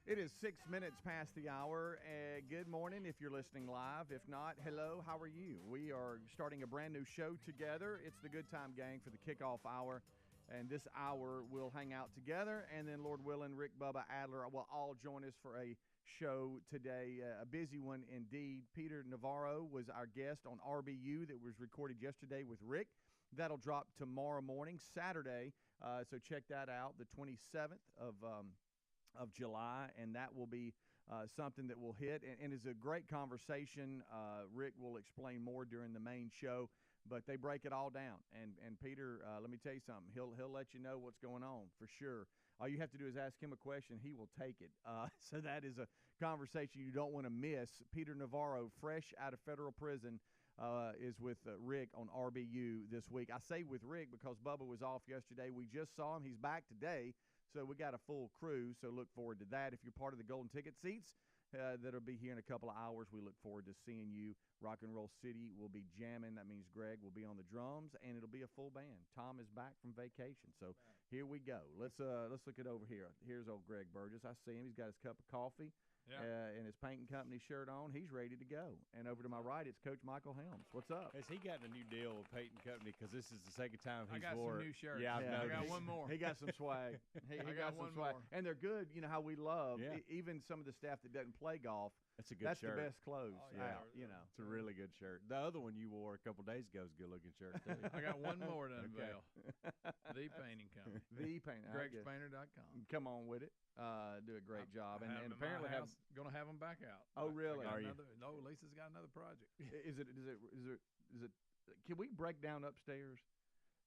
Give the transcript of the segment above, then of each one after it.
It is 6 minutes past the hour. Good morning if you're listening live. If not, hello, how are you? We are starting a brand new show together. It's the Good Time Gang for the kickoff hour. And this hour we'll hang out together. And then, Lord willing, Rick, Bubba, Adler will all join us for a show today. A busy one indeed. Peter Navarro was our guest on RBU that was recorded yesterday with Rick. That'll drop tomorrow morning, Saturday. So check that out, the 27th of July, and that will be something that will hit, and is a great conversation. Rick will explain more during the main show, but they break it all down. And Peter, let me tell you something. He'll let you know what's going on for sure. All you have to do is ask him a question. He will take it. So that is a conversation you don't want to miss. Peter Navarro, fresh out of federal prison, is with Rick on RBU this week. I say with Rick because Bubba was off yesterday. We just saw him. He's back today. So we got a full crew, so look forward to that. If you're part of the Golden Ticket Seats, that'll be here in a couple of hours. We look forward to seeing you. Rock and Roll City will be jamming. That means Greg will be on the drums, and it'll be a full band. Tom is back from vacation, so here we go. Let's look it over here. Here's old Greg Burgess. I see him. He's got his cup of coffee. Yeah. And his painting company shirt on. He's ready to go. And over to my right, it's Coach Michael Helms. What's up? Has he gotten a new deal with painting company? Because this is the second time he's I got wore some new shirts. Yeah, I got one more. He got some swag. He got some one swag. more. And they're good. You know how we love, Yeah. Even some of the staff that doesn't play golf. That's a good That's shirt. the best clothes yeah. out, you know. It's a really good shirt. The other one you wore a couple days ago is a good-looking shirt, too. I got one more to unveil. The Painting Company. The Painting. GregsPainter.com. Come on with it. Do a great job. And apparently going to have them back out. Oh, really? Are you? No, Lisa's got another project. Is it? Can we break down upstairs?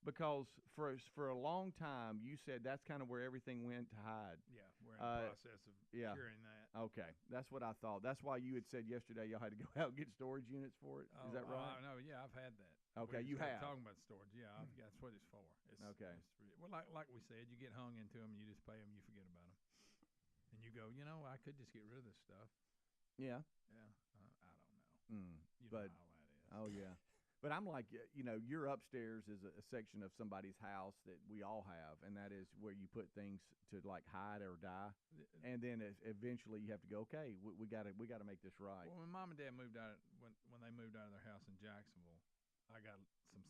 Because for a long time you said that's kind of where everything went to hide. Yeah, we're in the process of curing that. Okay, that's what I thought. That's why you had said yesterday y'all had to go out and get storage units for it. Is that right? No, yeah, I've had that. Okay, you have. Talking about storage, yeah, that's what it's for. Okay. Well, like we said, you get hung into them, you just pay them, you forget about them, and you go, I could just get rid of this stuff. Yeah. Yeah, I don't know. You know how that is. Oh yeah. But I'm like, your upstairs is a section of somebody's house that we all have, and that is where you put things to like hide or die, and then eventually you have to go, okay, we got to make this right. Well, when Mom and Dad moved out, when they moved out of their house in Jacksonville, I got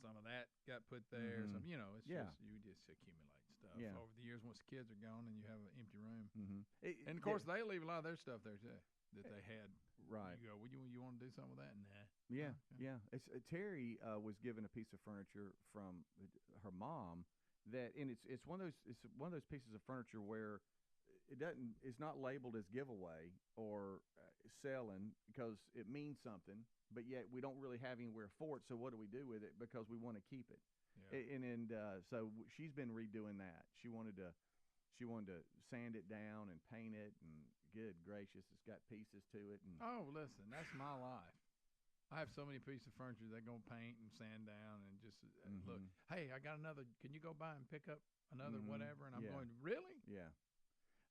some of that got put there. Some, it's just you just accumulate stuff over the years. Once the kids are gone, and you have an empty room, and of course they leave a lot of their stuff there too that they had. Right. You go, well, you want to do something with that? Nah. Yeah, yeah. It's Terry was given a piece of furniture from her mom and it's one of those pieces of furniture where it's not labeled as giveaway or selling because it means something, but yet we don't really have anywhere for it. So what do we do with it? Because we want to keep it. Yeah. And so she's been redoing that. She wanted to sand it down and paint it, and good gracious, it's got pieces to it. And listen, that's my life. I have so many pieces of furniture they're going to paint and sand down and just look, hey, I got another, can you go by and pick up another whatever? And I'm going, really? Yeah.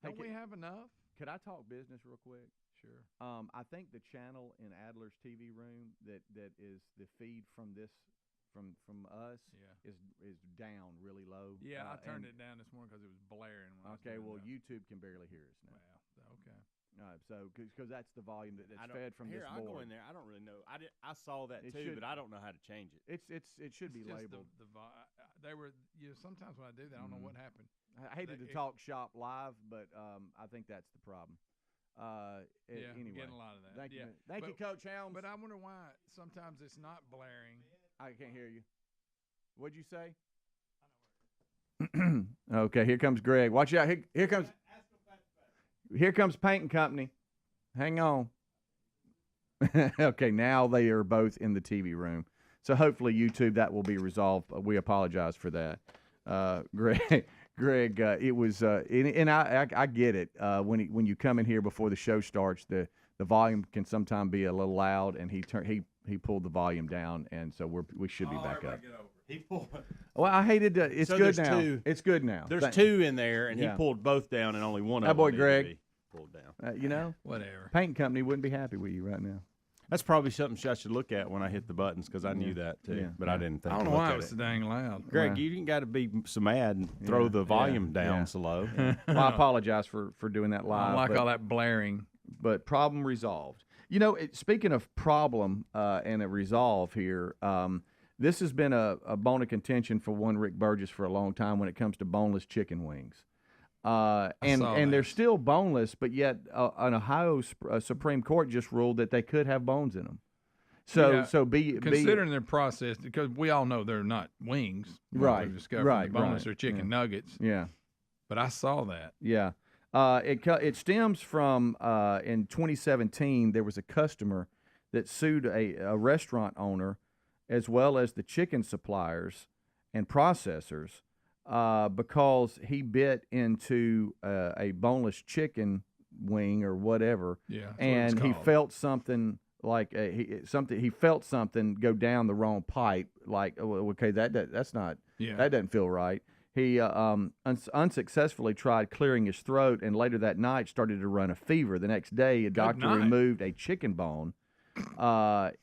Don't we have enough? Could I talk business real quick? Sure. I think the channel in Adler's TV room that is the feed from this from us is down really low. Yeah, I turned it down this morning because it was blaring. YouTube can barely hear us now. Wow. Okay. So because that's the volume that's fed from this board. I'll go in there. I don't really know. I saw that too, but I don't know how to change it. It should be labeled. They were sometimes when I do that, I don't know what happened. I hated to talk shop live, but I think that's the problem. Anyway, getting a lot of that. Thank you, Coach Helms. But I wonder why sometimes it's not blaring. I can't hear you. What'd you say? Okay, here comes Greg. Watch out. Here comes Painting Company. Hang on. Okay, now they are both in the TV room. So hopefully YouTube, that will be resolved. We apologize for that. Greg, it was, and I get it. When you come in here before the show starts, the volume can sometimes be a little loud, and he pulled the volume down, and so we should be back up. He pulled. Well, I hated to. It's so good now. It's good now. There's two in there, and he pulled both down, and only one of them boy Greg pulled down. Whatever. Painting Company wouldn't be happy with you right now. That's probably something I should look at when I hit the buttons because I knew that too, but I didn't think. I don't know why it was so dang loud. Greg, you didn't got to be so mad and throw the volume down so low. Well, I apologize for doing that live. I don't like all that blaring. But problem resolved. Speaking of problem and a resolve here, this has been a bone of contention for one Rick Burgess for a long time when it comes to boneless chicken wings. And they're still boneless, but yet an Ohio Supreme Court just ruled that they could have bones in them. So considering their process, because we all know they're not wings, right? Boneless or chicken nuggets. Yeah, but I saw that. Yeah, it stems from in 2017 there was a customer that sued a restaurant owner as well as the chicken suppliers and processors. Because he bit into a boneless chicken wing or whatever, and he felt something like he felt something go down the wrong pipe. Like, okay, that doesn't feel right. He unsuccessfully tried clearing his throat, and later that night started to run a fever. The next day, a doctor removed a chicken bone.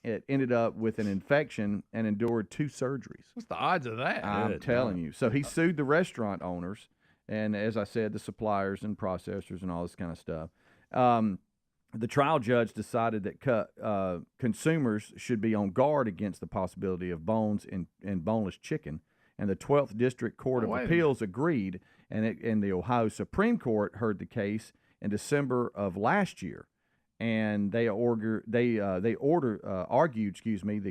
It ended up with an infection and endured 2 surgeries. What's the odds of that? I'm telling you. So he sued the restaurant owners and, as I said, the suppliers and processors and all this kind of stuff. The trial judge decided that consumers should be on guard against the possibility of bones in boneless chicken, and the 12th District Court of Appeals agreed, and the Ohio Supreme Court heard the case in December of last year. And they argued, the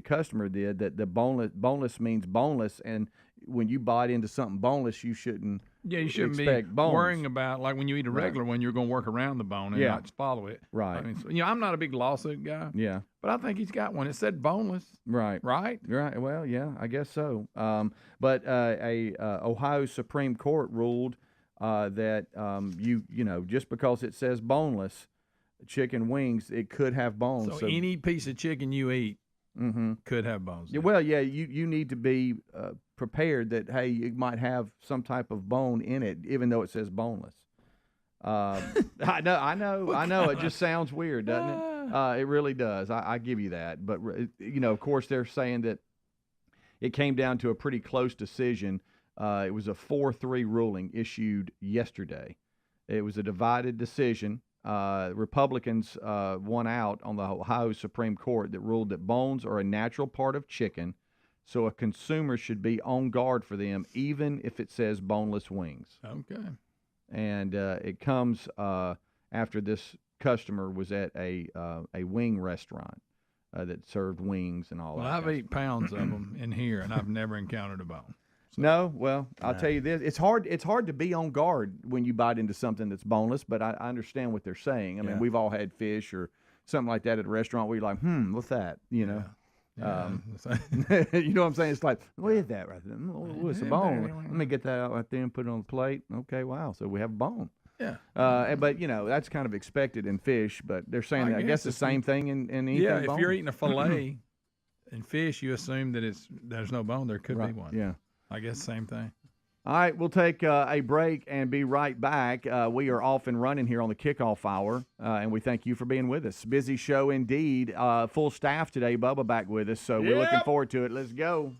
customer did, that the boneless means boneless, and when you bite into something boneless, you shouldn't. Yeah, you shouldn't be worrying about, like when you eat a regular one, you're going to work around the bone and not swallow it. Right. I mean, I'm not a big lawsuit guy. Yeah. But I think he's got one. It said boneless. Right. Right. Right. Well, yeah, I guess so. But Ohio Supreme Court ruled that just because it says boneless chicken wings, it could have bones. So any piece of chicken you eat could have bones. Well, yeah, you need to be prepared that, hey, you might have some type of bone in it, even though it says boneless. I know. It just sounds weird, doesn't it? It really does. I give you that. But, of course, they're saying that it came down to a pretty close decision. It was a 4-3 ruling issued yesterday. It was a divided decision. Republicans won out on the Ohio Supreme Court that ruled that bones are a natural part of chicken, so a consumer should be on guard for them, even if it says boneless wings. Okay. And it comes after this customer was at a wing restaurant that served wings and all that. Well, I've eaten pounds of them in here, and I've never encountered a bone. So. No, well, I'll tell you this: it's hard to be on guard when you bite into something that's boneless. But I understand what they're saying. I mean, we've all had fish or something like that at a restaurant where you're like, what's that? You know, you know what I'm saying? It's like, what is that right there? Oh, it's a bone. Let me get that out right there and put it on the plate. Okay, wow. So we have a bone. Yeah. But that's kind of expected in fish. But they're saying I guess the same thing in anything. Yeah, if boneless. you're eating a fillet in fish, you assume that there's no bone. There could be one. Yeah. I guess same thing. All right, we'll take a break and be right back. We are off and running here on the kickoff hour, and we thank you for being with us. Busy show indeed. Full staff today. Bubba back with us, so we're looking forward to it. Let's go.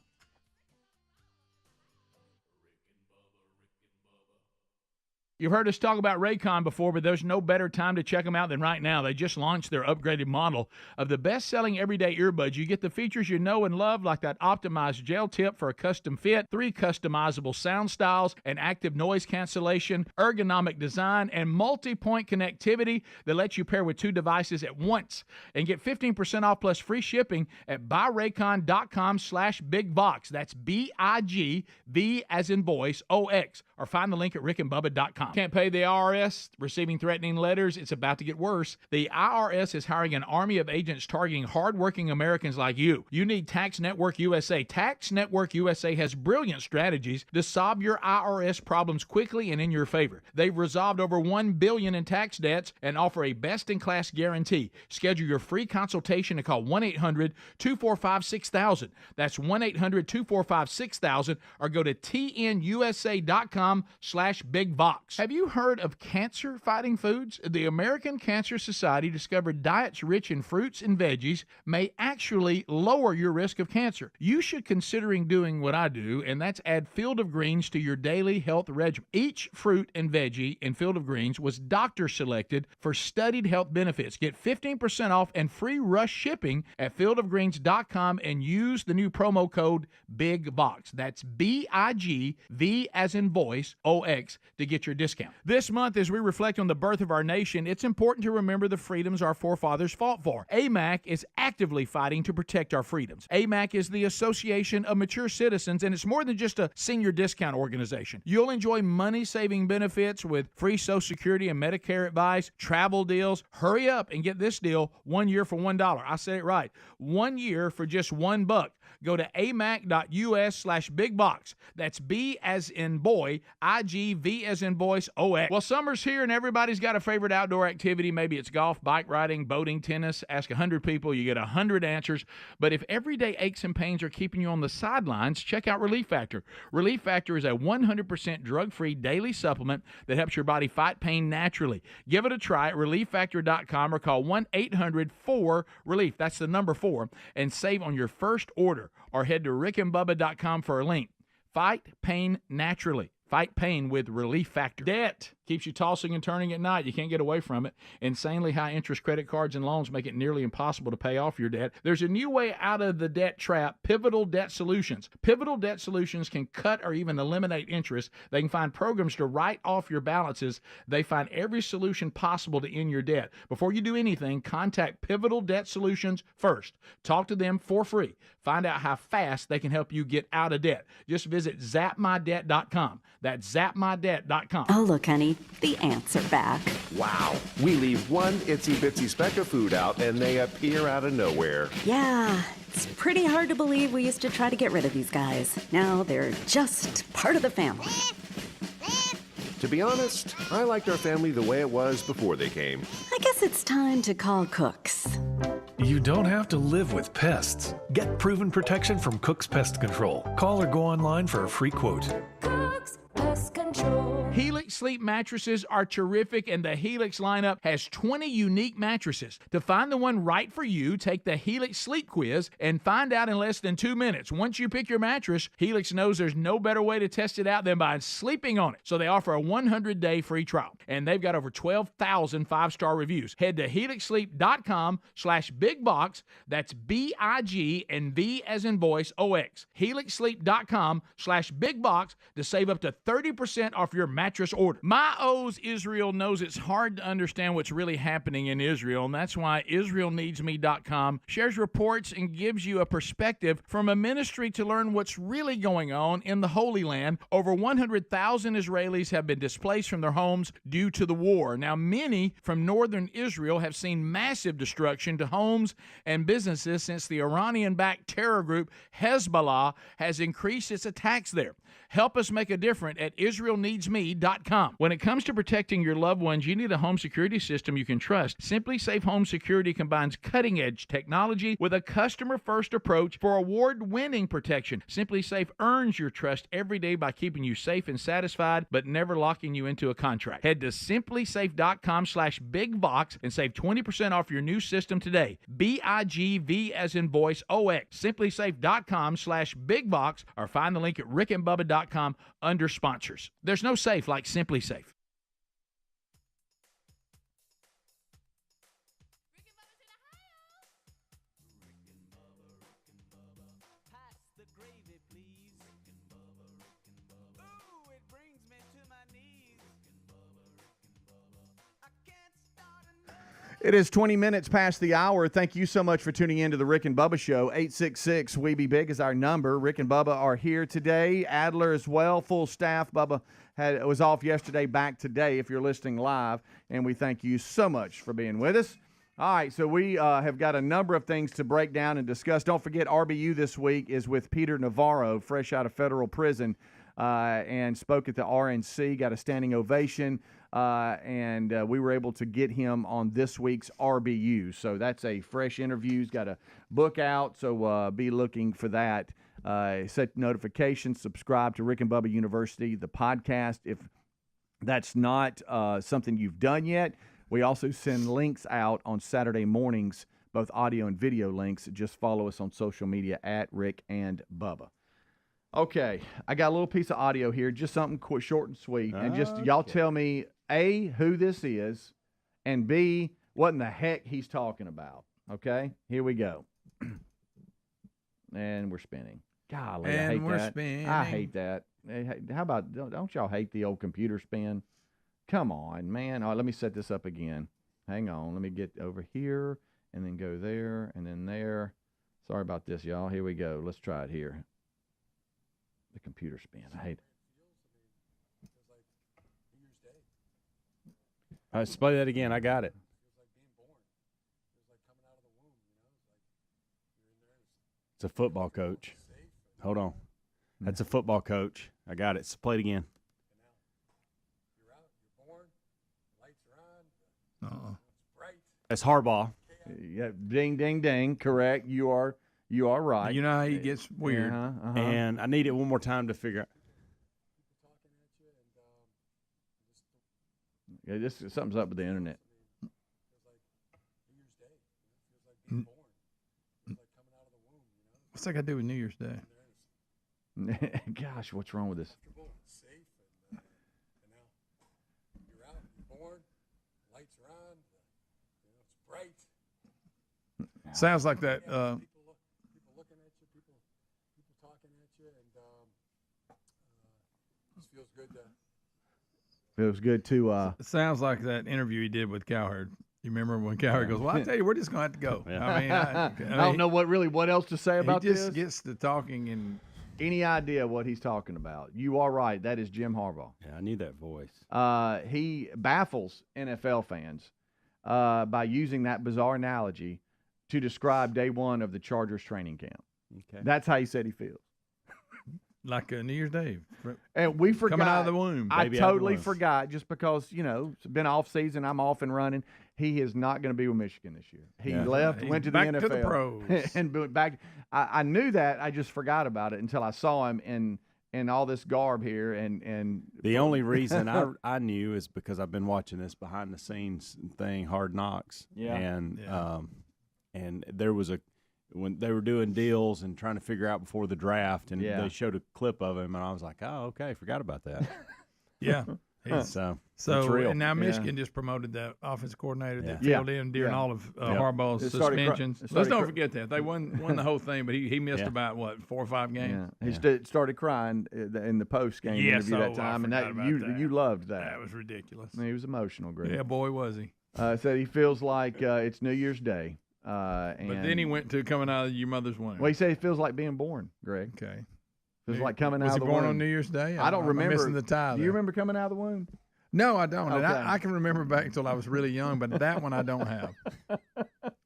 You've heard us talk about Raycon before, but there's no better time to check them out than right now. They just launched their upgraded model of the best-selling everyday earbuds. You get the features you know and love, like that optimized gel tip for a custom fit, 3 customizable sound styles, and active noise cancellation, ergonomic design, and multi-point connectivity that lets you pair with 2 devices at once. And get 15% off plus free shipping at buyraycon.com/bigbox. That's BIGV as in voice, OX. Or find the link at rickandbubba.com. Can't pay the IRS, receiving threatening letters, it's about to get worse. The IRS is hiring an army of agents targeting hardworking Americans like you. You need Tax Network USA. Tax Network USA has brilliant strategies to solve your IRS problems quickly and in your favor. They've resolved over $1 billion in tax debts and offer a best-in-class guarantee. Schedule your free consultation and call 1-800-245-6000. That's 1-800-245-6000 or go to tnusa.com/bigbox. Have you heard of cancer-fighting foods? The American Cancer Society discovered diets rich in fruits and veggies may actually lower your risk of cancer. You should considering doing what I do, and that's add Field of Greens to your daily health regimen. Each fruit and veggie in Field of Greens was doctor-selected for studied health benefits. Get 15% off and free rush shipping at fieldofgreens.com and use the new promo code BIGBOX. That's BIGV as in voice, OX, to get your discount. This month, as we reflect on the birth of our nation, it's important to remember the freedoms our forefathers fought for. AMAC is actively fighting to protect our freedoms. AMAC is the Association of Mature Citizens, and it's more than just a senior discount organization. You'll enjoy money-saving benefits with free Social Security and Medicare advice, travel deals. Hurry up and get this deal 1 year for $1. I said it right. 1 year for just $1. Go to amac.us/bigbox. That's B as in boy, IGV as in voice, OX. Well, summer's here and everybody's got a favorite outdoor activity. Maybe it's golf, bike riding, boating, tennis. Ask 100 people, you get 100 answers. But if everyday aches and pains are keeping you on the sidelines, check out Relief Factor. Relief Factor is a 100% drug-free daily supplement that helps your body fight pain naturally. Give it a try at relieffactor.com or call 1-800-4-RELIEF. That's the number 4, and save on your first order. Or head to rickandbubba.com for a link. Fight pain naturally. Fight pain with Relief Factor. Debt keeps you tossing and turning at night. You can't get away from it. Insanely high interest credit cards and loans make it nearly impossible to pay off your debt. There's a new way out of the debt trap, Pivotal Debt Solutions. Pivotal Debt Solutions can cut or even eliminate interest. They can find programs to write off your balances. They find every solution possible to end your debt. Before you do anything, contact Pivotal Debt Solutions first. Talk to them for free. Find out how fast they can help you get out of debt. Just visit zapmydebt.com. That's zapmydebt.com. Oh, look, honey, the ants are back. Wow. We leave one itsy-bitsy speck of food out, and they appear out of nowhere. Yeah, it's pretty hard to believe we used to try to get rid of these guys. Now they're just part of the family. To be honest, I liked our family the way it was before they came. I guess it's time to call Cooks. You don't have to live with pests. Get proven protection from Cook's Pest Control. Call or go online for a free quote. Cook's Pest Control. Helix Sleep mattresses are terrific, and the Helix lineup has 20 unique mattresses. To find the one right for you, take the Helix Sleep Quiz and find out in less than 2 minutes. Once you pick your mattress, Helix knows there's no better way to test it out than by sleeping on it. So they offer a 100-day free trial, and they've got over 12,000 five-star reviews. Head to helixsleep.com/bigbox. That's B-I-G and V as in voice, O-X. helixsleep.com/bigbox to save up to 30% off your mattress order. My O's Israel knows it's hard to understand what's really happening in Israel, and that's why IsraelNeedsMe.com shares reports and gives you a perspective from a ministry to learn what's really going on in the Holy Land. Over 100,000 Israelis have been displaced from their homes due to the war. Now, many from northern Israel have seen massive destruction to homes and businesses since the Iranian-backed terror group Hezbollah has increased its attacks there. Help us make a difference at IsraelNeedsMe.com. When it comes to protecting your loved ones, you need a home security system you can trust. Simply Safe Home Security combines cutting-edge technology with a customer-first approach for award-winning protection. Simply Safe earns your trust every day by keeping you safe and satisfied, but never locking you into a contract. Head to simplysafe.com/bigbox and save 20% off your new system today. B-I-G-V as in voice, O-X. simplysafe.com/bigbox or find the link at rickandbubba.com under sponsors. There's no safe like Simply Safe. It is 20 minutes past the hour. Thank you so much for tuning in to the Rick and Bubba Show. 866-WE-BE-BIG is our number. Rick and Bubba are here today. Adler as well, full staff. Bubba was off yesterday, back today if you're listening live, and we thank you so much for being with us. All right, so we have got a number of things to break down and discuss. Don't forget, RBU this week is with Peter Navarro, fresh out of federal prison, and spoke at the RNC, got a standing ovation. And we were able to get him on this week's RBU. So that's a fresh interview. He's got a book out, so be looking for that. Set notifications, subscribe to Rick and Bubba University, the podcast. If that's not something you've done yet, we also send links out on Saturday mornings, both audio and video links. Just follow us on social media at Rick and Bubba. Okay, I got a little piece of audio here, just something quick, short and sweet. And just y'all tell me, A, who this is, and B, what in the heck he's talking about. Okay, here we go. And we're spinning. Golly, I hate that. Spinning. I hate that. How about, don't y'all hate the old computer spin? Come on, man. All right, let me set this up again. Hang on. Let me get over here and then go there and then there. Sorry about this, y'all. Here we go. Let's try it here. The computer spin. I hate it. Let's play that again. I got it. It's a football coach. Hold on. That's a football coach. I got it. So play it again. That's Harbaugh. Yeah, ding, ding, ding. Correct. You are right. You know how he gets weird. And I need it one more time to figure out. Yeah, something's up with the internet. What's that got to do with New Year's Day? Gosh, what's wrong with this? Sounds like that. People looking at you, people talking at you, and just feels good to. Feels good to. It sounds like that interview he did with Cowherd. You remember when Cowherd goes, "Well, I tell you, we're just going to have to go." Yeah. I mean, I don't know what else to say about this. He just this. gets to talking and. Any idea what he's talking about? You are right. That is Jim Harbaugh. Yeah, I need that voice. He baffles NFL fans by using that bizarre analogy to describe day one of the Chargers training camp. Okay. That's how he said he feels. Like a New Year's Day. And we forgot. Coming out of the womb. I totally forgot just because, it's been off season. I'm off and running. He is not going to be with Michigan this year. He left, went to the NFL. Back to the pros. And back. I knew that. I just forgot about it until I saw him in all this garb here. And the only reason I knew is because I've been watching this behind the scenes thing, Hard Knocks. Yeah. And there was when they were doing deals and trying to figure out before the draft, and they showed a clip of him, and I was like, oh, okay, forgot about that. Yeah. So real. And now Michigan just promoted that offensive coordinator that filled in during all of Harbaugh's suspensions. Let's don't forget that. They won the whole thing, but he missed about, 4 or 5 games? Yeah. He started crying in the post-game interview that time, and you loved that. That was ridiculous. He was emotional, Greg. Yeah, boy, was he. Said he feels like it's New Year's Day. But then he went to coming out of your mother's womb. Well, he said he feels like being born, Greg. Okay. Feels like coming out of the womb. Was he born on New Year's Day? I don't remember. I'm missing the tie. Do you remember coming out of the womb? No, I don't. Okay. And I can remember back until I was really young, but that one I don't have.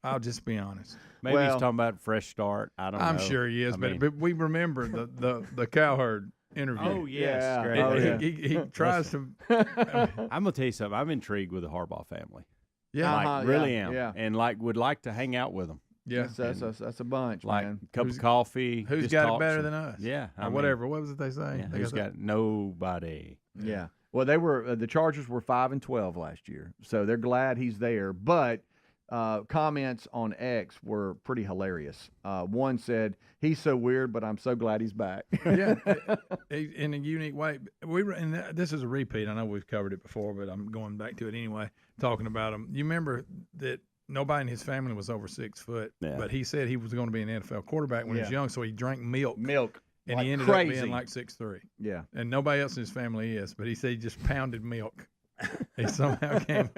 I'll just be honest. Maybe he's talking about fresh start. I don't know. I'm sure he is, but we remember the Cowherd interview. Oh, yes. Great. Oh, yeah. He tries to. I'm going to tell you something. I'm intrigued with the Harbaugh family. Yeah. Really am. Yeah. And, would like to hang out with them. Yeah. That's a bunch, man. A cup of coffee. Who's got it better than us? Yeah. Or whatever. What was it they say? Yeah, who's got nobody? Yeah. Well, they were the Chargers were 5-12 last year, so they're glad he's there. But comments on X were pretty hilarious. One said, "He's so weird, but I'm so glad he's back." Yeah, in a unique way. And this is a repeat. I know we've covered it before, but I'm going back to it anyway. Talking about him, you remember that nobody in his family was over 6 foot, but he said he was going to be an NFL quarterback when he was young, so he drank milk. And he ended up being like 6'3". Yeah. And nobody else in his family is, but he said he just pounded milk. He somehow came.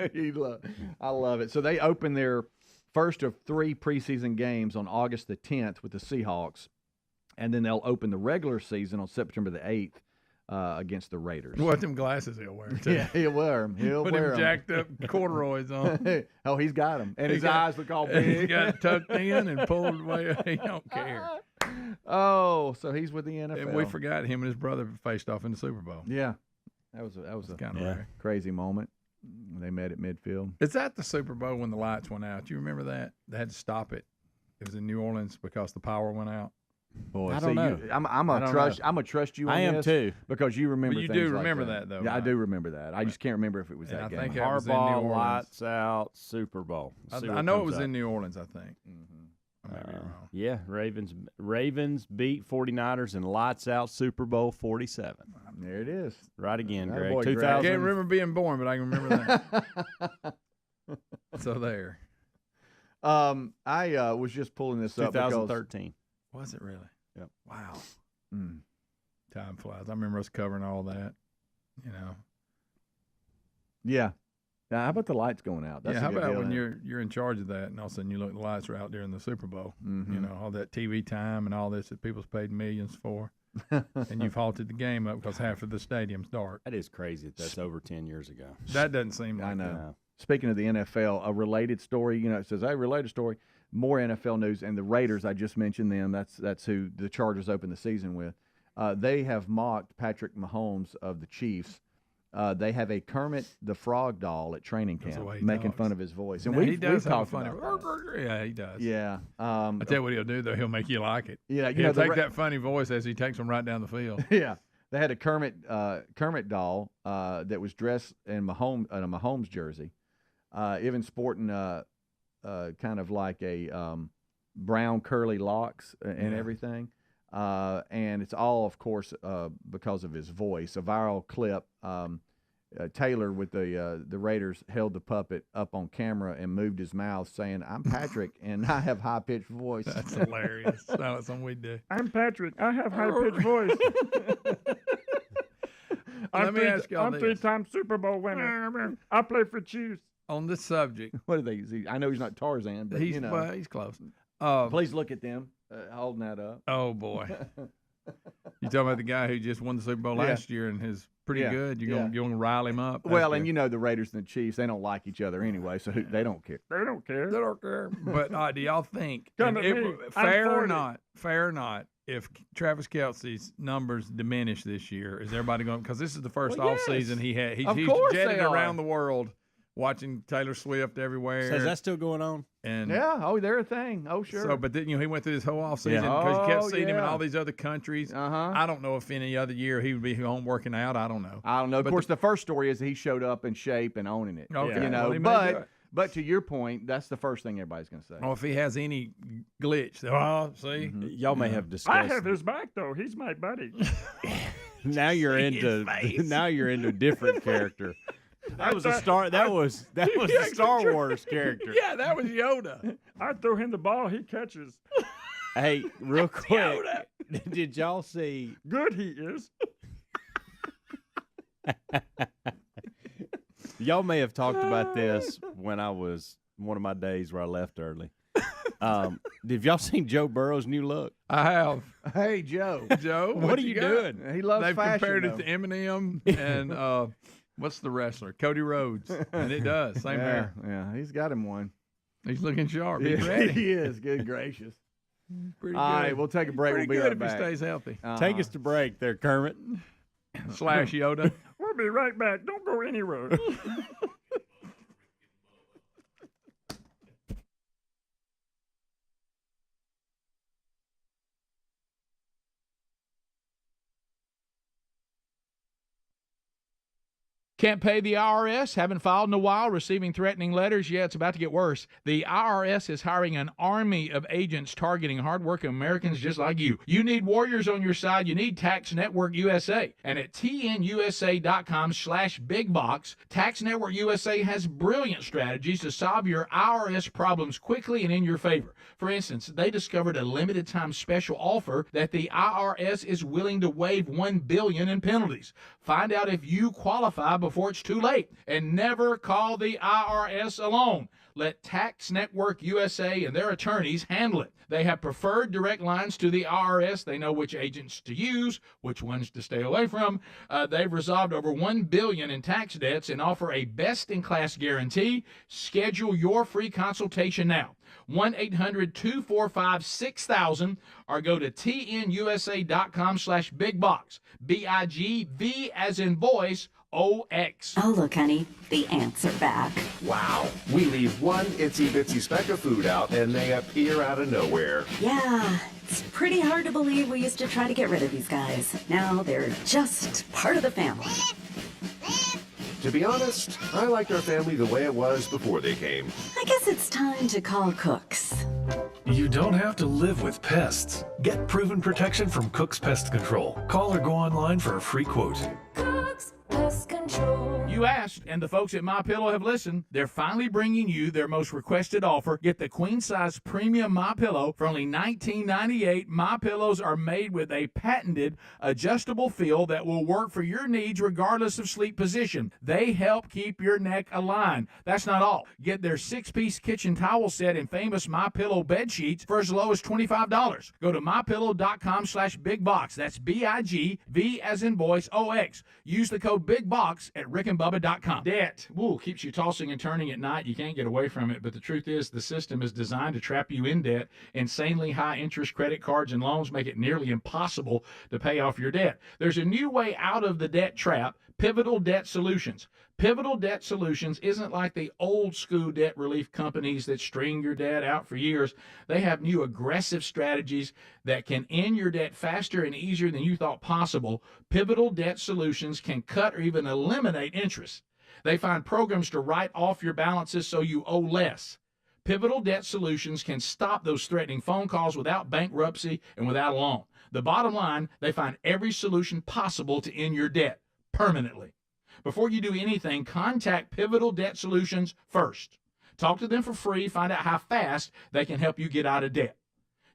I love it. So they opened their first of 3 preseason games on August the 10th with the Seahawks, and then they'll open the regular season on September the 8th against the Raiders. What them glasses he'll wear, too. Yeah, he'll wear them. He'll Put wear him jacked up corduroys on. Oh, he's got them. And his eyes look all big. He got it tucked in and pulled away. He don't care. Oh, so he's with the NFL. And we forgot him and his brother faced off in the Super Bowl. Yeah. That was a kind of crazy moment. They met at midfield. Is that the Super Bowl when the lights went out? Do you remember that? They had to stop it. It was in New Orleans because the power went out. Boy, I don't know. I'm a trust you on this. I am too. Because you remember But you things do like remember that, though. Yeah, right? I do remember that. I just can't remember if it was that game. I think it was in New Harbaugh, Orleans. lights out, Super Bowl. I know it was in New Orleans, I think. Mm-hmm. I may be wrong. Yeah, Ravens beat 49ers in lights out Super Bowl 47. There it is. Right again, Atta Greg. boy, 2000. I can't remember being born, but I can remember that. So there. I was just pulling this up 2013. Was it really? Yep. Wow. Mm. Time flies. I remember us covering all that. You know. Yeah. Now, how about the lights going out? That's how a good about deal, when isn't you're in charge of that, and all of a sudden you look, the lights are out during the Super Bowl. Mhm. You know, all that TV time and all this that people's paid millions for, and you've halted the game up because half of the stadium's dark. That is crazy. That's over 10 years ago. That doesn't seem like I know. No. Speaking of the NFL, a related story, it says, hey, related story, more NFL news, and the Raiders, I just mentioned them. That's who the Chargers opened the season with. They have mocked Patrick Mahomes of the Chiefs. They have a Kermit the Frog doll at training camp making fun of his voice. And he does we've have a talked funny. about that. Yeah, he does. Yeah. I tell you what he'll do though. He'll make you like it. Yeah, he'll take that funny voice as he takes them right down the field. Yeah. They had a Kermit doll that was dressed in a Mahomes jersey, even sporting kind of like a brown curly locks and everything. And it's all, of course, because of his voice. A viral clip. Taylor with the Raiders held the puppet up on camera and moved his mouth, saying, "I'm Patrick, and I have high pitched voice." That's hilarious. Sounds like something we do. I'm Patrick. I have high pitched voice. Let me ask y'all this. I'm three-time Super Bowl winner. I play for Chiefs. On this subject, What are they? I know he's not Tarzan, but he's close. Please look at them holding that up. Oh boy, you talking about the guy who just won the Super Bowl last year and is pretty good? You're gonna rile him up. Well, and the Raiders and the Chiefs, they don't like each other anyway, so they don't care. They don't care. They don't care. But do y'all think Come at me. fair I'm or not? If Travis Kelce's numbers diminish this year, is everybody going? Because this is the first off season he had. He's jetted around the world, watching Taylor Swift everywhere. So is that still going on? And they're a thing. Oh, sure. So, but then he went through this whole off season because you kept seeing him in yeah. all these other countries. Uh-huh. I don't know if any other year he would be home working out. I don't know. Of course, the first story is he showed up in shape and owning it. Okay. Well, he may do it. But to your point, that's the first thing everybody's going to say. Oh, if he has any glitch, see, Y'all may have discussed. I have his back though. He's my buddy. Now you're into different character. That was a Star. That was a Star Wars character. Yeah, that was Yoda. I throw him the ball, he catches. Hey, real quick, did y'all see? Good he is. Y'all may have talked about this when I was one of my days where I left early. Have y'all seen Joe Burrow's new look? I have. Hey, Joe. Joe, what are you doing? He loves They've fashion. compared it to Eminem and what's the wrestler? Cody Rhodes. And it does. Same hair. Yeah, he's got him one. He's looking sharp. Yeah, He's ready. he is. Good gracious. Pretty All good. right, we'll take a break. Pretty We'll be good right if back. he stays healthy. Take us to break there, Kermit. / Yoda. We'll be right back. Don't go anywhere. Can't pay the IRS? Haven't filed in a while? Receiving threatening letters? Yeah, it's about to get worse. The IRS is hiring an army of agents targeting hardworking Americans just like you. You need warriors on your side. You need Tax Network USA. And at tnusa.com/bigbox, Tax Network USA has brilliant strategies to solve your IRS problems quickly and in your favor. For instance, they discovered a limited time special offer that the IRS is willing to waive $1 billion in penalties. Find out if you qualify before it's too late, and never call the IRS alone. Let Tax Network USA and their attorneys handle it. They have preferred direct lines to the IRS. They know which agents to use, which ones to stay away from. They've resolved over $1 billion in tax debts and offer a best-in-class guarantee. Schedule your free consultation now. 1-800-245-6000 or go to tnusa.com/bigbox. BIGV as in voice, Oh, look, honey, the ants are back. Wow. We leave one itsy bitsy speck of food out and they appear out of nowhere. Yeah, it's pretty hard to believe we used to try to get rid of these guys. Now they're just part of the family. To be honest, I liked our family the way it was before they came. I guess it's time to call Cooks. You don't have to live with pests. Get proven protection from Cook's Pest Control. Call or go online for a free quote. Cook's Pest Control. You asked, and the folks at MyPillow have listened. They're finally bringing you their most requested offer. Get the queen-size premium MyPillow for only $19.98. MyPillows are made with a patented adjustable feel that will work for your needs regardless of sleep position. They help keep your neck aligned. That's not all. Get their 6-piece kitchen towel set and famous MyPillow bed sheets for as low as $25. Go to MyPillow.com/bigbox. That's BIGV as in voice OX. Use the code BIGBOX at rickandbubba.com. Debt, keeps you tossing and turning at night. You can't get away from it, but the truth is the system is designed to trap you in debt. Insanely high interest credit cards and loans make it nearly impossible to pay off your debt. There's a new way out of the debt trap. Pivotal Debt Solutions. Pivotal Debt Solutions isn't like the old school debt relief companies that string your debt out for years. They have new aggressive strategies that can end your debt faster and easier than you thought possible. Pivotal Debt Solutions can cut or even eliminate interest. They find programs to write off your balances so you owe less. Pivotal Debt Solutions can stop those threatening phone calls without bankruptcy and without a loan. The bottom line, they find every solution possible to end your debt permanently. Before you do anything, contact Pivotal Debt Solutions first. Talk to them for free. Find out how fast they can help you get out of debt.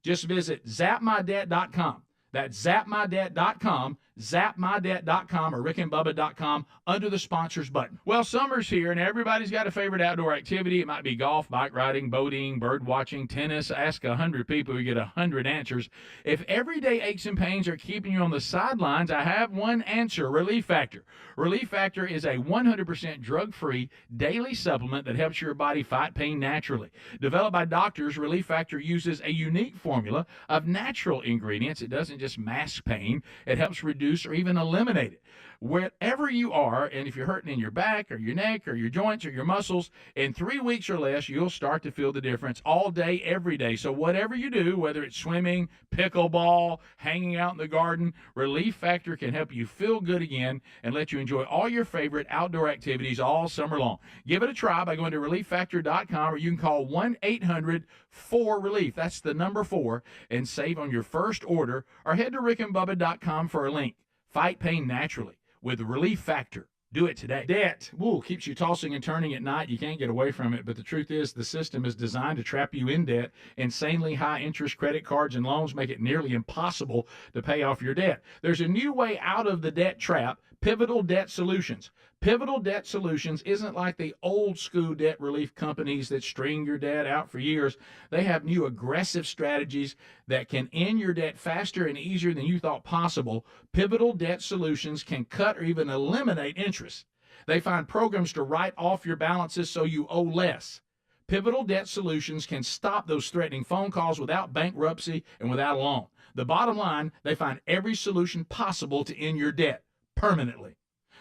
Just visit zapmydebt.com. That's zapmydebt.com, zapmydebt.com, or rickandbubba.com under the sponsors button. Well, summer's here, and everybody's got a favorite outdoor activity. It might be golf, bike riding, boating, bird watching, tennis. Ask 100 people, you get 100 answers. If everyday aches and pains are keeping you on the sidelines, I have one answer: Relief Factor. Relief Factor is a 100% drug-free daily supplement that helps your body fight pain naturally. Developed by doctors, Relief Factor uses a unique formula of natural ingredients. It doesn't just mask pain. It helps reduce or even eliminate it. Wherever you are, and if you're hurting in your back or your neck or your joints or your muscles, in 3 weeks or less, you'll start to feel the difference all day, every day. So whatever you do, whether it's swimming, pickleball, hanging out in the garden, Relief Factor can help you feel good again and let you enjoy all your favorite outdoor activities all summer long. Give it a try by going to relieffactor.com, or you can call 1-800-4RELIEF. That's the number 4, and save on your first order, or head to rickandbubba.com for a link. Fight pain naturally with Relief Factor. Do it today. Debt, keeps you tossing and turning at night. You can't get away from it, but the truth is the system is designed to trap you in debt. Insanely high interest credit cards and loans make it nearly impossible to pay off your debt. There's a new way out of the debt trap. Pivotal Debt Solutions. Pivotal Debt Solutions isn't like the old school debt relief companies that string your debt out for years. They have new aggressive strategies that can end your debt faster and easier than you thought possible. Pivotal Debt Solutions can cut or even eliminate interest. They find programs to write off your balances so you owe less. Pivotal Debt Solutions can stop those threatening phone calls without bankruptcy and without a loan. The bottom line, they find every solution possible to end your debt permanently.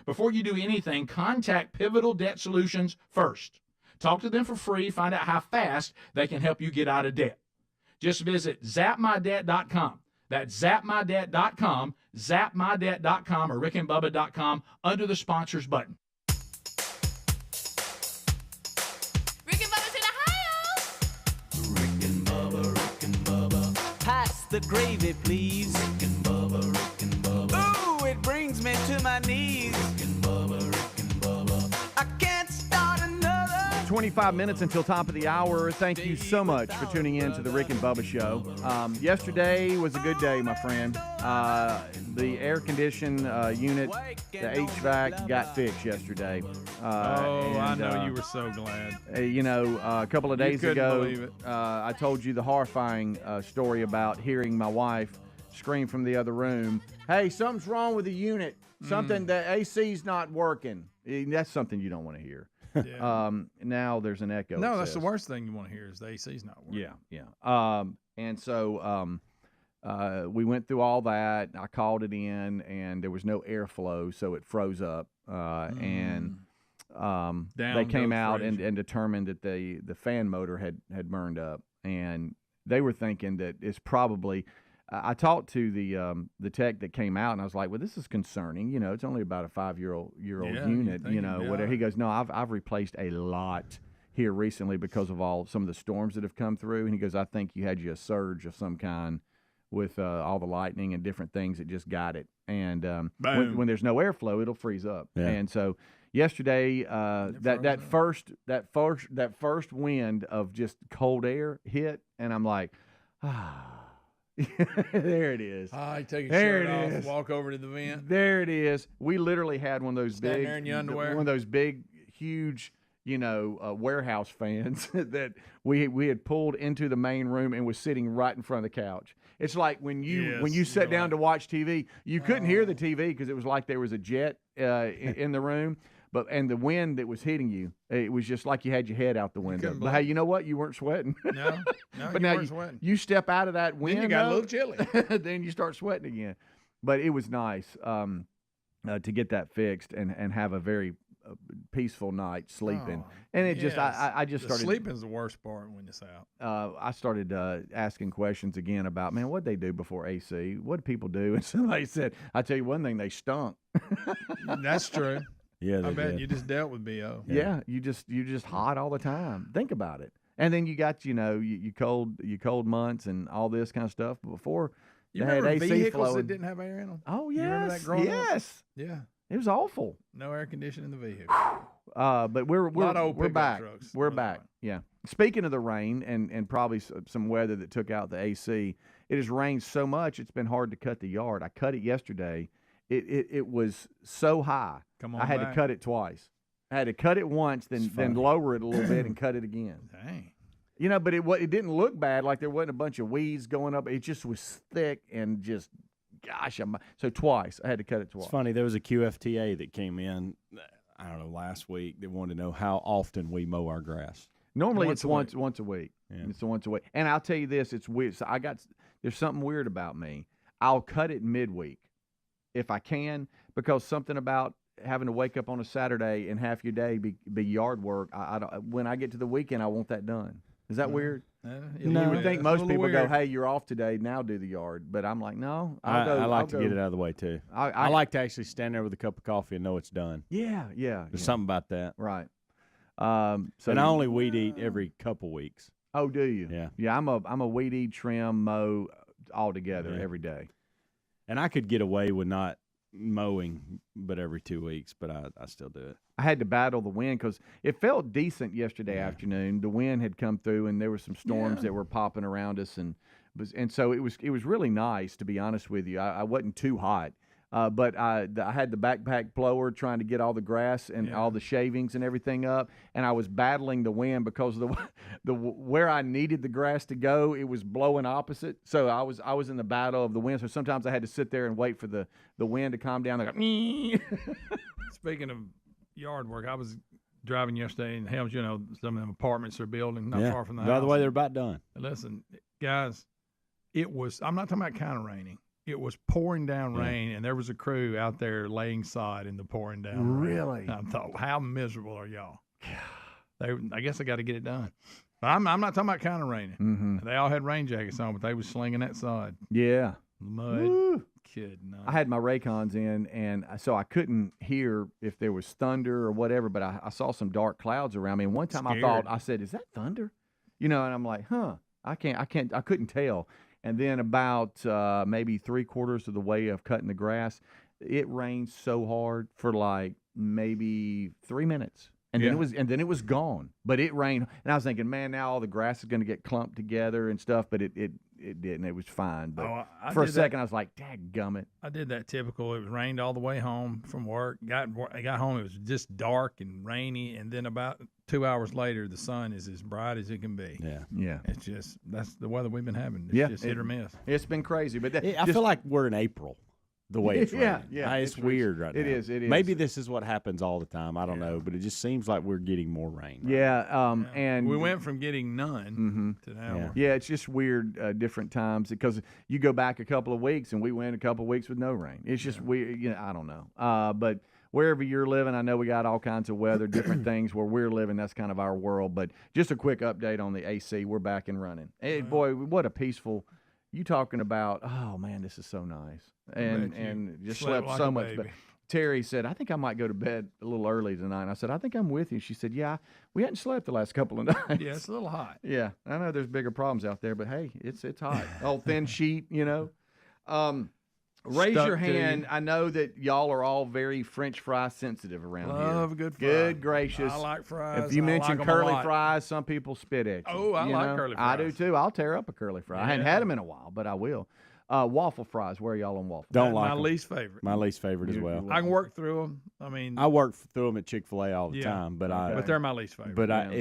Before you do anything, contact Pivotal Debt Solutions first. Talk to them for free. Find out how fast they can help you get out of debt. Just visit zapmydebt.com. That's zapmydebt.com, zapmydebt.com, or rickandbubba.com under the sponsors button. Rick and Bubba's in Ohio. Rick and Bubba. Pass the gravy, please. Rick and Bubba. Ooh, it brings me to my knees. Rick and Bubba. I can't start another. 25 minutes until top of the hour. Thank you so much for tuning in to the Rick and Bubba Show. Yesterday was a good day, my friend. The air condition unit, the HVAC, got fixed yesterday. I know you were so glad. A couple of days ago, believe it. I told you the horrifying story about hearing my wife scream from the other room, "Hey, something's wrong with the unit. Something, the AC's not working." That's something you don't want to hear. Yeah. Now there's an echo. No, that's the worst thing you want to hear is the AC's not working. Yeah. And so we went through all that. I called it in, and there was no airflow, so it froze up. And they came out and determined that the fan motor had burned up, and they were thinking that it's probably. I talked to the tech that came out, and I was like, "Well, this is concerning. You know, it's only about a 5-year-old unit. You know, whatever." He goes, "No, I've replaced a lot here recently because of some of the storms that have come through." And he goes, "I think you had a surge of some kind with all the lightning and different things that just got it. And when there's no airflow, it'll freeze up." Yeah. And so yesterday, that first wind of just cold air hit, and I'm like, there it is. You take your shirt off, walk over to the vent. There it is. We literally had one of those Standing there in your underwear. One of those big, huge, warehouse fans that we had pulled into the main room and was sitting right in front of the couch. It's like when you sat down to watch TV, you couldn't hear the TV because it was like there was a jet in the room. And the wind that was hitting you, it was just like you had your head out the window. But hey, you know what? You weren't sweating. No, but you now weren't sweating. You step out of that wind, then you got a little chilly. Then you start sweating again. But it was nice to get that fixed and have a very peaceful night sleeping. And it just, I just started. Sleeping's the worst part when it's out. I started asking questions again about, man, what'd they do before AC? What did people do? And somebody said, I tell you one thing, they stunk. That's true. Yeah, I bet you just dealt with BO. Yeah, you just hot all the time. Think about it. And then you got you cold months and all this kind of stuff. But before you they remember had AC vehicles flowing. that didn't have air in them? Oh You remember yes, that growing up? yes. Yeah, it was awful. No air conditioning in the vehicle. But we're back. Trucks, we're back. Yeah. Speaking of the rain and probably some weather that took out the AC, it has rained so much it's been hard to cut the yard. I cut it yesterday. It was so high. I had to cut it twice. I had to cut it once, then lower it a little bit and cut it again. Dang. But it didn't look bad. Like there wasn't a bunch of weeds going up. It just was thick and just, gosh. So twice. I had to cut it twice. It's funny. There was a QFTA that came in, I don't know, last week. They wanted to know how often we mow our grass. Normally it's once a week. Yeah. It's once a week. And I'll tell you this, it's weird. So there's something weird about me. I'll cut it midweek if I can, because something about having to wake up on a Saturday and half your day be yard work. When I get to the weekend, I want that done. Is that weird? You would think most people go, "Hey, you're off today. Now do the yard." But I'm like, no. I like to get it out of the way too. I like to actually stand there with a cup of coffee and know it's done. Yeah. There's something about that, right? So and I only weed eat every couple weeks. Oh, do you? Yeah. Yeah. I'm a weed eat, trim, mow all together every day. And I could get away with not mowing, but every 2 weeks, but I still do it. I had to battle the wind because it felt decent yesterday afternoon. The wind had come through, and there were some storms that were popping around us, and so it was really nice, to be honest with you. I wasn't too hot, but I had the backpack blower trying to get all the grass and all the shavings and everything up, and I was battling the wind because of the where I needed the grass to go, it was blowing opposite. So I was in the battle of the wind. So sometimes I had to sit there and wait for the wind to calm down. Speaking of yard work, I was driving yesterday in Helms. Some of them apartments they're building not far from the house. By the way, they're about done. Listen, guys, I'm not talking about kind of raining. It was pouring down rain, and there was a crew out there laying sod in the pouring down rain. Really? I thought, how miserable are y'all? I guess I got to get it done. But I'm not talking about kind of raining. Mm-hmm. They all had rain jackets on, but they was slinging that sod. Yeah. Mud. Woo. Kid, no. I had my Raycons in, and so I couldn't hear if there was thunder or whatever, but I saw some dark clouds around me. And one time I said, is that thunder? And I'm like, I couldn't tell. And then about maybe 3/4 of the way of cutting the grass, it rained so hard for like maybe 3 minutes. And then it was gone. But it rained, and I was thinking, man, now all the grass is going to get clumped together and stuff. But it didn't. It was fine. But for a second, I was like, dadgummit. I did that typical. It was rained all the way home from work. I got home. It was just dark and rainy. And then about 2 hours later, the sun is as bright as it can be. Yeah. It's just that's the weather we've been having. It's just hit or miss. It's been crazy. But I feel like we're in April. the way it's Yeah, running. yeah, It's weird right now. It is. Maybe this is what happens all the time. I don't know, but it just seems like we're getting more rain. Yeah, and we went from getting none to now. Yeah, it's just weird, different times because you go back a couple of weeks and we went a couple of weeks with no rain. It's just weird. I don't know. But wherever you're living, I know we got all kinds of weather, different things where we're living. That's kind of our world. But just a quick update on the AC. We're back and running. Hey, boy, what a peaceful. You talking about? Oh man, this is so nice. And just slept so much. But Terry said, I think I might go to bed a little early tonight. And I said, I think I'm with you. She said, yeah, we hadn't slept the last couple of nights. Yeah, it's a little hot. Yeah, I know there's bigger problems out there, but hey, it's hot. Old thin sheet, Raise your hand. I know that y'all are all very French fry sensitive around here. Love good fries. Good gracious. I like fries. If you mention like curly fries, some people spit at you. Oh, I like curly fries. I do too. I'll tear up a curly fry. I hadn't had them in a while, but I will. Waffle fries. Where are y'all on waffle? Don't like my them. least favorite. My least favorite as well. I can work through them. I mean, I work through them at Chick-fil-A all the time, but but they're my least favorite. But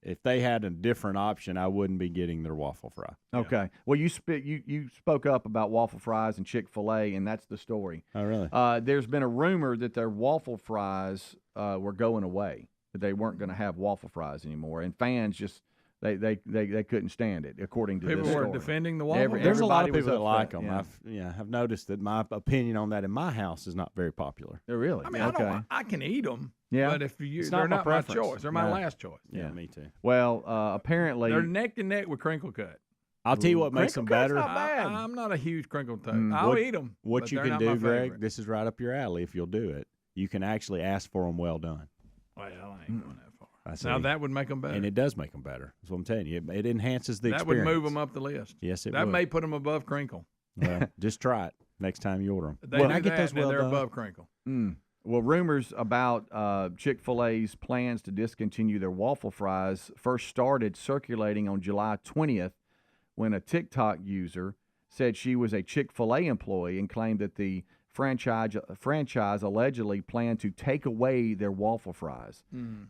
if they had a different option, I wouldn't be getting their waffle fry. Okay. Well, you spoke up about waffle fries and Chick-fil-A, and that's the story. Oh, really? There's been a rumor that their waffle fries were going away, that they weren't going to have waffle fries anymore, and fans just they couldn't stand it, according to people this story. were defending the waffle. There's a lot of was people that like upset, them. yeah. I've noticed that my opinion on that in my house is not very popular. Really? I mean, okay. I can eat them. Yeah. But if It's they're not my my preference. choice. They're my No. last choice. Yeah, me too. Well, apparently They're neck to neck with crinkle cut. I'll tell you what makes them better. Not bad. I'm not a huge crinkle cut. I'll eat them. What but you they're can not do, my Greg, favorite. this is right up your alley if you'll do it. You can actually ask for them well done. Well, I ain't going that far. I Now see. that would make them better. And it does make them better. That's what I'm telling you. It enhances the that experience. would move them up the list. Yes, it that would. may put them above crinkle. Well, just try it next time you order them. They Can do I get that, those and well they're done? above crinkle. Well, rumors about Chick-fil-A's plans to discontinue their waffle fries first started circulating on July 20th when a TikTok user said she was a Chick-fil-A employee and claimed that the franchise allegedly planned to take away their waffle fries.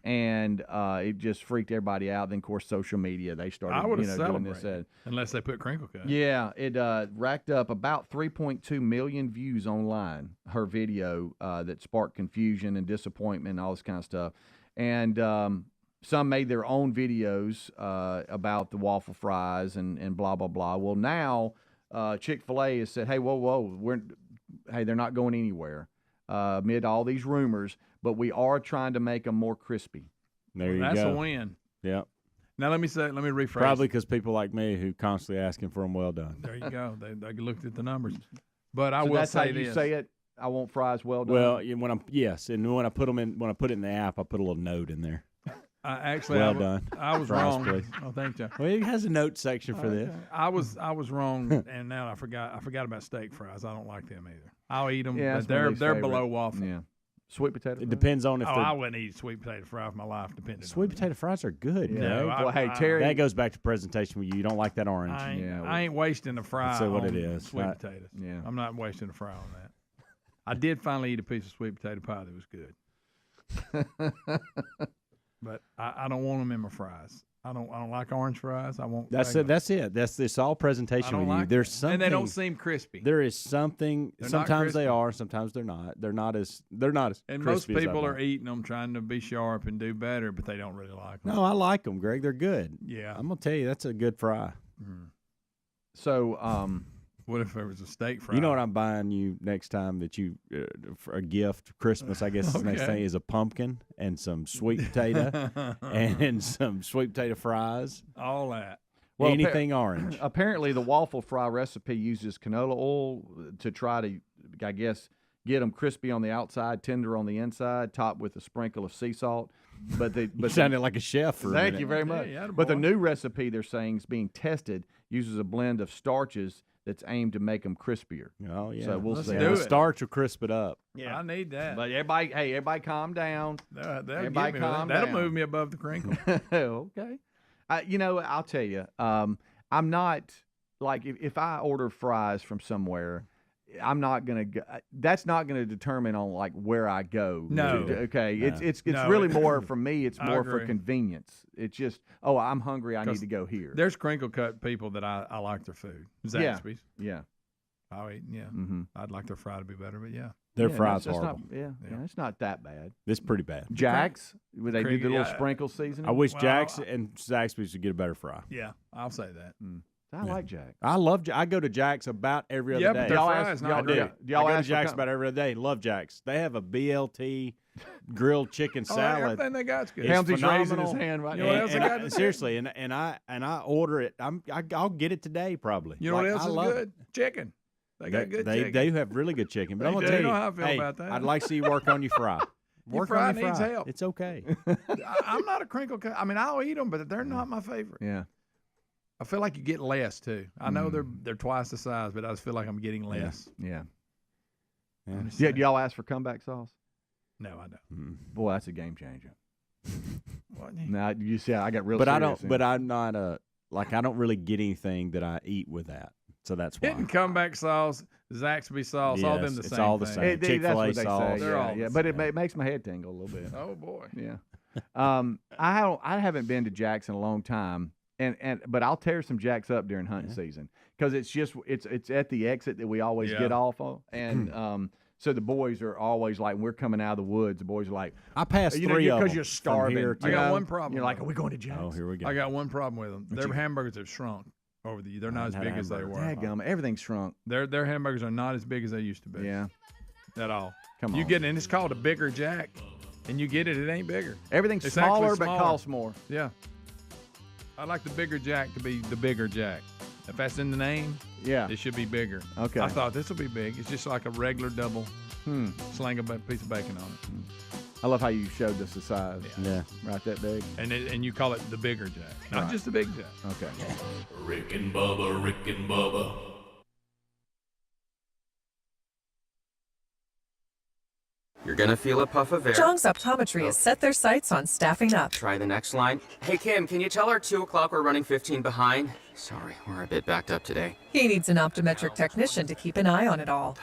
And it just freaked everybody out. Then, of course, social media, they started I would have doing celebrated this. unless they put crinkle cut. Yeah, it racked up about 3.2 million views online, her video that sparked confusion and disappointment and all this kind of stuff. And some made their own videos about the waffle fries and blah, blah, blah. Well, now Chick-fil-A has said, hey, whoa, they're not going anywhere amid all these rumors, but we are trying to make them more crispy. There you That's go. a win. Yeah. Now let me rephrase. Probably because people like me who constantly asking for them well done. There you go. They looked at the numbers. But I So will that's say how you this. say it. I want fries well done. Well, and when I put it in the app, I put a little note in there. Actually, done. I was Fries, wrong. please. Oh, thank you. Well, it has a note section for this. I was wrong, and now I forgot about steak fries. I don't like them either. I'll eat them, Yeah, but that's my least they're favorite. below waffle. Yeah. Sweet potato fries? It depends on if Oh, they're I wouldn't eat sweet potato fry for my life. Depending. sweet potato fries are good. No, Greg. Well, hey, Terry. That goes back to presentation with you. You don't like that orange. I ain't wasting a fry. Let's say what on it is. Sweet Right. potatoes. Yeah. I'm not wasting a fry on that. I did finally eat a piece of sweet potato pie that was good. But I don't want them in my fries. I don't like orange fries. I want That's regular. it. That's it. That's this all I presentation don't with you. like There's them. something, and they don't seem crispy. There is something. They're not Sometimes they crispy. are. Sometimes they're not. They're not as. And most crispy as I people are want. eating them trying to be sharp and do better, but they don't really like them. No, I like them, Greg. They're good. Yeah. I'm gonna tell you, that's a good fry. So, What if there was a steak fry? You know what I'm buying you next time that you for a gift Christmas? I guess the next Okay. thing is a pumpkin and some sweet potato and some sweet potato fries. All that. Well, anything orange. Apparently, the waffle fry recipe uses canola oil to try to, I guess, get them crispy on the outside, tender on the inside, topped with a sprinkle of sea salt. But You sounded like a chef for a Thank minute. you very much. Yeah, But the new recipe they're saying is being tested uses a blend of starches that's aimed to make them crispier. Oh yeah. So we'll Let's see. do The it. starch will crisp it up. Yeah, I need that. But everybody calm down. Everybody calm that'll down. move me above the crinkle. Okay. I'll tell you, I'm not, like, if I order fries from somewhere, I'm not gonna go. That's not gonna determine on like where I go. No. Okay. No. It's No, really more for me. It's I more for agree. convenience. It's just, oh, I'm hungry. I need 'Cause to go here. There's crinkle cut people that I like their food. Zaxby's. Yeah. I'll eat. Yeah, I'd like their fry to be better, but yeah. Their fries horrible. It's not that bad. It's pretty bad. Jack's, would they do the little sprinkle seasoning? I wish Jack's and Zaxby's would get a better fry. Yeah, I'll say that. I like Jack's. I love. I go to Jack's about every other day. But their fries not do. great. I go to Jack's about every other day. Love Jack's. They have a BLT grilled chicken salad. Everything they got's good. Helmsy's raising his hand right now. Seriously, and I order it. I'll get it today probably. You know what else is good? Chicken. They got good chicken. They have really good chicken. But I'm gonna tell you, how I feel about that. I'd like to see you work on your fry. Your fry needs help. It's okay. I'm not a crinkle cut. I mean, I'll eat them, but they're not my favorite. Yeah. I feel like you get less too. I know they're twice the size, but I just feel like I'm getting less. Yeah. Do y'all ask for comeback sauce? No, I don't. Boy, that's a game changer. What? Now you see, I got real. But serious I don't. But I'm not I don't really get anything that I eat with that. So that's why. Getting comeback sauce, Zaxby sauce, all them the same. It's all the same. Chick-fil-A sauce. They're all the but same. it makes my head tingle a little bit. Oh boy. Yeah. I haven't been to Jack's in a long time. But I'll tear some Jacks up during hunting season because it's at the exit that we always get off of, and so the boys are always like, when we're coming out of the woods, the boys are like, I passed 3 of them because you're starving. I got one problem. You're like, are we going to Jack's? Oh, here we go. I got one problem with them. Their hamburgers have shrunk over the years. They're not as big as they were. Dadgum, everything's shrunk. Their hamburgers are not as big as they used to be. Yeah, at all. Come on, you get it, and it's called a bigger Jack, and you get it. It ain't bigger. Everything's smaller but costs more. Yeah. I'd like the bigger Jack to be the bigger Jack. If that's in the name, it should be bigger. Okay. I thought this will be big. It's just like a regular double. Slang a piece of bacon on it. I love how you showed us the size. Yeah. Right, that big. And you call it the bigger Jack, not just the big Jack. Okay. Rick and Bubba, Rick and Bubba. You're gonna feel a puff of air. Jong's Optometry has set their sights on staffing up. Try the next line. Hey, Kim, can you tell our 2 o'clock we're running 15 behind? Sorry, we're a bit backed up today. He needs an optometric technician to keep an eye on it all.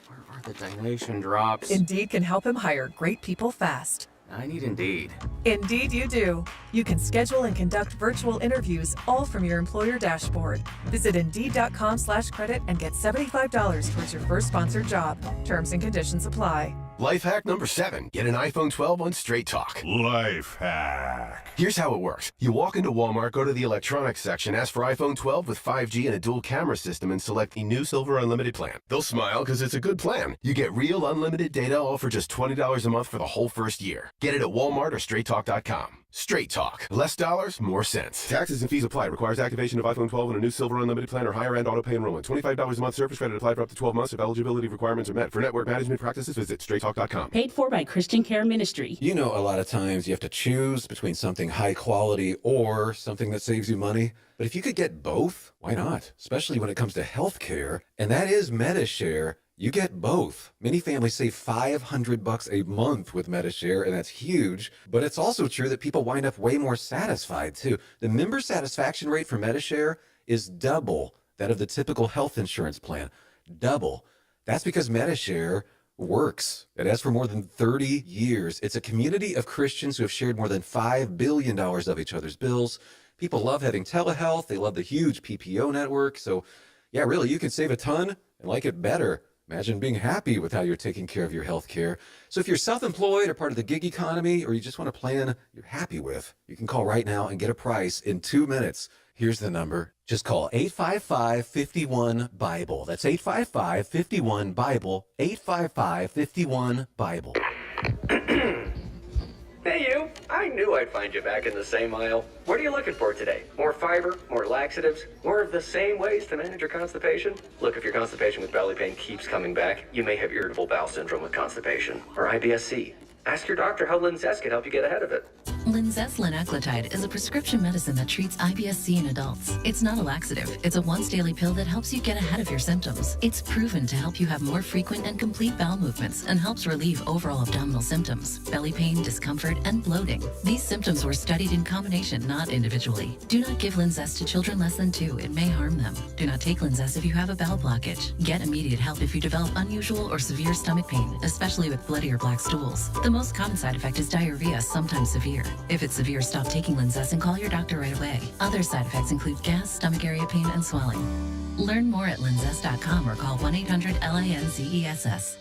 Where are the dilation drops? Indeed can help him hire great people fast. I need Indeed. Indeed you do. You can schedule and conduct virtual interviews all from your employer dashboard. Visit Indeed.com/credit and get $75 towards your first sponsored job. Terms and conditions apply. Life hack number 7. Get an iPhone 12 on Straight Talk. Life hack. Here's how it works. You walk into Walmart, go to the electronics section, ask for iPhone 12 with 5G and a dual camera system, and select the new Silver Unlimited plan. They'll smile because it's a good plan. You get real unlimited data all for just $20 a month for the whole first year. Get it at Walmart or StraightTalk.com. Straight Talk. Less dollars, more sense. Taxes and fees apply. Requires activation of iPhone 12 and a new Silver Unlimited plan or higher end auto pay enrollment. $25 a month surface credit applied for up to 12 months if eligibility requirements are met. For network management practices, visit StraightTalk.com. Paid for by Christian Care Ministry. You know, a lot of times you have to choose between something high quality or something that saves you money. But if you could get both, why not? Especially when it comes to health care. And that is MediShare. You get both. Many families save $500 a month with MediShare, and that's huge. But it's also true that people wind up way more satisfied, too. The member satisfaction rate for MediShare is double that of the typical health insurance plan. Double. That's because MediShare works. It has for more than 30 years. It's a community of Christians who have shared more than $5 billion of each other's bills. People love having telehealth. They love the huge PPO network. So, yeah, really, you can save a ton and like it better. Imagine being happy with how you're taking care of your health care. So if you're self-employed or part of the gig economy, or you just want a plan you're happy with, you can call right now and get a price in 2 minutes. Here's the number. Just call 855-51-BIBLE. That's 855-51-BIBLE. 855-51-BIBLE. Hey you, I knew I'd find you back in the same aisle. What are you looking for today? More fiber, more laxatives, more of the same ways to manage your constipation? Look, if your constipation with belly pain keeps coming back, you may have irritable bowel syndrome with constipation, or IBS-C. Ask your doctor how Linzess can help you get ahead of it. Linzess linaclotide is a prescription medicine that treats IBS-C in adults. It's not a laxative. It's a once-daily pill that helps you get ahead of your symptoms. It's proven to help you have more frequent and complete bowel movements and helps relieve overall abdominal symptoms, belly pain, discomfort, and bloating. These symptoms were studied in combination, not individually. Do not give Linzess to children less than 2. It may harm them. Do not take Linzess if you have a bowel blockage. Get immediate help if you develop unusual or severe stomach pain, especially with bloody or black stools. The most common side effect is diarrhea, sometimes severe. If it's severe, stop taking Linzess and call your doctor right away. Other side effects include gas, stomach area pain, and swelling. Learn more at linzess.com or call 1-800-LINZESS.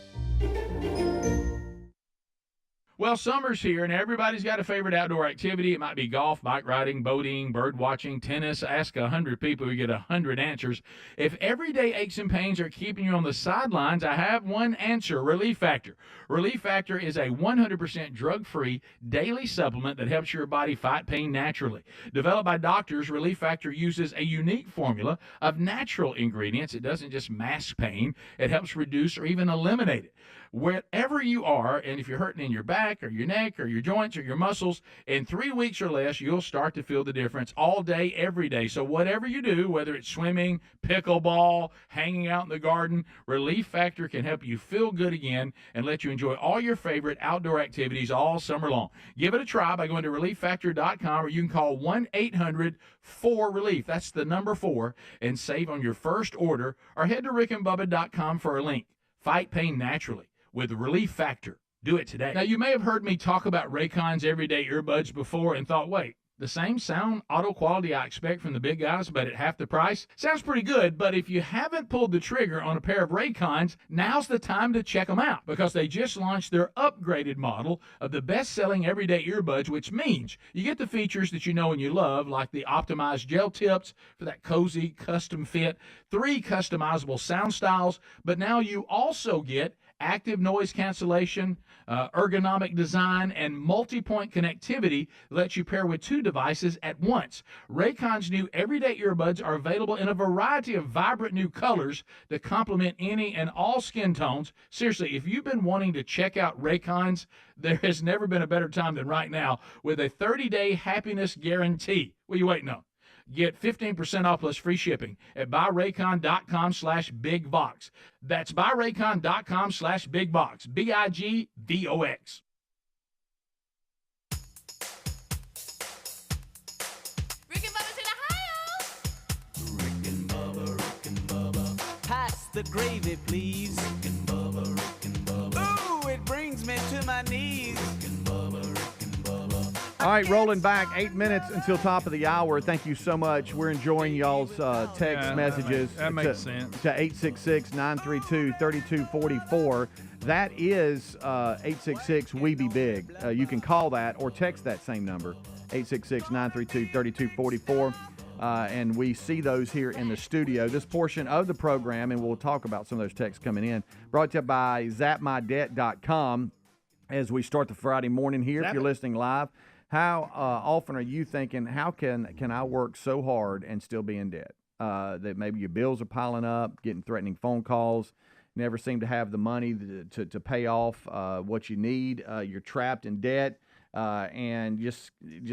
Well, summer's here, and everybody's got a favorite outdoor activity. It might be golf, bike riding, boating, bird watching, tennis. Ask 100 people, you get 100 answers. If everyday aches and pains are keeping you on the sidelines, I have one answer: Relief Factor. Relief Factor is a 100% drug-free daily supplement that helps your body fight pain naturally. Developed by doctors, Relief Factor uses a unique formula of natural ingredients. It doesn't just mask pain. It helps reduce or even eliminate it. Wherever you are, and if you're hurting in your back or your neck or your joints or your muscles, in 3 weeks or less, you'll start to feel the difference all day, every day. So whatever you do, whether it's swimming, pickleball, hanging out in the garden, Relief Factor can help you feel good again and let you enjoy all your favorite outdoor activities all summer long. Give it a try by going to ReliefFactor.com, or you can call 1-800-4RELIEF. That's the number 4, and save on your first order, or head to rickandbubba.com for a link. Fight pain naturally with Relief Factor. Do it today. Now, you may have heard me talk about Raycon's everyday earbuds before and thought, wait, the same sound auto quality I expect from the big guys, but at half the price? Sounds pretty good, but if you haven't pulled the trigger on a pair of Raycons, now's the time to check them out, because they just launched their upgraded model of the best-selling everyday earbuds, which means you get the features that you know and you love, like the optimized gel tips for that cozy custom fit, 3 customizable sound styles, but now you also get active noise cancellation, ergonomic design, and multi-point connectivity that lets you pair with 2 devices at once. Raycon's new everyday earbuds are available in a variety of vibrant new colors to complement any and all skin tones. Seriously, if you've been wanting to check out Raycon's, there has never been a better time than right now with a 30-day happiness guarantee. What are you waiting on? Get 15% off plus free shipping at buyraycon.com/bigbox. That's buyraycon.com/bigbox. BIGVOX. Rick and Bubba's in Ohio. Rick and Bubba. Pass the gravy, please. Rick and Bubba. Ooh, it brings me to my knees. Rick and Bubba. All right, rolling back 8 minutes until top of the hour. Thank you so much. We're enjoying y'all's text messages. That makes sense. To 866-932-3244. That is 866-WE-BE-BIG. You can call that or text that same number, 866-932-3244. And we see those here in the studio. This portion of the program, and we'll talk about some of those texts coming in, brought to you by zapmydebt.com as we start the Friday morning here. If you're listening live, how often are you thinking, how can I work so hard and still be in debt? That maybe your bills are piling up, getting threatening phone calls, never seem to have the money to pay off what you need. You're trapped in debt, and just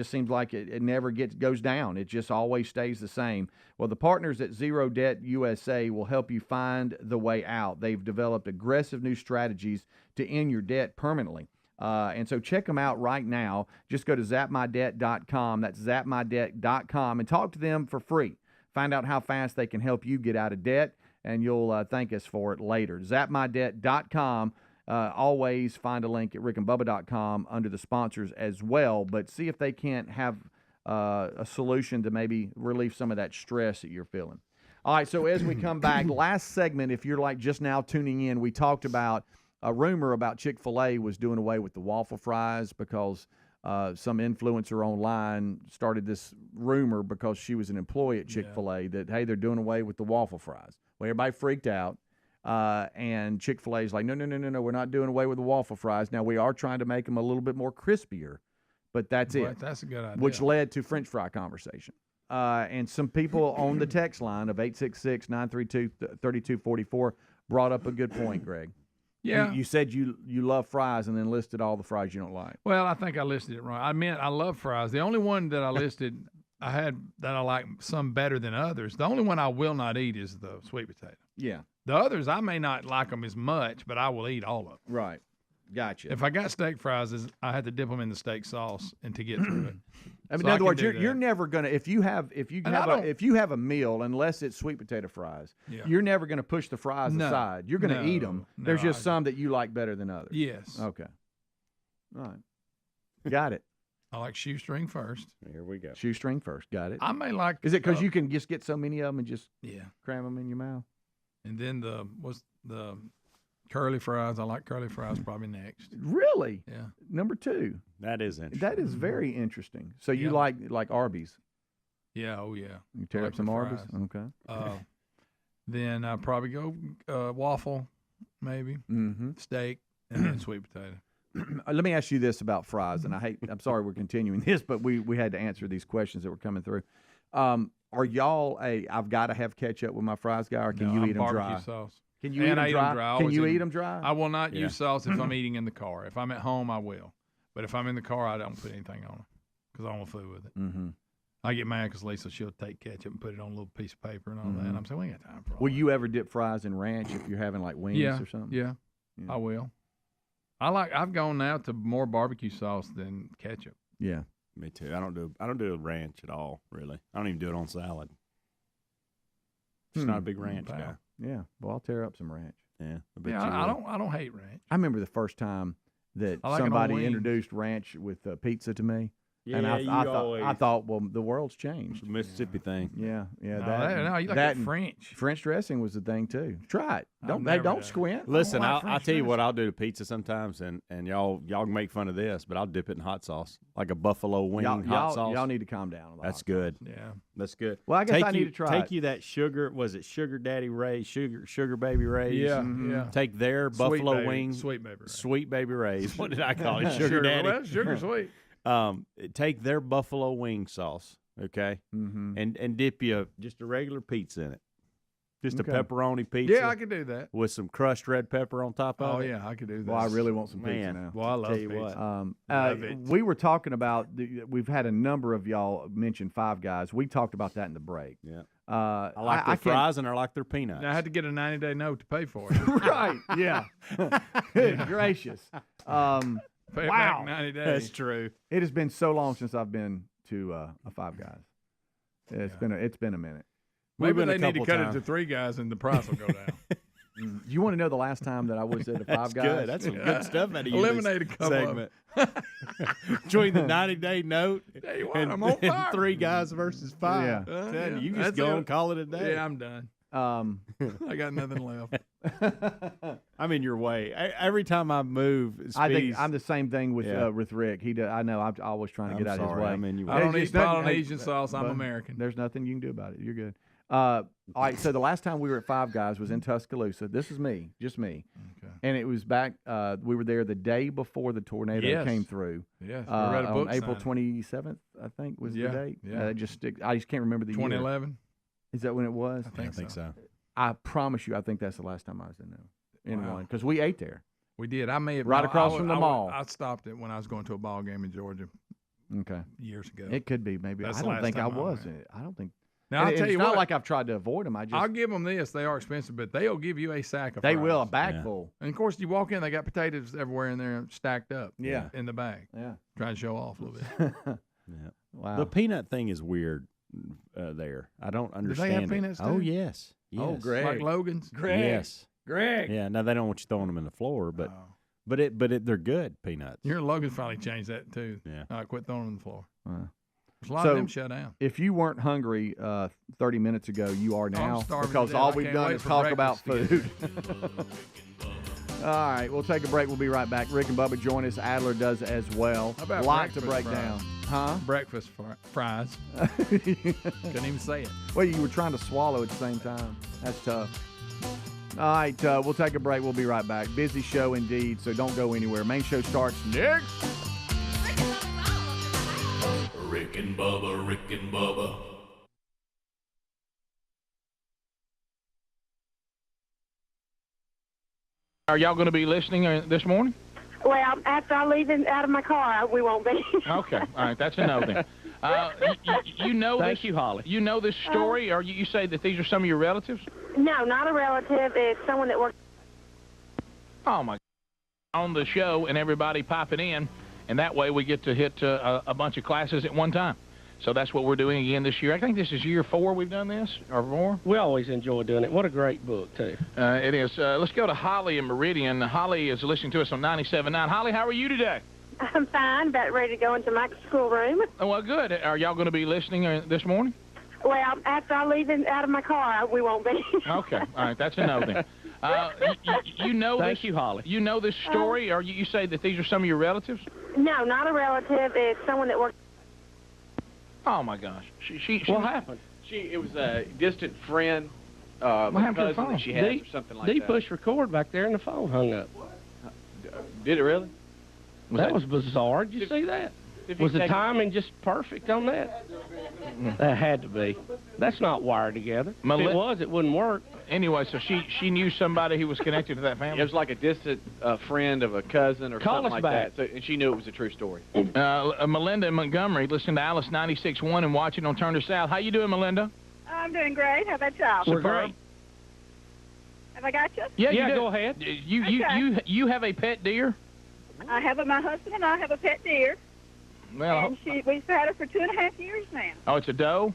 seems like it never goes down. It just always stays the same. Well, the partners at Zero Debt USA will help you find the way out. They've developed aggressive new strategies to end your debt permanently. And so check them out right now. Just go to zapmydebt.com. That's zapmydebt.com, and talk to them for free. Find out how fast they can help you get out of debt, and you'll thank us for it later. zapmydebt.com. Always find a link at rickandbubba.com under the sponsors as well, but see if they can't have a solution to maybe relieve some of that stress that you're feeling. All right, so as we come back, last segment, if you're like just now tuning in, we talked about a rumor about Chick-fil-A was doing away with the waffle fries because some influencer online started this rumor because she was an employee at Chick-fil-A that, hey, they're doing away with the waffle fries. Well, everybody freaked out, and Chick-fil-A is like, no, we're not doing away with the waffle fries. Now, we are trying to make them a little bit more crispier, but that's it. That's a good idea. Which led to French fry conversation. And some people on the text line of 866-932-3244 brought up a good point, Greg. Yeah. You said you love fries and then listed all the fries you don't like. Well, I think I listed it wrong. I meant I love fries. The only one that I listed, I had that I like some better than others. The only one I will not eat is the sweet potato. Yeah. The others, I may not like them as much, but I will eat all of them. Right. Gotcha. If I got steak fries, I had to dip them in the steak sauce and to get through it. I mean, in other words, you're never gonna if you have a meal, unless it's sweet potato fries, you're never gonna push the fries aside. You're gonna eat them. There's just some that you like better than others. Yes. Okay. All right. Got it. I like shoestring first. Here we go. Shoestring first. Got it. I may like. Is it because you can just get so many of them and just Yeah. cram them in your mouth? And then the curly fries. I like curly fries probably next. Really? Yeah. Number 2. That is interesting. That is very interesting. So you Yeah. like Arby's? Yeah. Oh yeah. You tear I up like some the Arby's? fries. Okay. Then I'd probably go waffle, maybe steak, and then sweet potato. Let me ask you this about fries, and I'm sorry we're continuing this, but we had to answer these questions that were coming through. Are y'all I've got to have ketchup with my fries guy, or can you eat them dry? Barbecue sauce. Can you eat them dry? Can you eat them dry? I will not use sauce if I'm eating in the car. If I'm at home, I will. But if I'm in the car, I don't put anything on it because I don't want food with it. Mm-hmm. I get mad because Lisa, she'll take ketchup and put it on a little piece of paper and all that. And I'm saying, we ain't got time for all Will you ever dip fries in ranch if you're having like wings or something? Yeah, I will. I've gone now to more barbecue sauce than ketchup. Yeah, me too. I don't do ranch at all, really. I don't even do it on salad. Just not a big ranch guy. Yeah, well, I'll tear up some ranch. Yeah, I don't hate ranch. I remember the first time that I like it on somebody wings. introduced ranch with pizza to me. Yeah, and I thought, well, the world's changed. The Mississippi thing. Yeah. No, you like that the French. French dressing was the thing too. Try it. Don't squint. Listen, I'll tell you what I'll do to pizza sometimes, and y'all can make fun of this, but I'll dip it in hot sauce, like a buffalo wing hot sauce. Y'all need to calm down. That's good. Yeah, that's good. Well, I guess I need to try. Take you that sugar. Was it Sugar Daddy Ray's? Sugar Baby Ray's? Yeah, yeah. Take their buffalo wings. Sweet Baby Ray's. Sweet Baby Ray's. What did I call it? Sugar Daddy. Well, sugar sweet. Take their buffalo wing sauce, okay, and dip you just a regular pizza in it, just a pepperoni pizza. Yeah, I could do that with some crushed red pepper on top of it. Oh yeah, I could do that. Well, I really want some pizza now. Well, I love pizza. Love it. We were talking about we've had a number of y'all mention Five Guys. We talked about that in the break. Yeah. I like their fries and I like their peanuts. Now, I had to get a 90-day note to pay for it. Right. Yeah. Good gracious. Pay it wow. back 90 days. That's true. It has been so long since I've been to a Five Guys. It's been a minute. Maybe they need to cut it to 3 guys and the price will go down. You want to know the last time that I was at a Five Guys? Good. That's some good stuff out of you. Eliminate a couple segment. Between the 90-day note and 3 guys versus 5. Yeah. You just go and call it a day. Yeah, I'm done. I got nothing left. I'm in your way. Every time I move, I think I'm the same thing with Rick. I know I'm always trying to get out of his way. I'm in your way. I don't eat Polynesian sauce. I'm American. There's nothing you can do about it. You're good. All right. So the last time we were at Five Guys was in Tuscaloosa. This is me, just me. Okay. And it was back. We were there the day before the tornado came through. Yes. We read a book on April 27th, I think was the date. Yeah. I just can't remember the 2011. year. Is that when it was? I think so. I promise you, I think that's the last time I was in there. One, because we ate there. We did. I may have right across from the mall. I stopped it when I was going to a ball game in Georgia. Okay. Years ago. It could be maybe. I don't think I was. I don't think. Now I'll tell you it's what. Not like I've tried to avoid them. I'll give them this. They are expensive, but they'll give you a sack of fries. They will, a bag full. And of course, you walk in, they got potatoes everywhere in there stacked up. Yeah. In the bag. Yeah. Trying to show off a little bit. Yeah. Wow. The peanut thing is weird. There, I don't understand. Do they have peanuts too? Oh yes. Oh, Greg. Like Logan's. Greg. Yes. Greg. Yeah. Now they don't want you throwing them in the floor, but they're good peanuts. Your Logan's finally changed that too. Yeah. I quit throwing them on the floor. There's a lot So, of them shut down. If you weren't hungry 30 minutes ago, you are now starving because to death. all I we've can't done wait is for talk about breakfast food. All right, we'll take a break. We'll be right back. Rick and Bubba join us. Adler does as well. How about lot to breakfast break fries? down. Huh? Breakfast fries. Couldn't even say it. Well, you were trying to swallow at the same time. That's tough. All right, we'll take a break. We'll be right back. Busy show indeed, so don't go anywhere. Main show starts next. Rick and Bubba, Rick and Bubba. Are y'all going to be listening this morning? Well, after I leave out of my car, we won't be. Okay, all right, that's a no then. You know Thank this. you, Holly. You know this story, or you say that these are some of your relatives? No, not a relative. It's someone that works. Oh my! On the show and everybody popping in, and that way we get to hit a bunch of classes at one time. So that's what we're doing again this year. I think this is year 4 we've done this, or more. We always enjoy doing it. What a great book, too. It is. Let's go to Holly in Meridian. Holly is listening to us on 97.9. Holly, how are you today? I'm fine, about ready to go into my schoolroom. Oh, well, good. Are y'all going to be listening this morning? Well, after I leave out of my car, we won't be. Okay. All right. That's a no then. You know Thank this. you, Holly. You know this story, or you say that these are some of your relatives? No, not a relative. It's someone that works. Oh my gosh. She What happened? It was a distant friend, What happened to the cousin phone? that she had, or something like D that. pushed record back there, and the phone hung up. Did it really? That was bizarre. Did you see that? Was the timing just perfect on that? That had to be. That's not wired together. If it was, it wouldn't work. Anyway, so she knew somebody who was connected to that family? It was like a distant friend of a cousin or something like that. So, and she knew it was a true story. Melinda in Montgomery, listening to Alice 96.1 and watching on Turner South. How you doing, Melinda? I'm doing great. How about y'all? We're great. Have I got you? Yeah, you do. Go ahead. You have a pet deer? I have my husband and I have a pet deer. Well, and we've had her for 2.5 years now. Oh, it's a doe?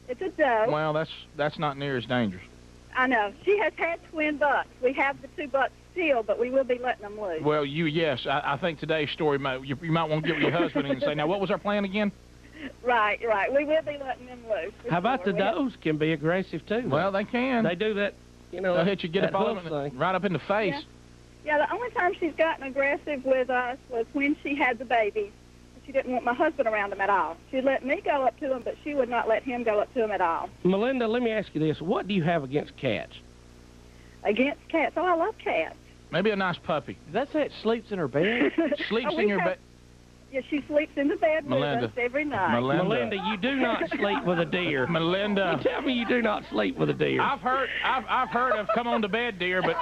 It's a doe. Well, that's not near as dangerous. I know. She has had twin bucks. We have the 2 bucks still, but we will be letting them loose. Well, yes. I think today's story, you might want to get with your husband and say, now, what was our plan again? Right. We will be letting them loose. How about the does can be aggressive, too? Well, they can. They do that, They'll hit you, get up on them, right up in the face. Yeah, the only time she's gotten aggressive with us was when she had the babies. She didn't want my husband around them at all. She'd let me go up to him, but she would not let him go up to him at all. Melinda, let me ask you this. What do you have against cats? Against cats? Oh, I love cats. Maybe a nice puppy. Does that say it sleeps in her bed? Sleeps in your bed? Yeah, she sleeps in the bed Melinda. with us every night. Melinda, you do not sleep with a deer. Melinda. You tell me you do not sleep with a deer. I've heard of come on to bed, dear, but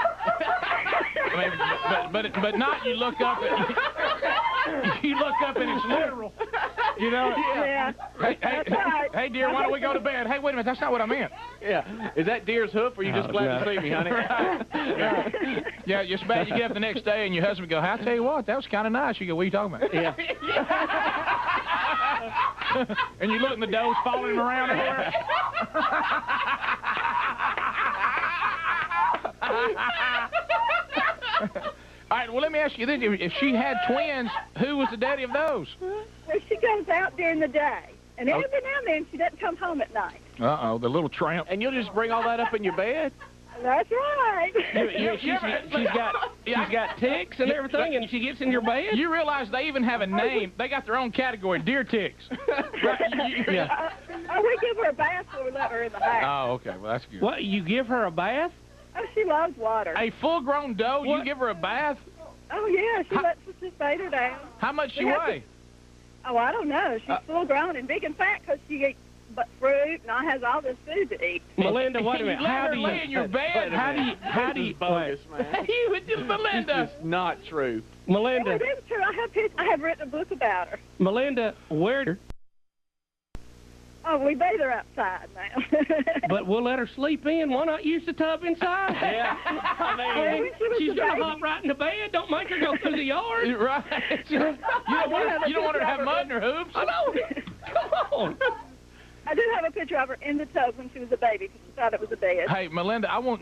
but not you look up and you look up and it's literal. You know? Yeah. Hey, dear, why don't we go to bed? Hey, wait a minute, that's not what I meant. Yeah. Is that deer's hoof, or are you just glad to see me, honey? Yeah, it's bad you get up the next day and your husband go, I tell you what, that was kind of nice. You go, what are you talking about? Yeah. And you look and the doe's following him around everywhere. All right, well, let me ask you this. If she had twins, who was the daddy of those? Well, she goes out during the day, and every now and then she doesn't come home at night. Uh-oh, the little tramp. And you'll just bring all that up in your bed? That's right. She's got ticks and everything, and she gets in your bed? You realize they even have a name. They got their own category, deer ticks. Yeah. We give her a bath before we let her in the house. Oh, okay. Well, that's good. What, you give her a bath? Oh, she loves water. A full-grown doe, you give her a bath? Oh, yeah. She lets us just bathe her down. How much she weigh? Oh, I don't know. She's full-grown and big and fat because she eats fruit and I has all this food to eat. Melinda, wait a minute. How do you lay in your bed? How do you bogus, man? Melinda. This is not true. Melinda. Oh, it is true. I have written a book about her. Melinda, where? Oh, we bathe her outside now. But we'll let her sleep in. Why not use the tub inside? Yeah. I mean, she's going to hop right in the bed. Don't make her go through the yard. Right. You don't want her to have mud in her hoops? I know. Come on. I do have a picture of her in the tub when she was a baby because she thought it was a bed. Hey, Melinda, I want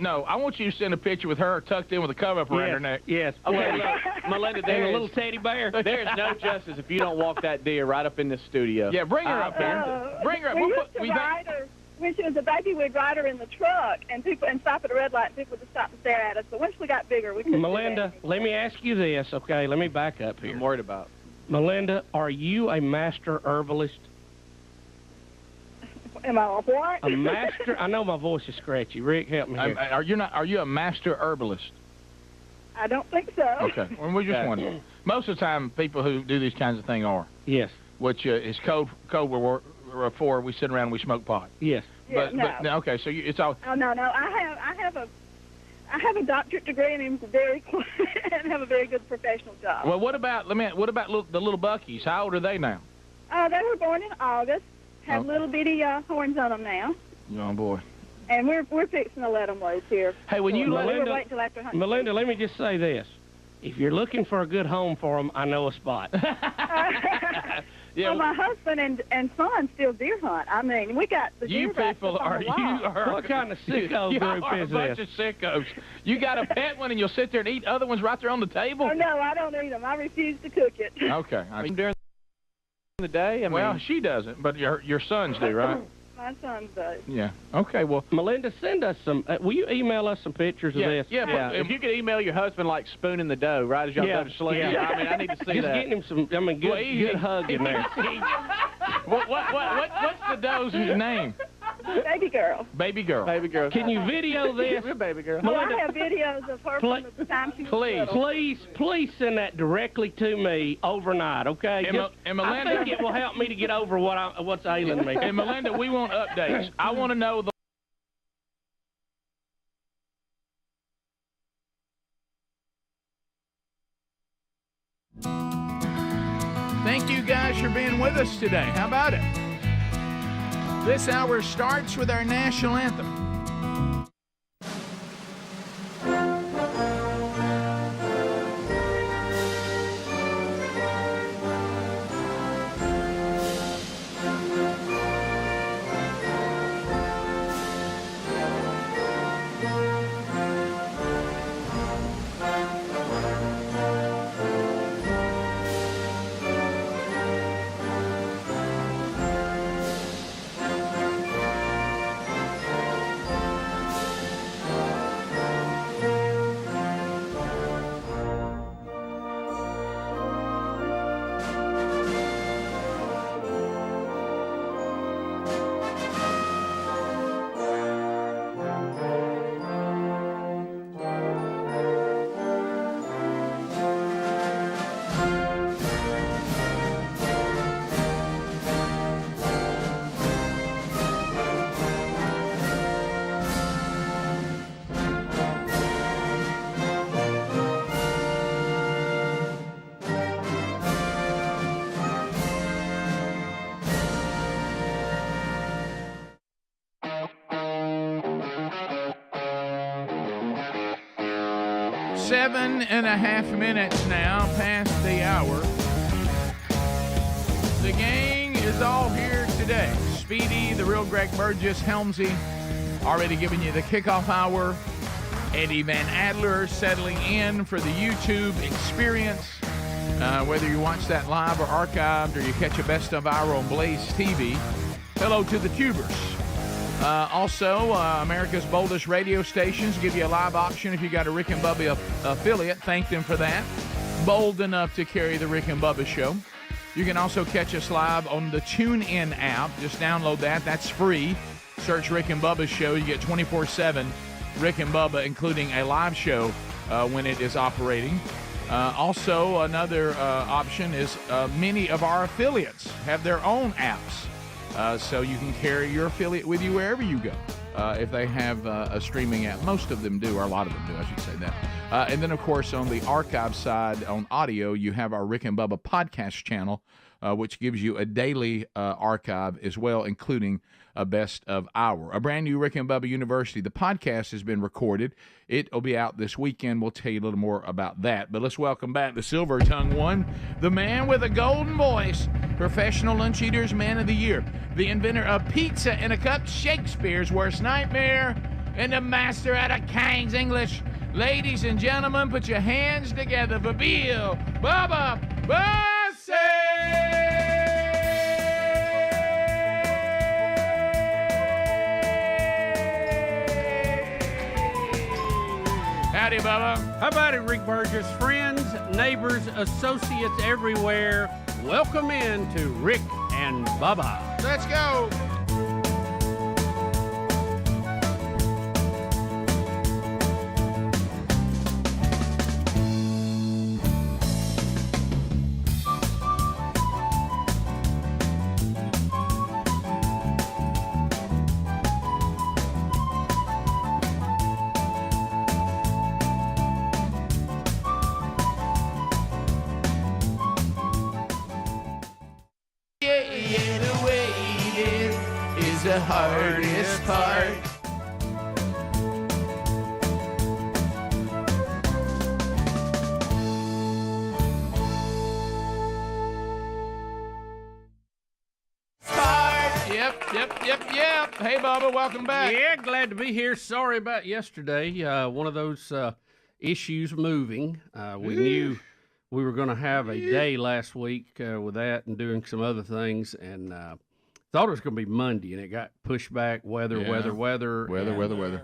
you to send a picture with her tucked in with a cover up around her neck. Yes. Okay, look, Melinda, there's a little teddy bear. There's no justice if you don't walk that deer right up in this studio. Yeah, bring her up here. Bring her up. We used to ride her. When she was a baby, we'd ride her in the truck and stop at a red light and people would just stop and stare at us. But once we got bigger, we couldn't. Melinda, let me ask you this, okay? Let me back up here. I'm worried about. Melinda, are you a master herbalist? Am I a what? A master? I know my voice is scratchy. Rick, help me here. Are you a master herbalist? I don't think so. Okay. Well, we just wondering. Most of the time, people who do these kinds of things are. Yes. Which is code for we sit around and we smoke pot. Yes. But okay, so it's all. Oh no! I have a doctorate degree and I'm very and have a very good professional job. Well, what about the little buckies? How old are they now? They were born in August. Have little bitty horns on them now. Oh boy. And we're fixing to let them loose here. Hey, when you Melinda, let me just say this. If you're looking for a good home for them, I know a spot. Well, my husband and son still deer hunt. I mean, we got the deer. You people are What kind of sicko group is a bunch this? of sickos. You got a pet one and you'll sit there and eat other ones right there on the table? Oh, no, I don't eat them. I refuse to cook it. Okay. During the day? Well, she doesn't, but your sons do, right? My son does. Yeah. Okay, well. Melinda, send us some. Will you email us some pictures of this? Yeah. If you could email your husband like spooning the dough right as y'all go to sleep. Yeah. I mean, I need to see Just that. getting him some. I mean, good hug in there. What's the doe's name? Baby girl. Baby girl. Baby girl. Can you video this? Baby girl. Well, I have videos of her from the time she was little. Please send that directly to me overnight, okay? And Melinda, I think it will help me to get over what's ailing me. And Melinda, we want updates. I want to know the. Thank you guys for being with us today. How about it? This hour starts with our national anthem. Seven and a half minutes now past the hour. The gang is all here today. Speedy, the real Greg Burgess, Helmsy, already giving you the kickoff hour. Eddie Van Adler settling in for the YouTube experience. Whether you watch that live or archived or you catch a best of hour on Blaze TV, hello to the tubers. Also, America's boldest radio stations give you a live auction if you got a Rick and Bubba affiliate. Thank them for that. Bold enough to carry the Rick and Bubba show. You can also catch us live on the TuneIn app. Just download that. That's free. Search Rick and Bubba's show. You get 24/7 Rick and Bubba, including a live show when it is operating. Also, another option is many of our affiliates have their own apps. So you can carry your affiliate with you wherever you go if they have a streaming app. Most of them do, or a lot of them do, I should say that. And then, of course, on the archive side, on audio, you have our Rick and Bubba podcast channel, which gives you a daily archive as well, including a best of hour. A brand new Rick and Bubba University. The podcast has been recorded. It will be out this weekend. We'll tell you a little more about that. But let's welcome back the silver-tongued one, the man with a golden voice, Professional Lunch Eaters Man of the Year, the inventor of pizza in a cup, Shakespeare's worst nightmare, and the master out of King's English. Ladies and gentlemen, put your hands together for Bill Bubba Bussey! Howdy, Bubba. How about it, Rick Burgess? Friends, neighbors, associates everywhere, welcome in to Rick and Bubba. Let's go. The hardest part. Hey, Bubba, welcome back. Yeah, glad to be here. Sorry about yesterday. One of those issues moving. We knew we were going to have a day last week with that and doing some other things, and thought it was going to be Monday, and it got pushed back. Weather.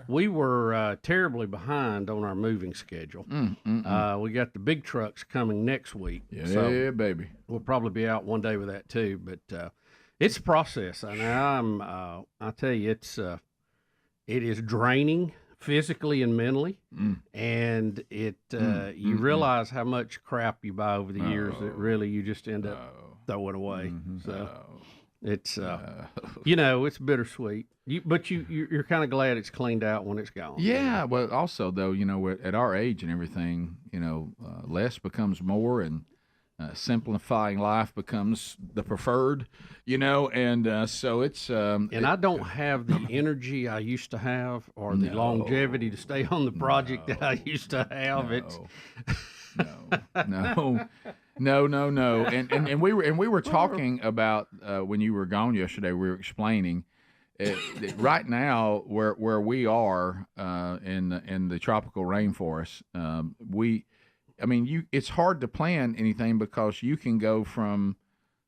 We were terribly behind on our moving schedule. We got the big trucks coming next week. Yeah, so baby. We'll probably be out one day with that too, but it's a process. And I tell you, it is draining physically and mentally, and you realize how much crap you buy over the years that really you just end up throwing away. So it's it's bittersweet. But you're kind of glad it's cleaned out when it's gone. Yeah, well, also though, at our age and everything, less becomes more, and simplifying life becomes the preferred, and so it's. And I don't have the energy I used to have, or the longevity to stay on the project that I used to have. No. And we were talking about when you were gone yesterday. We were explaining right now where we are in the tropical rainforest. It's hard to plan anything because you can go from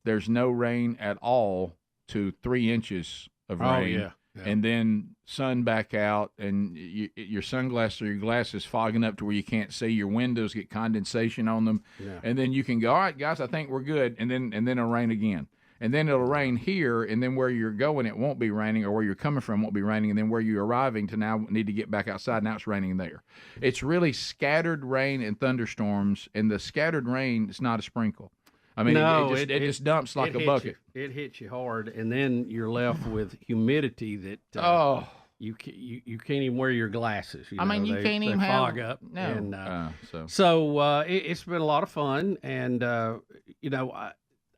there's no rain at all to 3 inches of rain. Yeah. And then sun back out, and your sunglasses or your glasses fogging up to where you can't see. Your windows get condensation on them, and then you can go, all right, guys, I think we're good, and then it'll rain again, and then it'll rain here, and then where you're going it won't be raining, or where you're coming from won't be raining, and then where you're arriving to now need to get back outside. Now it's raining there. It's really scattered rain and thunderstorms, and the scattered rain is not a sprinkle. It just dumps like a bucket. It hits you hard, and then you're left with humidity that you can't even wear your glasses. You can't even fog up. No. And so it's been a lot of fun, and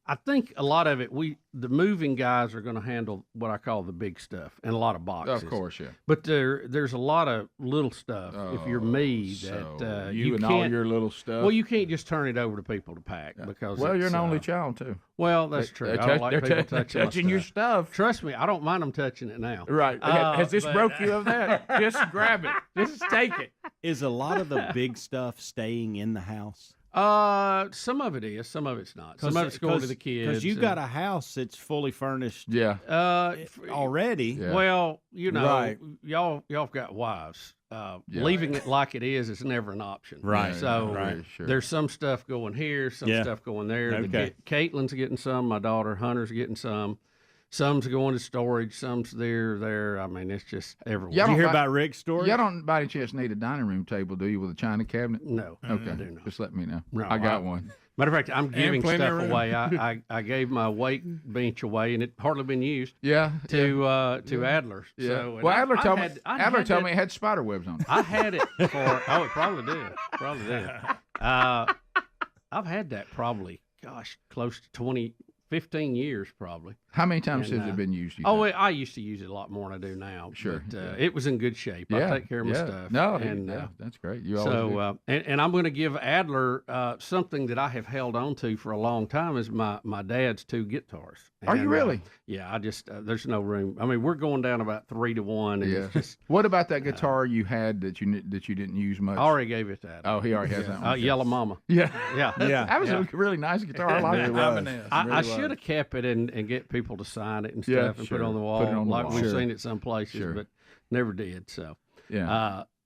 I think a lot of it, the moving guys are going to handle what I call the big stuff and a lot of boxes. Of course, yeah. But there's a lot of little stuff. If you're me, that you and all your little stuff. Well, you can't just turn it over to people to pack because. Well, you're an only child too. Well, that's true. I don't like people touching your stuff. Trust me, I don't mind them touching it now. Right. Has this broke you of that? Just grab it. Just take it. Is a lot of the big stuff staying in the house? Some of it is, some of it's not. Some of it's going to the kids. Because you got a house that's fully furnished. Yeah. Already. Yeah. Well, right. y'all got wives. Leaving it like it is never an option. Right. So there's some stuff going here, some stuff going there. Okay. Caitlin's getting some. My daughter Hunter's getting some. Some's going to storage. Some's there. I mean, it's just everywhere. Did you hear about Rick's storage? Y'all don't by any chance need a dining room table, do you, with a china cabinet? No. Okay. I do not. Just let me know. No, I got one. Matter of fact, I'm giving stuff away. I gave my weight bench away, and it hardly been used. Yeah. To Adler. Yeah. So, well, Adler told me it had spider webs on it. I had it for. Oh, it probably did. I've had that probably, close to 15 years probably. How many times has it been used? I used to use it a lot more than I do now. Sure. But, it was in good shape. I take care of my stuff. No, and, that's great. You always do. And I'm going to give Adler something that I have held on to for a long time is my dad's 2 guitars. Are you really? Yeah, I just there's no room. I mean, we're going down about 3 to 1. And it's just, what about that guitar you had that you didn't use much? I already gave it to Adler. Oh, he already has that one. Yellow Mama. Yeah. That was a really nice guitar. I like it. I should have kept it and get people to sign it and stuff and put it on the wall. We've seen it some places, but never did. So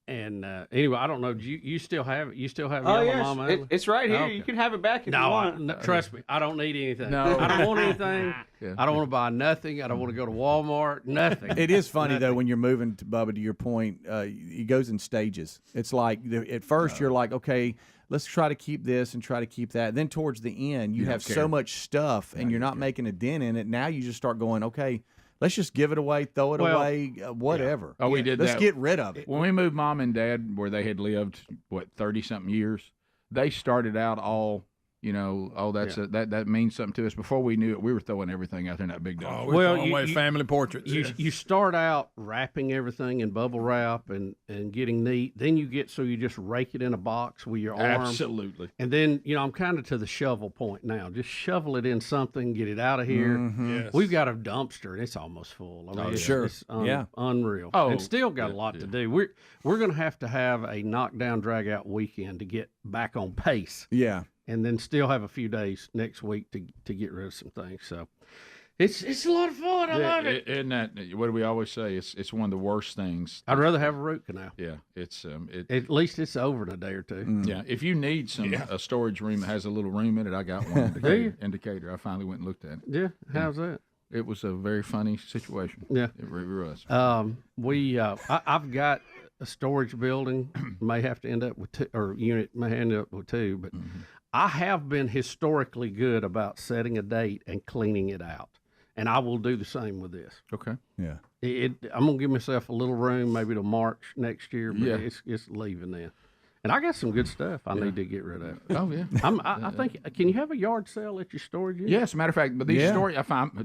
anyway, I don't know. Do you still have it? You still have Yellow Mama? It's right here. You can have it back if you want. No, trust me, I don't need anything. No. I don't want anything. I don't want to buy nothing. I don't want to go to Walmart. Nothing. It is funny though when you're moving to Bubba. To your point, it goes in stages. It's like at first you're like, okay, let's try to keep this and try to keep that. Then towards the end, you have so much stuff and you're not making a dent in it. Now you just start going, okay, let's just give it away, throw it away, whatever. Oh, we did that. Let's get rid of it. When we moved Mom and Dad where they had lived, 30-something years, they started out all, You know, that means something to us. Before we knew it, we were throwing everything out there in that big dog. Oh, we're throwing away family portraits. You start out wrapping everything in bubble wrap and getting neat. Then you just rake it in a box with your arm. Absolutely. And then, I'm kind of to the shovel point now. Just shovel it in something, get it out of here. Mm-hmm. Yes. We've got a dumpster, and it's almost full. I mean, it's unreal. Oh, and still got a lot to do. We're going to have a knockdown, drag-out weekend to get back on pace. Yeah. And then still have a few days next week to get rid of some things. So it's a lot of fun. I love it. Isn't that what do we always say? It's one of the worst things. I'd rather have a root canal. Yeah, it's at least it's over in a day or two. Yeah, if you need a storage room that has a little room in it, I got one indicator. I finally went and looked at it. Yeah, how's that? It was a very funny situation. Yeah, it really was. I've got a storage building. May have to end up with two, or unit may end up with two, but. Mm-hmm. I have been historically good about setting a date and cleaning it out, and I will do the same with this. Okay. Yeah. I'm gonna give myself a little room, maybe till March next year, but it's leaving then. And I got some good stuff I need to get rid of. Oh yeah. I think. Can you have a yard sale at your storage unit? Yes, matter of fact, but these storage,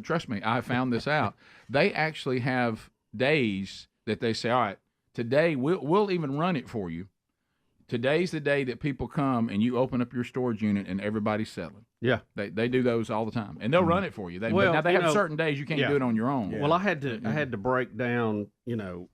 trust me, I found this out. They actually have days that they say, all right, today we'll even run it for you. Today's the day that people come and you open up your storage unit and everybody's selling. Yeah. They do those all the time. And they'll run it for you. They have certain days you can't do it on your own. Yeah. Well, I had to break down, the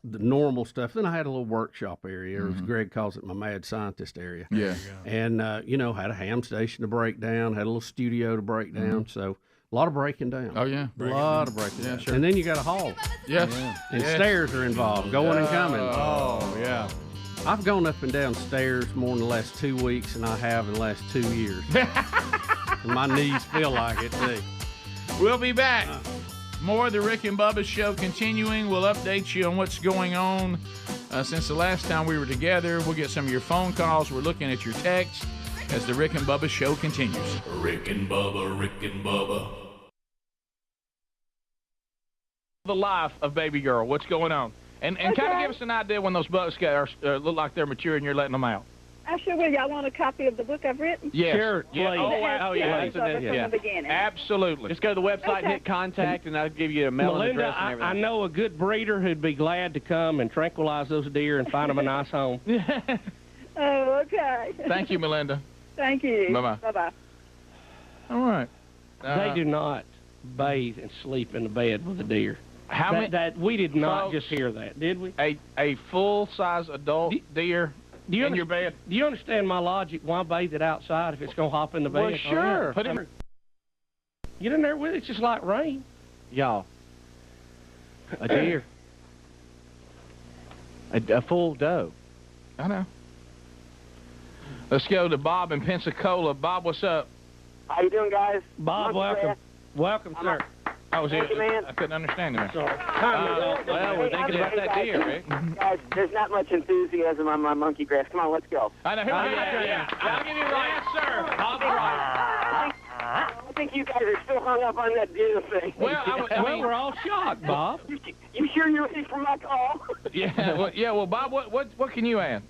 normal stuff. Then I had a little workshop area, or as Greg calls it, my mad scientist area. Yeah. And, had a ham station to break down, had a little studio to break down. So a lot of breaking down. Oh, yeah. A lot of breaking down. Sure. And then you got a hall. Yes. Yeah. And stairs are involved, going and coming. Oh, yeah. I've gone up and down stairs more in the last 2 weeks than I have in the last 2 years. And my knees feel like it, too. We'll be back. More of the Rick and Bubba Show continuing. We'll update you on what's going on since the last time we were together. We'll get some of your phone calls. We're looking at your texts as the Rick and Bubba Show continues. Rick and Bubba, Rick and Bubba. The life of baby girl. What's going on? And kind of give us an idea when those bucks look like they're mature and you're letting them out. I sure will. Y'all want a copy of the book I've written? Yes. Sure, please. Yeah. From the beginning. Absolutely. Just go to the website and hit contact, and I'll give you a mail address and everything. I know a good breeder who'd be glad to come and tranquilize those deer and find them a nice home. Oh, okay. Thank you, Melinda. Thank you. Bye-bye. Bye-bye. All right. They do not bathe and sleep in the bed with the deer. We did not just hear that, did we? A full-size adult deer in your bed. Do you understand my logic? Why bathe it outside if it's going to hop in the bed? Well, sure. Put it. Get in there with it. It's just like rain. Y'all, a deer. A full doe. I know. Let's go to Bob in Pensacola. Bob, what's up? How you doing, guys? Bob, welcome. Welcome, sir. I couldn't understand him. Well, we're thinking about that deer, Rick. Guys, there's not much enthusiasm on my monkey grass. Come on, let's go. I know. I'll give you right, sir. I'll be right. I think you guys are still hung up on that deer thing. Well, we're all shocked, Bob. You sure you're ready for my call? Well, Bob, what can you add?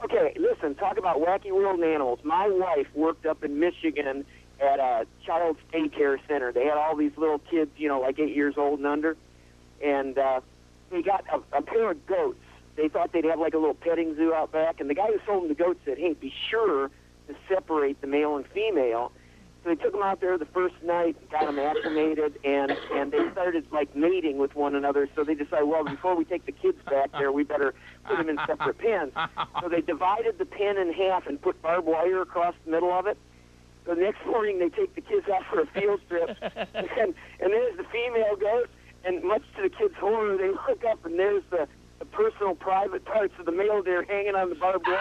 Okay, listen, talk about wacky world and animals. My wife worked up in Michigan at a child's daycare center. They had all these little kids, like 8 years old and under, and they got a pair of goats. They thought they'd have like a little petting zoo out back, and the guy who sold them the goats said, hey, be sure to separate the male and female. So they took them out there the first night, got them acclimated, and they started, like, mating with one another. So they decided, well, before we take the kids back there, we better put them in separate pens. So they divided the pen in half and put barbed wire across the middle of it. So the next morning, they take the kids out for a field trip, and there's the female goat, and much to the kids' horror, they look up, and there's the personal private parts of the male deer hanging on the barbed wire.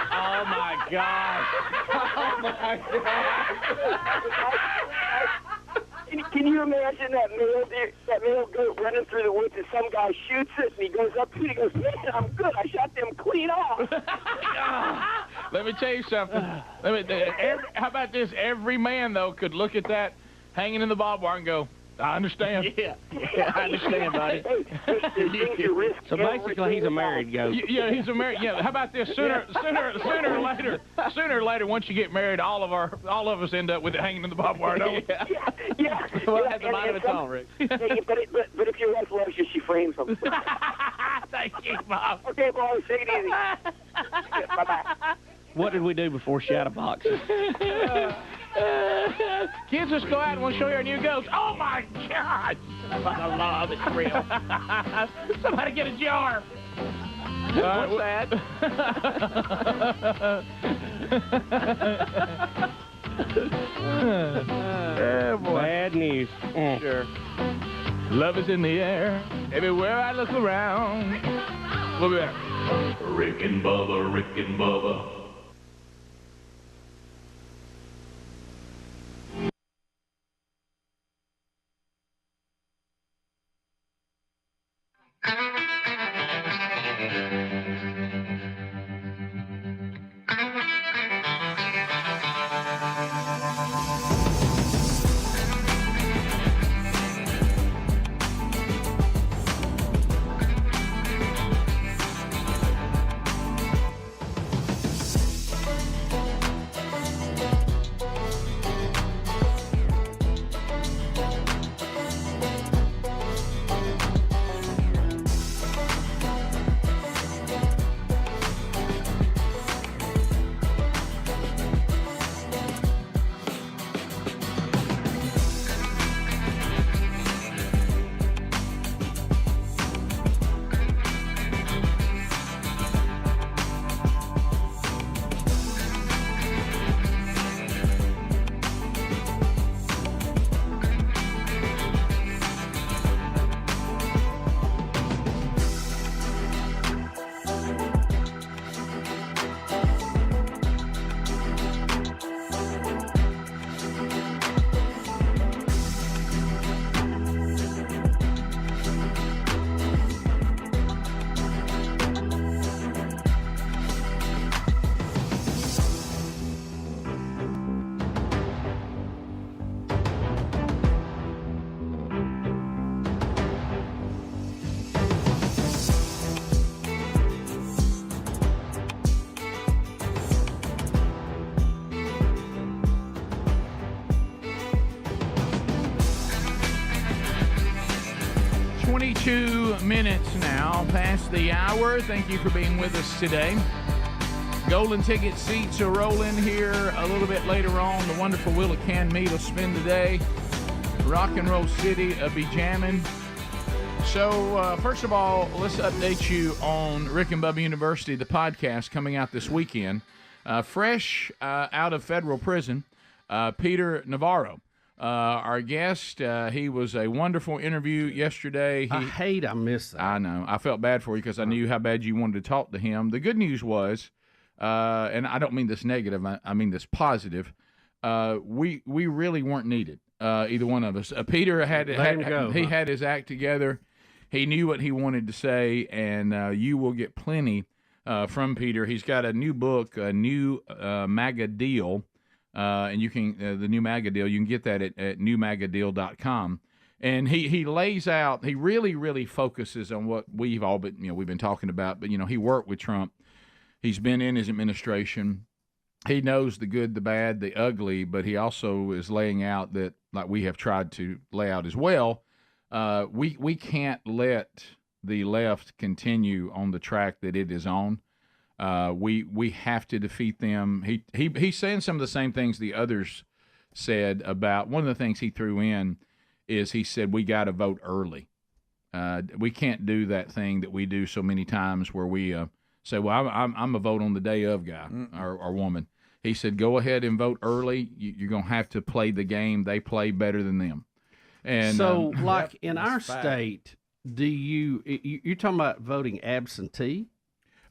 Oh, my God. Oh, my God. Can you imagine that male goat running through the woods and some guy shoots it and he goes up to it and he goes, man, I'm good. I shot them clean off. Let me tell you something. How about this? Every man, though, could look at that hanging in the barbed wire and go, I understand. Yeah, I understand, buddy. So basically, he's a married ghost. Yeah, he's a married. Yeah, how about this? Sooner or later, once you get married, all of us end up with it hanging in the barbed wire, don't we? Yeah. Well, that's the mind of its own, Rick. But if your wife loves you, she frames them. Thank you, Bob. Okay, boys, take it easy. Bye-bye. What did we do before Shadowboxes? Kids, let's go out and we'll show you our new ghost. Oh, my God. For the love, it's real. Somebody get a jar. What's that? Bad news. Sure. Love is in the air. Everywhere I look around. We'll be back. Rick and Bubba, Rick and Bubba. Minutes now past the hour. Thank you for being with us today. Golden ticket seats are rolling here a little bit later on. The wonderful Wheel of Canned Meat will spin the day. Rock and Roll City will be jamming. So, first of all, let's update you on Rick and Bubba University, the podcast coming out this weekend. Fresh out of federal prison, Peter Navarro. Our guest, he was a wonderful interview yesterday. I missed that. I know. I felt bad for you because I knew how bad you wanted to talk to him. The good news was, and I don't mean this negative, I mean this positive, we really weren't needed, either one of us. Peter had his act together. He knew what he wanted to say, and you will get plenty from Peter. He's got a new book, a new MAGA deal. And you can the new MAGA deal, you can get that at newmagadeal.com. And he lays out, he really focuses on what we've all been talking about. But he worked with Trump. He's been in his administration. He knows the good, the bad, the ugly, but he also is laying out that, like we have tried to lay out as well, we can't let the left continue on the track that it is on. We have to defeat them. He's saying some of the same things the others said about. One of the things he threw in is he said we got to vote early. We can't do that thing that we do so many times where we say, well, I'm a vote on the day of guy or woman. He said go ahead and vote early. You're gonna have to play the game they play better than them. And so, like in our state, do you're talking about voting absentee?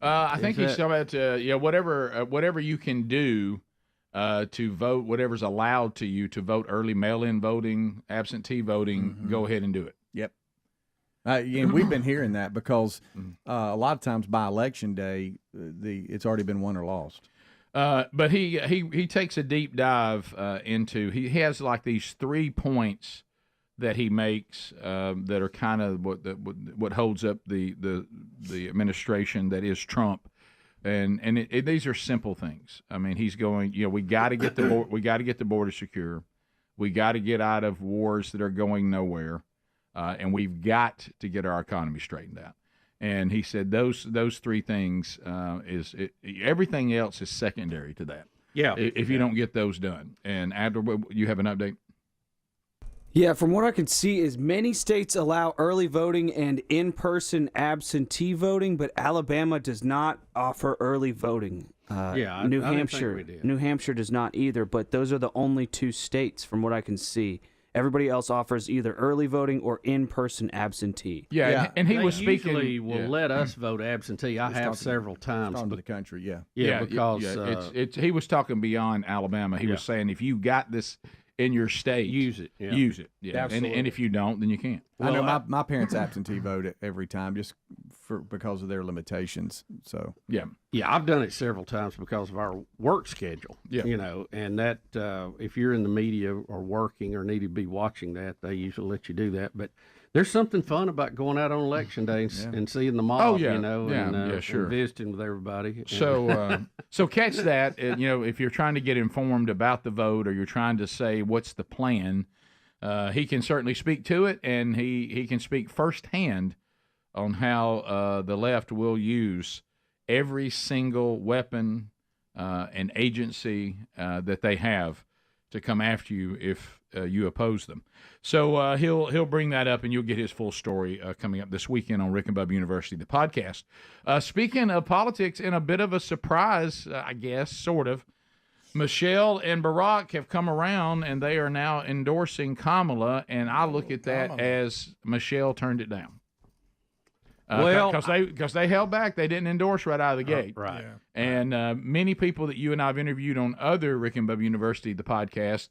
I think he's talking about whatever you can do to vote, whatever's allowed to you to vote early, mail-in voting, absentee voting. Go ahead and do it. Yep. We've been hearing that because a lot of times by election day, it's already been won or lost. But he takes a deep dive into. He has like these 3 points that he makes that are kind of what holds up the administration that is Trump, and these are simple things. I mean, he's going. We got to get the border secure. We got to get out of wars that are going nowhere, and we've got to get our economy straightened out. And he said those three things everything else is secondary to that. Yeah, if you don't get those done. And Adler, you have an update? Yeah, from what I can see is many states allow early voting and in-person absentee voting, but Alabama does not offer early voting. New Hampshire does not either, but those are the only two states from what I can see. Everybody else offers either early voting or in-person absentee. Yeah. And he was speaking. Usually will let us vote absentee. I have several times. To the country, because he was talking beyond Alabama. He was saying if you got this in your state, use it. Use it. Yeah. And if you don't, then you can't. I know my parents absentee vote every time just because of their limitations. So yeah, I've done it several times because of our work schedule. Yeah, and that if you're in the media or working or need to be watching that, they usually let you do that. But there's something fun about going out on election day and seeing the mob. And visiting with everybody. So catch that. If you're trying to get informed about the vote or you're trying to say what's the plan. He can certainly speak to it, and he can speak firsthand on how the left will use every single weapon and agency that they have to come after you if you oppose them. So he'll bring that up, and you'll get his full story coming up this weekend on Rick and Bubba University, the podcast. Speaking of politics, in a bit of a surprise, I guess, sort of, Michelle and Barack have come around, and they are now endorsing Kamala, and I look at that as Michelle turned it down. Because they held back, they didn't endorse right out of the gate. Right. Yeah. And many people that you and I have interviewed on other Rick and Bubba University, the podcast,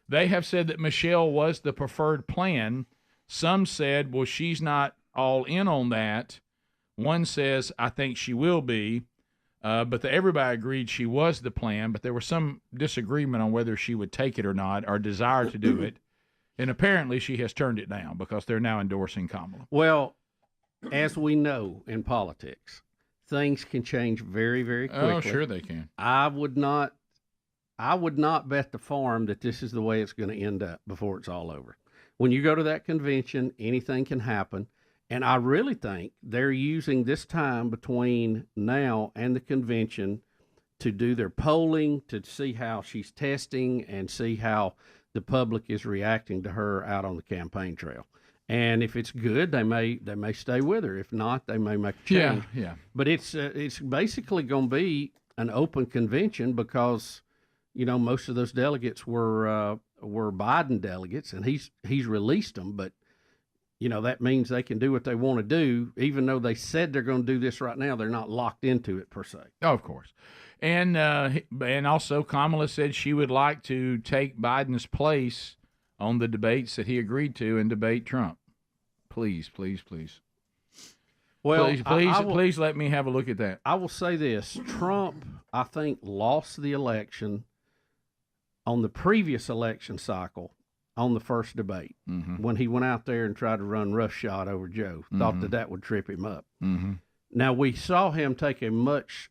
they have said that Michelle was the preferred plan. Some said, well, she's not all in on that. One says, I think she will be. But everybody agreed she was the plan, but there was some disagreement on whether she would take it or not, or desire to do it. And apparently she has turned it down because they're now endorsing Kamala. Well, as we know in politics, things can change very, very quickly. Oh, sure they can. I would not bet the farm that this is the way it's going to end up before it's all over. When you go to that convention, anything can happen. And I really think they're using this time between now and the convention to do their polling, to see how she's testing and see how the public is reacting to her out on the campaign trail. And if it's good, they may stay with her. If not, they may make a change. Yeah. But it's basically going to be an open convention because, most of those delegates were Biden delegates, and he's released them, but. That means they can do what they want to do, even though they said they're going to do this right now. They're not locked into it per se. Oh, of course. And also Kamala said she would like to take Biden's place on the debates that he agreed to and debate Trump. Please. Well, please let me have a look at that. I will say this. Trump, I think, lost the election on the previous election cycle. On the first debate, when he went out there and tried to run roughshod over Joe, thought that would trip him up. Mm-hmm. Now, we saw him take a much,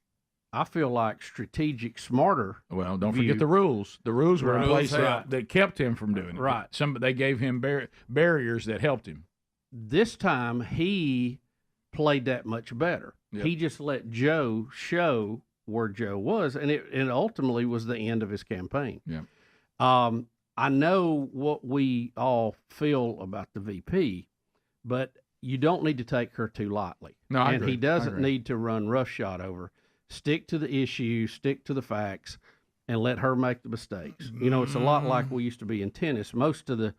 I feel like, strategic, smarter Well, don't forget the rules. The rules were in place that kept him from doing it. Right. They gave him barriers that helped him. This time, he played that much better. Yep. He just let Joe show where Joe was, and it ultimately was the end of his campaign. Yeah. I know what we all feel about the VP, but you don't need to take her too lightly. No, I and agree. he doesn't need to run roughshod over. Stick to the issue, stick to the facts, and let her make the mistakes. It's a lot like we used to be in tennis. Most of the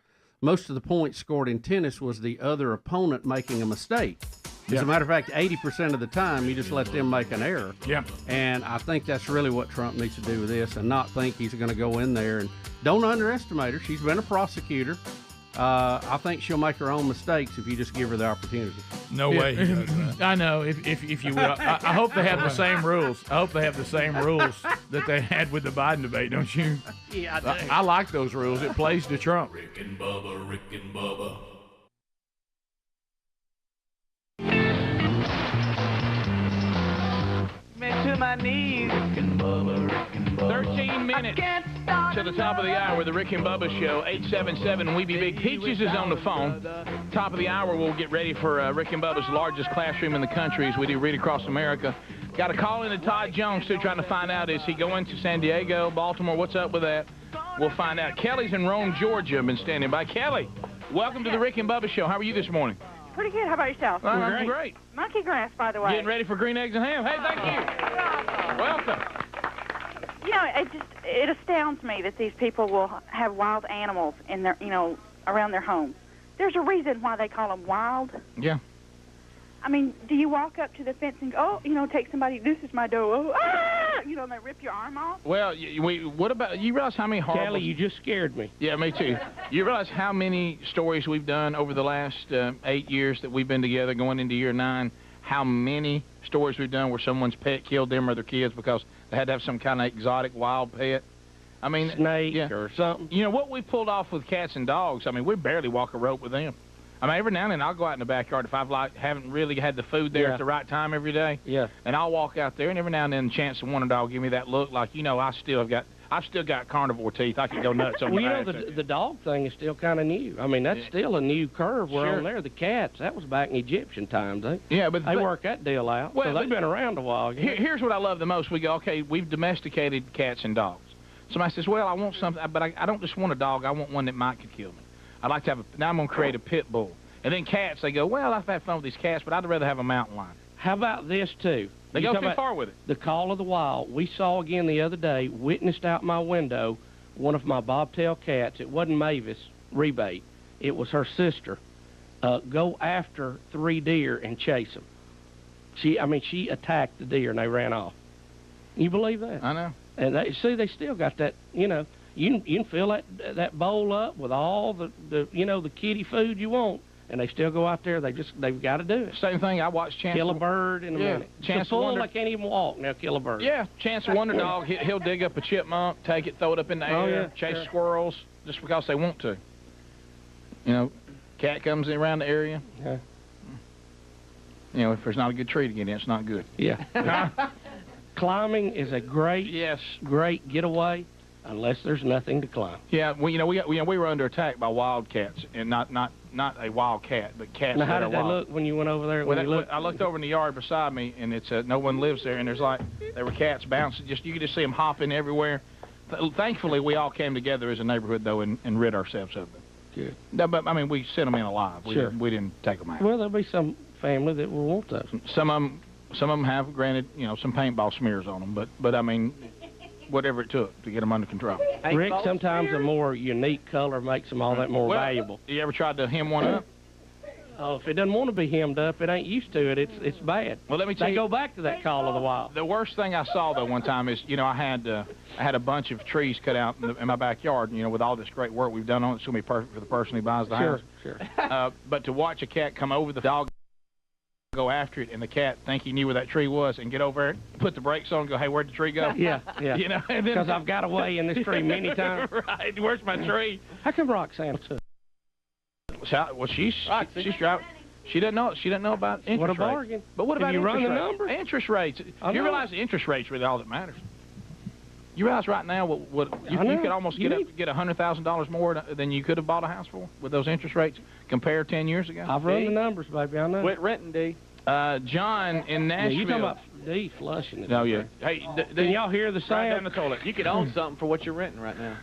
points scored in tennis was the other opponent making a mistake. As a matter of fact, 80% of the time, you just let them make an error. Yeah. And I think that's really what Trump needs to do with this and not think he's going to go in there. And don't underestimate her. She's been a prosecutor. I think she'll make her own mistakes if you just give her the opportunity. No way he does that. I know. If you will, I hope they have the same rules. I hope they have the same rules that they had with the Biden debate, don't you? Yeah, I do. I like those rules. It plays to Trump. Rick and Bubba, Rick and Bubba. Me to my knees. Rick and Bubba, Rick and Bubba. 13 minutes to the top of the hour with the Rick and Bubba Show. 877 We Be Big. Peaches is on the phone. Top of the hour, we'll get ready for Rick and Bubba's largest classroom in the country as we do Read Across America. Got a call in to Todd Jones, too, trying to find out, is he going to San Diego, Baltimore? What's up with that? We'll find out. Kelly's in Rome, Georgia, been standing by. Kelly, welcome to the Rick and Bubba Show. How are you this morning? Pretty good. How about yourself? I'm great. Monkey grass, by the way. Getting ready for green eggs and ham. Hey, thank you. Welcome. You know, it astounds me that these people will have wild animals in their, around their homes. There's a reason why they call them wild. Yeah. I mean, do you walk up to the fence and go, take somebody, this is my doe, and they rip your arm off? Well, what about, you realize how many horrible... Kelly, you just scared me. Yeah, me too. You realize how many stories we've done over the last 8 years that we've been together, going into year 9, how many stories we've done where someone's pet killed them or their kids because they had to have some kind of exotic wild pet. I mean... Snake or something. You know, what we pulled off with cats and dogs, I mean, we barely walk a rope with them. I mean, every now and then I'll go out in the backyard if haven't really had the food there at the right time every day. Yeah. And I'll walk out there, and every now and then, the chance of one dog give me that look like, I've still got carnivore teeth. I could go nuts on the dog thing is still kind of new. I mean, that's still a new curve. We're on there. The cats, that was back in Egyptian times. Yeah, but they worked that deal out. Well, so they've been around a while. Here's what I love the most. We go, okay, we've domesticated cats and dogs. Somebody says, well, I want something, but I don't just want a dog. I want one that might could kill me. I'd like to have now I'm going to create a pit bull. And then cats, they go, well, I've had fun with these cats, but I'd rather have a mountain lion. How about this, too? They go too far with it. The call of the wild. We saw again the other day, witnessed out my window, one of my bobtail cats. It wasn't Mavis, Rebate. It was her sister. Go after 3 deer and chase them. She attacked the deer, and they ran off. You believe that? I know. And they still got that, You can fill that bowl up with all the kitty food you want. And they still go out there. They've got to do it. Same thing. I watched Chance. Kill a bird in a minute. Chance of Wonder. I can't even walk. Now kill a bird. Yeah. Chance of Wonder dog. He'll dig up a chipmunk, take it, throw it up in the air, chase squirrels just because they want to. Cat comes around the area. Yeah. If there's not a good tree to get in, it's not good. Yeah. Climbing is a great getaway. Unless there's nothing to climb. Yeah, we were under attack by wildcats, and not a wild cat, but cats. Now, how did they look when you went over there? I looked over in the yard beside me, and it's no one lives there, and there were cats bouncing. You could just see them hopping everywhere. Thankfully, we all came together as a neighborhood though, and rid ourselves of them. Good. No, but we sent them in alive. We didn't take them out. Well, there'll be some family that will want those. Some of them have, granted, some paintball smears on them, but I mean. Whatever it took to get them under control. Rick, sometimes a more unique color makes them all that more valuable. You ever tried to hem one up? Oh, if it doesn't want to be hemmed up, it ain't used to it. It's bad. Well, let me tell you. They go back to that call of the wild. The worst thing I saw though one time is, I had a bunch of trees cut out in my backyard. With all this great work we've done on it, it's gonna be perfect for the person who buys the house. Sure. But to watch a cat come over the dog. Go after it, and the cat think he knew where that tree was, and get over there, put the brakes on, and go, hey, where'd the tree go? Yeah. Because I've got away in this tree many times. Right, where's my tree? How come Roxanne took? Well, she's driving. She doesn't know about interest rates. What a bargain! But what about you run the numbers? Interest rates. You realize the interest rate's really all that matters. You realize right now what you could almost get $100,000 more than you could have bought a house for with those interest rates compared 10 years ago. I've run the numbers, baby. I know. Quit renting, D. John in Nashville. You talking about D flushing it? Oh yeah. Hey, can y'all hear the sound? Right down the toilet. You could own something for what you're renting right now.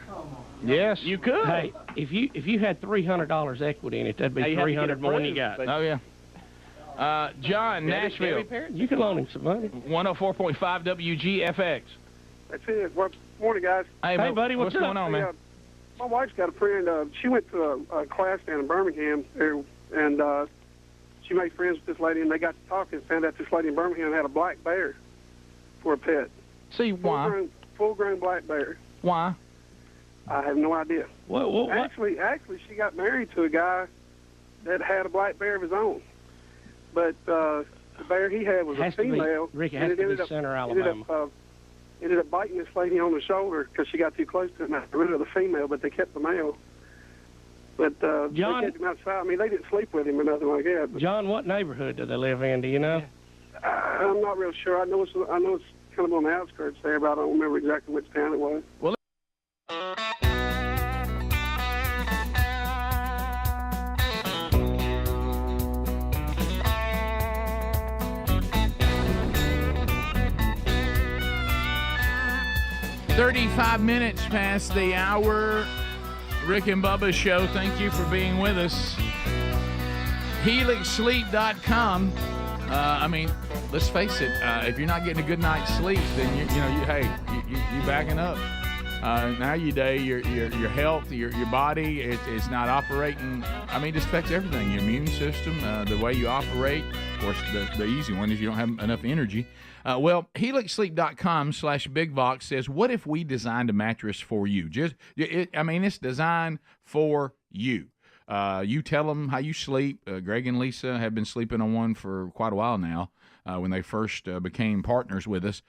Yes, you could. Hey, if you had $300 equity in it, that'd be $300 more than you got. Oh yeah. John, Nashville. You can loan him some money. 104.5 WGFX. That's it. Well, morning, guys. Hey buddy, what's going on, man? My wife's got a friend. She went to a class down in Birmingham, and she made friends with this lady, and they got to talking and found out this lady in Birmingham had a black bear for a pet. See, why? Full-grown black bear. Why? I have no idea. What? Actually, she got married to a guy that had a black bear of his own. But the bear he had was a female. Ricky, has to be Center, Alabama. Ended up biting this lady on the shoulder because she got too close to him. Got rid of the female, but they kept the male. But John, they kept him outside. I mean, they didn't sleep with him or nothing like that. But, John, what neighborhood do they live in? Do you know? I'm not real sure. I know it's kind of on the outskirts there, but I don't remember exactly which town it was. Well. 35 minutes past the hour. Rick and Bubba Show. Thank you for being with us. HelixSleep.com. I mean, let's face it. If you're not getting a good night's sleep, then you backing up. Nowadays, your health, your body, it's not operating. I mean, it affects everything. Your immune system, the way you operate. Of course, the easy one is you don't have enough energy. Well, HelixSleep.com/BigVox says, what if we designed a mattress for you? It's designed for you. You tell them how you sleep. Greg and Lisa have been sleeping on one for quite a while now. When they first became partners with us,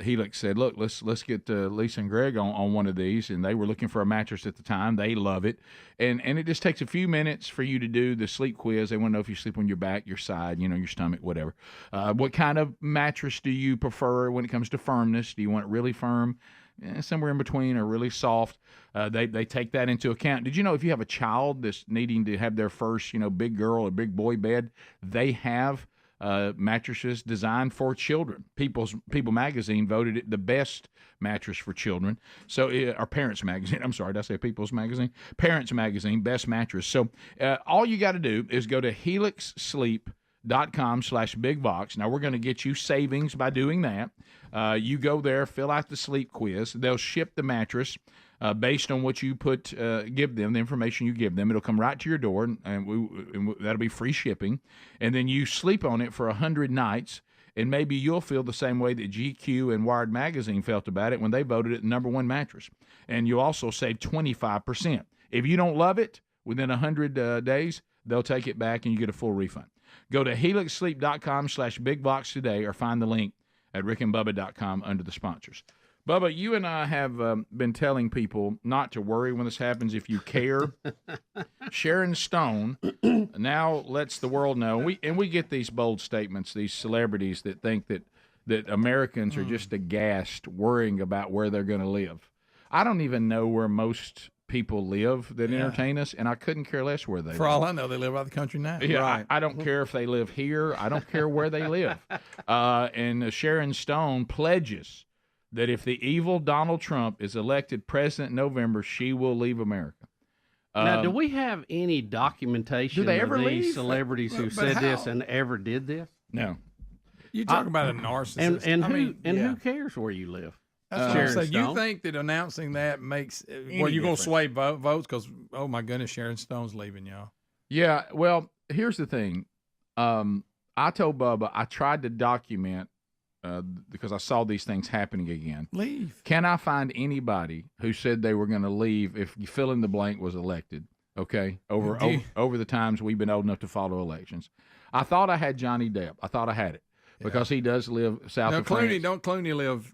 Helix said, look, let's get Lisa and Greg on one of these, and they were looking for a mattress at the time. They love it, and it just takes a few minutes for you to do the sleep quiz. They want to know if you sleep on your back, your side, your stomach, whatever. What kind of mattress do you prefer when it comes to firmness? Do you want it really firm, somewhere in between, or really soft? They take that into account. Did you know if you have a child that's needing to have their first, big girl or big boy bed, they have mattresses designed for children. People Magazine voted it the best mattress for children. So, or Parents Magazine. I'm sorry, did I say People's Magazine? Parents Magazine, best mattress. So, all you got to do is go to HelixSleep.com/BigVox. Now, we're going to get you savings by doing that. You go there, fill out the sleep quiz. They'll ship the mattress. Based on what you give them, the information you give them, it'll come right to your door, and that'll be free shipping. And then you sleep on it for 100 nights, and maybe you'll feel the same way that GQ and Wired Magazine felt about it when they voted it the #1 mattress. And you also save 25%. If you don't love it, within 100 days, they'll take it back, and you get a full refund. Go to HelixSleep.com/BigVox today, or find the link at rickandbubba.com under the sponsors. Bubba, you and I have been telling people not to worry when this happens if you care. Sharon Stone now lets the world know, we get these bold statements, these celebrities that think that Americans are just aghast worrying about where they're going to live. I don't even know where most people live that entertain us, and I couldn't care less where they live. For all I know, they live out of the country now. Yeah, right. I don't care if they live here. I don't care where they live. And Sharon Stone pledges that if the evil Donald Trump is elected president in November, she will leave America. Now, do we have any documentation do they of ever these leave? celebrities who said this and ever did this? No. You talk about a narcissist. Who cares where you live? That's what I'm saying. You think that announcing that makes you're going to sway votes because, oh my goodness, Sharon Stone's leaving, y'all. Yeah, well, here's the thing. I told Bubba I tried to document because I saw these things happening again. Leave. Can I find anybody who said they were going to leave if fill in the blank was elected? Okay, over the times we've been old enough to follow elections. I thought I had Johnny Depp. I thought I had it because he does live south of France. Don't Clooney live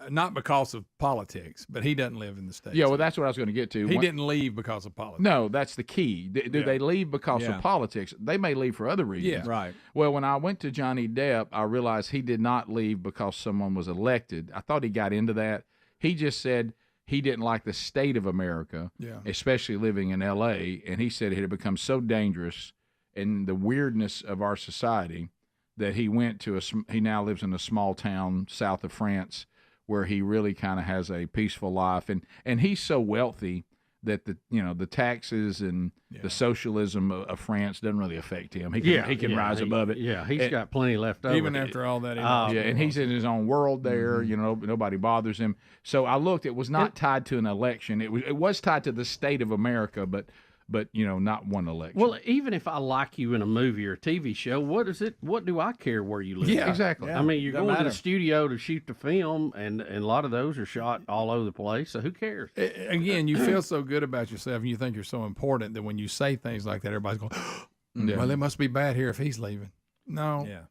not because of politics, but he doesn't live in the States. Yeah, well, that's what I was going to get to. He didn't leave because of politics. No, that's the key. Do they leave because of politics? They may leave for other reasons. Yeah, right. Well, when I went to Johnny Depp, I realized he did not leave because someone was elected. I thought he got into that. He just said he didn't like the state of America, especially living in L.A., and he said it had become so dangerous and the weirdness of our society that he went to he now lives in a small town south of France where he really kind of has a peaceful life, and he's so wealthy that the taxes and the socialism of France doesn't really affect him. He can rise above it. Yeah, he's got plenty left over. Even after all that. And he's in his own world there. Mm-hmm. Nobody bothers him. So I looked. It was not tied to an election. It was tied to the state of America, but but not one election. Well, even if I like you in a movie or a TV show, what do I care where you live? Yeah, exactly. I mean, you're going to the studio to shoot the film, and a lot of those are shot all over the place, so who cares? Again, you feel so good about yourself, and you think you're so important that when you say things like that, everybody's going, well, it must be bad here if he's leaving. No. Yeah.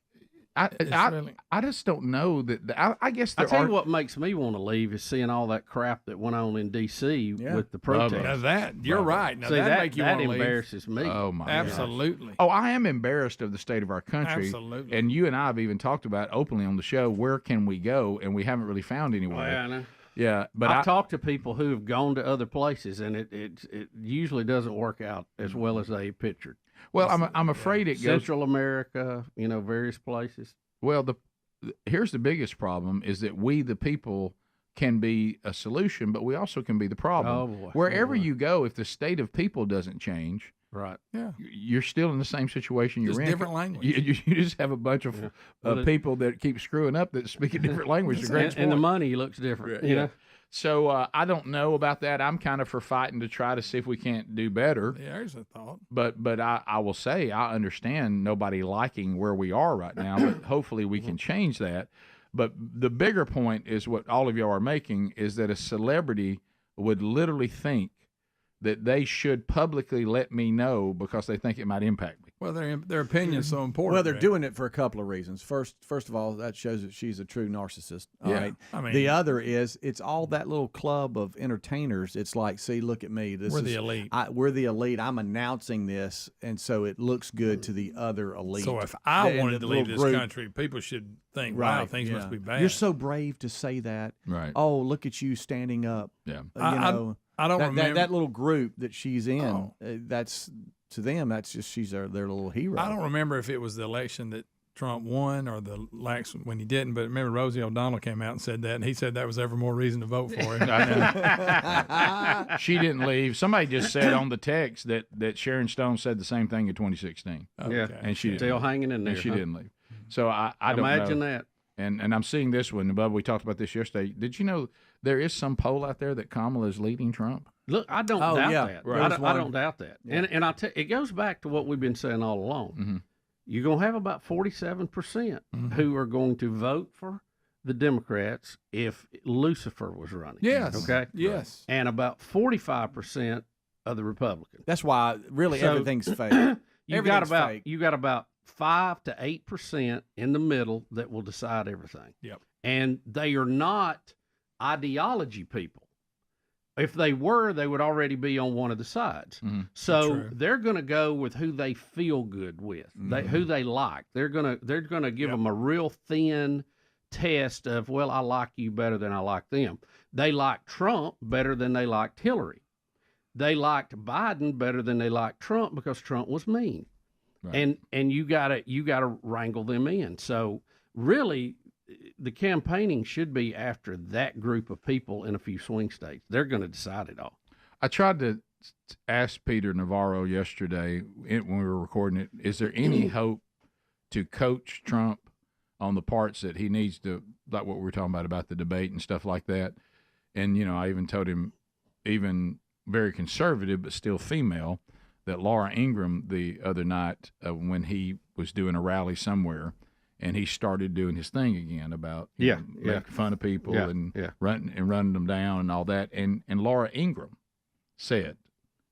I just don't know that. I guess I tell you what makes me want to leave is seeing all that crap that went on in D.C. with the protests. Now you're right. Now See, that make you that want to leave. embarrasses me. Oh my Absolutely. gosh. Oh, I am embarrassed of the state of our country. Absolutely. And you and I have even talked about openly on the show, where can we go? And we haven't really found anywhere. Yeah, I know. Yeah, but I've talked to people who have gone to other places, and it usually doesn't work out as well as they pictured. Well, I'm afraid it goes Central America, various places. Well, here's the biggest problem is that we, the people, can be a solution, but we also can be the problem. Oh, boy. Wherever you go, if the state of people doesn't change, right? Yeah, you're still in the same situation you're just in. Different language. You just have a bunch of people that keep screwing up that speak a different language. And the money looks different. You know? So I don't know about that. I'm kind of for fighting to try to see if we can't do better. Yeah, there's a thought. But I will say I understand nobody liking where we are right now, but hopefully we can change that. But the bigger point is what all of y'all are making is that a celebrity would literally think that they should publicly let me know because they think it might impact me. Well, their opinion's so important. Well, they're doing it for a couple of reasons. First of all, that shows that she's a true narcissist. All right. I mean, the other is it's all that little club of entertainers. It's like, see, look at me. We're the elite. We're the elite. I'm announcing this, and so it looks good to the other elite. So if I wanted to leave this country, people should think, wow, things must be bad. You're so brave to say that. Right. Oh, look at you standing up. Yeah. I don't remember that little group that she's in. That's to them. That's just she's their little hero. I don't remember if it was the election that Trump won or the election when he didn't. But remember, Rosie O'Donnell came out and said that, and he said that was ever more reason to vote for him. I know. She didn't leave. Somebody just said on the text that Sharon Stone said the same thing in 2016. Yeah, and she still hanging in there. And she didn't leave. So I don't imagine know. that. And I'm seeing this one, Bubba. We talked about this yesterday. Did you know there is some poll out there that Kamala is leading Trump? Look, I don't doubt that. Right. I don't doubt that. Yeah. And it goes back to what we've been saying all along. Mm-hmm. You're going to have about 47% who are going to vote for the Democrats if Lucifer was running. Yes. Okay. Yes. And about 45% of the Republicans. That's why everything's fake. You got about 5 to 8% in the middle that will decide everything. Yep. And they are not ideology people. If they were, they would already be on one of the sides. Mm-hmm. So they're going to go with who they feel good with, who they like. They're going to give them a real thin test of, well, I like you better than I like them. They like Trump better than they liked Hillary. They liked Biden better than they liked Trump because Trump was mean. Right. And you gotta wrangle them in. So really, the campaigning should be after that group of people in a few swing states. They're going to decide it all. I tried to ask Peter Navarro yesterday when we were recording it, is there any hope to coach Trump on the parts that he needs to, like what we were talking about the debate and stuff like that? And, I even told him, even very conservative but still female, that Laura Ingraham the other night when he was doing a rally somewhere, and he started doing his thing again about making fun of people and running them down and all that. And Laura Ingraham said,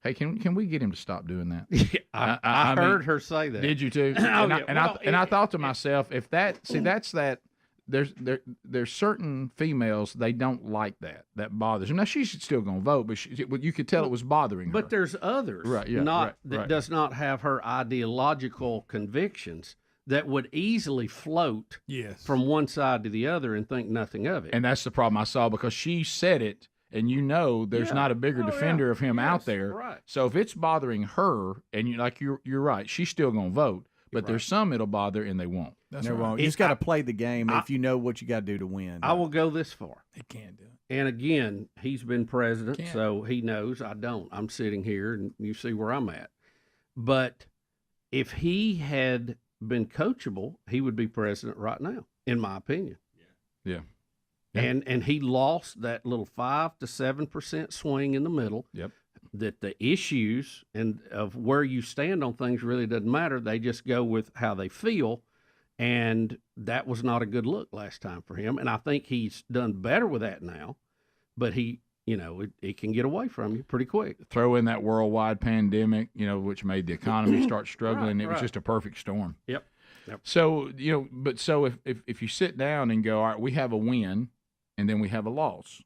"Hey, can we get him to stop doing that?" I heard her say that. Did you too? I thought to myself, if that's that. There's certain females they don't like that bothers them. Now she's still going to vote, but you could tell it was bothering her. But there's others, that does not have her ideological convictions that would easily float from one side to the other and think nothing of it. And that's the problem I saw, because she said it, and there's not a bigger defender of him out there. Right. So if it's bothering her, and you're right, she's still going to vote. But there's some it'll bother and they won't. That's right. You just got to play the game if you know what you got to do to win. I will go this far. He can't do it. And again, he's been president, so he knows I don't. I'm sitting here, and you see where I'm at. But if he had been coachable, he would be president right now, in my opinion. Yeah. And he lost that little 5 to 7% swing in the middle. Yep. that the issues and of where you stand on things really doesn't matter. They just go with how they feel. And that was not a good look last time for him. And I think he's done better with that now. But he, it can get away from you pretty quick. Throw in that worldwide pandemic, which made the economy start struggling. It was just a perfect storm. Yep. So, if you sit down and go, all right, we have a win and then we have a loss.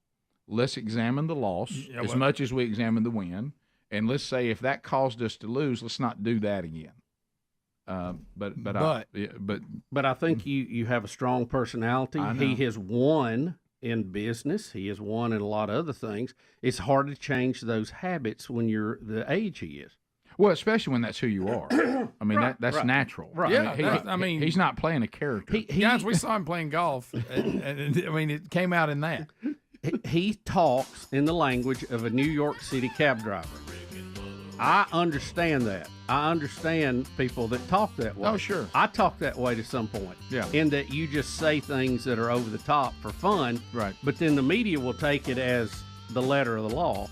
Let's examine the loss as much as we examine the win. And let's say if that caused us to lose, let's not do that again. But I think you have a strong personality. He has won in business. He has won in a lot of other things. It's hard to change those habits when you're the age he is. Well, especially when that's who you are. I mean, that's natural. Right. Yeah, he's not playing a character. Guys, we saw him playing golf, and it came out in that. He talks in the language of a New York City cab driver. I understand that. I understand people that talk that way. Oh, sure. I talk that way to some point. Yeah. In that you just say things that are over the top for fun. Right. But then the media will take it as the letter of the law.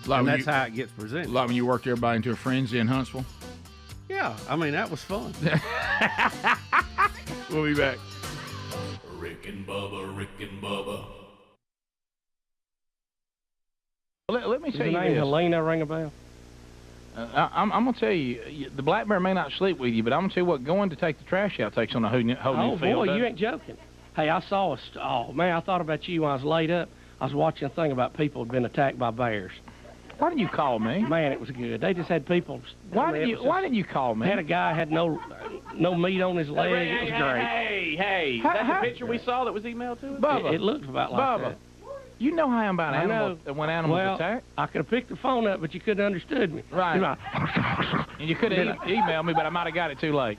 And that's how it gets presented. Like when you worked everybody into a frenzy in Huntsville? Yeah. I mean, that was fun. We'll be back. Rick and Bubba. Let me tell you this. Helena ring a bell? I'm going to tell you, the black bear may not sleep with you, but I'm going to tell you what, going to take the trash out takes on a whole new feel. Oh, boy, you ain't joking. Hey, I saw I thought about you when I was laid up. I was watching a thing about people who had been attacked by bears. Why didn't you call me? Man, it was good. They just had people. Why didn't you call me? Had a guy had no meat on his leg. It was great. Hey, that's the picture we saw that was emailed to us? Bubba, it looked about like that. You know how I am about animals when animals attack. I could have picked the phone up, but you couldn't have understood me. Right. And you could have emailed me, but I might have got it too late.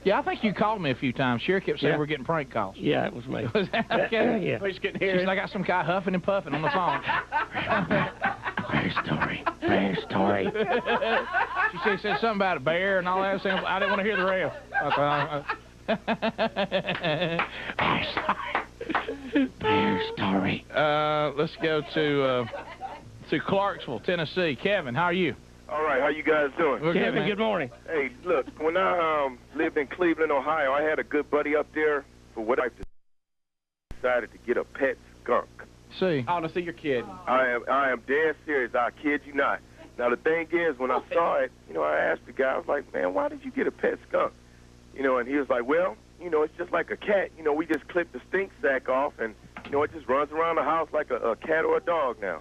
Yeah, I think you called me a few times. Sherry kept saying we're getting prank calls. Yeah, it was me. Was that okay? Yeah. We just couldn't hear She's it. like, I got some guy huffing and puffing on the phone. Bear story. She said something about a bear and all that. I didn't want to hear the rest. Bear story. Let's go to Clarksville, Tennessee. Kevin, how are you? All right, how you guys doing? Kevin, good morning. Hey, look, when I lived in Cleveland, Ohio, I had a good buddy up there. For what I decided to get a pet skunk. See? Oh, no, see, you're kidding. I am dead serious. I kid you not. Now the thing is, when I saw it, I asked the guy. I was like, "Man, why did you get a pet skunk?" And he was like, "Well, it's just like a cat. We just clip the stink sack off, and it just runs around the house like a cat or a dog now."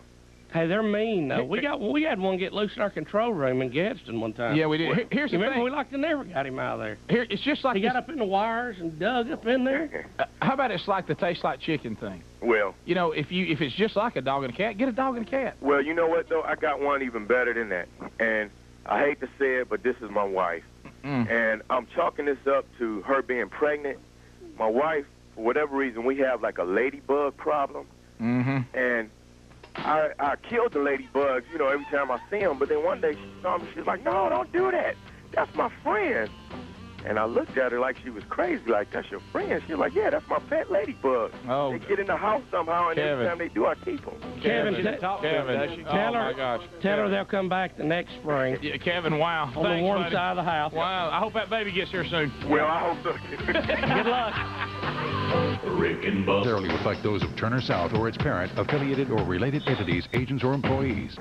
Hey, they're mean though. We had one get loose in our control room in Gadsden one time. Yeah, we did. Here's the remember thing. we like to never got him out of there. Here, it's just like he got up in the wires and dug up in there. How about it's like the taste like chicken thing? Well, if it's just like a dog and a cat, get a dog and a cat. Well, you know what though? I got one even better than that, and I hate to say it, but this is my wife, and I'm chalking this up to her being pregnant. My wife, for whatever reason, we have like a ladybug problem, and I killed the ladybugs, every time I see them. But then one day she saw me. She's like, "No, don't do that. That's my friend." And I looked at her like she was crazy. Like, "That's your friend?" She's like, "Yeah, that's my pet ladybug." Oh, they get in the house somehow, and every time they do, I keep them. Kevin, tell her, my gosh. Tell her they'll come back the next spring. Yeah, Kevin, wow. On the warm side of the house. Wow, I hope that baby gets here soon. Well, I hope so. Good luck. Rick and Bubba. Necessarily reflect those of Turner South or its parent, affiliated or related entities, agents, or employees.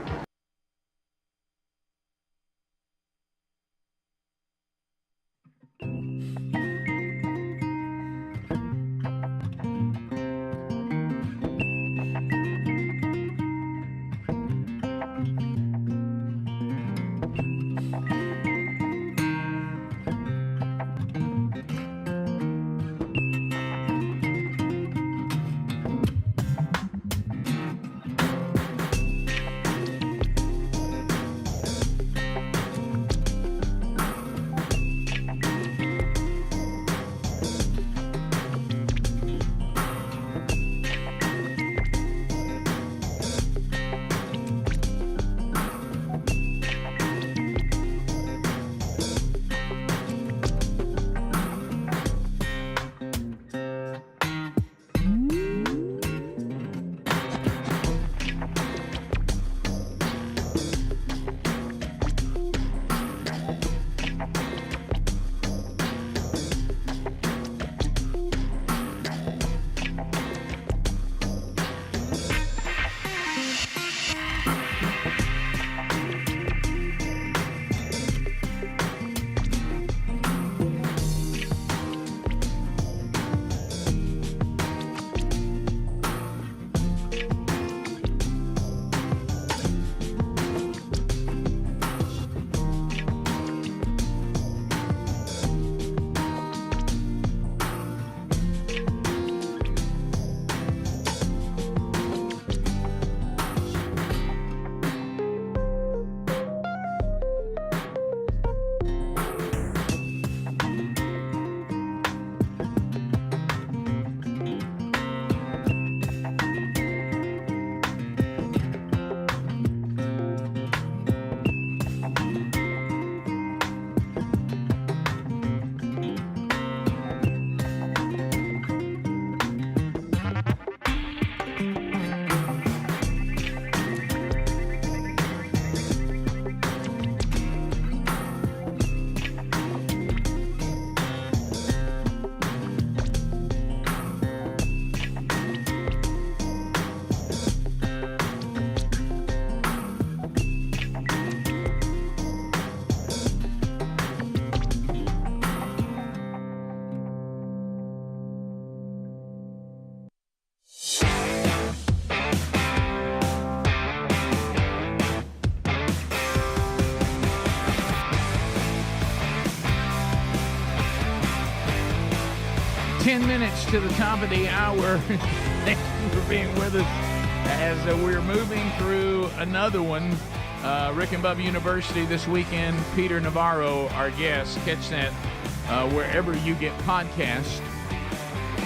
10 minutes to the top of the hour. Thank you for being with us as we're moving through another one. Rick and Bubba University this weekend. Peter Navarro, our guest. Catch that wherever you get podcasts.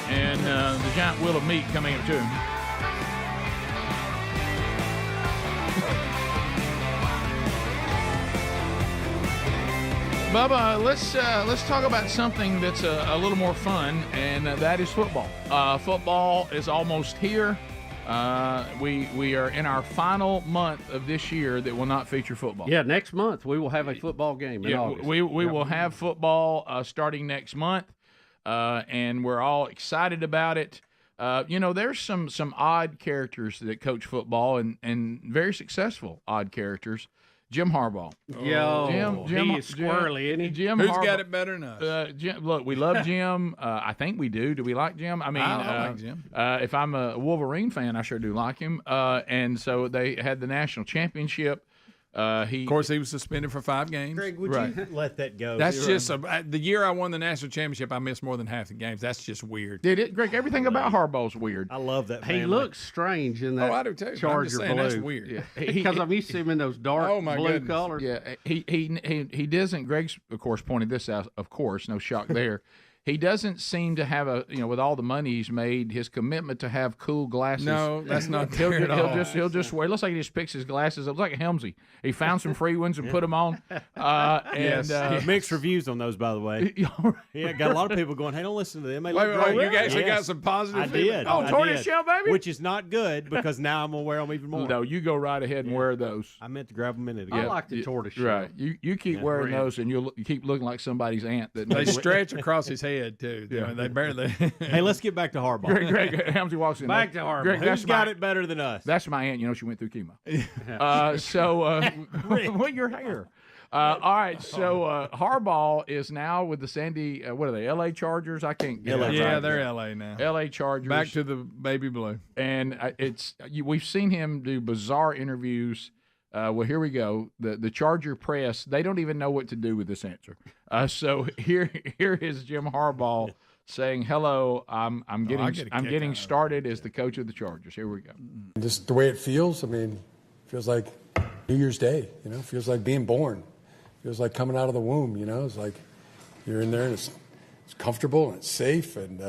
And the giant wheel of meat coming up too. Bubba, let's talk about something that's a little more fun, and that is football. Football is almost here. We are in our final month of this year that will not feature football. Yeah, next month we will have a football game in August. We will have football starting next month, and we're all excited about it. There's some odd characters that coach football, and very successful odd characters. Jim Harbaugh. Jim, he is squirrely, isn't he? Jim Who's Harbaugh, got it better than us? Look, we love Jim. I think we do. Do we like Jim? I mean, I like Jim. If I'm a Wolverine fan, I sure do like him. And so they had the national championship. Of course, he was suspended for 5 games. Greg, would you let that go? That's just the year I won the national championship. I missed more than half the games. That's just weird. Did it, Greg? Everything about Harbaugh's weird. I love that. He looks strange in that. I do too. Charger I'm just saying, blue. that's weird. Because I'm used to him in those dark blue colors. Yeah, he doesn't. Greg's of course pointed this out. Of course, no shock there. He doesn't seem to have with all the money he's made, his commitment to have cool glasses. No, that's not there at all. He'll just wear. It looks like he just picks his glasses up. It looks like a Helmsy. He found some free ones and put them on. Mixed reviews on those, by the way. Yeah, got a lot of people going, "Hey, don't listen to them." You actually got some positive. I did. Oh, tortoise shell, baby. Which is not good because now I'm gonna wear them even more. No, you go right ahead and wear those. I meant to grab them a minute ago. I like the tortoise shell. Right. You keep wearing those, and you keep looking like somebody's aunt. They stretch across his head too. Yeah. They barely. Hey, let's get back to Harbaugh. Greg Helmsy walks in. Back to Harbaugh. Greg, Who's got it better than us? That's my aunt. She went through chemo. What your hair? All right, so Harbaugh is now with the Sandy. What are they? L.A. Chargers. I can't get it. Yeah, they're L.A. now. L.A. Chargers. Back to the baby blue. And we've seen him do bizarre interviews. Well, here we go. The Charger press. They don't even know what to do with this answer. So here is Jim Harbaugh saying, "Hello, I'm getting started as the coach of the Chargers." Here we go. Just the way it feels. I mean, it feels like New Year's Day. It feels like being born. It feels like coming out of the womb. It's like you're in there and it's comfortable and it's safe, and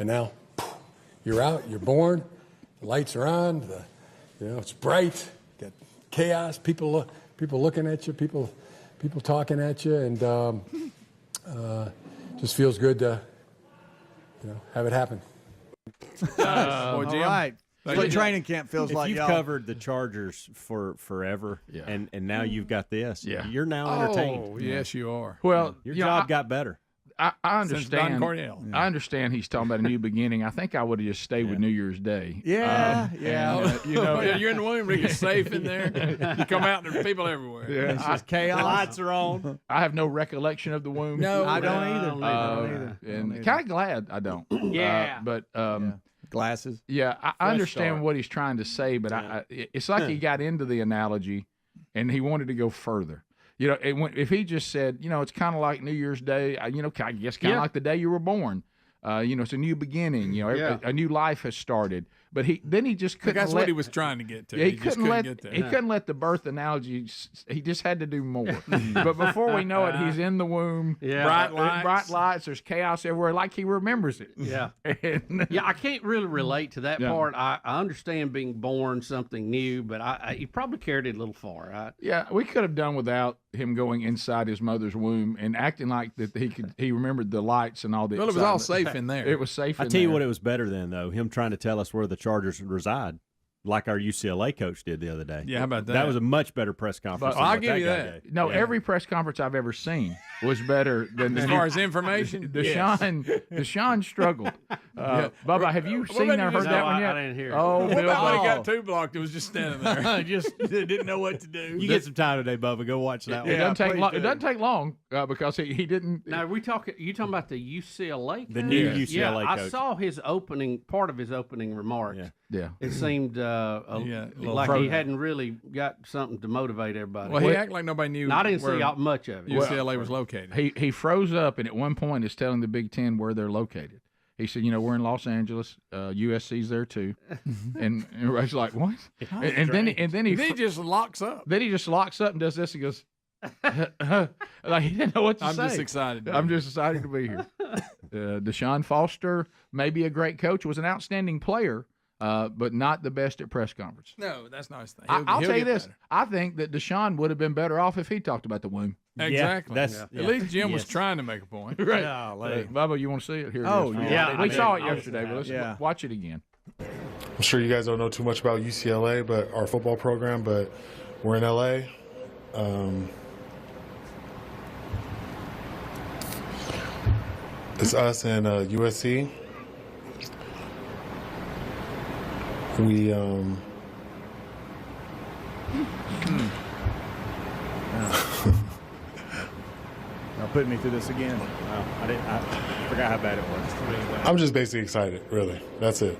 now you're out. You're born. The lights are on. It's bright. Got chaos. People looking at you. People talking at you, and just feels good to have it happen. All right. That's what training camp feels like. You've covered the Chargers for forever, and now you've got this. Yeah. You're now entertained. Oh, yes, you are. Well, your job got better. I understand. Don Cornell. I understand he's talking about a new beginning. I think I would have just stayed with New Year's Day. Yeah. You're in the womb. You're safe in there. You come out and there's people everywhere. Yeah, it's just chaos. Lights are on. I have no recollection of the womb. No, I don't either. And kind of glad I don't. Yeah. But glasses. Yeah, I understand what he's trying to say, but it's like he got into the analogy and he wanted to go further. If he just said, it's kind of like New Year's Day, I guess kind of like the day you were born. It's a new beginning. A new life has started. But he just couldn't. That's what he was trying to get to. Yeah, he couldn't get there. He couldn't let the birth analogy. He just had to do more. But before we know it, he's in the womb. Yeah. Bright lights. There's chaos everywhere, like he remembers it. Yeah. I can't really relate to that part. I understand being born something new, but he probably carried it a little far. We could have done without him going inside his mother's womb and acting like that he remembered the lights and all the. Well, it was all safe in there. It was safe. I tell you what, it was better than though him trying to tell us where the Chargers reside, like our UCLA coach did the other day. Yeah, how about that? That was a much better press conference. I'll give you that. No, every press conference I've ever seen was better than as far as information. Deshaun struggled. Bubba, have you seen or heard that one yet? I didn't hear it. Oh, what about when he got 2 blocked? It was just standing there. Just didn't know what to do. You get some time today, Bubba. Go watch that one. It doesn't take long because he didn't. Now, you talking about the UCLA coach? The new UCLA coach. I saw part of his opening remarks. Yeah. It seemed like he hadn't really got something to motivate everybody. Well, he acted like nobody knew. I didn't see much of it. UCLA was located. He froze up, and at one point is telling the Big Ten where they're located. He said, we're in Los Angeles. USC's there too. And everybody's like, what? And then he just locks up. Then he just locks up and does this. He goes, like he didn't know what to say. I'm just excited. I'm just excited to be here. Deshaun Foster, maybe a great coach, was an outstanding player, but not the best at press conference. No, that's not his thing. I'll tell you this. Better. I think that Deshaun would have been better off if he talked about the womb. Exactly. At least Jim was trying to make a point. Right. Bubba, you want to see it? Here it is. Yeah. We saw it yesterday, but let's watch it again. I'm sure you guys don't know too much about UCLA, but our football program, but we're in LA. It's us and USC. We Now putting me through this again. Wow, I forgot how bad it was. I'm just basically excited, really. That's it.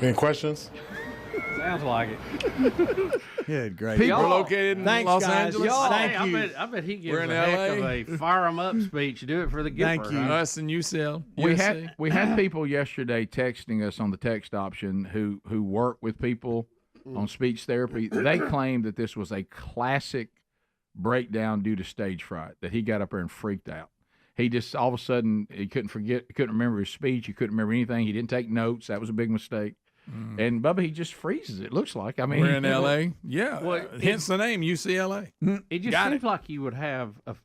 Any questions? Sounds like it. Good, great. People are located in Los Angeles. Thank you. I bet he gives We're in a heck of LA. a fire 'em up speech. Do it for the giver. Thank you. Huh? Us and UCL. We had people yesterday texting us on the text option who work with people on speech therapy. They claimed that this was a classic breakdown due to stage fright, that he got up there and freaked out. He just all of a sudden he couldn't remember his speech. He couldn't remember anything. He didn't take notes. That was a big mistake. And Bubba, he just freezes. It looks like. I mean, we're in LA. Yeah, well, hence the name UCLA. It just seems like you would have, a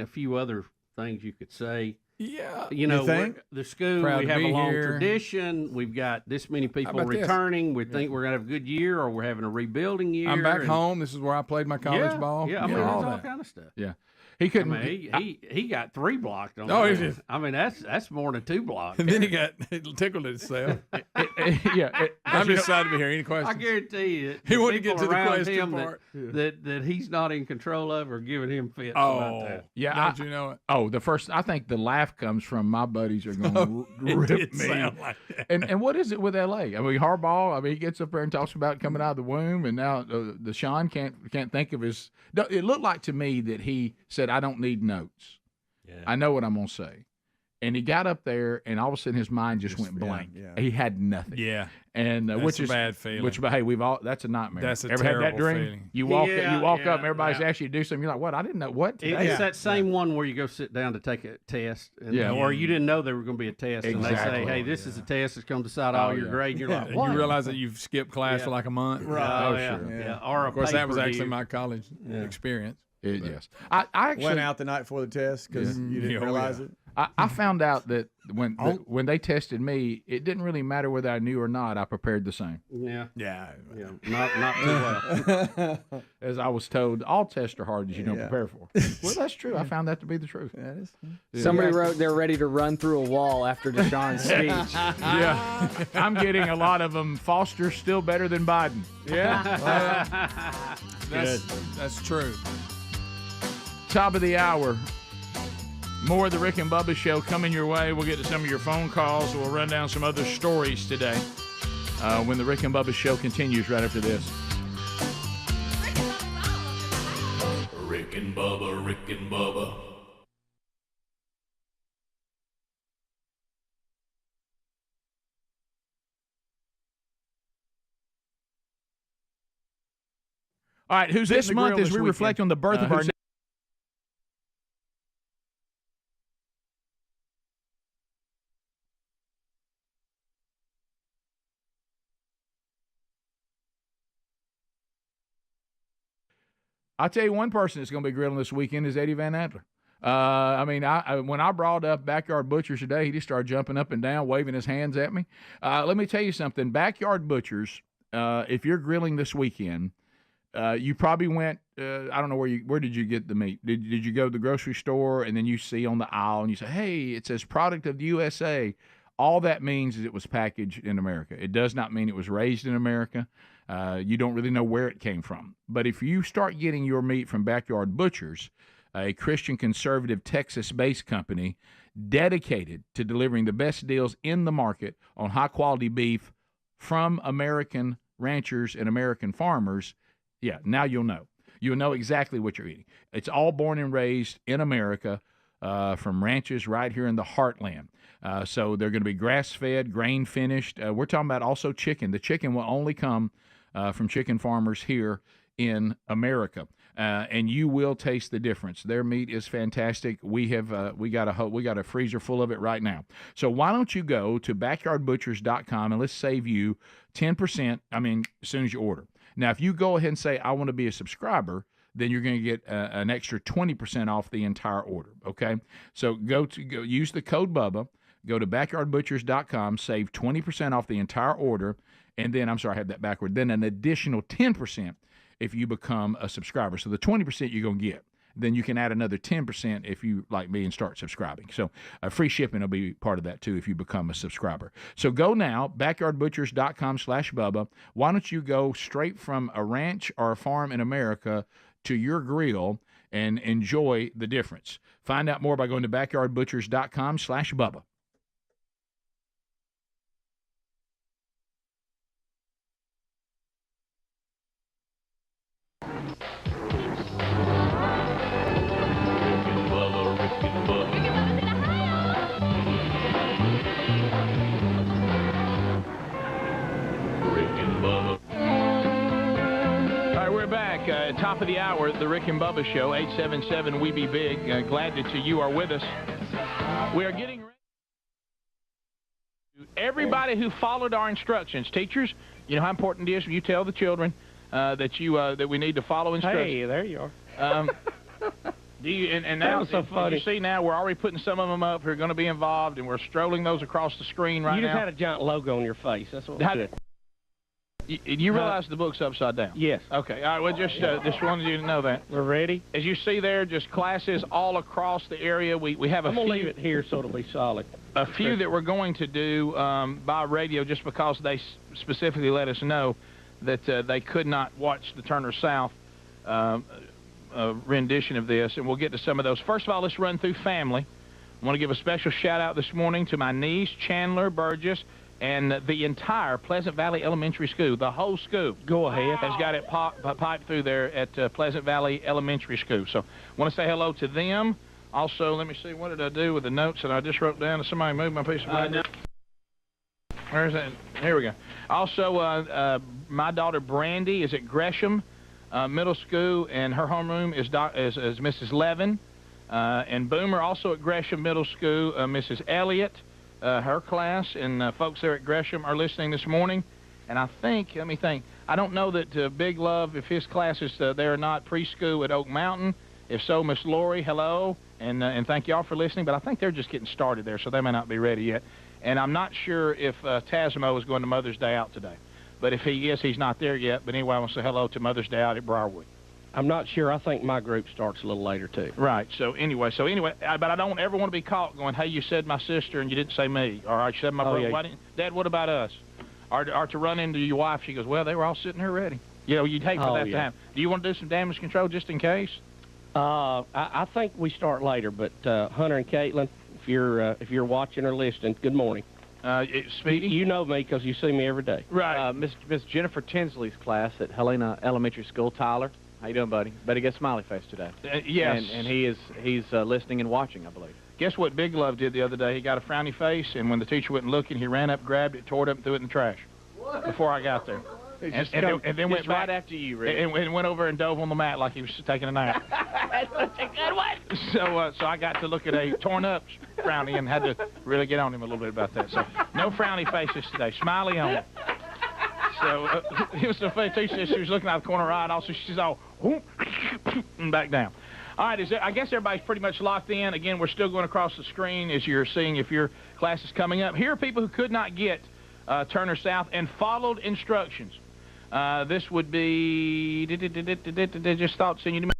few other things you could say. Yeah, The school, Proud we to have a be long here. tradition. We've got this many people returning. We think we're going to have a good year, or we're having a rebuilding year. I'm back home. This is where I played my college ball. Yeah, there's all kind of stuff. Yeah. He couldn't. He got 3 blocked on. Oh, that. That's more than 2 blocks. And then he got tickled himself. I'm just excited to be here. Any questions? I guarantee you, he wanted to get to the around question him part. That he's not in control of, or giving him fits Oh, about that. Yeah, don't you know it? Oh, I think the laugh comes from my buddies are going to rip me. Sound like that. And what is it with L.A.? I mean, Harbaugh. He gets up there and talks about coming out of the womb, and now Deshaun can't think of his. It looked like to me that he said, "I don't need notes. I know what I'm going to say." And he got up there, and all of a sudden his mind just went blank. Yeah. He had nothing. Yeah, and that's which a is bad feeling. But hey, that's a nightmare. That's a Ever terrible had that dream? feeling. You walk up, and everybody's yeah. asking you to do something. You're like, "What? I didn't know what." It's that same one where you go sit down to take a test, or you didn't know there were going to be a test, and they say, "Hey, this is a test that's going to decide all your grade." And you're like, "What?" You realize that you've skipped class for like a month. Right? Sure. Yeah. Or of course, that was actually my college experience. Yes, I actually went out the night before the test because you didn't realize it. I found out that when they tested me, it didn't really matter whether I knew or not. I prepared the same. Yeah. Not too well. As I was told, all tests are hard as you don't prepare for. Well, that's true. I found that to be the truth. That is. Somebody wrote they're ready to run through a wall after Deshaun's speech. Yeah, I'm getting a lot of them. Foster's still better than Biden. Yeah, that's true. Top of the hour. More of the Rick and Bubba Show coming your way. We'll get to some of your phone calls. We'll run down some other stories today when the Rick and Bubba Show continues right after this. Rick and Bubba, Rick and Bubba. All right, who's this month as we reflect on the birth of our I'll tell you one person that's going to be grilling this weekend is Eddie Van Adler. When I brought up Backyard Butchers today, he just started jumping up and down, waving his hands at me. Let me tell you something. Backyard Butchers, if you're grilling this weekend, you probably went, I don't know where did you get the meat? Did you go to the grocery store and then you see on the aisle and you say, hey, it says product of the USA. All that means is it was packaged in America. It does not mean it was raised in America. You don't really know where it came from. But if you start getting your meat from Backyard Butchers, a Christian conservative Texas-based company dedicated to delivering the best deals in the market on high-quality beef from American ranchers and American farmers, now you'll know. You'll know exactly what you're eating. It's all born and raised in America. from ranches right here in the heartland. So they're going to be grass-fed, grain-finished. We're talking about also chicken. The chicken will only come from chicken farmers here in America. And you will taste the difference. Their meat is fantastic. We got a freezer full of it right now. So why don't you go to backyardbutchers.com and let's save you 10%. As soon as you order. Now, if you go ahead and say I want to be a subscriber, then you're going to get an extra 20% off the entire order. Okay, so go use the code Bubba. Go to backyardbutchers.com, save 20% off the entire order, and then I had that backward. Then an additional 10%. If you become a subscriber. So the 20% you're going to get. Then you can add another 10% if you, like me, and start subscribing. So free shipping will be part of that, too, if you become a subscriber. So go now, backyardbutchers.com/Bubba. Why don't you go straight from a ranch or a farm in America to your grill and enjoy the difference. Find out more by going to backyardbutchers.com/Bubba. Top of the hour, the Rick and Bubba Show, 877 We Be Big. Glad that you are with us. We are getting ready. Everybody who followed our instructions, teachers, you know how important it is when you tell the children that we need to follow instructions. Hey, there you are. Do you? And now, that was so funny. You see now, we're already putting some of them up who are going to be involved, and we're strolling those across the screen right now. You just had a giant logo on your face. That's what was good. You realize the book's upside down? Yes. Okay. All right. Well, just wanted you to know that. We're ready. As you see there, just classes all across the area. We have I'm going to leave it here so it'll be solid. A few that we're going to do by radio just because they specifically let us know that they could not watch the Turner South rendition of this, and we'll get to some of those. First of all, let's run through family. I want to give a special shout-out this morning to my niece, Chandler Burgess, and the entire Pleasant Valley Elementary School, the whole school. Go ahead. Has got it piped through there at Pleasant Valley Elementary School. So I want to say hello to them. Also, let me see, what did I do with the notes that I just wrote down? Somebody moved my piece of paper. No. Where's that? Here we go. Also, my daughter Brandy is at Gresham Middle School, and her homeroom is Mrs. Levin. And Boomer also at Gresham Middle School, Mrs. Elliott. Her class and folks there at Gresham are listening this morning. And I think, let me think, I don't know that Big Love, if his class is there or not, preschool at Oak Mountain. If so, Miss Lori, hello, and thank y'all for listening. But I think they're just getting started there, so they may not be ready yet. And I'm not sure if Tasmo is going to Mother's Day out today. But if he is, he's not there yet. But anyway, I want to say hello to Mother's Day out at Briarwood. I'm not sure. I think my group starts a little later, too. Right. So anyway, but I don't ever want to be caught going, hey, you said my sister and you didn't say me. Or you said my brother. Yeah. Why didn't, Dad, what about us? Or to run into your wife, she goes, well, they were all sitting here ready. You know, you'd hate for that to happen. Do you want to do some damage control just in case? I think we start later, but Hunter and Caitlin, if you're watching or listening, good morning. Speedy? You know me because you see me every day. Right. Miss Jennifer Tinsley's class at Helena Elementary School, Tyler. How you doing, buddy? Better get a smiley face today. Yes. And he's listening and watching, I believe. Guess what Big Love did the other day? He got a frowny face, and when the teacher wasn't looking, he ran up, grabbed it, tore it up, and threw it in the trash. What? Before I got there. And then went back, right after you, Rick. And went over and dove on the mat like he was taking a nap. That's such a good one. So I got to look at a torn-up frowny and had to really get on him a little bit about that. So no frowny faces today. Smiley on. So it was so funny. Teacher, she was looking out the corner of her eye, and also she's all whoop, and back down. All right, I guess everybody's pretty much locked in. Again, we're still going across the screen as you're seeing if your class is coming up. Here are people who could not get Turner South and followed instructions. This would be just thought seeing you.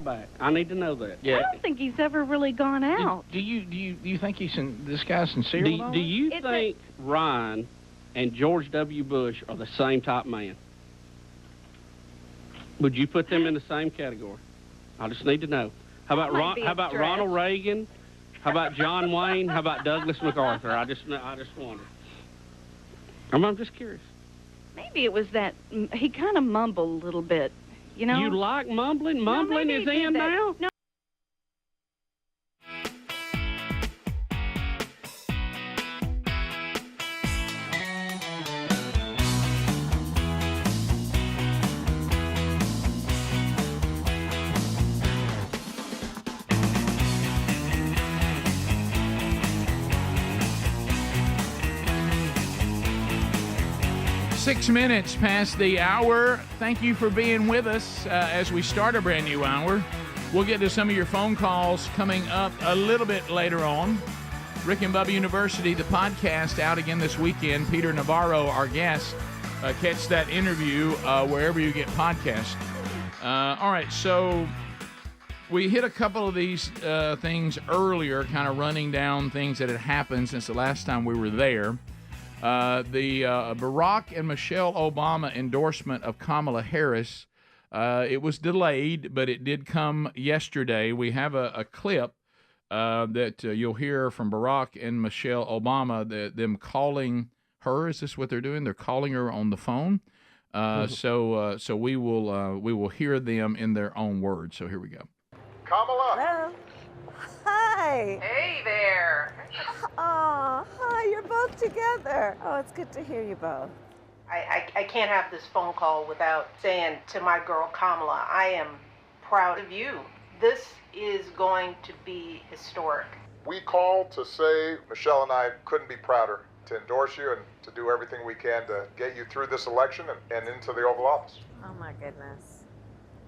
Back. I need to know that. Yeah. I don't think he's ever really gone out. Do you think this guy's sincere? Do you think Ryan and George W. Bush are the same type man? Would you put them in the same category? I just need to know. How about Ronald Reagan? How about John Wayne? How about Douglas MacArthur? I just wonder. I'm just curious. Maybe it was that he kind of mumbled a little bit, you know. You like mumbling? Mumbling is in now? No. 6 minutes past the hour. Thank you for being with us as we start a brand new hour. We'll get to some of your phone calls coming up a little bit later on. Rick and Bubba University, the podcast, out again this weekend. Peter Navarro, our guest. Catch that interview wherever you get podcasts. All right, so we hit a couple of these things earlier, kind of running down things that had happened since the last time we were there. The Barack and Michelle Obama endorsement of Kamala Harris, it was delayed, but it did come yesterday. We have a clip that you'll hear from Barack and Michelle Obama, them calling her. Is this what they're doing? They're calling her on the phone. So we will hear them in their own words. So here we go. Kamala. Hello. Hi. Hey there. Oh, hi. You're both together. Oh, it's good to hear you both. I can't have this phone call without saying to my girl Kamala, I am proud of you. This is going to be historic. We called to say Michelle and I couldn't be prouder to endorse you and to do everything we can to get you through this election and into the Oval Office. Oh, my goodness.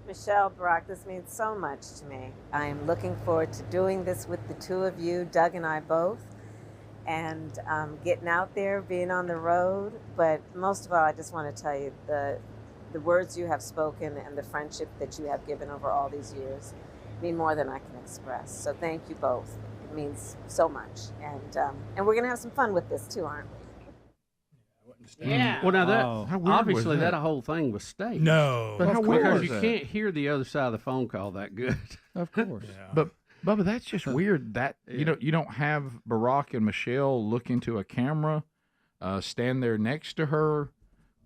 Michelle, Barack, this means so much to me. I am looking forward to doing this with the two of you, Doug and I both, and getting out there, being on the road. But most of all, I just want to tell you the words you have spoken and the friendship that you have given over all these years mean more than I can express. So thank you both. It means so much. And we're going to have some fun with this too, aren't we? Yeah. Well, now that obviously that whole thing was staged. No, but how weird because you can't hear the other side of the phone call that good. Of course. But Bubba, that's just weird. That you don't have Barack and Michelle look into a camera, stand there next to her.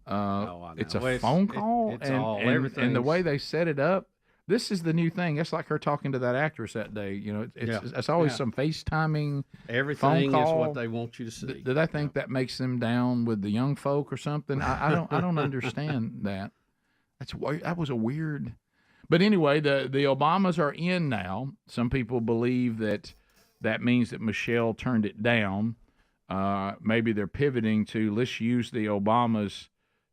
It's a phone call, and the way they set it up. This is the new thing. That's like her talking to that actress that day. It's always some FaceTiming. Everything phone call. is what they want you to see. Do they think that makes them down with the young folk or something? I don't understand that. That was a weird. But anyway, the Obamas are in now. Some people believe that means that Michelle turned it down. Maybe they're pivoting to let's use the Obamas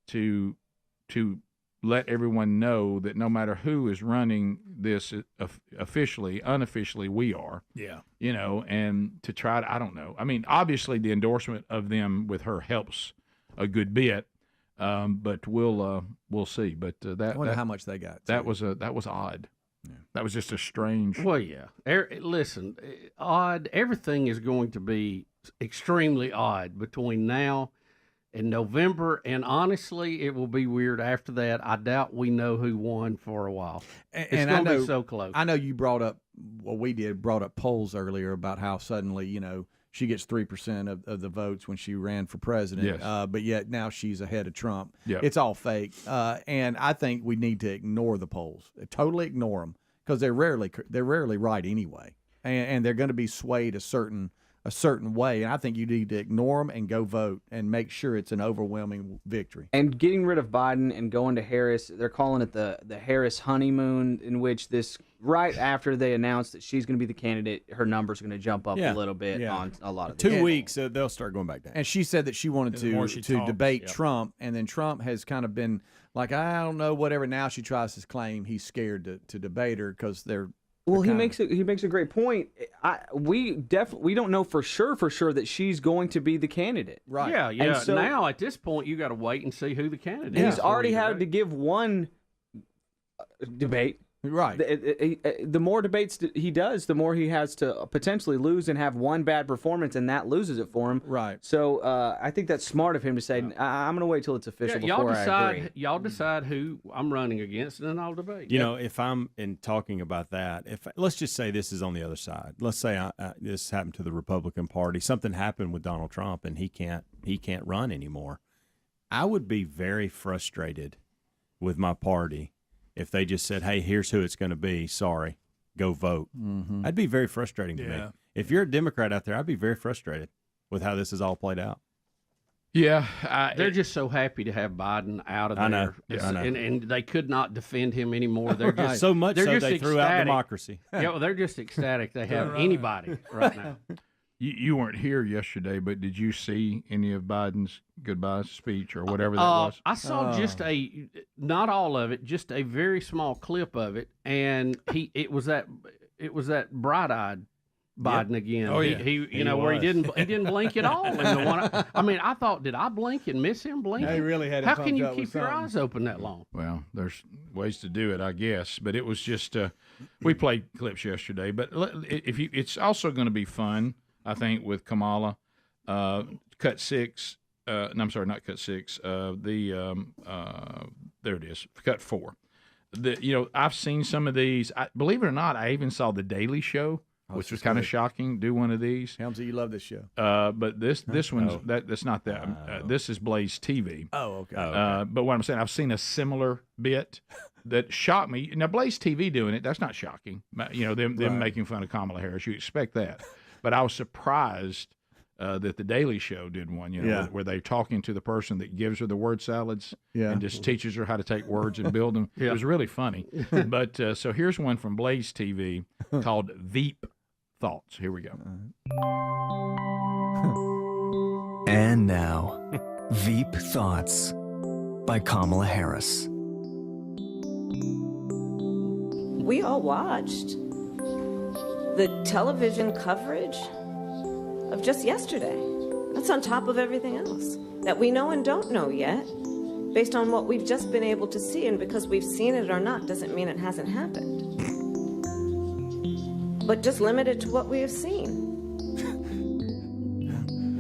to let everyone know that no matter who is running this officially, unofficially, we are. Yeah. And to try to, I don't know. I mean, obviously the endorsement of them with her helps a good bit, but we'll see. But I wonder how much they got. That was odd. Yeah. That was just a strange. Well, yeah. Listen, odd. Everything is going to be extremely odd between now in November, and honestly, it will be weird after that. I doubt we know who won for a while. It's going to be so close. I know you brought up polls earlier about how suddenly, she gets 3% of the votes when she ran for president. Yes. But yet now she's ahead of Trump. Yep. It's all fake. And I think we need to ignore the polls, totally ignore them, because they're rarely right anyway, and they're going to be swayed a certain way, and I think you need to ignore them and go vote and make sure it's an overwhelming victory. And getting rid of Biden and going to Harris, they're calling it the Harris honeymoon, in which this right after they announced that she's going to be the candidate, her numbers are going to jump up a little bit on a lot of 2 weeks. They'll start going back down. And she said that she wanted to debate Trump, and then Trump has kind of been like, I don't know, whatever. Now she tries to claim he's scared to debate her because they're. Well, he makes a great point. We don't know for sure that she's going to be the candidate. Right. Yeah. And so, now at this point, you got to wait and see who the candidate is. He's already had to give one debate. Right. The more debates he does, the more he has to potentially lose and have one bad performance, and that loses it for him. Right. So I think that's smart of him to say, I'm going to wait till it's official before I agree. Y'all decide who I'm running against, and then I'll debate. If I'm talking about that, let's just say this is on the other side. Let's say this happened to the Republican Party. Something happened with Donald Trump, and he can't run anymore. I would be very frustrated with my party if they just said, hey, here's who it's going to be, sorry, go vote. Mm-hmm. That'd be very frustrating to me. If you're a Democrat out there, I'd be very frustrated with how this is all played out. Yeah. They're just so happy to have Biden out of there. I know. And they could not defend him anymore. They're just so much so they threw out democracy. Yeah, well, they're just ecstatic they have anybody right now. You weren't here yesterday, but did you see any of Biden's goodbye speech or whatever that was? I saw just not all of it, just a very small clip of it, and it was that bright-eyed Biden again. Oh, yeah. He where he didn't blink at all. In the one, I mean, I thought, did I blink and miss him blinking? He really had. How can you keep your eyes open that long? Well, there's ways to do it, I guess. But it was just we played clips yesterday. But it's also going to be fun, I think, with Kamala. Cut 6. No, I'm sorry, not cut 6. There it is. Cut 4. I've seen some of these. Believe it or not, I even saw the Daily Show, which was kind of shocking. Do one of these. Helmsy, you love this show. But this one's that's not that. This is Blaze TV. Oh, okay. But what I'm saying, I've seen a similar bit that shocked me. Now, Blaze TV doing it, that's not shocking. Them making fun of Kamala Harris. You expect that. But I was surprised that the Daily Show did one, where they're talking to the person that gives her the word salads and just teaches her how to take words and build them. It was really funny. But so here's one from Blaze TV called Veep Thoughts. Here we go. And now, Veep Thoughts by Kamala Harris. We all watched the television coverage of just yesterday. That's on top of everything else that we know and don't know yet, based on what we've just been able to see. And because we've seen it or not doesn't mean it hasn't happened. But just limited to what we have seen.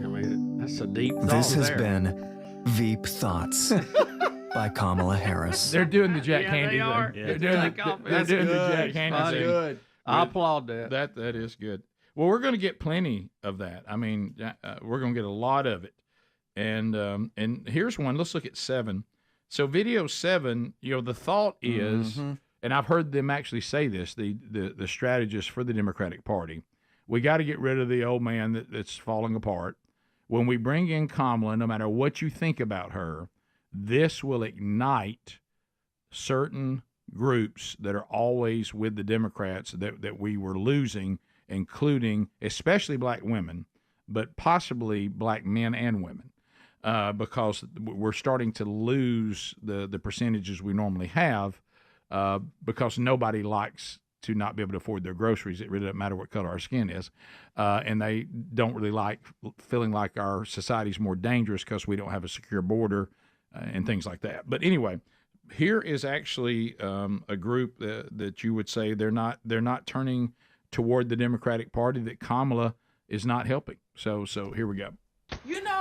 I mean, that's a deep thought. This has been Veep Thoughts by Kamala Harris. They're doing the Jack Handy thing. They're doing the Jack Handy thing. Good. I applaud that. That is good. Well, we're going to get plenty of that. I mean, we're going to get a lot of it. And here's one. Let's look at 7. So video 7, the thought is, and I've heard them actually say this, the strategist for the Democratic Party, we got to get rid of the old man that's falling apart. When we bring in Kamala, no matter what you think about her, this will ignite certain groups that are always with the Democrats that we were losing, including especially black women, but possibly black men and women, because we're starting to lose the percentages we normally have, because nobody likes to not be able to afford their groceries. It really doesn't matter what color our skin is, and they don't really like feeling like our society's more dangerous because we don't have a secure border and things like that. But anyway, here is actually a group that you would say they're not turning toward the Democratic Party, that Kamala is not helping. So here we go.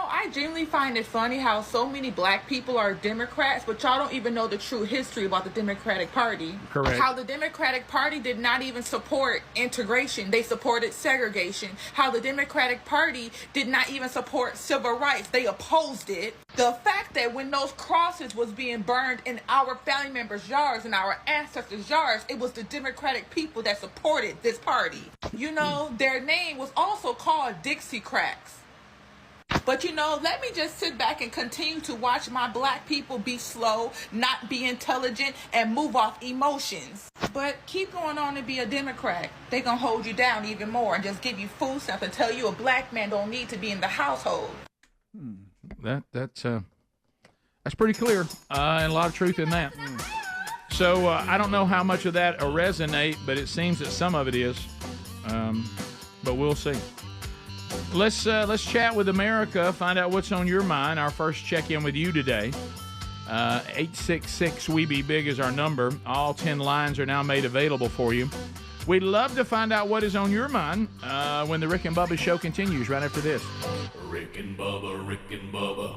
I genuinely find it funny how so many black people are Democrats, but y'all don't even know the true history about the Democratic Party. Correct. How the Democratic Party did not even support integration. They supported segregation. How the Democratic Party did not even support civil rights. They opposed it. The fact that when those crosses was being burned in our family members' yards and our ancestors' yards, it was the Democratic people that supported this party. Their name was also called Dixiecrats. But let me just sit back and continue to watch my black people be slow, not be intelligent, and move off emotions. But keep going on and be a Democrat. They gonna hold you down even more and just give you food stamps and tell you a black man don't need to be in the household. That's pretty clear, and a lot of truth in that. So I don't know how much of that will resonate, but it seems that some of it is. But we'll see. Let's chat with America, find out what's on your mind. Our first check-in with you today. 866-WE-BE-BIG is our number. All 10 lines are now made available for you. We'd love to find out what is on your mind when the Rick and Bubba show continues right after this. Rick and Bubba, Rick and Bubba.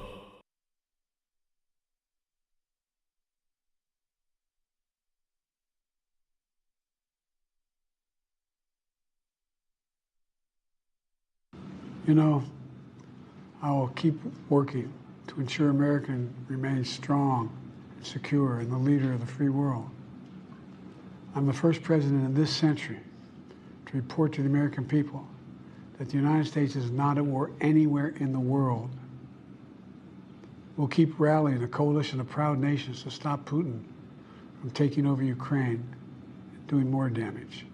I will keep working to ensure America remains strong and secure and the leader of the free world. I'm the first president in this century to report to the American people that the United States is not at war anywhere in the world. We'll keep rallying a coalition of proud nations to stop Putin from taking over Ukraine and doing more damage.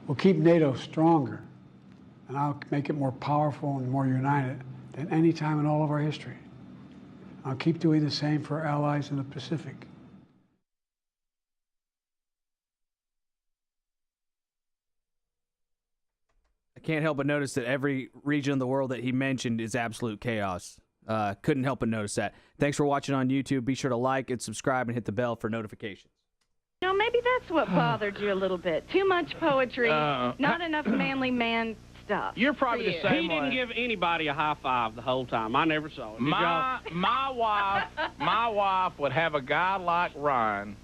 We'll keep NATO stronger and I'll make it more powerful and more united than any time in all of our history. I'll keep doing the same for our allies in the Pacific. I can't help but notice that every region of the world that he mentioned is absolute chaos. Couldn't help but notice that. Thanks for watching on YouTube. Be sure to like and subscribe and hit the bell for notifications. You know, maybe that's what bothered you a little bit. Too much poetry, not enough manly man stuff. You're probably the same He didn't give anybody a high five the whole time. I never saw it. My wife would have a guy like Ryan.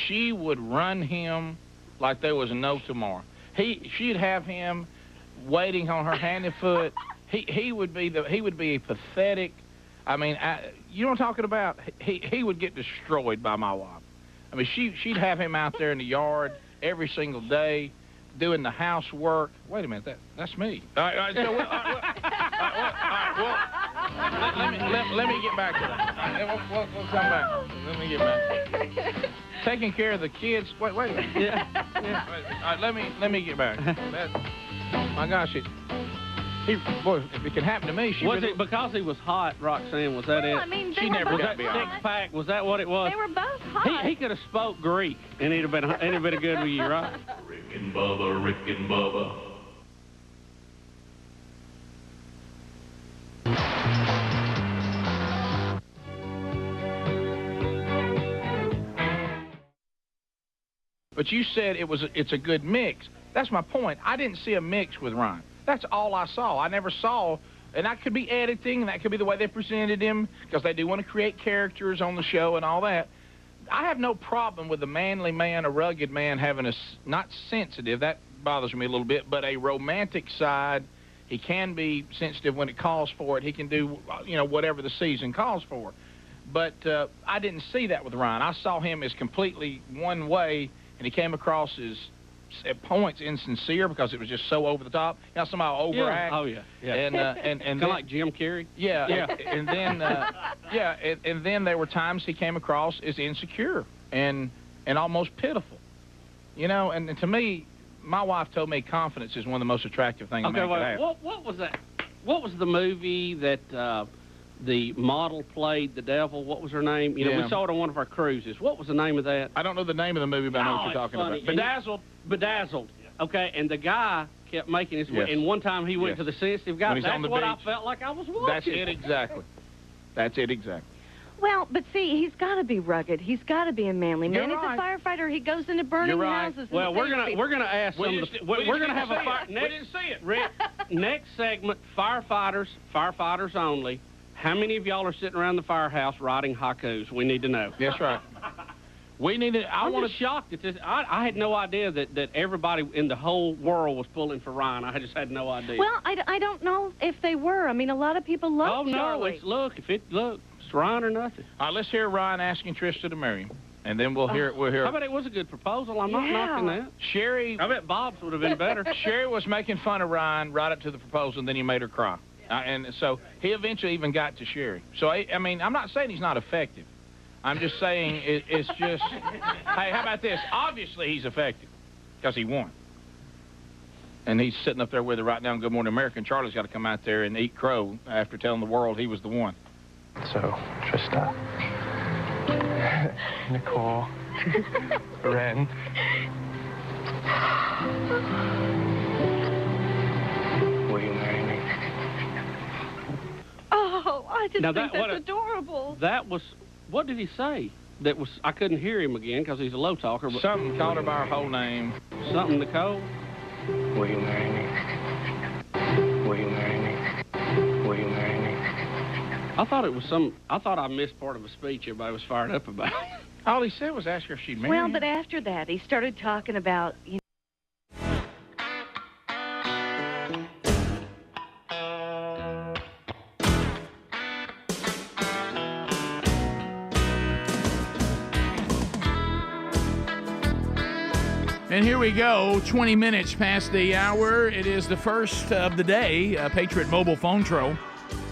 She would run him like there was no tomorrow. She'd have him waiting on her hand and foot. He would be a pathetic. I mean, you know what I'm talking about? He would get destroyed by my wife. I mean, she'd have him out there in the yard every single day, doing the housework. Wait a minute, that's me. All right, so let me get back to that. We'll come back. Let me get back. Taking care of the kids. Wait a minute. Yeah. All right, let me get back. My gosh, boy, if it can happen to me, was it because he was hot, Roxanne? Was that it? I mean, she never got me hot. Six pack. Was that what it was? They were both hot. He could have spoke Greek, and it'd have been good with you, right? Rick and Bubba, Rick and Bubba. But you said it's a good mix. That's my point. I didn't see a mix with Ryan. That's all I saw. I never saw, and that could be editing, and that could be the way they presented him, because they do want to create characters on the show and all that. I have no problem with a manly man, a rugged man having not sensitive, that bothers me a little bit, but a romantic side. He can be sensitive when it calls for it. He can do, whatever the season calls for. But I didn't see that with Ryan. I saw him as completely one way, and he came across as at points insincere because it was just so over the top. Somehow overact. Yeah. Oh yeah. And kind of like Jim Carrey. Yeah. And then and then there were times he came across as insecure and almost pitiful. And to me, my wife told me confidence is one of the most attractive things a man could have. What was that? What was the movie that the model played the devil? What was her name? We saw it on one of our cruises. What was the name of that? I don't know the name of the movie, but I know what you're talking about. Bedazzled. Okay, and the guy kept making his way. And one time he went to the sensitive guy. That's what I felt like I was watching. That's it exactly. Well, but see, he's got to be rugged. He's got to be a manly man. He's a firefighter. He goes into burning houses. Well, we're gonna ask some of the. We're gonna have a fire. We didn't see it. Rick, next segment, firefighters only. How many of y'all are sitting around the firehouse writing haikus? We need to know. That's right. We need to. I'm just shocked at this. I had no idea that everybody in the whole world was pulling for Ryan. I just had no idea. Well, I don't know if they were. I mean, a lot of people love Charlie. It's Ryan or nothing. All right, let's hear Ryan asking Trista to marry him, and then we'll hear. How about it was a good proposal? I'm not knocking that. Sherry. I bet Bob's would have been better. Sherry was making fun of Ryan right up to the proposal, and then he made her cry. And so he eventually even got to Sherry. So, I mean, I'm not saying he's not effective. I'm just saying it's just, hey, how about this? Obviously he's effective because he won. And he's sitting up there with her right now on Good Morning America, and Charlie's got to come out there and eat crow after telling the world he was the one. So, Trista, Nicole, Ren. Will you marry me? Oh, I just think that's adorable. That was, what did he say? That was, I couldn't hear him again because he's a low talker. But something called her by her whole name. Something, Nicole? Will you marry me? Will you marry me? Will you marry me? I thought it was I thought I missed part of a speech everybody was fired up about. All he said was ask her if she'd marry him. Well, but after that, he started talking about, And here we go, 20 minutes past the hour. It is the first of the day, Patriot Mobile Phone Tro.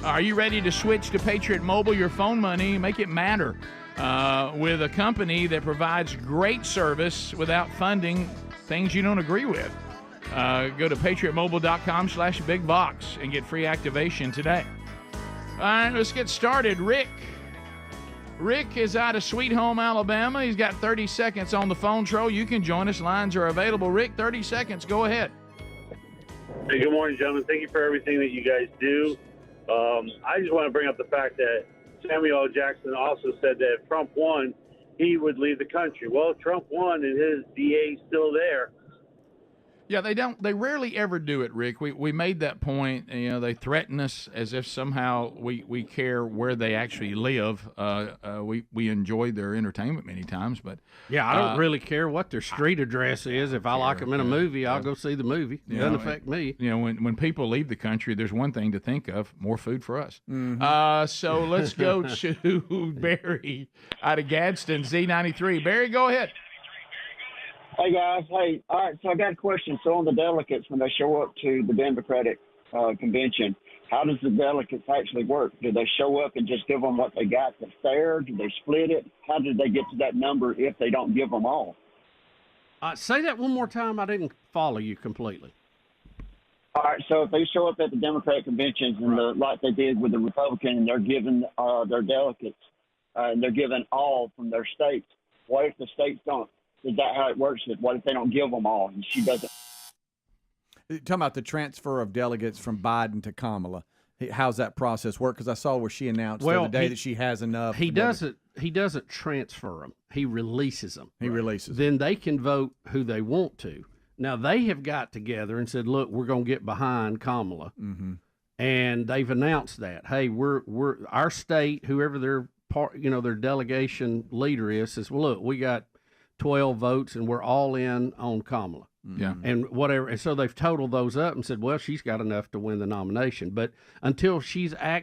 Are you ready to switch to Patriot Mobile, your phone money? Make it matter with a company that provides great service without funding things you don't agree with. Go to patriotmobile.com/bigbox and get free activation today. All right, let's get started. Rick is out of Sweet Home, Alabama. He's got 30 seconds on the phone troll. You can join us. Lines are available. Rick, 30 seconds. Go ahead. Hey, good morning, gentlemen. Thank you for everything that you guys do. I just want to bring up the fact that Samuel L. Jackson also said that if Trump won, he would leave the country. Well, Trump won, and his DA is still there. Yeah, they rarely ever do it, Rick. We made that point. They threaten us as if somehow we care where they actually live. We enjoy their entertainment many times, but yeah, I don't really care what their street address is. If I like them in a movie, I'll go see the movie. It doesn't affect me. When people leave the country, there's one thing to think of: more food for us. So let's go to Barry out of Gadsden, Z93. Barry, go ahead. Hey, guys. Hey, all right, so I got a question. So on the delegates, when they show up to the Democratic convention, how does the delegates actually work? Do they show up and just give them what they got that's there? Do they split it? How did they get to that number if they don't give them all? Say that one more time. I didn't follow you completely. All right, so if they show up at the Democratic conventions and like they did with the Republican, and they're giving their delegates, and they're giving all from their states, what if the states don't? Is that how it works? What if they don't give them all and she doesn't? You're talking about the transfer of delegates from Biden to Kamala. How's that process work? Because I saw where she announced the other day that she has enough. He doesn't transfer them. He releases them. Releases them. Then they can vote who they want to. Now, they have got together and said, look, we're going to get behind Kamala. Mm-hmm. And they've announced that. Hey, we're our state, whoever their delegation leader is, says, well, look, we got 12 votes, and we're all in on Kamala. Yeah. And whatever. And so they've totaled those up and said, well, she's got enough to win the nomination. But until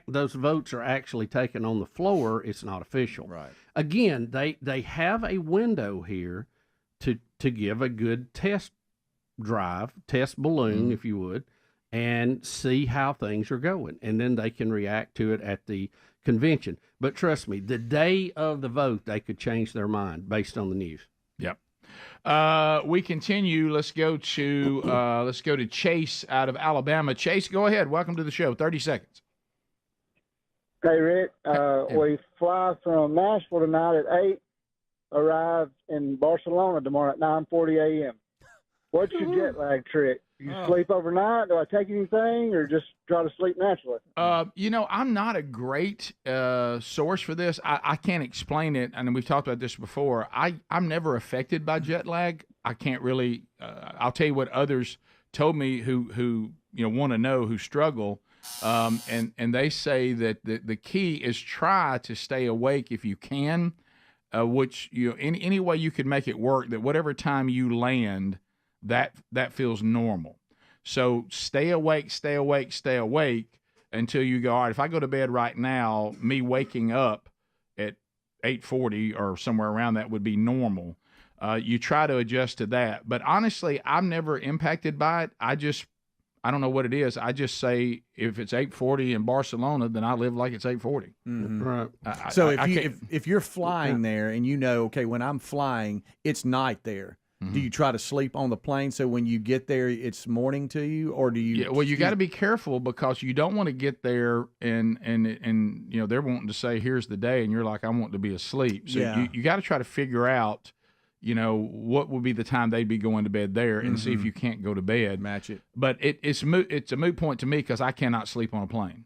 those votes are actually taken on the floor, it's not official. Right. Again, they have a window here to give a good test balloon, if you would, and see how things are going. And then they can react to it at the convention. But trust me, the day of the vote, they could change their mind based on the news. Yep. We continue. Let's go to Chase out of Alabama. Chase, go ahead. Welcome to the show. 30 seconds. Hey, Rick. We fly from Nashville tonight at 8, arrive in Barcelona tomorrow at 9:40 a.m. What's your jet lag trick? You sleep overnight? Do I take anything, or just try to sleep naturally? I'm not a great source for this. I can't explain it, and we've talked about this before. I'm never affected by jet lag. I can't really. I'll tell you what others told me who want to know, who struggle, and they say that the key is try to stay awake if you can, which any way you could make it work. That whatever time you land, that feels normal. So stay awake until you go, all right, if I go to bed right now, me waking up at 8:40 or somewhere around that would be normal. You try to adjust to that. But honestly, I'm never impacted by it. I don't know what it is. I just say if it's 8:40 in Barcelona, then I live like it's 8:40. Mm-hmm. Right. So if you're flying there and okay, when I'm flying, it's night there. Mm-hmm. Do you try to sleep on the plane so when you get there it's morning to you, or do you? Yeah, well, you got to be careful because you don't want to get there and they're wanting to say here's the day and you're like I want to be asleep. So you got to try to figure out what would be the time they'd be going to bed there and see if you can't go to bed. Match it. But it's a moot point to me because I cannot sleep on a plane.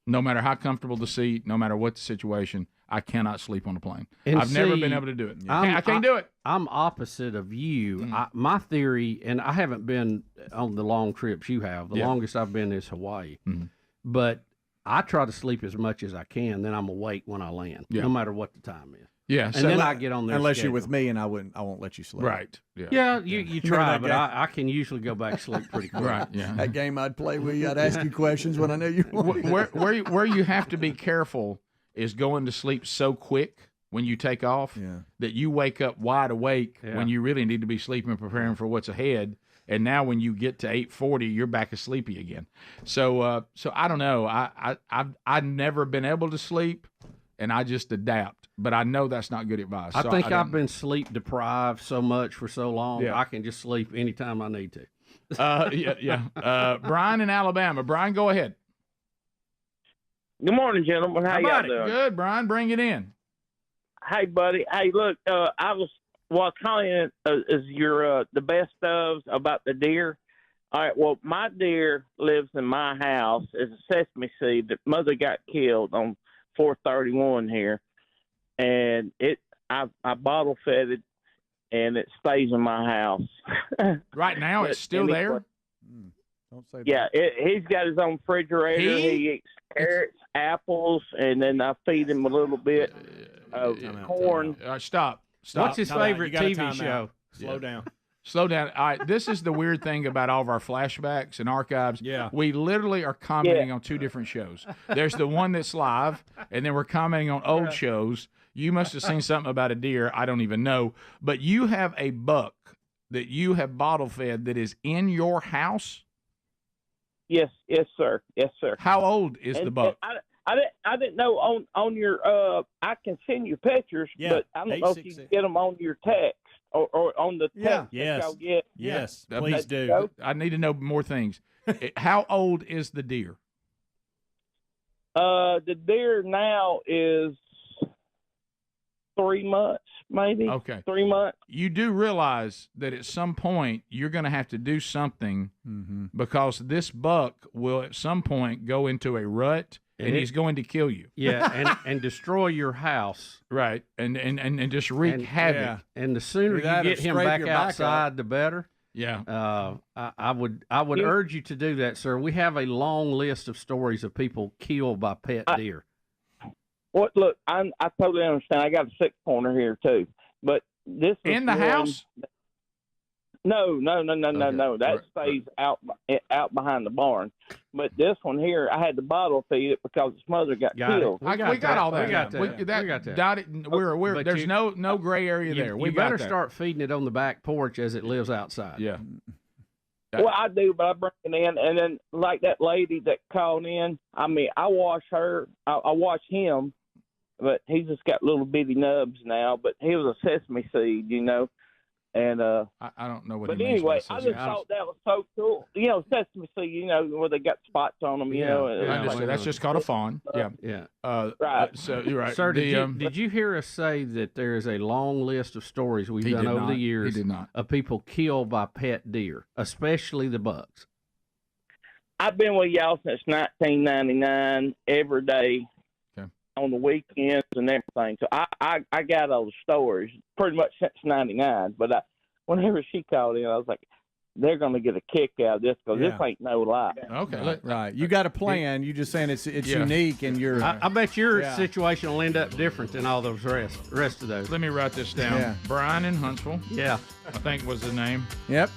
No matter how comfortable the seat, no matter what the situation, I cannot sleep on a plane. I've never been able to do it. I can't do it. I'm opposite of you. My theory, and I haven't been on the long trips you have. The longest I've been is Hawaii. Mm-hmm. But I try to sleep as much as I can. Then I'm awake when I land, no matter what the time is. Yeah, and then I get on there. Unless you're with me, and I won't let you sleep. Right. Yeah. You try, but I can usually go back to sleep pretty quick. Right. Yeah. That game I'd play with you, I'd ask you questions when I know you. Where you have to be careful is going to sleep so quick when you take off that you wake up wide awake when you really need to be sleeping and preparing for what's ahead. And now when you get to 8:40, you're back asleepy again. So I don't know. I've never been able to sleep, and I just adapt. But I know that's not good advice. I've been sleep deprived so much for so long, I can just sleep anytime I need to. Brian in Alabama. Brian, go ahead. Good morning, gentlemen. How y'all doing? Good, Brian. Bring it in. Hey, buddy. Hey, look, I was calling is your the best ofs about the deer. All right. Well, my deer lives in my house. It's a sesame seed. The mother got killed on 4/31 here, and I bottle fed it, and it stays in my house. Right now, it's still there. Don't say that. Yeah, he's got his own refrigerator. He eats carrots, apples, and then I feed him a little bit of corn. Stop. What's his favorite TV show? Slow down. Slow down. All right, this is the weird thing about all of our flashbacks and archives. Yeah. We literally are commenting on two different shows. There's the one that's live, and then we're commenting on old shows. You must have seen something about a deer. I don't even know. But you have a buck that you have bottle fed that is in your house? Yes, sir. Yes, sir. How old is the buck? I didn't know on your I can send you pictures, but I don't know if you can get them on your text or on the text. Yes. Y'all get. Yes, please do. I need to know more things. How old is the deer? The deer now is 3 months, maybe. Okay. 3 months. You do realize that at some point you're going to have to do something because this buck will at some point go into a rut and he's going to kill you. Yeah, and destroy your house. Right, and just wreak havoc. Yeah. And the sooner you get him back outside, the better. Yeah. I would urge you to do that, sir. We have a long list of stories of people killed by pet deer. Well, look, I totally understand. I got a 6-pointer here too, but this is in the house. No. That stays out behind the barn. But this one here, I had to bottle feed it because its mother got killed. We got all that. We got that. Dotted, there's no gray area there. You better start feeding it on the back porch as it lives outside. Yeah. Well, I do, but I bring it in, and then like that lady that called in. I mean, I wash her. I wash him, but he's just got little bitty nubs now. But he was a sesame seed, you know. And I don't know what. But anyway, I just thought that was so cool. You know, sesame seed. You know, where they got spots on them. You know, that's just called a fawn. Yeah. Right. So you're right, sir. Did you hear us say that there is a long list of stories we've done over the years of people killed by pet deer, especially the bucks? I've been with y'all since 1999, every day. On the weekends and everything, so I got all the stories pretty much since '99. But whenever she called in, I was like, they're going to get a kick out of this because this ain't no lie. Okay, right. You got a plan. You're just saying it's unique, and you're. I bet your situation will end up different than all those rest of those. Let me write this down. Yeah. Brian in Huntsville. Yeah, I think was the name. Yep.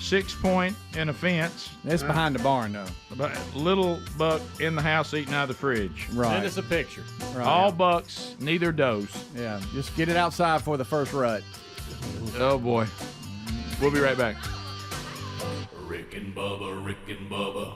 6 point in a fence. It's behind the barn, though. But little buck in the house eating out of the fridge. Right. Send us a picture. Right. All bucks, neither does. Yeah. Just get it outside for the first rut. Oh, boy. We'll be right back. Rick and Bubba, Rick and Bubba.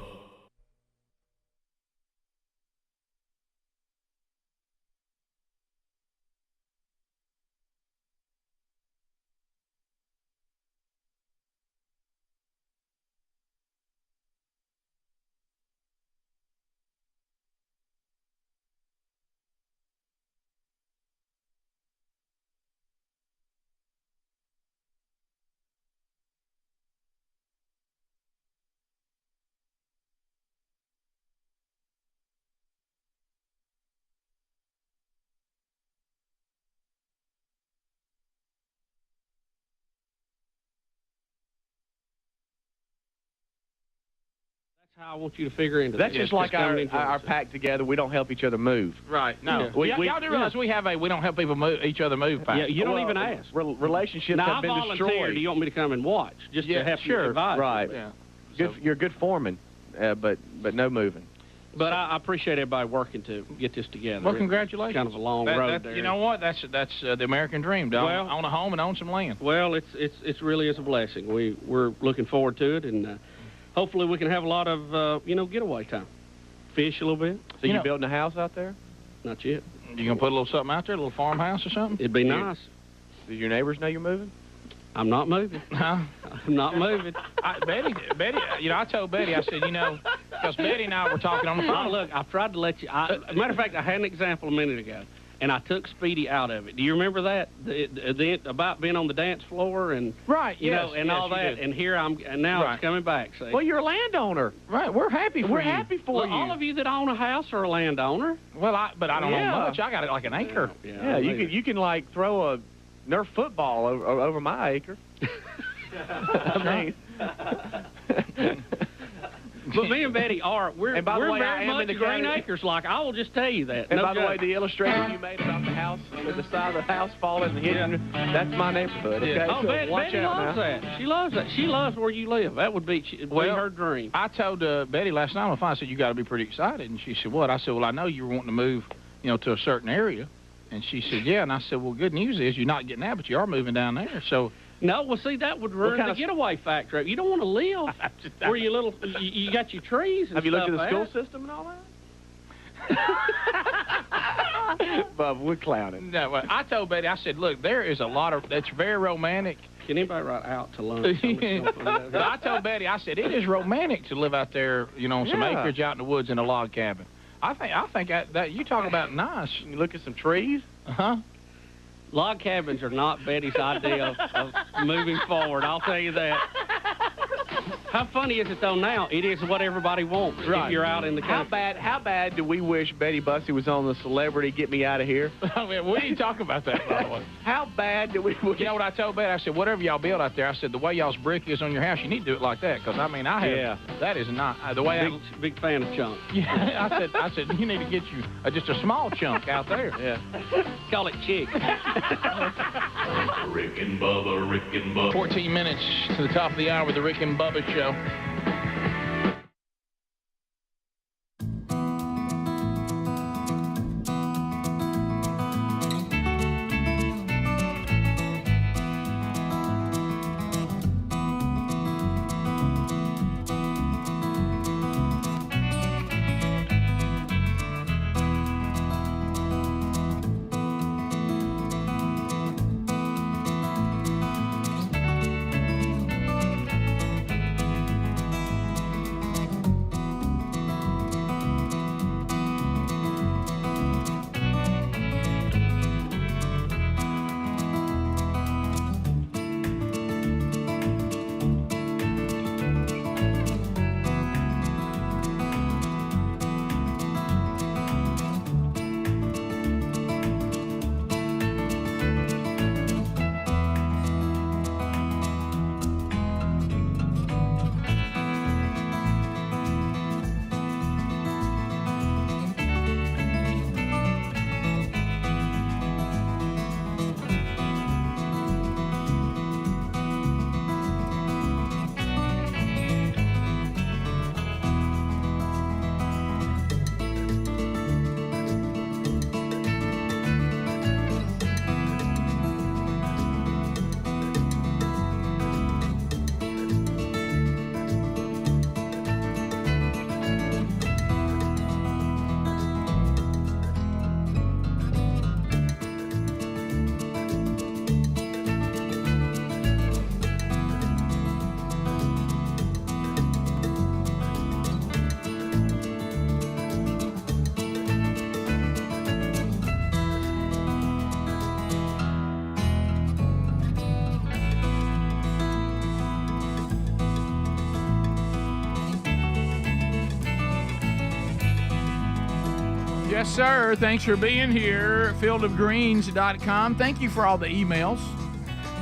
How I want you to figure into that's that. just like our pack together. We don't help each other move. Right. No. Y'all do realize we don't help people each other move pack. Yeah, you don't even ask. Relationships now, have been destroyed. I volunteered. Do you want me to come and watch? Just to have you advise. Right. Yeah. You're a good foreman, but no moving. But I appreciate everybody working to get this together. Well, congratulations. It's kind of a long road there. You know what? That's the American dream. Well, own a home and own some land. Well, it's really is a blessing. We're looking forward to it, and hopefully we can have a lot of getaway time. Fish a little bit. So you building a house out there? Not yet. You gonna put a little something out there, a little farmhouse or something? It'd be nice. Do your neighbors know you're moving? I'm not moving. Huh? I'm not moving. Betty, I told Betty, I said, because Betty and I were talking on the phone. Look, I've tried to let you. Matter of fact, I had an example a minute ago, and I took Speedy out of it. Do you remember that? About being on the dance floor and right, all that. And here now it's coming back. See? Well, you're a landowner. Right, we're happy for you. We're happy for you. All of you that own a house are a landowner. Well, but I don't own much. I got it like an acre. Yeah, you can like throw a Nerf football over my acre. I mean, but me and Betty we're very much Green Acres. Like, I will just tell you that. And by the way, the illustration you made about the house, with the side of the house falling and hitting, that's my neighborhood. Okay, oh, so Betty loves that. She loves that. She loves where you live. That would be her dream. I told Betty last night on the phone, I said, you got to be pretty excited. And she said, what? I said, well, I know you were wanting to move, to a certain area. And she said, yeah. And I said, well, good news is you're not getting that, but you are moving down there. So. No, well, see, that would ruin the getaway factor. You don't want to live where you got your trees and Have you looked at the stuff school system and all that? Bub, we're clowning. No, well, I told Betty, I said, look, there is a lot of, that's very romantic. Can anybody write out to lunch? But I told Betty, I said, it is romantic to live out there, on some acreage out in the woods in a log cabin. I think that you talk about nice. You look at some trees. Uh-huh. Log cabins are not Betty's idea of moving forward, I'll tell you that. How funny is it, though, now? It is what everybody wants if you're out in the country. How bad do we wish Betty Bussey was on the Celebrity Get Me Out of Here? I mean, we didn't talk about that, by the way. How bad do we wish? You know what I told Betty? I said, whatever y'all build out there, I said, the way y'all's brick is on your house, you need to do it like that. Because, that is not, the way big fan of chunks. Yeah, I said, you need to get you just a small chunk out there. Yeah. Call it chick. Rick and Bubba. 14 minutes to the top of the hour with the Rick and Bubba Show. Yes, sir. Thanks for being here. Fieldofgreens.com. Thank you for all the emails.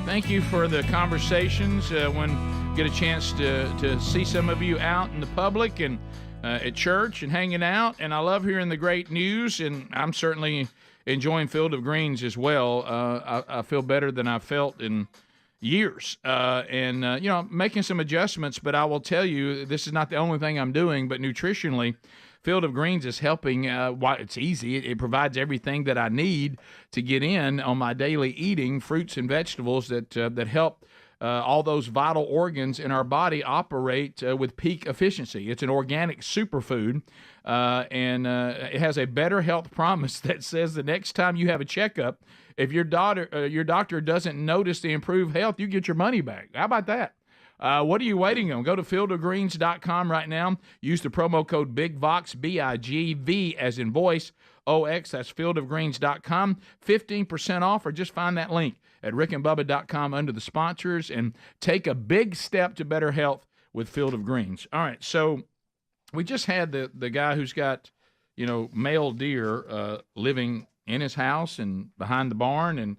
Thank you for the conversations when you get a chance to see some of you out in the public and at church and hanging out. And I love hearing the great news, and I'm certainly enjoying Field of Greens as well. I feel better than I've felt in years. Making some adjustments, but I will tell you, this is not the only thing I'm doing, but nutritionally, Field of Greens is helping. It's easy. It provides everything that I need to get in on my daily eating, fruits and vegetables that help all those vital organs in our body operate with peak efficiency. It's an organic superfood, and it has a better health promise that says the next time you have a checkup, if your doctor doesn't notice the improved health, you get your money back. How about that? What are you waiting on? Go to fieldofgreens.com right now. Use the promo code BIGVOX, BIGV as in voice, OX. That's fieldofgreens.com. 15% off, or just find that link at rickandbubba.com under the sponsors and take a big step to better health with Field of Greens. All right, so we just had the guy who's got, male deer living in his house and behind the barn, and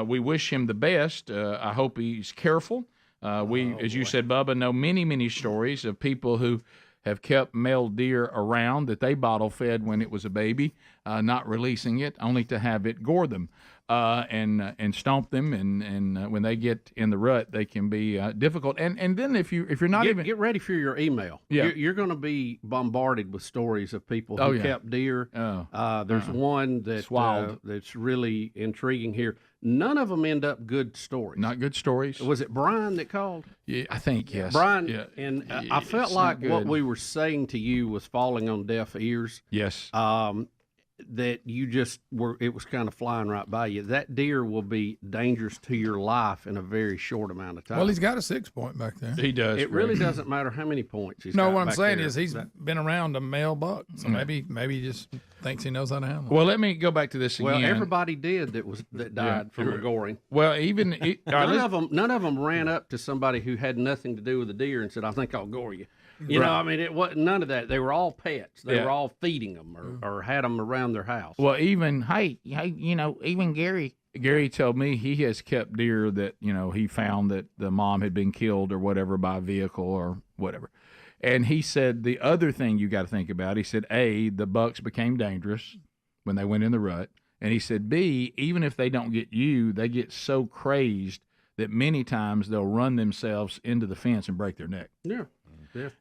we wish him the best. I hope he's careful. As you said, Bubba, know many, many stories of people who have kept male deer around that they bottle fed when it was a baby, not releasing it, only to have it gore them and stomp them. And when they get in the rut, they can be difficult. And then if you're not get ready for your email. Yeah. You're going to be bombarded with stories of people who kept deer. There's one that's really intriguing here. None of them end up good stories. Not good stories. Was it Brian that called? Yeah, I think, yes. Brian, yeah. And I felt like what we were saying to you was falling on deaf ears. Yes. That you just were, it was kind of flying right by you. That deer will be dangerous to your life in a very short amount of time. Well, he's got a 6-point back there. He does. It really doesn't matter how many points he's got. No, what I'm saying there. is he's been around a male buck, so maybe he just thinks he knows how to handle it. Well, let me go back to this again. Well, everybody did that died from the goring. Well, even none of them ran up to somebody who had nothing to do with the deer and said, "I think I'll gore you." You know, I mean, it wasn't none of that. They were all pets. They were all feeding them or had them around their house. Well, even even Gary told me he has kept deer that he found that the mom had been killed or whatever by a vehicle or whatever. And he said the other thing you got to think about, he said, A, the bucks became dangerous when they went in the rut. And he said, B, even if they don't get you, they get so crazed that many times they'll run themselves into the fence and break their neck. Yeah.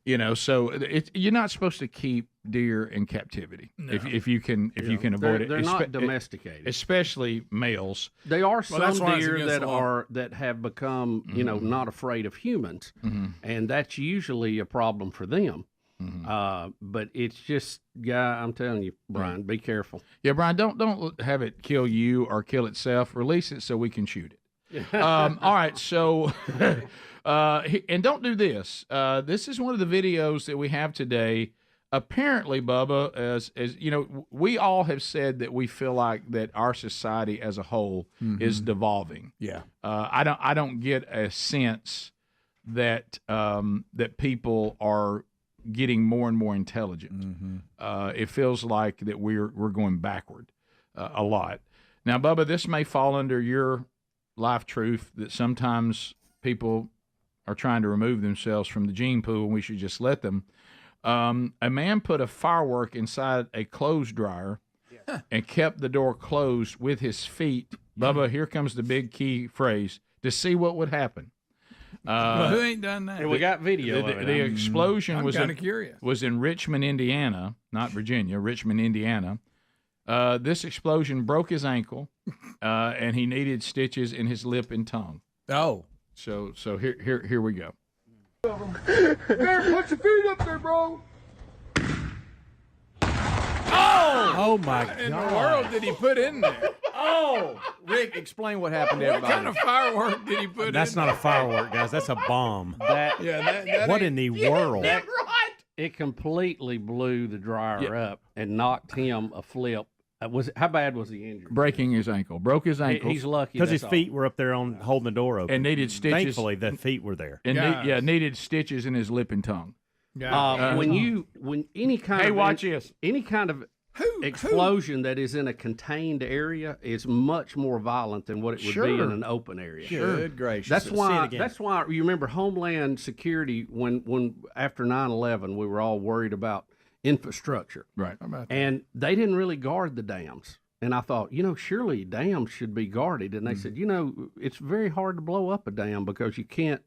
Yeah. So you're not supposed to keep deer in captivity if you can avoid it. They're not domesticated, especially males. They are some deer that have become not afraid of humans, and that's usually a problem for them. But it's just, I'm telling you, Brian, be careful. Yeah, Brian, don't have it kill you or kill itself. Release it so we can shoot it. All right, so. And don't do this. This is one of the videos that we have today. Apparently, Bubba, as we all have said that we feel like that our society as a whole is devolving. Yeah. I don't get a sense that that people are getting more and more intelligent. It feels like that we're going backward a lot. Now, Bubba, this may fall under your life truth that sometimes people are trying to remove themselves from the gene pool, and we should just let them. A man put a firework inside a clothes dryer and kept the door closed with his feet. Bubba, here comes the big key phrase, to see what would happen. Well, who ain't done that? We got video of it. The explosion was in Richmond, Indiana, not Virginia, Richmond, Indiana. This explosion broke his ankle, and he needed stitches in his lip and tongue. Oh. So here we go. There, put your feet up there, bro. Oh my God! What in the world did he put in there? Oh, Rick, explain what happened to everybody. What kind of firework did he put in there? That's not a firework, guys. That's a bomb. That what in the world? It completely blew the dryer up and knocked him a flip. How bad was he injured? Breaking his ankle. Broke his ankle. He's lucky because his feet were up there holding the door open and needed stitches. Thankfully, the feet were there. And needed stitches in his lip and tongue. When any kind watch this. Any kind of explosion that is in a contained area is much more violent than what it would be in an open area. Good gracious. That's why you remember Homeland Security when after 9/11 we were all worried about infrastructure. Right. And they didn't really guard the dams. And I thought, surely dams should be guarded. And they said, it's very hard to blow up a dam because you can't,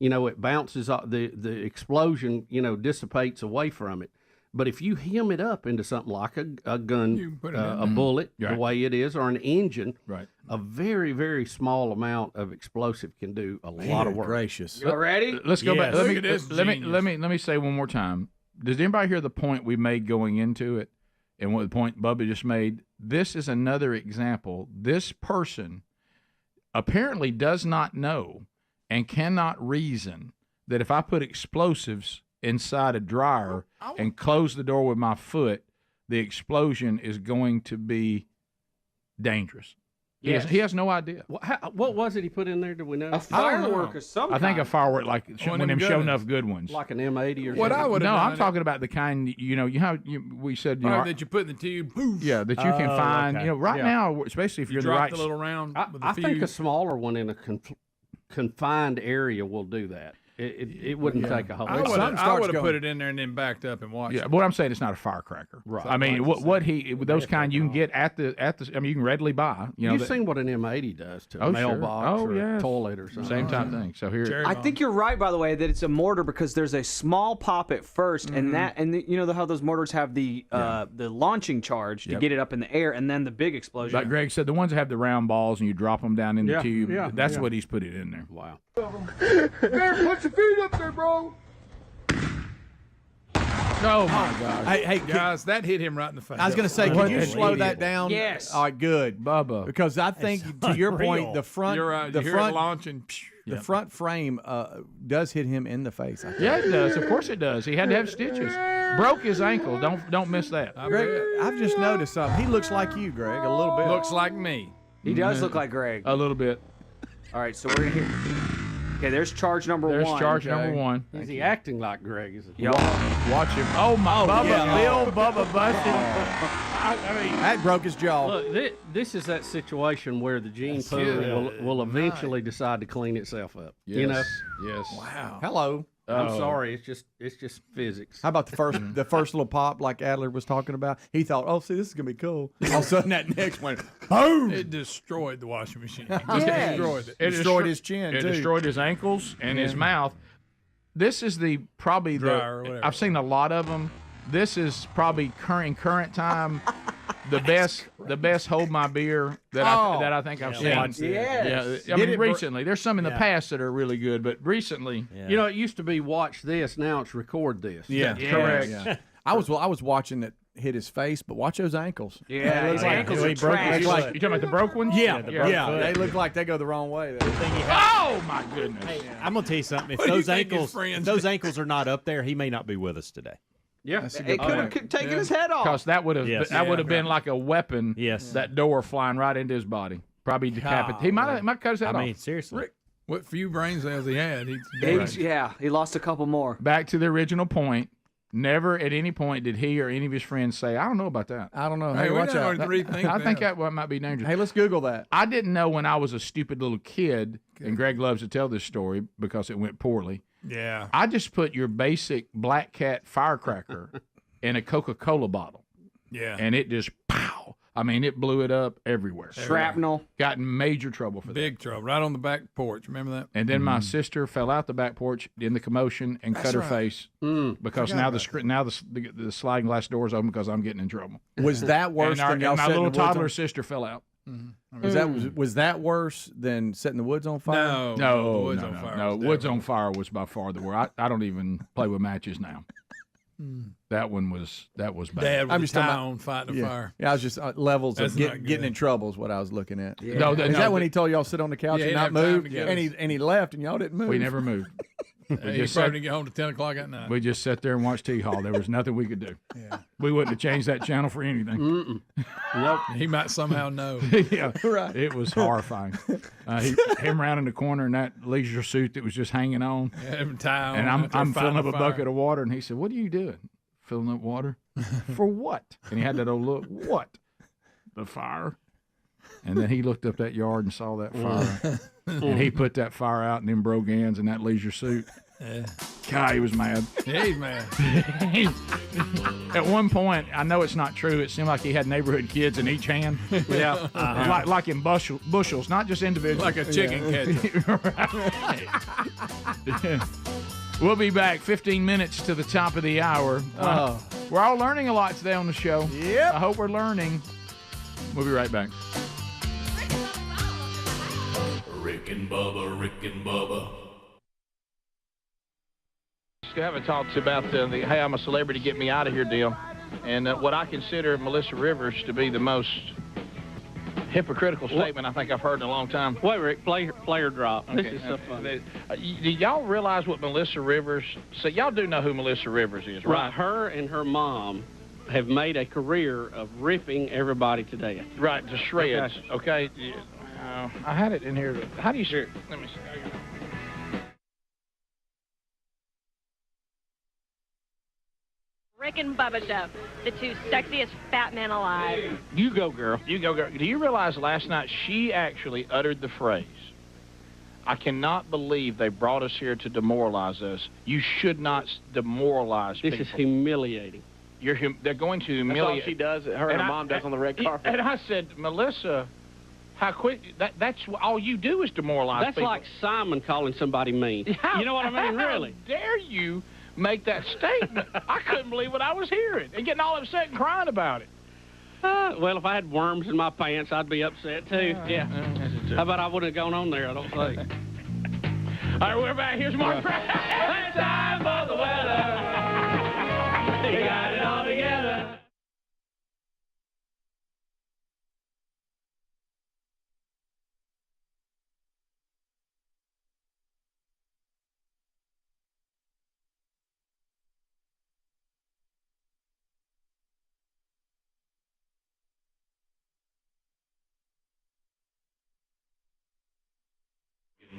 it bounces off, the explosion, dissipates away from it. But if you hem it up into something like a gun, a bullet, Right. the way it is, or an engine, right. a very, very small amount of explosive can do a lot of work. Gracious. You ready? Let's go back. Look at this Let genius. me say one more time. Does anybody hear the point we made going into it, and what the point Bubba just made? This is another example. This person apparently does not know and cannot reason that if I put explosives inside a dryer and close the door with my foot, the explosion is going to be dangerous. Yes. He has no idea. What was it he put in there? Do we know? A firework or something. I think a firework, like One one of of them them show good enough good ones. Like an M80 or What something? I would have No, done. I'm talking about the kind, we said, that you put in the tube. Poof. yeah, that you can find, okay. right Yeah. now, especially if You you're in the drop right. the little round with the I think a fuse. smaller one in a confined area will do that. It wouldn't take a whole I lot. would starts have going. put it in there and then backed up and watched Yeah, it. but what I'm saying, it's not a firecracker. Right. I mean, those kind you can get at the. I mean, you can readily buy. You've seen what an M80 does to a Oh, sure. mailbox Oh, or yeah. a toilet or something. Same type thing. So here, Cherry I bomb. think you're right, by the way, that it's a mortar because there's a small pop at 1st, and you know how those mortars have the launching charge to Yep. get it up in the air, and then the big explosion. like Greg said, the ones that have the round balls and you drop them down in the Yeah, tube. yeah, That's yeah. what he's put it in there. Wow. There, put your feet up there, bro. Oh my gosh! Hey, guys, that hit him right in the face. I was going to say, can you slow that down? Yes. All right, good. Bubba. Because I think, to your point, the front, You're right. the You hear front, it launching. the front frame does hit him in the face. I think. Yeah, it does. Of course it does. He had to have stitches. Broke his ankle. Don't miss that. Greg, I've just noticed something. He looks like you, Greg, a little bit. Looks like me. He does look like Greg. A little bit. All right, so we're going to hear. Okay, there's charge number There's one. charge number one. Is he acting like Greg? Is it? Yo, Watch him. Oh my Bubba. yeah. Bill Bubba busted. I mean, That broke his jaw. look, this is that situation where the gene pool will eventually decide to clean itself up. Yes. You know, Yes. Wow. Hello. I'm sorry, it's just physics. How about the first little pop like Adler was talking about? He thought, oh, see, this is gonna be cool. All of a sudden, that next one, boom! It destroyed the washing machine. It Yes. destroyed it. It destroyed his chin It too. destroyed his ankles and his mouth. This is probably Dryer or whatever. I've seen a lot of them. This is probably current time the best hold my beer that I think I've seen. Yes. Yeah, I mean recently. There's some in the past that are really good, but recently, You know, it used to be watch this, now it's record this. Yeah, correct. Yeah. I was watching it hit his face, but watch those ankles. Yeah, his ankles are you trash. talking about the broke ones? Yeah, Yeah. they look like they go the wrong way. Oh my goodness! I'm gonna tell you something. If What do you those think his ankles, friends if those ankles are not up there, he may not be with us today. Yeah, It could have taken his head off. Because that would have been like a weapon. Yes. That door flying right into his body, probably decapitated. He might cut his head I off. mean, seriously. Rick, what few brain cells he had, he's dead. He lost a couple more. Back to the original point. Never at any point did he or any of his friends say, "I don't know about that." I don't know. Hey, Hey, we watch know out. to rethink I think that. that might be dangerous. Hey, let's Google that. I didn't know when I was a stupid little kid, and Greg loves to tell this story because it went poorly. Yeah. I just put your basic Black Cat firecracker in a Coca-Cola bottle, Yeah. and it just pow. I mean, it blew it up everywhere. Shrapnel. Got in major trouble for that. Big trouble. Right on the back porch. Remember that? And then my sister fell out the back porch in the commotion and cut her face because now the sliding glass door is open because I'm getting in trouble. Was that worse And than y'all my setting little the woods toddler on? sister fell out. Was that worse than setting the woods on fire? No. No, the woods no, on no, fire no. was Woods terrible. on fire was by far the worst. I don't even play with matches now. That was bad. Dad I'm was just a talking town fighting a Yeah. fire. Yeah, I was just levels That's of not getting good. in trouble is what I was looking at. No, Is that when he told y'all sit on the couch Yeah, and he not didn't have time move, to get and he left and y'all didn't move? We never moved. He just probably sat- didn't get home to 10 o'clock at night. We just sat there and watched T-Hall. There was nothing we could do. We wouldn't have changed that channel for anything. Nope. He might somehow know. Yeah, Right. It was horrifying. Him around in the corner in that leisure suit that was just hanging on, Towel, and out there I'm filling fighting up a fire. bucket of water, and he said, "What are you doing? Filling up water for what?" And he had that old look. What? The fire. And then he looked up that yard and saw that fire, and he put that fire out in them brogans in that leisure suit. Yeah. God, he was mad. Yeah, he's mad. At one point, I know it's not true. It seemed like he had neighborhood kids in each hand. Yeah. Like in bushels, not just individuals. Like a chicken catcher. Right. We'll be back 15 minutes to the top of the hour. We're all learning a lot today on the show. Yep. I hope we're learning. We'll be right back. Rick and Bubba, Rick and Bubba. Still haven't talked about the "Hey, I'm a celebrity, get me out of here" deal, and what I consider Melissa Rivers to be the most hypocritical statement I think I've heard in a long time. Wait, Rick, player drop. Okay. This is so funny. Do y'all realize what Melissa Rivers? So y'all do know who Melissa Rivers is, right? Her and her mom have made a career of ripping everybody to death. Right, to shreds. Okay. I had it in here. How do you? Sure. Let me see. Rick and Bubba Show, the two sexiest fat men alive. You go, girl. You go, girl. Do you realize last night she actually uttered the phrase, "I cannot believe they brought us here to demoralize us. You should not demoralize people." This is humiliating. They're going to humiliate. That's all she does. Her and her mom does on the red carpet. And I said, Melissa, how quick? That's all you do is demoralize That's people. like Simon calling somebody mean. You know what I mean? Really? How dare you make that statement? I couldn't believe what I was hearing and getting all upset and crying about it. Well, if I had worms in my pants, I'd be upset too. Yeah. How about I wouldn't have gone on there? I don't think. All right, we're back. Here's more. Time for the weather. You got it all together.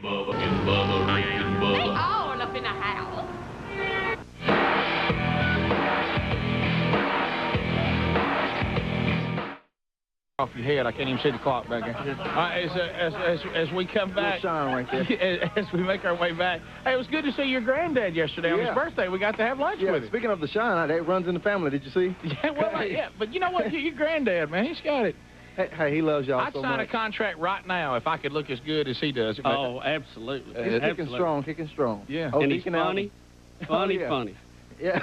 Bubba, and Bubba, Rick and Bubba. They all up in the house. Off your head, I can't even see the clock back there. As we come back, shine right there. As we make our way back, hey, it was good to see your granddad yesterday on his birthday. We got to have lunch with him. Speaking of the shine, it runs in the family. Did you see? Yeah, well, yeah, but you know what? Your granddad, man, he's got it. Hey, he loves y'all I'd so sign much. a contract right now if I could look as good as he does. Oh, absolutely. He's kicking strong. Yeah. And he's funny. Funny. Yeah.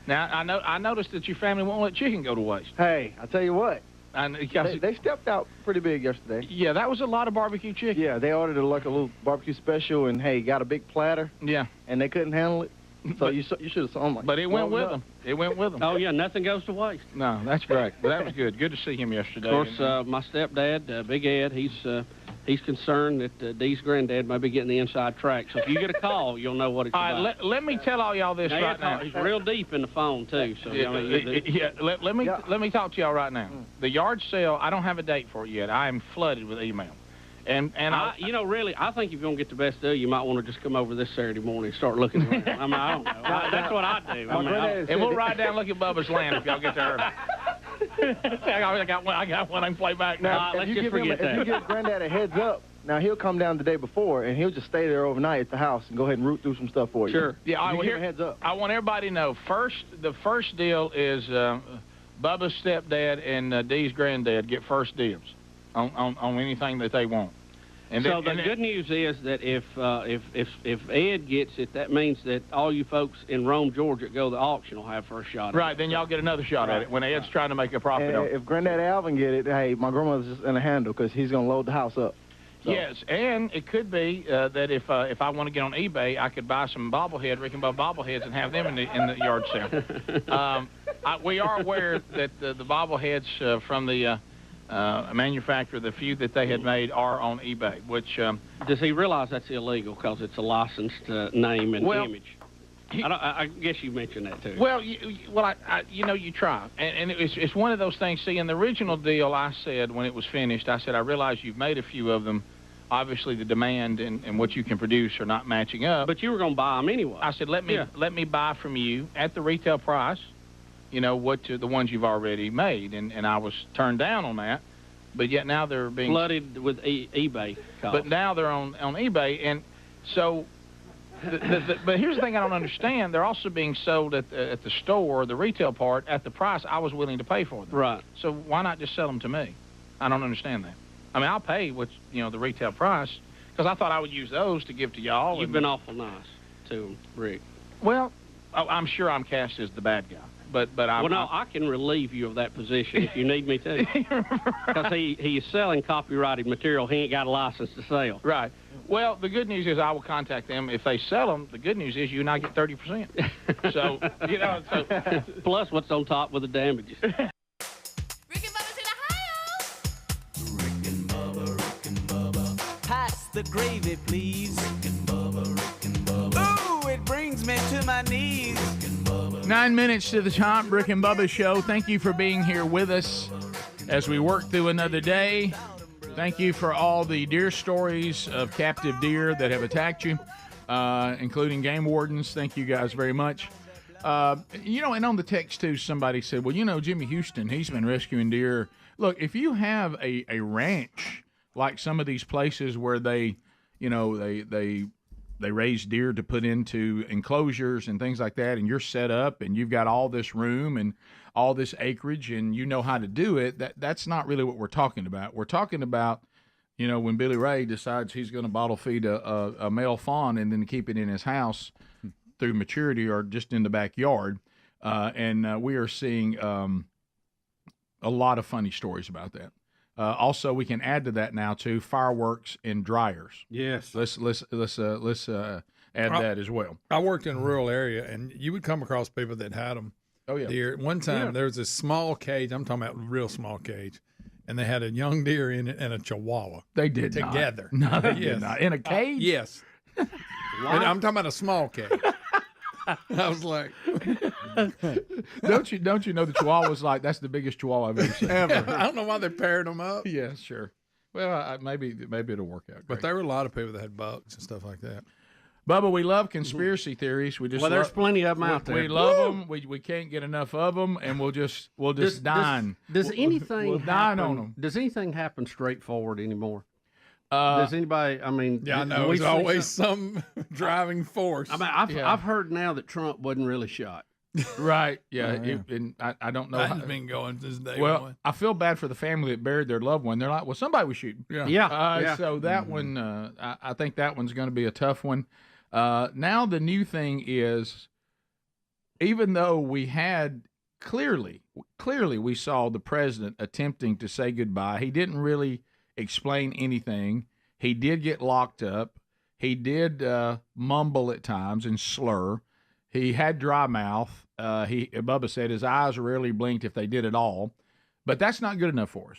Now, I noticed that your family won't let chicken go to waste. Hey, I tell you what. They stepped out pretty big yesterday. Yeah, that was a lot of barbecue chicken. Yeah, they ordered like a little barbecue special, and hey, got a big platter. Yeah. And they couldn't handle it, so you should have saw them. But it went with them. It went with them. Oh yeah, nothing goes to waste. No, that's great. But that was good. Good to see him yesterday. Of course, my stepdad, Big Ed, he's concerned that Dee's granddad may be getting the inside track. So if you get a call, you'll know what it's about. All right, let me tell all y'all this right now. He's real deep in the phone too. So let me talk to y'all right now. The yard sale, I don't have a date for it yet. I am flooded with email. And really, I think if you're gonna get the best deal, you might want to just come over this Saturday morning and start looking around. I mean, I don't know. That's what I do. And we'll ride down and look at Bubba's land if y'all get there early. I got one I can play back now. Let's just forget that. If you give Granddad a heads up, now he'll come down the day before and he'll just stay there overnight at the house and go ahead and root through some stuff for you. Sure. Yeah, give him a heads up. I want everybody to know. The first deal is Bubba's stepdad and Dee's granddad get first dibs on anything that they want. And so the good news is that if Ed gets it, that means that all you folks in Rome, Georgia, that go to the auction will have first shot. Right, then y'all get another shot at it when Ed's trying to make a profit. And if Granddad Alvin get it, hey, my grandmother's just in a handle because he's going to load the house up. So. Yes, and it could be that if I want to get on eBay, I could buy some Rick and Bubba bobbleheads, and have them in the yard sale. We are aware that the bobbleheads from the manufacturer, the few that they had made, are on eBay. Which does he realize that's illegal because it's a licensed name and image? I guess you mentioned that too. Well, you try, and it's one of those things. See, in the original deal, I said when it was finished, I said I realize you've made a few of them. Obviously, the demand and what you can produce are not matching up. But you were going to buy them anyway. I said let me buy from you at the retail price. The ones you've already made, and I was turned down on that. But yet now they're being flooded with eBay calls. But now they're on eBay, and so. But here's the thing I don't understand. They're also being sold at the store, the retail part, at the price I was willing to pay for them. Right. So why not just sell them to me? I don't understand that. I mean, I'll pay the retail price because I thought I would use those to give to y'all. You've been awful nice to Rick. Well, I'm sure I'm cast as the bad guy. but I'm. Well, no, I can relieve you of that position if you need me to. Because he is selling copyrighted material he ain't got a license to sell. Right. Well, the good news is I will contact them. If they sell them, the good news is you and I get 30%. So, Plus what's on top with the damages. Pass the gravy, please. Ooh, it brings me to my knees. 9 minutes to the top, Rick and Bubba Show. Thank you for being here with us as we work through another day. Thank you for all the deer stories of captive deer that have attacked you, including game wardens. Thank you guys very much. And on the text, too, somebody said, well, Jimmy Houston, he's been rescuing deer. Look, if you have a ranch like some of these places where they raise deer to put into enclosures and things like that, and you're set up and you've got all this room and all this acreage and you know how to do it, that's not really what we're talking about. We're talking about, when Billy Ray decides he's going to bottle feed a male fawn and then keep it in his house through maturity or just in the backyard. And we are seeing a lot of funny stories about that. Also, we can add to that now too, fireworks and dryers. Yes, let's add that as well. I worked in a rural area, and you would come across people that had them. Oh yeah. Deer. One time there was a small cage. I'm talking about a real small cage, and they had a young deer in it and a chihuahua. They did together. No, they did not. In a cage. Yes. And I'm talking about a small cage. I was like, don't you know the Chihuahua's like that's the biggest Chihuahua I've ever seen. Ever. I don't know why they're pairing them up. Yeah, sure. Well, maybe it'll work out. But there were a lot of people that had bugs and stuff like that. Bubba, we love conspiracy theories. We just there's plenty of them out there. We love them. We can't get enough of them, and we'll just dine. Does anything we'll dine on them? Does anything happen straightforward anymore? Does anybody? I mean, yeah, I know. There's always some driving force. I mean, I've heard now that Trump wasn't really shot. Right. Yeah. And I don't know. That's been going since day one. Well, I feel bad for the family that buried their loved one. They're like, well, somebody was shooting. Yeah. So that one, I think that one's going to be a tough one. Now the new thing is, even though we had clearly we saw the president attempting to say goodbye, he didn't really explain anything. He did get locked up. He did mumble at times and slur. He had dry mouth. Bubba said his eyes rarely blinked if they did at all. But that's not good enough for us.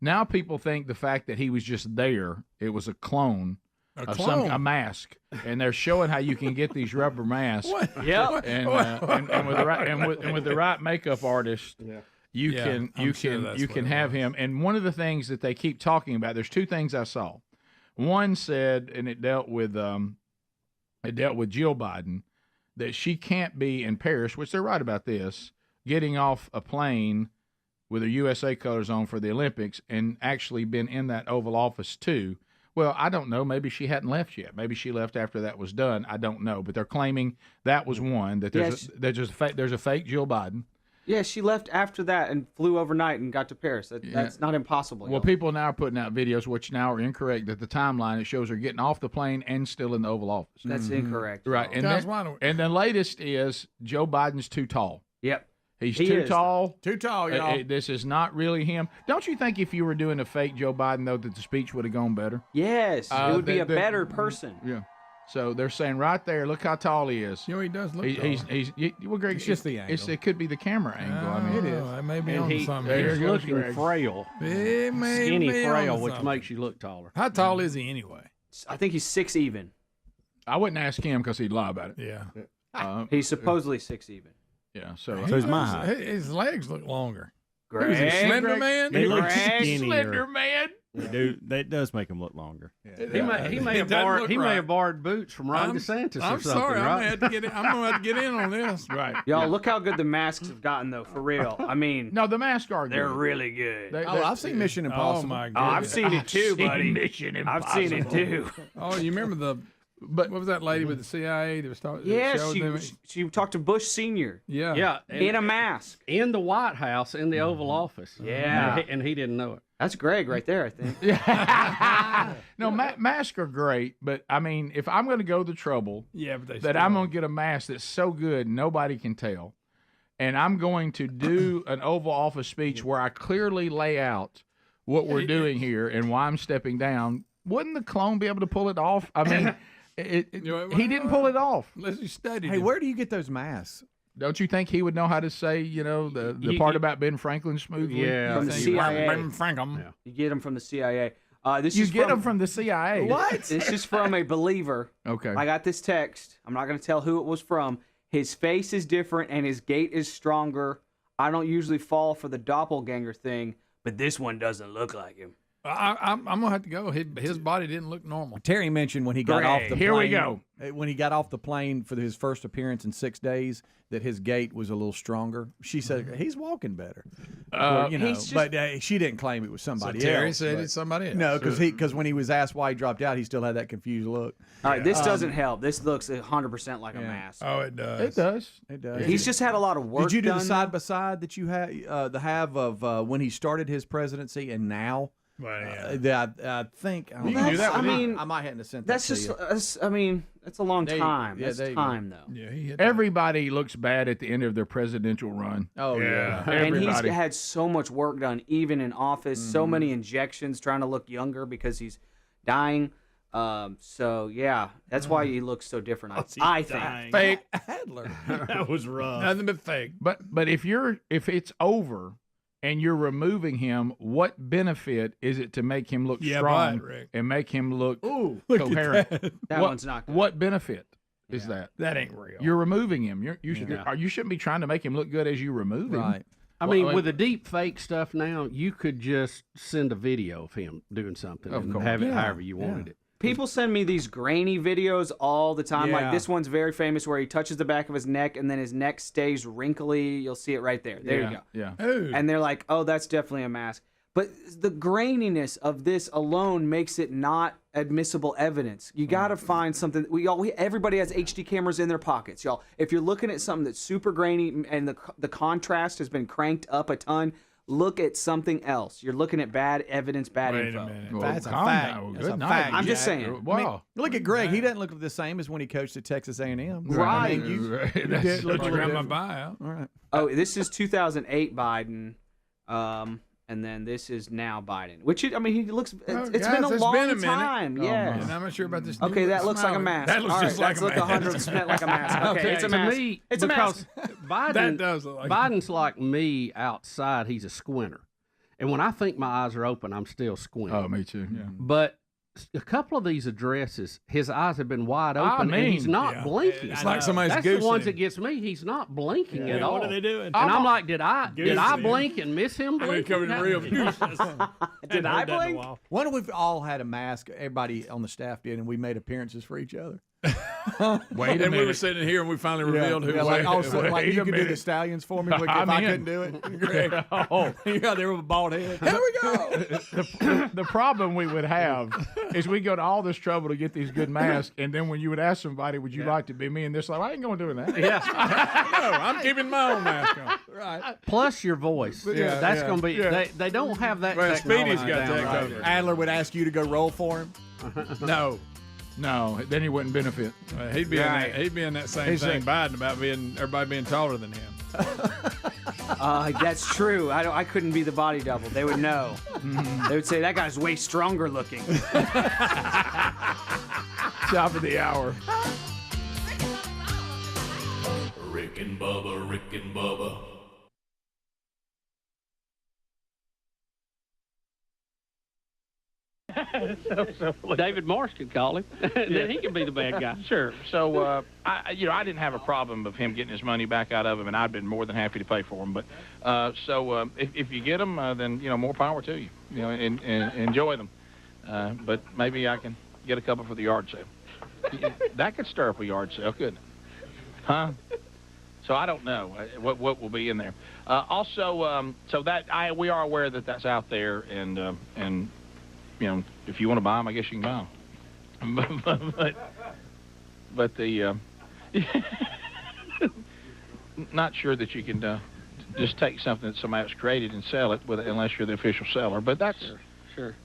Now people think the fact that he was just there, it was a clone. A mask, and they're showing how you can get these rubber masks. Yeah, and with the right makeup artist, you can have him. And one of the things that they keep talking about, there's two things I saw. One said, and it dealt with Jill Biden, that she can't be in Paris, which they're right about this, getting off a plane with her USA colors on for the Olympics, and actually been in that Oval Office too. Well, I don't know. Maybe she hadn't left yet. Maybe she left after that was done. I don't know. But they're claiming that was one, that there's a fake Jill Biden. Yeah, she left after that and flew overnight and got to Paris. That's not impossible. Well, people now are putting out videos, which now are incorrect, that the timeline, it shows her getting off the plane and still in the Oval Office. That's incorrect. Right. And the latest is Joe Biden's too tall. Yep. He's too tall. Too tall, y'all. This is not really him. Don't you think if you were doing a fake Joe Biden, though, that the speech would have gone better? Yes. It would be a better person. Yeah. So they're saying right there, look how tall he is. You know, he does look tall. Well, Greg, it's just the angle. It could be the camera angle. I mean, it is. It may be on something. He's looking frail. Skinny frail, which makes you look taller. How tall is he anyway? I think he's 6 even. I wouldn't ask him because he'd lie about it. Yeah. He's supposedly 6 even. Yeah, so he's my height. His legs look longer. Greg, Is he Slender Man? He looks Greg, skinnier. Slender Man. Dude, that does make him look longer. Yeah. He may have borrowed boots from Ron DeSantis or something. I'm sorry, right? I'm gonna have to get in on this. Right. Y'all, look how good the masks have gotten, though, for real. I mean, no, the masks are they're good. really good. I've seen Mission Impossible. Oh, my God. I've seen it too, buddy. Mission Impossible. I've seen it too. Oh, you remember what was that lady with the CIA that was talking? Yeah, she talked to Bush Senior. Yeah. In a mask. In the White House, in the Oval Office. Yeah. And he didn't know it. That's Greg right there, I think. No, masks are great, but I mean, if I'm going to go the trouble but that I'm going to get a mask that's so good nobody can tell, and I'm going to do an Oval Office speech where I clearly lay out what we're doing here and why I'm stepping down, wouldn't the clone be able to pull it off? I mean, he didn't pull it off. Unless you studied Hey, him. where do you get those masks? Don't you think he would know how to say, the part about Ben Franklin smoothly? Yeah. From the CIA. Ben Franklin. Yeah. You get them from the CIA. This You is get from, them from the CIA. What? This is from a believer. Okay. I got this text. I'm not going to tell who it was from. His face is different and his gait is stronger. I don't usually fall for the doppelganger thing, but this one doesn't look like him. I'm gonna have to go. His body didn't look normal. Terry mentioned when he got off the plane. Here we go. When he got off the plane for his first appearance in 6 days, that his gait was a little stronger. She said he's walking better. But she didn't claim it was somebody else. Terry said it's somebody else. No, because when he was asked why he dropped out, he still had that confused look. All right, this doesn't help. This looks 100% like a mask. Oh, it does. It does. It does. He's just had a lot of work. Did you do done, the side by side that you had of when he started his presidency and now? Well, yeah. That I think You can do that. I mean, I might have sent that that's to just. you. That's a long There you- time. yeah, That's there you go. time though. Yeah, he hit that. Everybody looks bad at the end of their presidential run. Oh yeah. And he's Everybody. had so much work done, even in office. So many injections, trying to look younger because he's dying. So yeah, that's why he looks so different. I think. Fake. Adler. That was rough. Nothing but fake. But if it's over and you're removing him, what benefit is it to make him look strong right, Rick. and make him look Ooh, coherent? That one's not good. What benefit is that? That ain't real. You're removing him. You shouldn't be trying to make him look good as you remove him. Right. I mean, with the deep fake stuff now, you could just send a video of him doing something Of and course. have it Yeah, however you wanted it. People send me these grainy videos all the time. Yeah. Like this one's very famous where he touches the back of his neck and then his neck stays wrinkly. You'll see it right there. There you go. Yeah. Ooh. And they're like, oh, that's definitely a mask. But the graininess of this alone makes it not admissible evidence. You got to find something. Everybody has HD cameras in their pockets, y'all. If you're looking at something that's super grainy and the contrast has been cranked up a ton, look at something else. You're looking at bad evidence, bad Wait info. a minute. Well, That's a calm fact. down. That's Good a night. fact. I'm just Jack. saying. Wow. Look at Greg. He doesn't look the same as when he coached at Texas A&M. Right. I mean, you That's did look Look a little around my different. buyout. All right. Oh, this is 2008 Biden. And then this is now Biden. Which, he looks, it's Oh, been guys, a it's long been a minute. time. Yes. And I'm not sure about this. Okay, new that looks like a smiley. mask. That looks All just right, like that's a look mask. 100% like a mask. Okay, it's a to mask. me, It's a because mask. Biden, That does look like Biden's like me outside. He's a squinter. And when I think my eyes are open, I'm still squinting. Oh, me too. Yeah. But a couple of these addresses, his eyes have been wide open, and he's not blinking. It's like somebody's That's the goosing ones him. that gets me. He's not blinking at all. What are they doing? And I'm like, did I Goosing. blink and miss him? We're blinking? coming real. Did I blink? Why don't we've all had a mask? Everybody on the staff did, and we made appearances for each other. Wait a And we were minute. sitting here and we finally revealed who like, was also, like Wait you a could do the minute. stallions for me, but if I'm I in. couldn't do it, Greg, Oh, you're out there with a bald head. Here we go. the problem we would have is we go to all this trouble to get these good masks, and then when you would ask somebody, would you like to be me? And they're like, I ain't going to do that. Yeah. No, I'm keeping my own mask on. Right. Plus your voice. Yeah, That's yeah, going to be. yeah. They don't have that. Well, technology Speedy's got down that right covered. there. Adler would ask you to go roll for him. No. No, then he wouldn't benefit. He'd be in that same thing, Biden, about everybody being taller than him. That's true. I couldn't be the body double. They would know. They would say, that guy's way stronger looking. Top of the hour. Rick and Bubba, Rick and Bubba. David Morse could call him. Then he could be the bad guy. Sure. So, I didn't have a problem of him getting his money back out of him, and I'd been more than happy to pay for him. But if you get them, then more power to you. And enjoy them. But maybe I can get a couple for the yard sale. That could stir up a yard sale, couldn't it? Huh? So I don't know what will be in there. Also, so that we are aware that that's out there, and if you want to buy them, I guess you can buy them. but the not sure that you can just take something that somebody else created and sell it unless you're the official seller. But that's sure.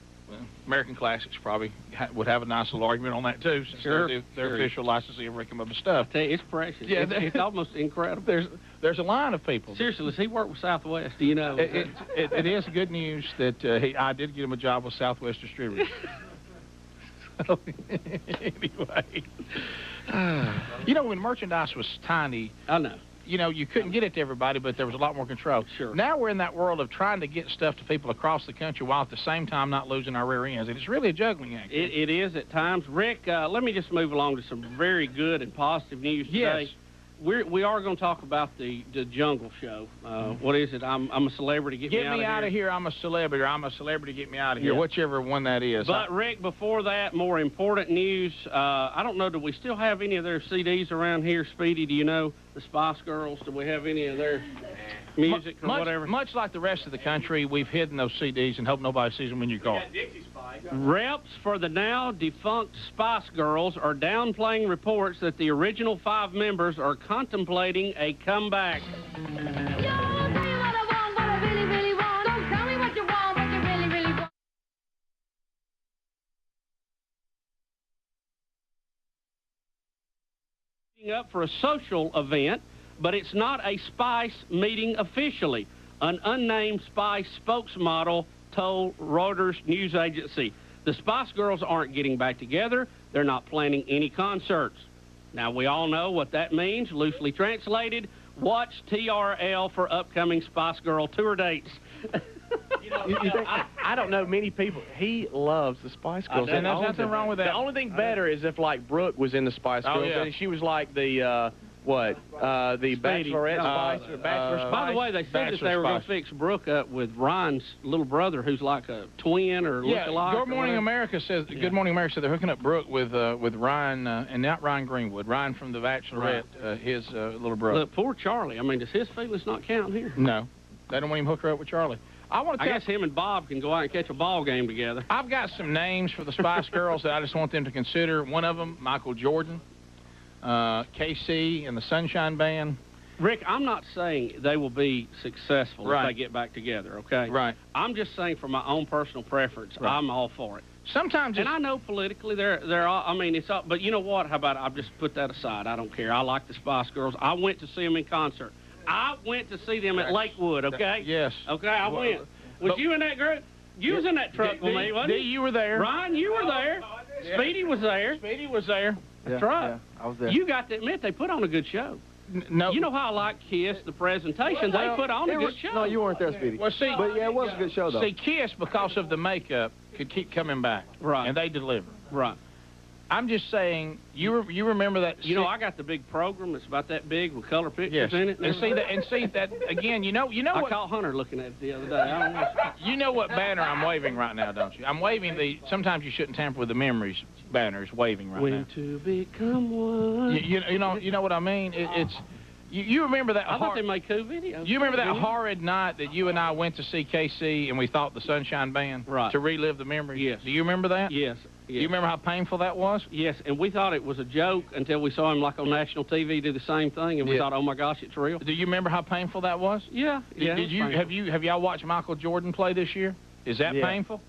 American Classics probably would have a nice little argument on that too, since they're their official licensee of Rick and Bubba stuff. I tell you, it's precious. Yeah, it's almost incredible. There's a line of people. Seriously, does he work with Southwest? Do you know? It is good news that I did get him a job with Southwest Distributors. So, anyway, when merchandise was tiny, I know. You couldn't get it to everybody, but there was a lot more control. Sure. Now we're in that world of trying to get stuff to people across the country while at the same time not losing our rear ends. And it's really a juggling act. It is at times. Rick, let me just move along to some very good and positive news today. Yes. We are going to talk about the Jungle Show. What is it? I'm a celebrity. Get me out of here. I'm a celebrity. Or I'm a celebrity. Get me out of here. Yeah. Whichever one that is. But Rick, before that, more important news. I don't know. Do we still have any of their CDs around here, Speedy? Do you know the Spice Girls? Do we have any of their music or whatever? Much like the rest of the country, we've hidden those CDs and hope nobody sees them in your car. Reps for the now defunct Spice Girls are downplaying reports that the original 5 members are contemplating a comeback. Up for a social event, but it's not a Spice meeting officially. An unnamed Spice spokesmodel told Reuters news agency. The Spice Girls aren't getting back together. They're not planning any concerts. Now, we all know what that means. Loosely translated, watch TRL for upcoming Spice Girl tour dates. I don't know many people. He loves the Spice Girls. And there's nothing wrong with that. The only thing better is if, like, Brooke was in the Spice Girls. Yeah. And she was like the, the Bachelorette Spice or Bachelor Spice. By the way, they said that they were going to fix Brooke up with Ryan's little brother, who's like a twin or look-alike. Good Morning America says. Yeah. Good Morning America said they're hooking up Brooke with Ryan, and not Ryan Greenwood. Ryan from the Bachelorette, his little brother. Look, poor Charlie. I mean, does his feelings not count here? No, they don't want him to hook her up with Charlie. I guess him and Bob can go out and catch a ball game together. I've got some names for the Spice Girls that I just want them to consider. One of them, Michael Jordan, KC, and the Sunshine Band. Rick, I'm not saying they will be successful if they get back together, okay? Right. I'm just saying for my own personal preference, I'm all for it. Sometimes, and I know politically they're all, I mean, it's all, but you know what? How about I'll just put that aside. I don't care. I like the Spice Girls. I went to see them in concert. I went to see them at Lakewood, okay? Yes. Okay, I went. Was you in that group? You was in that truck with me, wasn't you? You were there. Ryan, you were there. Yeah. Speedy was there. Speedy was there. That's right. Yeah, I was there. You got to admit, they put on a good show. No. You know how I like KISS, the presentation. They put on a good show. No, you weren't there, Speedy. Well, see, but yeah, it was a good show, though. See, KISS, because of the makeup, could keep coming back. Right. And they deliver. Right. I'm just saying, you remember that? You know, I got the big program. It's about that big with color pictures in it. And see that again. You know I what? caught Hunter looking at it the other day. I don't know. You know what banner I'm waving right now, don't you? I'm waving the. Sometimes you shouldn't tamper with the memories banners. Waving right now. When to become one. You know what I mean? It's. You remember that? I thought they made cool videos. You remember that horrid night that you and I went to see KC and we thought the Sunshine Band to relive the memories? Yes. Do you remember that? Yes. Do you remember how painful that was? Yes, and we thought it was a joke until we saw him like on national TV do the same thing, and we thought, oh my gosh, it's real. Do you remember how painful that was? Yeah. Did you have y'all watched Michael Jordan play this year? Is that painful?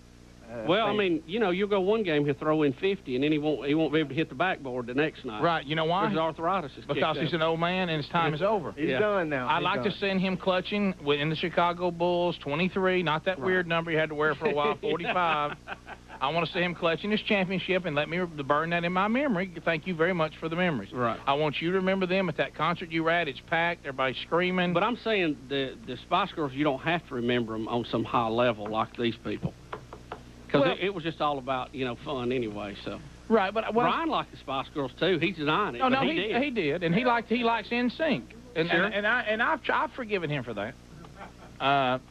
Well, I mean, you'll go one game, he'll throw in 50, and then he won't be able to hit the backboard the next night. Right. You know why? His arthritis is because he's an old man and his time is over. He's done now. I'd like to send him clutching in the Chicago Bulls, 23, not that weird number you had to wear for a while, 45. I want to see him clutching his championship and let me burn that in my memory. Thank you very much for the memories. Right. I want you to remember them at that concert you were at. It's packed. Everybody's screaming. But I'm saying the Spice Girls, you don't have to remember them on some high level like these people. Because it was just all about, fun anyway, so. Right, but Ryan liked the Spice Girls, too. He's denying it, No, he did. And he likes NSYNC. And I've forgiven him for that.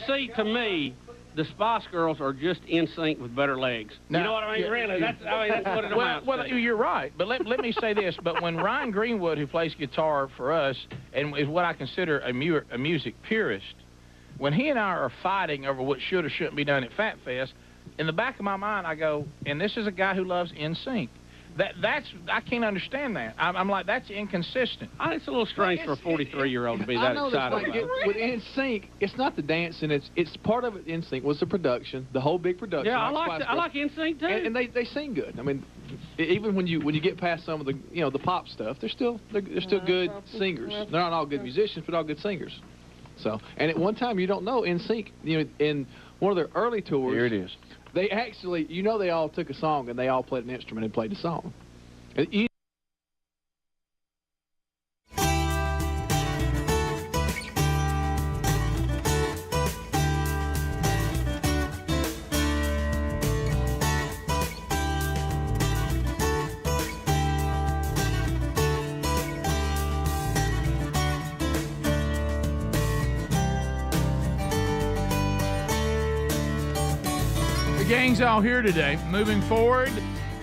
See, to me, the Spice Girls are just in sync with better legs. Now, you know what I mean? Really, that's what it amounts well, to. You're right. But let me say this. But when Ryan Greenwood, who plays guitar for us, and is what I consider a music purist, when he and I are fighting over what should or shouldn't be done at Fat Fest, in the back of my mind, I go, and this is a guy who loves NSYNC. That's I can't understand that. I'm like, that's inconsistent. It's a little strange for a 43-year-old to be that excited about it. With NSYNC, it's not the dancing. It's part of it. NSYNC was the production, the whole big production. Yeah, I like NSYNC too. And they sing good. I mean, even when you get past some of the the pop stuff, they're still good singers. They're not all good musicians, but all good singers. So, and at one time, you don't know, NSYNC, in one of their early tours. Here it is. They actually, they all took a song and they all played an instrument and played the song. Gang's all here today. Moving forward,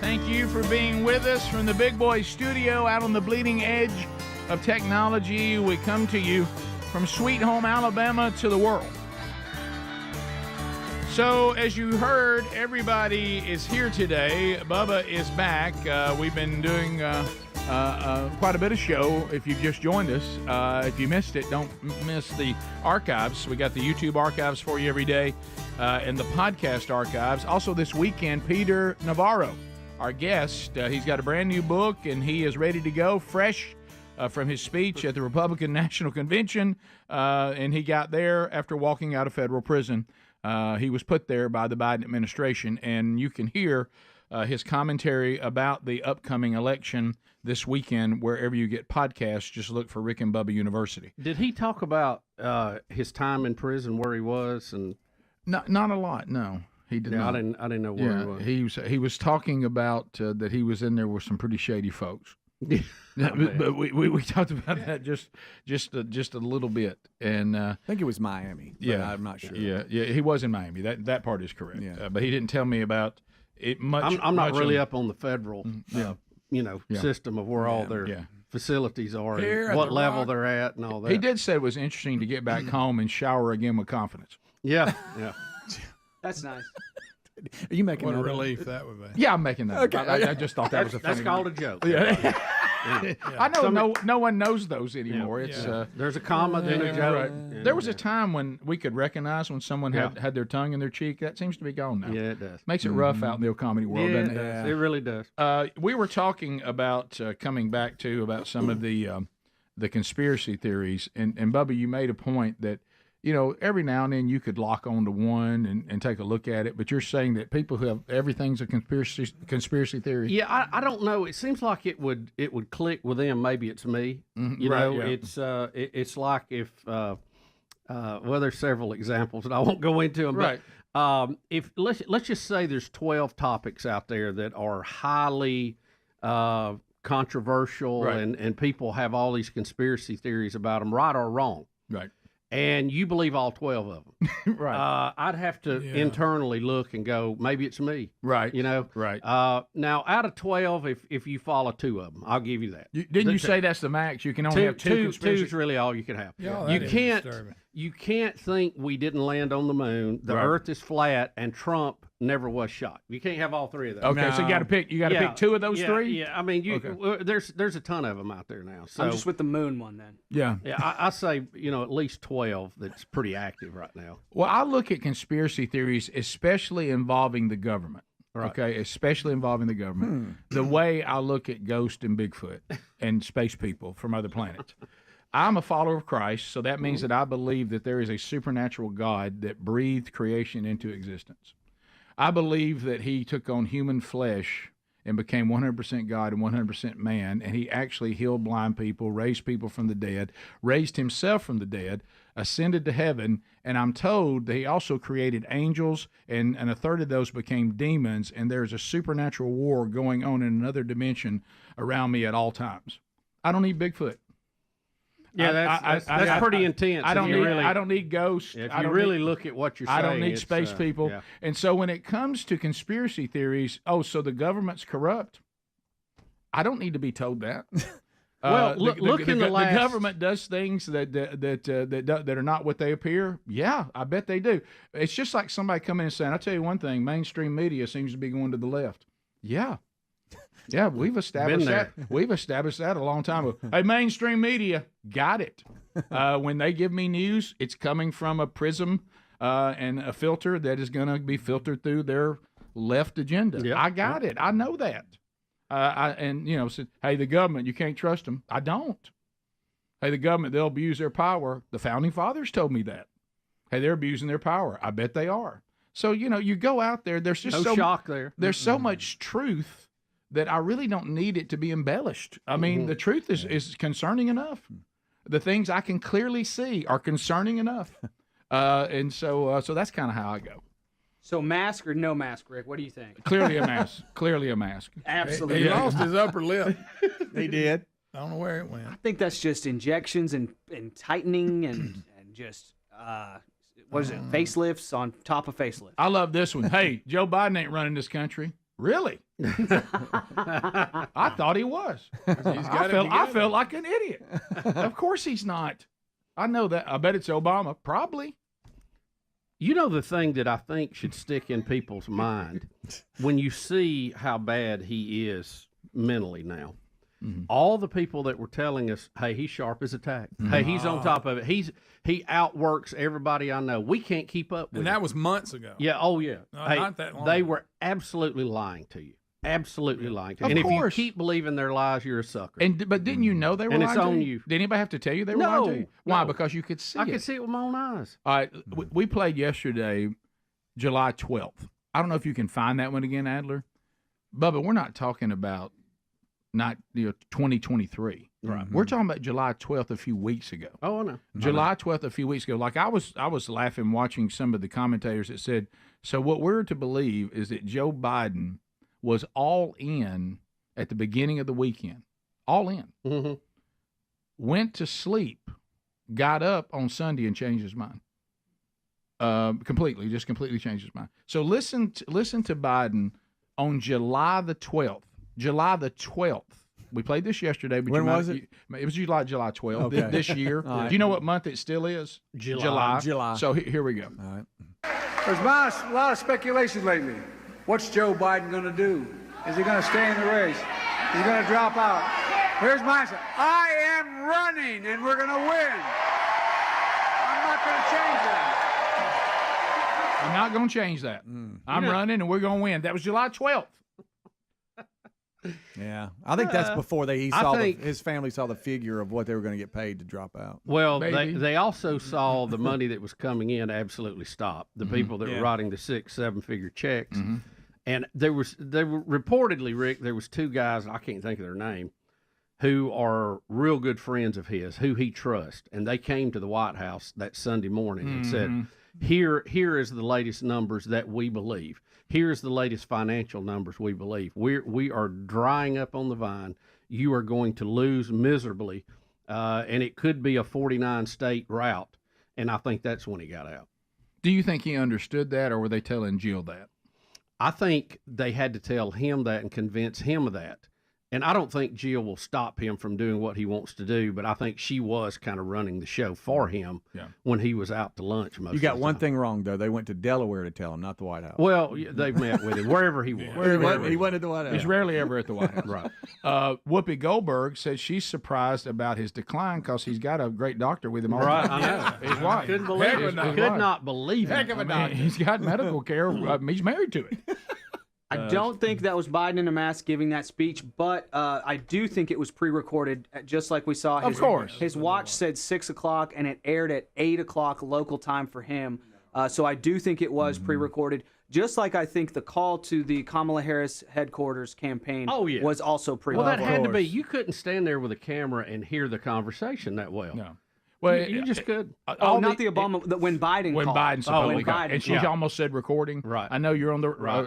thank you for being with us from the Big Boy Studio out on the bleeding edge of technology. We come to you from Sweet Home, Alabama to the world. So, as you heard, everybody is here today. Bubba is back. We've been doing quite a bit of show. If you've just joined us, if you missed it, don't miss the archives. We got the YouTube archives for you every day. And the podcast archives. Also this weekend, Peter Navarro, our guest, he's got a brand new book, and he is ready to go, fresh from his speech at the Republican National Convention, and he got there after walking out of federal prison. He was put there by the Biden administration, and you can hear his commentary about the upcoming election this weekend wherever you get podcasts. Just look for Rick and Bubba University. Did he talk about his time in prison, where he was, and... Not a lot, no. He did not. I didn't know where he was. He was talking about that he was in there with some pretty shady folks. But we talked about that just a little bit, and I think it was Miami. Yeah, I'm not sure. Yeah, he was in Miami. That part is correct. Yeah. But he didn't tell me about it much. I'm not really up on the federal, system of where all their facilities are, and what level they're at, and all that. He did say it was interesting to get back home and shower again with confidence. Yeah. That's nice. Are you making what that a relief that would be? Yeah, I'm making that. Okay. I just thought that was a funny. That's called a joke. Yeah. I know no one knows those anymore. It's there's a comma, then a joke. Right. There was a time when we could recognize when someone had their tongue in their cheek. That seems to be gone now. Yeah, it does. Makes it rough out in the old comedy world, doesn't it? Yeah, it really does. We were talking about coming back to about some of the conspiracy theories, and Bubba, you made a point that, every now and then you could lock on to one and take a look at it, but you're saying that people who have everything's a conspiracy theory. Yeah, I don't know. It seems like it would click with them. Maybe it's me. It's like if there's several examples, and I won't go into them. Right. But if let's just say there's 12 topics out there that are highly controversial, right, and people have all these conspiracy theories about them, right or wrong. Right. And you believe all 12 of them. Right. I'd have to internally look and go, maybe it's me. Right. Right. Now, out of 12, if you follow 2 of them, I'll give you that. Didn't you say that's the max? You can only have 2 conspiracy? 2 is really all you can have. Yeah, you can't think we didn't land on the moon, the Earth is flat, and Trump never was shot. You can't have all 3 of those. Okay, so you got to pick. You got to pick 2 of those 3. Yeah, I mean, there's a ton of them out there now. So I'm just with the moon one then. Yeah, I say at least 12 that's pretty active right now. Well, I look at conspiracy theories, especially involving the government. Right. Okay, especially involving the government. The way I look at ghosts and Bigfoot and space people from other planets. I'm a follower of Christ, so that means that I believe that there is a supernatural God that breathed creation into existence. I believe that he took on human flesh and became 100% God and 100% man, and he actually healed blind people, raised people from the dead, raised himself from the dead, ascended to heaven, and I'm told that he also created angels, and a third of those became demons, and there's a supernatural war going on in another dimension around me at all times. I don't need Bigfoot. Yeah, that's pretty intense. I don't need ghosts. If you really look at what you're saying, I don't need space people. Yeah. And so when it comes to conspiracy theories, so the government's corrupt. I don't need to be told that. Well, look in the last. The government does things that are not what they appear. Yeah, I bet they do. It's just like somebody coming in and saying, "I'll tell you one thing: mainstream media seems to be going to the left." Yeah. Yeah, we've established that. We've established that a long time ago. Hey, mainstream media, got it. When they give me news, it's coming from a prism and a filter that is going to be filtered through their left agenda. Yep. I got it. I know that. Said, hey, the government, you can't trust them. I don't. Hey, the government, they'll abuse their power. The founding fathers told me that. Hey, they're abusing their power. I bet they are. So, you go out there. There's just no shock there. There's so much truth that I really don't need it to be embellished. I mean, the truth is concerning enough. The things I can clearly see are concerning enough. So that's kind of how I go. So mask or no mask, Rick? What do you think? Clearly a mask. Clearly a mask. Absolutely. He lost his upper lip. He did. I don't know where it went. I think that's just injections and tightening and just what is it? Facelifts on top of facelifts. I love this one. Hey, Joe Biden ain't running this country. Really? I thought he was. I felt like an idiot. Of course he's not. I know that. I bet it's Obama. Probably. You know the thing that I think should stick in people's mind when you see how bad he is mentally now. Mm-hmm. All the people that were telling us, hey, he's sharp as a tack. Mm-hmm. Hey, he's on top of it. He outworks everybody I know. We can't keep up with him. And that was months ago. Yeah, oh yeah. No, not that long they ago. were absolutely lying to you. Absolutely lying to you. Of and course. if you keep believing their lies, you're a sucker. But didn't you know they were and lying it's to on you? you. Did anybody have to tell you they were lying to you? Why? No. Because you could see I could see it with my own eyes. All right, we played yesterday, July 12th. I don't know if you can find that one again, Adler. Bubba, we're not talking about 2023. Right. We're talking about July 12th a few weeks ago. Oh, I know. July 12th a few weeks ago. Like I was laughing watching some of the commentators that said, so what we're to believe is that Joe Biden was all in at the beginning of the weekend. All in. Mm-hmm. Went to sleep, got up on Sunday and changed his mind. Completely changed his mind. So listen to Biden on July the 12th. July the 12th. We played this yesterday. But when was it? It was July 12th okay. this year. Right. Do you know what month it still is? July. So here we go. All right. There's a lot of speculation lately. What's Joe Biden going to do? Is he going to stay in the race? Is he going to drop out? Here's my answer. I am running, and we're going to win. I'm not going to change that. I'm not going to change that. I'm running, and we're going to win. That was July 12th. Yeah, I think that's before his family saw the figure of what they were going to get paid to drop out. Well, they also saw the money that was coming in absolutely stop. The people that were writing the 6-7 figure checks, and they were reportedly, Rick, there was two guys, I can't think of their name, who are real good friends of his, who he trusts, and they came to the White House that Sunday morning and said, here is the latest numbers that we believe. Here's the latest financial numbers we believe. We are drying up on the vine. You are going to lose miserably, and it could be a 49-state route. And I think that's when he got out. Do you think he understood that, or were they telling Jill that? I think they had to tell him that and convince him of that. And I don't think Jill will stop him from doing what he wants to do, but I think she was kind of running the show for him when he was out to lunch most of the time. You got one thing wrong, though. They went to Delaware to tell him, not the White House. Well, they met with him, wherever he was. He went at the White House. He's rarely ever at the White House. Right. Whoopi Goldberg says she's surprised about his decline because he's got a great doctor with him all the Right, time. I know. His wife. Couldn't believe it. Could not believe it. Heck of a doctor. He's got medical care. He's married to it. I don't think that was Biden in a mask giving that speech, but I do think it was pre-recorded, just like we saw. Of course. His watch said 6 o'clock, and it aired at 8 o'clock local time for him. So I do think it was pre-recorded, just like I think the call to the Kamala Harris headquarters campaign was also pre-recorded. Well, that had to be. You couldn't stand there with a camera and hear the conversation that well. No. Well, you just could. Not the Obama. When Biden when called. Biden supposedly called. And she almost said recording. Right. I know you're on the right.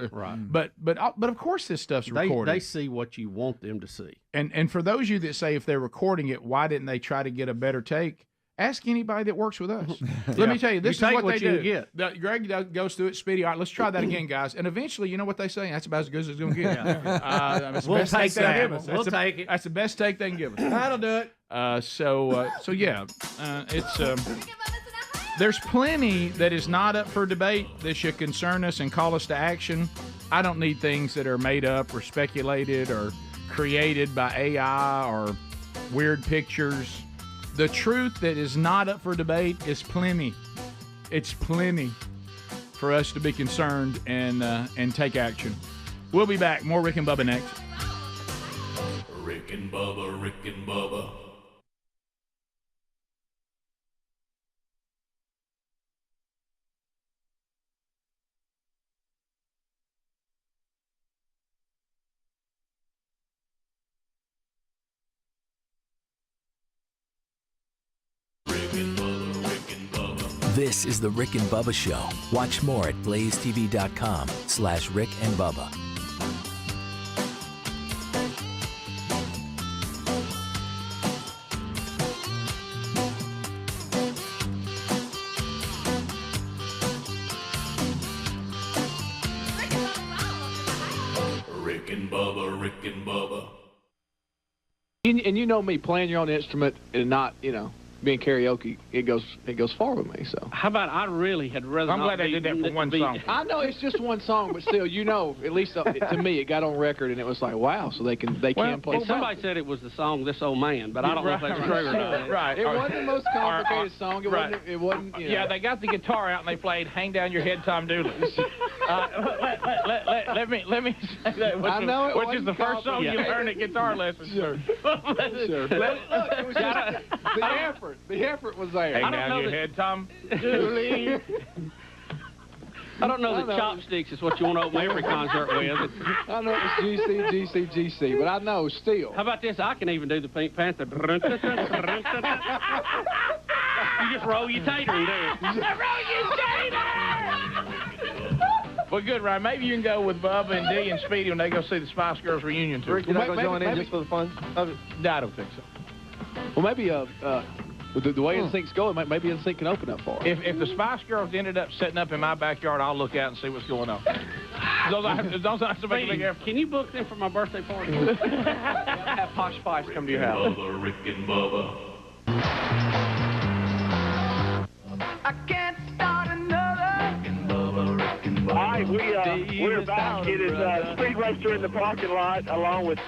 But of course this stuff's recorded. They see what you want them to see. And for those of you that say if they're recording it, why didn't they try to get a better take? Ask anybody that works with us. Let me tell you, this is what they do. Get. Greg goes through it, Speedy. All right, let's try that again, guys. And eventually, you know what they say? That's about as good as it's going to get. We'll take that. We'll take it. That's the best take they can give us. That'll do it. There's plenty that is not up for debate that should concern us and call us to action. I don't need things that are made up or speculated or created by AI or weird pictures. The truth that is not up for debate is plenty. It's plenty for us to be concerned and take action. We'll be back. More Rick and Bubba next. Rick and Bubba, Rick and Bubba. This is the Rick and Bubba Show. Watch more at blazetv.com/Rick and Bubba. Rick and Bubba, Rick and Bubba. And you know me, playing your own instrument and not, being karaoke, it goes far with me. So how about I really had rather. I'm glad I did that for one song. I know it's just one song, but still, at least to me, it got on record, and it was like, wow. So they can play. Somebody said it was the song "This Old Man," but I don't know if that's true or not. Right. It wasn't the most complicated song. It wasn't. Yeah, they got the guitar out and they played "Hang Down Your Head, Tom Dooley." Let me say that. Which is the first song you learn at guitar lessons. Sure. Look, it was just the effort. The effort was there. Hang down your head, Tom Dooley. I don't know that chopsticks is what you want to open every concert with. I know it's GC, but I know still. How about this? I can even do the Pink Panther. You just roll your tater and do it. Roll your tater! Well, good, Ryan. Maybe you can go with Bubba and Dee and Speedy when they go see the Spice Girls reunion tour. Rick, you're not going to join in just for the fun of it? No, I don't think so. Well, maybe the way NSYNC's going, maybe NSYNC can open up for it. If the Spice Girls ended up setting up in my backyard, I'll look out and see what's going on. Those have to make a big effort. Can you book them for my birthday party? Have Posh Spice come to your house. Bubba, Rick and Bubba. I can't start another. Rick and Bubba, Rick and Bubba. All right, we're back. It is Speed Racer in the parking lot, along with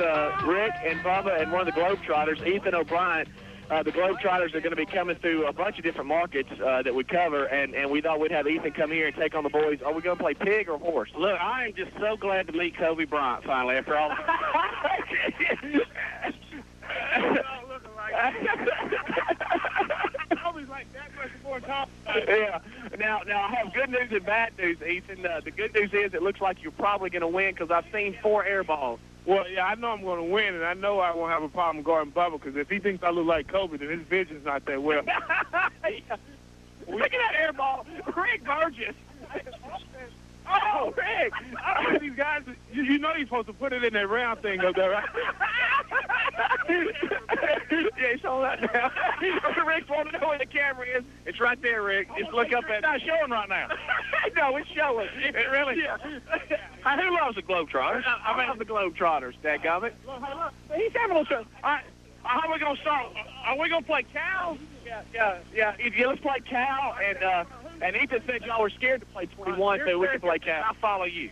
Rick and Bubba and one of the Globetrotters, Ethan O'Brien. The Globetrotters are going to be coming through a bunch of different markets that we cover, and we thought we'd have Ethan come here and take on the boys. Are we going to play pig or horse? Look, I am just so glad to meet Kobe Bryant finally after all. Yeah. Now I have good news and bad news, Ethan. The good news is it looks like you're probably going to win because I've seen 4 air balls. Well, yeah, I know I'm going to win, and I know I won't have a problem guarding Bubba because if he thinks I look like Kobe, then his vision's not that well. Yeah. Look at that air ball. Rick Burgess. Oh, Rick. These guys, you know you're supposed to put it in that round thing up there, right? Yeah, show that now. Rick wants to know where the camera is. It's right there, Rick. Just look up at it. It's not showing right now. No, it's showing. It really? Yeah. Who loves the Globetrotters? I love the Globetrotters, dadgummit. He's having a little trouble. All right, how are we going to start? Are we going to play cow? Yeah. Let's play cow, and Ethan said y'all were scared to play 21, so we can play cow. I'll follow you.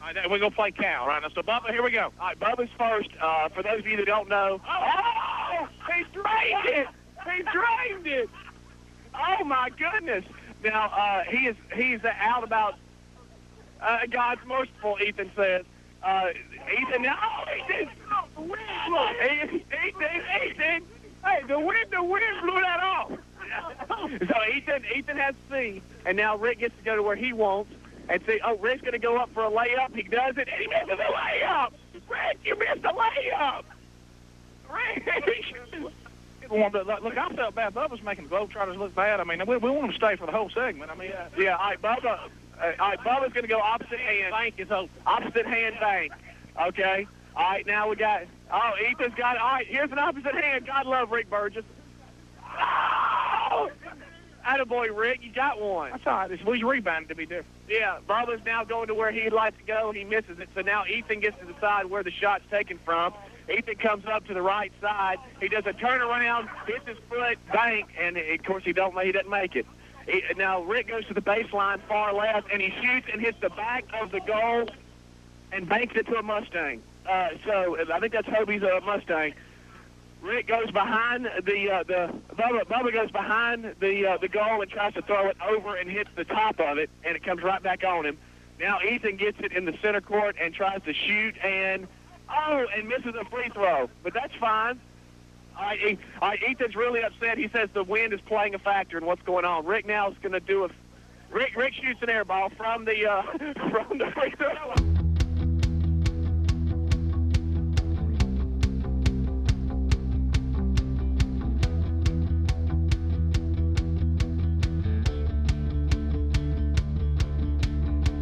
All right, we're going to play cow, right? Now, so, Bubba, here we go. All right, Bubba's first. For those of you that don't know. Oh, he drained it. He drained it. Oh, my goodness. Now, he's out about God's merciful, Ethan says. Ethan, Ethan. Ethan. Hey, the wind blew that off. So Ethan has C, and now Rick gets to go to where he wants. And see, Rick's going to go up for a layup. He does it, and he misses a layup. Rick, you missed a layup. Rick. Look, I felt bad. Bubba's making the Globetrotters look bad. I mean, we want them to stay for the whole segment. I mean, yeah. All right, Bubba. All right, Bubba's going to go opposite hand. Bank is opposite hand bank. Okay. All right, now we got. Oh, Ethan's got it. All right, here's an opposite hand. God love Rick Burgess. Oh! Attaboy, Rick, you got one. That's all right. He's rebounded to be different. Yeah, Bubba's now going to where he'd like to go, and he misses it. So now Ethan gets to decide where the shot's taken from. Ethan comes up to the right side. He does a turnaround, hits his foot, bank, and, of course, he doesn't make it. Now Rick goes to the baseline far left, and he shoots and hits the back of the goal. and banks it to a Mustang. So I think that's Hobie's Mustang. Rick goes behind Bubba goes behind the goal and tries to throw it over and hits the top of it, and it comes right back on him. Now Ethan gets it in the center court and tries to shoot and misses a free throw, but that's fine. All right, Ethan's really upset. He says the wind is playing a factor in what's going on. Rick now is going to do Rick shoots an air ball from the free throw.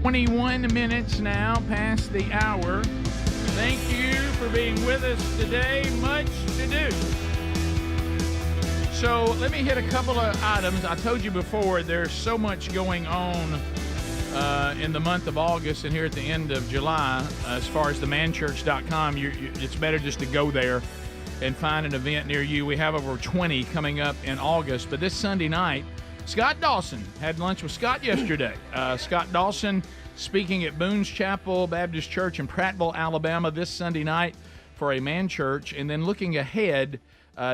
21 minutes now past the hour. Thank you for being with us today. Much to do. So let me hit a couple of items. I told you before there's so much going on in the month of August and here at the end of July. As far as the manchurch.com, it's better just to go there and find an event near you. We have over 20 coming up in August. But this Sunday night, Scott Dawson had lunch with Scott yesterday. Scott Dawson speaking at Boone's Chapel Baptist Church in Prattville, Alabama this Sunday night for a man church. And then looking ahead,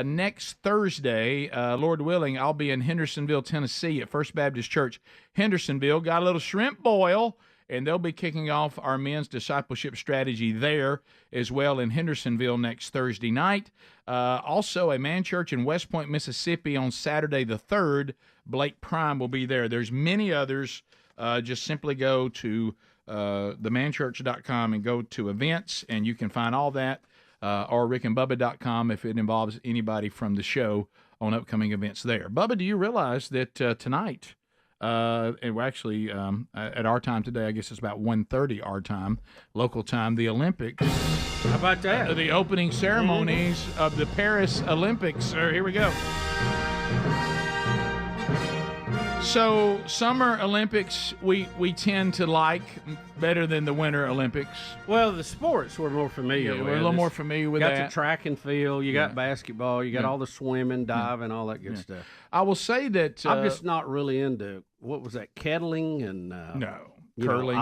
next Thursday, Lord willing, I'll be in Hendersonville, Tennessee at First Baptist Church, Hendersonville. Got a little shrimp boil, and they'll be kicking off our men's discipleship strategy there as well in Hendersonville next Thursday night. Also, a man church in West Point, Mississippi on Saturday the 3rd. Blake Prime will be there. There's many others. Just simply go to themanchurch.com and go to events, and you can find all that, or rickandbubba.com if it involves anybody from the show on upcoming events there. Bubba, do you realize that tonight, and we're actually at our time today, I guess it's about 1:30 our time, local time, the Olympics. How about that? The opening ceremonies of the Paris Olympics. Here we go. So, Summer Olympics, we tend to like better than the Winter Olympics. Well, the sports we're more familiar with. We're a little more familiar with that. You got the track and field, you got basketball, you got all the swimming, diving, all that good stuff. I will say that... I'm just not really into, what was that, kettling and... no. Curling.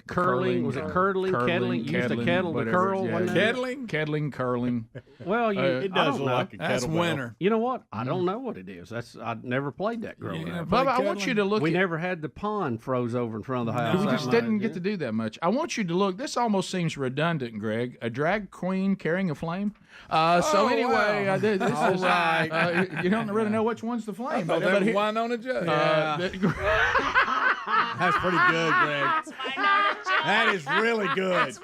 Curling. Was it curdling? Kettling? Use the kettle to curl? Kettling, curling. Well, it does look like a kettlebell. That's winter. You know what? I don't know what it is. I never played that growing up. Bubba, I want you to look. We never had the pond froze over in front of the house. We just didn't get to do that much. I want you to look. This almost seems redundant, Greg. A drag queen carrying a flame. So anyway, this is right. You don't really know which one's the flame. But that was wine on a jug. That's pretty good, Greg. That is really good.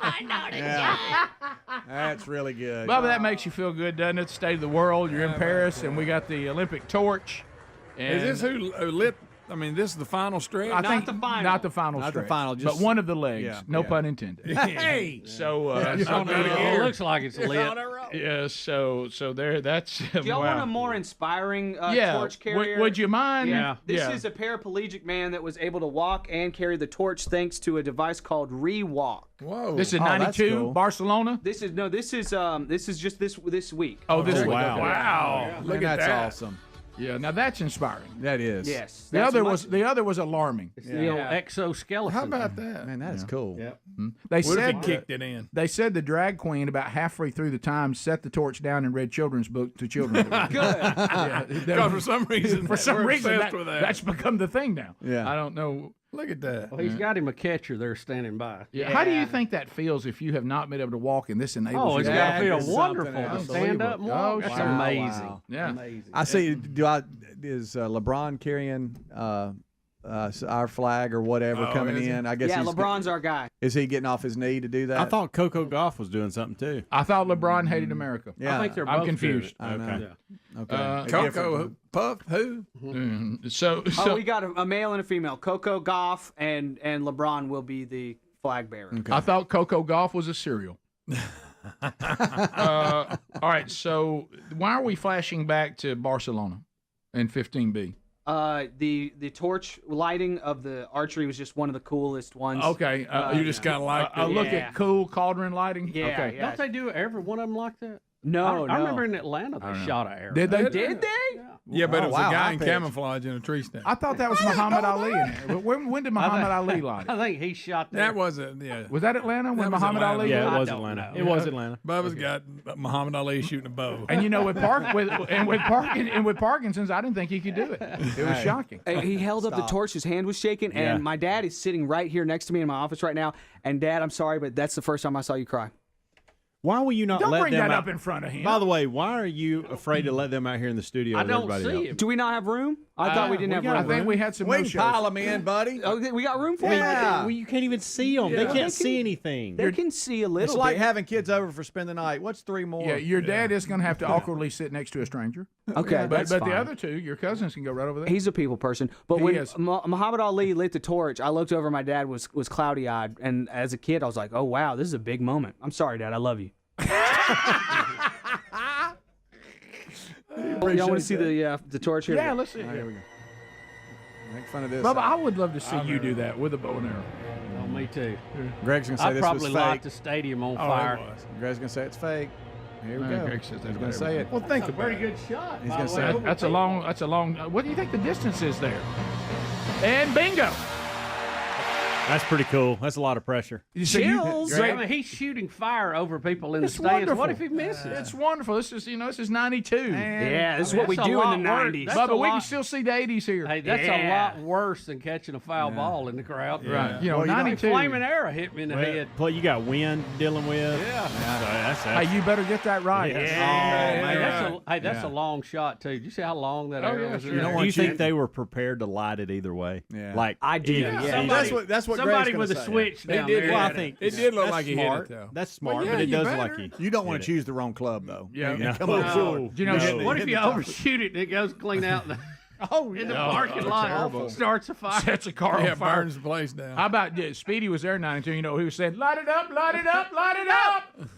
That's really good. Bubba, that makes you feel good, doesn't it? The state of the world. You're in Paris, and we got the Olympic torch. And is this who lit? I mean, this is the final stretch? I think not the final not stretch. The final, but one of the legs. No pun intended. Hey! So, it looks like it's lit. Yeah, so there, that's... Do y'all want a more inspiring torch carrier? Would you mind? Yeah. This is a paraplegic man that was able to walk and carry the torch thanks to a device called Rewalk. Whoa. This is 92, cool. Barcelona? This is just this week. Oh, this week. Wow. Wow. Look at that. That's awesome. Yeah, now that's inspiring. That is. Yes. The other was alarming. It's the old exoskeleton. How about that? Man, that is cool. Yep. They What said if he kicked it in? They said the drag queen about halfway through the time set the torch down and read children's book to children. Good. Because for some reason, that's become the thing now. Yeah. I don't know. Look at that. Well, he's got him a catcher there standing by. Yeah. How do you think that feels if you have not been able to walk and this enables you? It's got to feel wonderful to stand up and walk. That's amazing. Wow. Yeah. Amazing. I see. Is LeBron carrying our flag or whatever coming in? I guess. LeBron's our guy. Is he getting off his knee to do that? I thought Coco Gauff was doing something too. I thought LeBron hated America. Yeah. I think they're I'm both confused. Okay. Yeah. Okay. Coco Puff, who? So we got a male and a female. Coco Gauff and LeBron will be the flag bearer. Okay. I thought Coco Gauff was a cereal. All right, so why are we flashing back to Barcelona in 15B? The torch lighting of the archery was just one of the coolest ones. Okay, you just kind of like a look at cool cauldron lighting. Yeah, okay. Don't they do every one of them like that? No, I remember in Atlanta they shot an arrow. Did they? Did they? Yeah. Yeah, but it was a guy high in pitch. camouflage in a tree stand. I thought that was Muhammad Ali in there. When did Muhammad Ali light it? I think he shot That wasn't, yeah. Was that Atlanta when That was Muhammad Atlanta. Ali? Yeah, lit it was don't Atlanta. know. It was Atlanta. Bubba's got Muhammad Ali shooting a bow. And with Parkinson's, I didn't think he could do it. It was shocking. Hey, he held up the torch. His hand was shaking, Yeah. and my dad is sitting right here next to me in my office right now. And Dad, I'm sorry, but that's the first time I saw you cry. Why will you not Don't let bring them that out? up in front of him. By the way, why are you afraid to let them out here in the studio I with don't everybody see else? him. Do we not have room? I thought we didn't have room. I think we had some We can no-shows. pile them in, buddy. Oh, we got room for Yeah. them? You can't even see them. They can't see anything. They can see a little It's like bit. having kids over for spend the night. What's 3 more? Yeah, your dad is going to have to awkwardly sit next to a stranger. Okay, but that's the fine. other two, your cousins, can go right over there. He's a people person. But He when is. Muhammad Ali lit the torch, I looked over. My dad was cloudy-eyed, and as a kid, I was like, "Oh wow, this is a big moment." I'm sorry, Dad. I love you. Y'all want to see the torch here? Yeah, let's see. Here we go. Make fun of this. Bubba, I would love to see you do that with a bow and arrow. Oh, me too. Greg's gonna say I this probably was light fake. the stadium on Oh, fire. it was. Greg's gonna say it's fake. Here we No, go. Greg says that He's about gonna say it. Well, think That's a about very it. good shot. He's by gonna the say way. That's a long. What do you think the distance is there? And bingo. That's pretty cool. That's a lot of pressure. Chills. I mean, he's shooting fire over people in the stands. Wonderful. What if he misses? It's wonderful. This is 92. Yeah, this is what we That's a do in lot the worse. 90s. That's Bubba, a we can lot- still see the 80s here. Hey, that's a lot worse than catching a foul ball in the crowd. Right. You know, Well, you know, 92. Flaming arrow hit me in the head. Well, you got wind dealing with. Yeah. So that's Hey, you better get that right. That's a long shot too. Did you see how long that arrow was? sure. In there? Do you think they were prepared to light it either way? Yeah. Like I do. Yeah. That's what Somebody Greg's with a gonna say. switch They down did. there. Well, I had it. think It did look that's like he smart. hit it, though. That's smart, yeah, but it you does better. look like he. You don't want hit to it. choose the wrong club, though. Yeah. You come on No. forward. Do you know, What if you overshoot it and it goes clean out in the parking lot? terrible. Starts a fire. Sets a car Yeah, on fire. burns the place down. How about Speedy was there 92? You know, he was saying, light it up, light it up, light it up.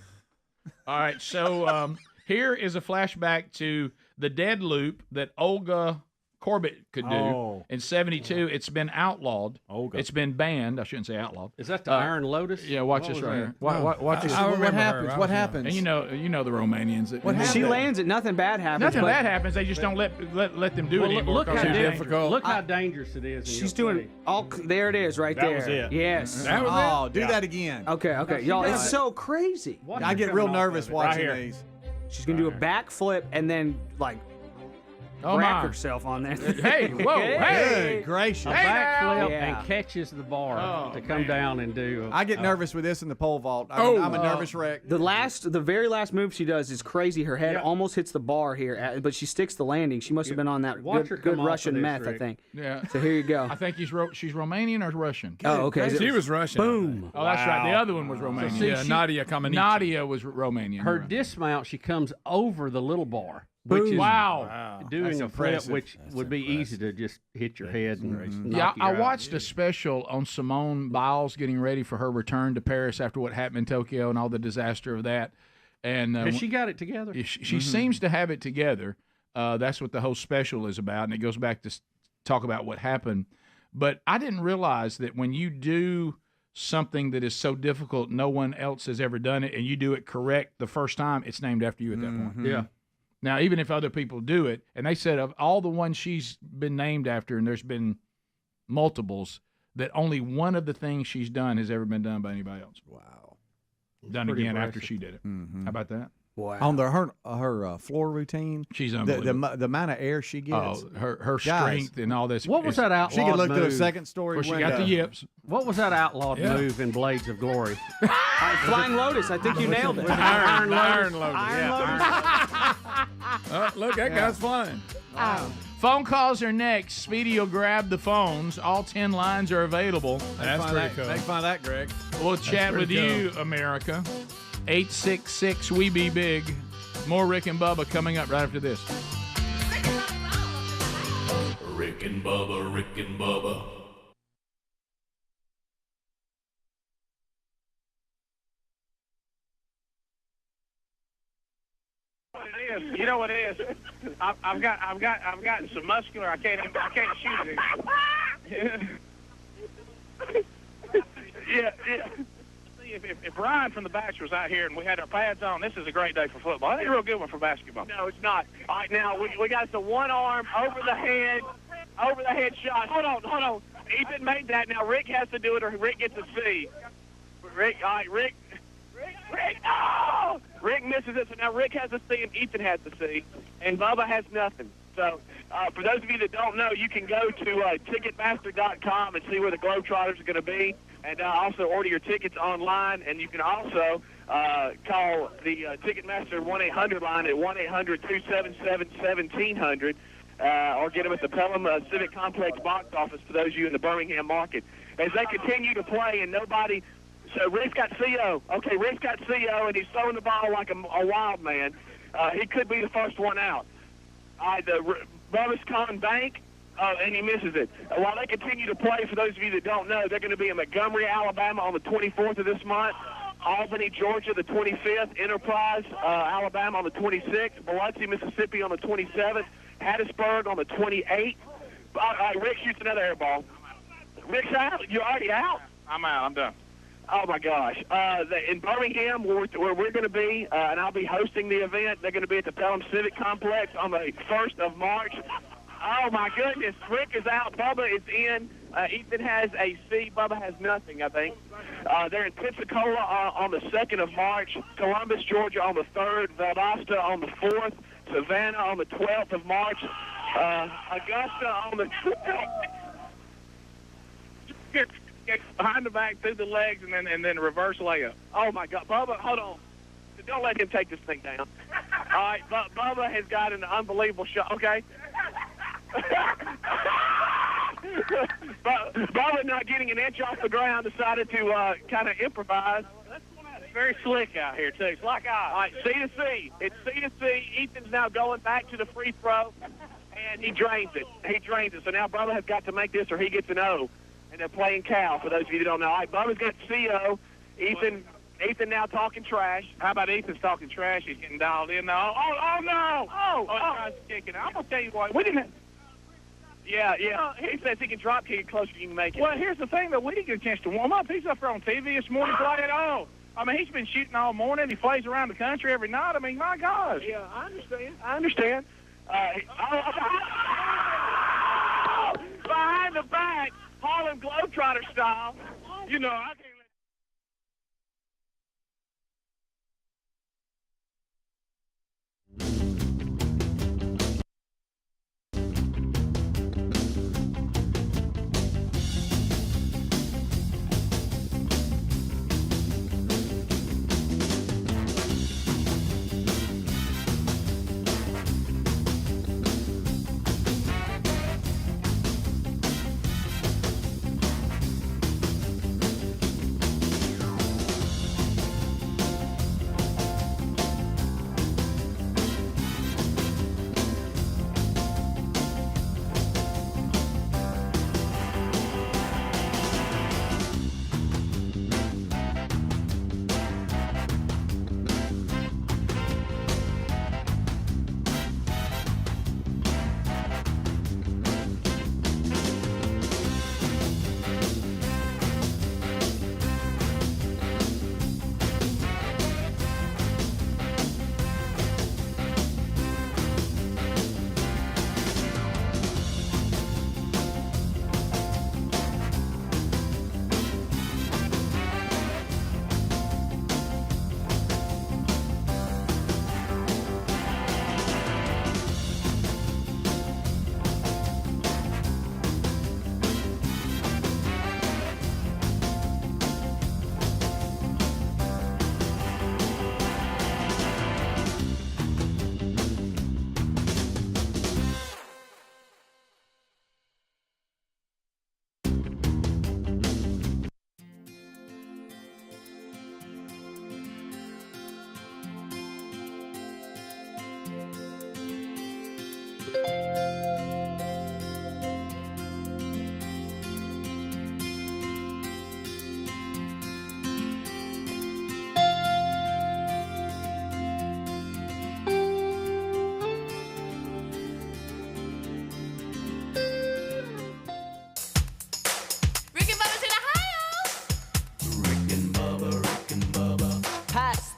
All right, so here is a flashback to the dead loop that Olga Corbett could do in 72. It's been outlawed. Olga. It's been banned. I shouldn't say outlawed. Is that the Iron Lotus? Yeah, watch What this was right that? here. Watch this. I What remember her. happens? I What was young. happens? And you know the Romanians. What She happened? lands it. Nothing bad happens. Nothing but bad happens. They just don't let them do Well, it anymore. look how because it's dangerous. difficult. Look how dangerous it is. in She's your doing all. There it is, right That there. was it. Yes. That was Oh, it? do that again. Okay, y'all. It's so crazy. Watch I her get coming real off nervous of it. watching here. these. She's gonna do a backflip and then like Oh wrap my. herself on there. Hey, whoa, hey. Good gracious. A Hey, backflip now. Yeah. and catches the bar Oh, to come down and do. I get nervous with this in the pole vault. I'm a nervous wreck. The very last move she does is crazy. Her head almost hits the bar here, but she sticks the landing. She must have been on that Watch her good come off Russian of this, meth, I Rick. think. Yeah. So here you go. I think she's Romanian or Russian. Oh, okay. She was Russian. I think. Boom. Oh, that's right. The other one was Romanian. see, Yeah, Nadia Comaneci. Nadia was Romanian. Her You're right. dismount, she comes over the little bar, which is Wow. doing That's a flip, impressive. which would be easy to just hit your head and knock Yeah, you I out. watched a special on Simone Biles getting ready for her return to Paris after what happened in Tokyo and all the disaster of that. And Has she got it together? she seems to have it together. That's what the whole special is about, and it goes back to talk about what happened. But I didn't realize that when you do something that is so difficult, no one else has ever done it, and you do it correct the first time, it's named after you at that point. Yeah. Now, even if other people do it, and they said of all the ones she's been named after, and there's been multiples, that only one of the things she's done has ever been done by anybody else. Wow. Done pretty again after impressive. she did it. Mhm. How about that? Wow. On her floor routine, She's the unbelievable. amount of air she gets. Oh, her Guys, strength and all this. What was that outlawed She could look move? through a second story Well, she window. got the yips. What was that outlawed move in Blades of Glory? Flying Lotus. I think you nailed it. Iron Lotus. Iron Yeah. Lotus. Look, that guy's flying. Phone calls are next. Speedy will grab the phones. All 10 lines are available. That's pretty cool. Make fun of that, Greg. We'll chat with pretty you, America. 866 We Be Big. More Rick and Bubba coming up right after this. Rick and Bubba, Rick and Bubba. You know what it is? I've gotten some muscular. I can't shoot it. Yeah. if Brian from the Bachelor was out here and we had our pads on, this is a great day for football. I think a real good one for basketball. No, it's not. All right, now we got the one arm over the head shot. Hold on. Ethan made that. Now Rick has to do it, or Rick gets a C. Rick, all right, Rick, no! Rick misses it, so now Rick has a C and Ethan has a C, and Bubba has nothing. So for those of you that don't know, you can go to Ticketmaster.com and see where the Globetrotters are going to be, and also order your tickets online. And you can also call the Ticketmaster 1-800 line at 1-800-277-1700, or get them at the Pelham Civic Complex box office for those of you in the Birmingham market. As they continue to play and nobody... So Rick's got CO. Okay, Rick's got CO, and he's throwing the ball like a wild man. He could be the first one out. Bubba's calling bank, and he misses it. While they continue to play, for those of you that don't know, they're going to be in Montgomery, Alabama on the 24th of this month, Albany, Georgia, the 25th, Enterprise, Alabama on the 26th, Biloxi, Mississippi on the 27th, Hattiesburg on the 28th. Rick shoots another air ball. Rick's out. You're already out? I'm out. I'm done. Oh, my gosh. In Birmingham, where we're going to be, and I'll be hosting the event, they're going to be at the Pelham Civic Complex on the 1st of March. Oh, my goodness. Rick is out. Bubba is in. Ethan has a C. Bubba has nothing, I think. They're in Pensacola on the 2nd of March, Columbus, Georgia on the 3rd, Valdosta on the 4th, Savannah on the 12th of March, Augusta on the 12th. Behind the back, through the legs, and then reverse layup. Oh, my God. Bubba, hold on. Don't let him take this thing down. All right, Bubba has got an unbelievable shot. Okay. Bubba, not getting an inch off the ground, decided to kind of improvise. It's very slick out here, too. It's like All right, C to C. It's C to C. Ethan's now going back to the free throw, and he drains it. So now Bubba has got to make this or he gets an O. And they're playing Cal, for those of you who don't know. All right, Bubba's got CO. Ethan now talking trash. How about Ethan's talking trash? He's getting dialed in now. Oh no! Oh, tries to kick it. I'm going to tell you what. We didn't... Yeah. He says he can drop kick it closer you can make it. Well, here's the thing, though. We didn't get a chance to warm up. He's up there on TV this morning playing. Oh, I mean, he's been shooting all morning. He plays around the country every night. I mean, my gosh. Yeah, I understand. Behind the back. Harlem Globetrotter style. You know, I can't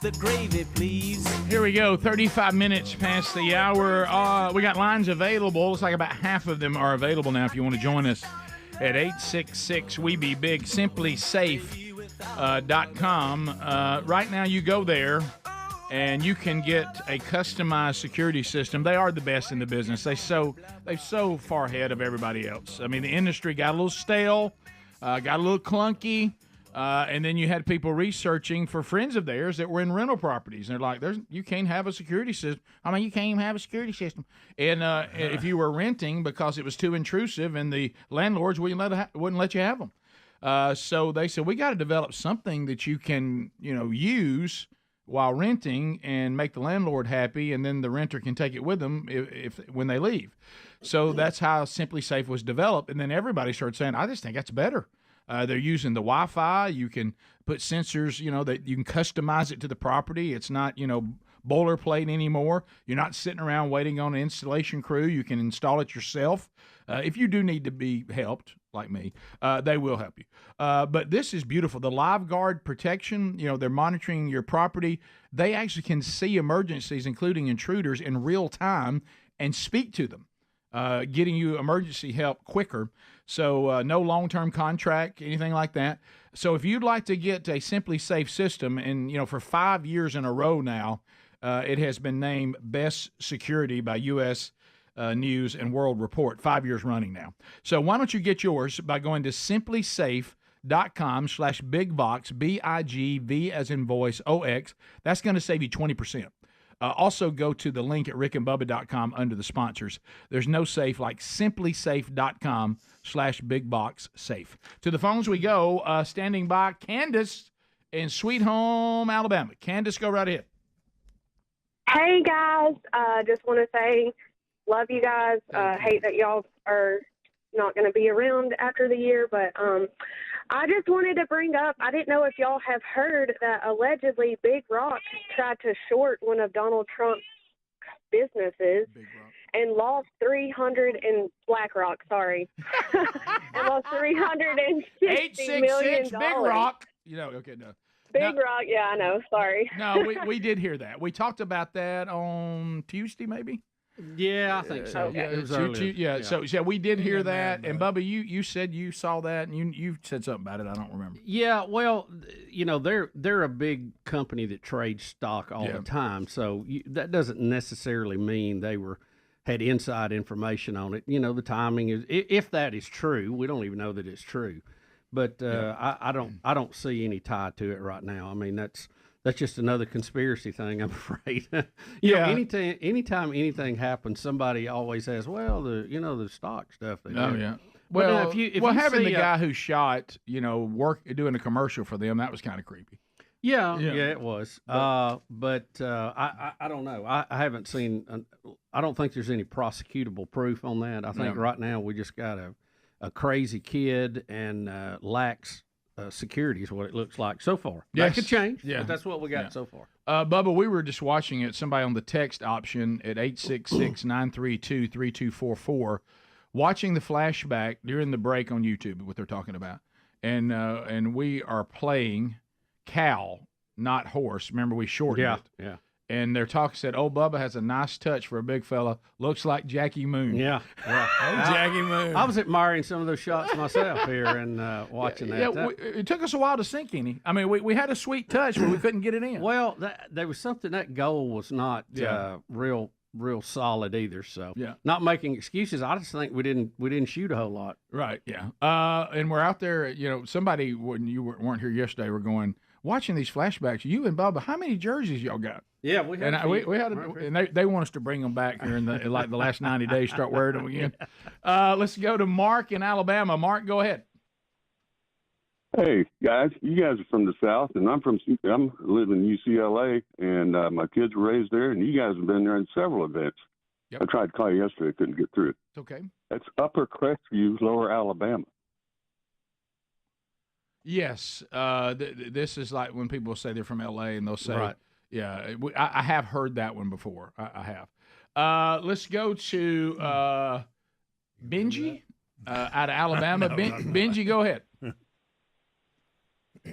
the gravy, please. Here we go, 35 minutes past the hour. We got lines available. Looks like about half of them are available now if you want to join us at 866-WE-BE-BIG, simplysafe.com. Right now you go there and you can get a customized security system. They are the best in the business. They're so far ahead of everybody else. I mean, the industry got a little stale, got a little clunky. And then you had people researching for friends of theirs that were in rental properties. And they're like, you can't have a security system. I mean, you can't even have a security system. And if you were renting because it was too intrusive and the landlords wouldn't let you have them. So they said, we got to develop something that you can, use while renting and make the landlord happy, and then the renter can take it with them when they leave. So that's how Simply Safe was developed. And then everybody started saying, I just think that's better. They're using the Wi-Fi. You can put sensors, that you can customize it to the property. It's not, boilerplate anymore. You're not sitting around waiting on an installation crew. You can install it yourself. If you do need to be helped, like me, they will help you. But this is beautiful. The Live Guard protection, they're monitoring your property. They actually can see emergencies, including intruders, in real time and speak to them, getting you emergency help quicker. So no long-term contract, anything like that. So if you'd like to get a Simply Safe system, and for 5 years in a row now, it has been named Best Security by U.S. News and World Report, 5 years running now. So why don't you get yours by going to simplysafe.com/bigvox, BIGV as in voice, OX. That's going to save you 20%. Also go to the link at rickandbubba.com under the sponsors. There's no safe like simplysafe.com/bigboxsafe. To the phones we go. Standing by, Candace in Sweet Home, Alabama. Candace, go right ahead. Hey, guys. Just want to say love you guys. Hate that y'all are not going to be around after the year, but I just wanted to bring up, I didn't know if y'all have heard that allegedly Big Rock tried to short one of Donald Trump's businesses and lost 300 in BlackRock, sorry. And lost $360 million. Big Rock. Okay, no. Big Rock, yeah, I know, sorry. No, we did hear that. We talked about that on Tuesday, maybe? Yeah, I think so. Yeah, it was So we did hear that. And Bubba, you said you saw that, and you said something about it. I don't remember. Yeah, well, they're a big company that trades stock all the time, so that doesn't necessarily mean they had inside information on it. The timing is, if that is true, we don't even know that it's true, but I don't see any tie to it right now. I mean, that's just another conspiracy thing, I'm afraid. Anytime anything happens, somebody always has, the stock stuff. Yeah. Well, having the guy who shot, doing a commercial for them, that was kind of creepy. Yeah, it was. But I don't know. I haven't seen. I don't think there's any prosecutable proof on that. I think right now we just got a crazy kid and lacks security is what it looks like so far. Yes. That could change, but that's what we got so far. Bubba, we were just watching it. Somebody on the text option at 866-932-3244, watching the flashback during the break on YouTube, what they're talking about. And we are playing cow, not horse. Remember, we shortened it. Yeah. And their talk said, Bubba has a nice touch for a big fella. Looks like Jackie Moon. Yeah. Jackie Moon. I was admiring some of those shots myself here and watching that. Yeah, it took us a while to sink in. I mean, we had a sweet touch, but we couldn't get it in. Well, there was something, that goal was not real solid either. So not making excuses. I just think we didn't shoot a whole lot. Right, yeah. And we're out there, somebody, when you weren't here yesterday, we're going, watching these flashbacks, you and Bubba, how many jerseys y'all got? Yeah, we had. And we had, and they want us to bring them back here in the last 90 days. Start wearing them again. Let's go to Mark in Alabama. Mark, go ahead. Hey guys, you guys are from the South, and I'm live in UCLA, and my kids were raised there, and you guys have been there in several events. Yep. I tried to call you yesterday, couldn't get through. It's okay. That's Upper Crestview, Lower Alabama. Yes, this is like when people say they're from LA, and they'll say. Right. Yeah, I have heard that one before. I have. Let's go to Benji out of Alabama. Benji, go ahead.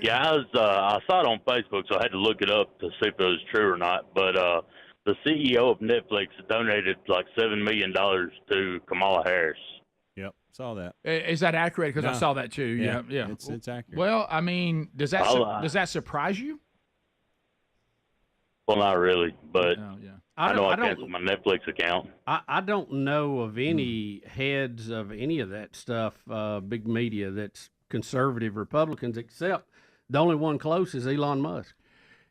Yeah, I saw it on Facebook, so I had to look it up to see if it was true or not. But the CEO of Netflix donated like $7 million to Kamala Harris. Yep, saw that. Is that accurate? Because I No. saw that too. Yeah. It's accurate. Well, I mean, does that surprise you? Well, not really, but I know I don't- canceled my Netflix account. I don't know of any heads of any of that stuff, big media, that's conservative Republicans, except the only one close is Elon Musk.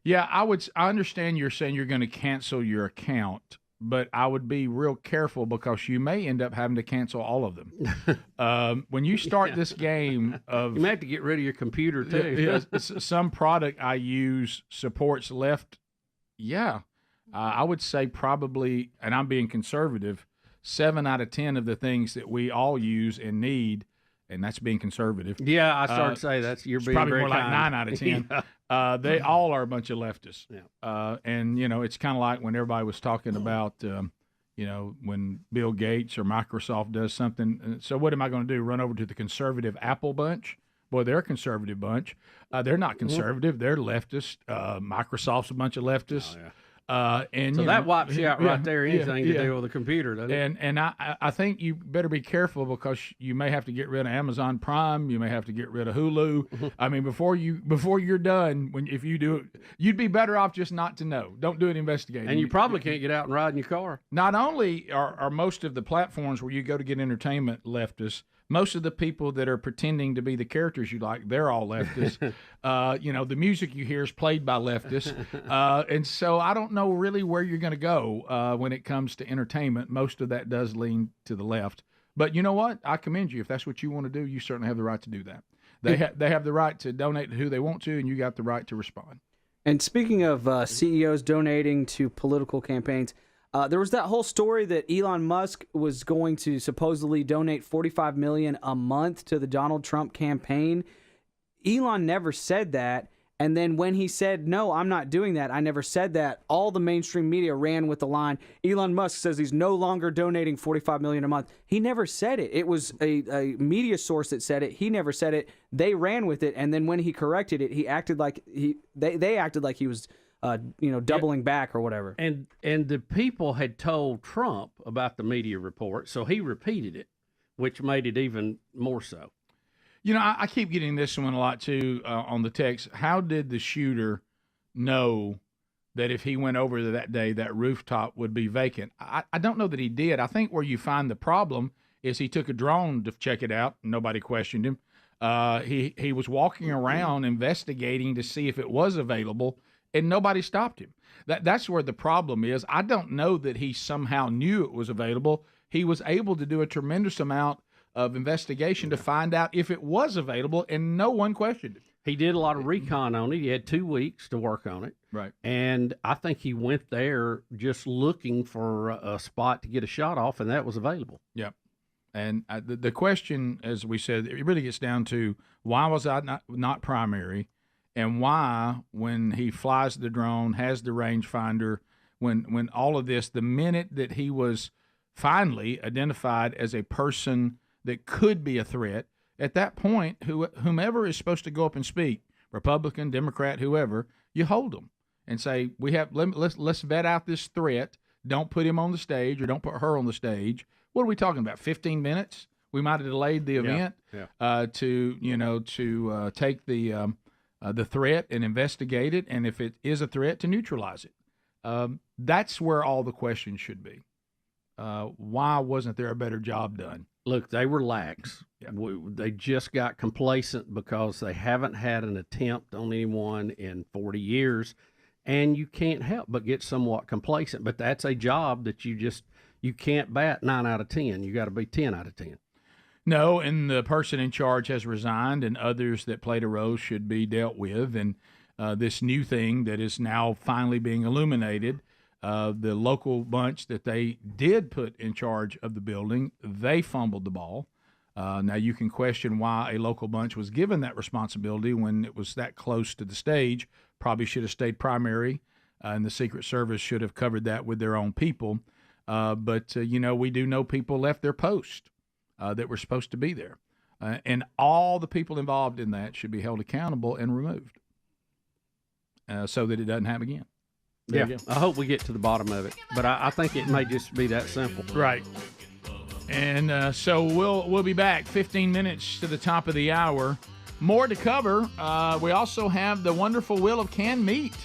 Yeah, I understand you're saying you're going to cancel your account, but I would be real careful because you may end up having to cancel all of them. When you start this game of... You may have to get rid of your computer, too. Some product I use supports left. Yeah, I would say probably, and I'm being conservative, 7 out of 10 of the things that we all use and need, and that's being conservative. Yeah, I started to say you're being probably very more like kind. 9 out of 10. Yeah. They all are a bunch of leftists. Yeah. And, it's kind of like when everybody was talking about, when Bill Gates or Microsoft does something. So what am I going to do, run over to the conservative Apple bunch? Boy, they're a conservative bunch. They're not conservative. They're leftist. Microsoft's a bunch of leftists. Oh, yeah. And So that wipes you out right there, anything to yeah. do with a computer, doesn't it? And I think you better be careful because you may have to get rid of Amazon Prime. You may have to get rid of Hulu. I mean, before you're done, if you do it, you'd be better off just not to know. Don't do it investigating. And you probably can't get out and ride in your car. Not only are most of the platforms where you go to get entertainment leftists, most of the people that are pretending to be the characters you like, they're all leftists. The music you hear is played by leftists. And so I don't know really where you're going to go when it comes to entertainment. Most of that does lean to the left. But you know what? I commend you. If that's what you want to do, you certainly have the right to do that. They have the right to donate to who they want to, and you got the right to respond. And speaking of CEOs donating to political campaigns, there was that whole story that Elon Musk was going to supposedly donate $45 million a month to the Donald Trump campaign. Elon never said that. And then when he said, no, I'm not doing that, I never said that, all the mainstream media ran with the line, Elon Musk says he's no longer donating $45 million a month. He never said it. It was a media source that said it. He never said it. They ran with it. And then when he corrected it, he acted like they acted like he was doubling back or whatever. And the people had told Trump about the media report, so he repeated it, which made it even more so. I keep getting this one a lot too on the text. How did the shooter know that if he went over there that day, that rooftop would be vacant? I don't know that he did. I think where you find the problem is he took a drone to check it out. Nobody questioned him. He was walking around investigating to see if it was available, and nobody stopped him. That's where the problem is. I don't know that he somehow knew it was available. He was able to do a tremendous amount of investigation to find out if it was available, and no one questioned it. He did a lot of recon on it. He had 2 weeks to work on it. Right. And I think he went there just looking for a spot to get a shot off, and that was available. Yep. And the question, as we said, it really gets down to why was I not primary, and why, when he flies the drone, has the rangefinder, when all of this, the minute that he was finally identified as a person that could be a threat, at that point, whomever is supposed to go up and speak, Republican, Democrat, whoever, you hold them and say, let's vet out this threat. Don't put him on the stage or don't put her on the stage. What are we talking about? 15 minutes? We might have delayed the event to take the threat and investigate it, and if it is a threat, to neutralize it. That's where all the questions should be. Why wasn't there a better job done? Look, they were lax. Yeah. They just got complacent because they haven't had an attempt on anyone in 40 years, and you can't help but get somewhat complacent. But that's a job that you can't bat 9 out of 10. You got to be 10 out of 10. No, and the person in charge has resigned, and others that played a role should be dealt with. And this new thing that is now finally being illuminated, the local bunch that they did put in charge of the building, they fumbled the ball. Now, you can question why a local bunch was given that responsibility when it was that close to the stage. Probably should have stayed primary, and the Secret Service should have covered that with their own people. But we do know people left their post that were supposed to be there. and all the people involved in that should be held accountable and removed so that it doesn't happen again. Yeah, I hope we get to the bottom of it, but I think it may just be that simple. Right. And so we'll be back 15 minutes to the top of the hour. More to cover. We also have the wonderful wheel of canned meat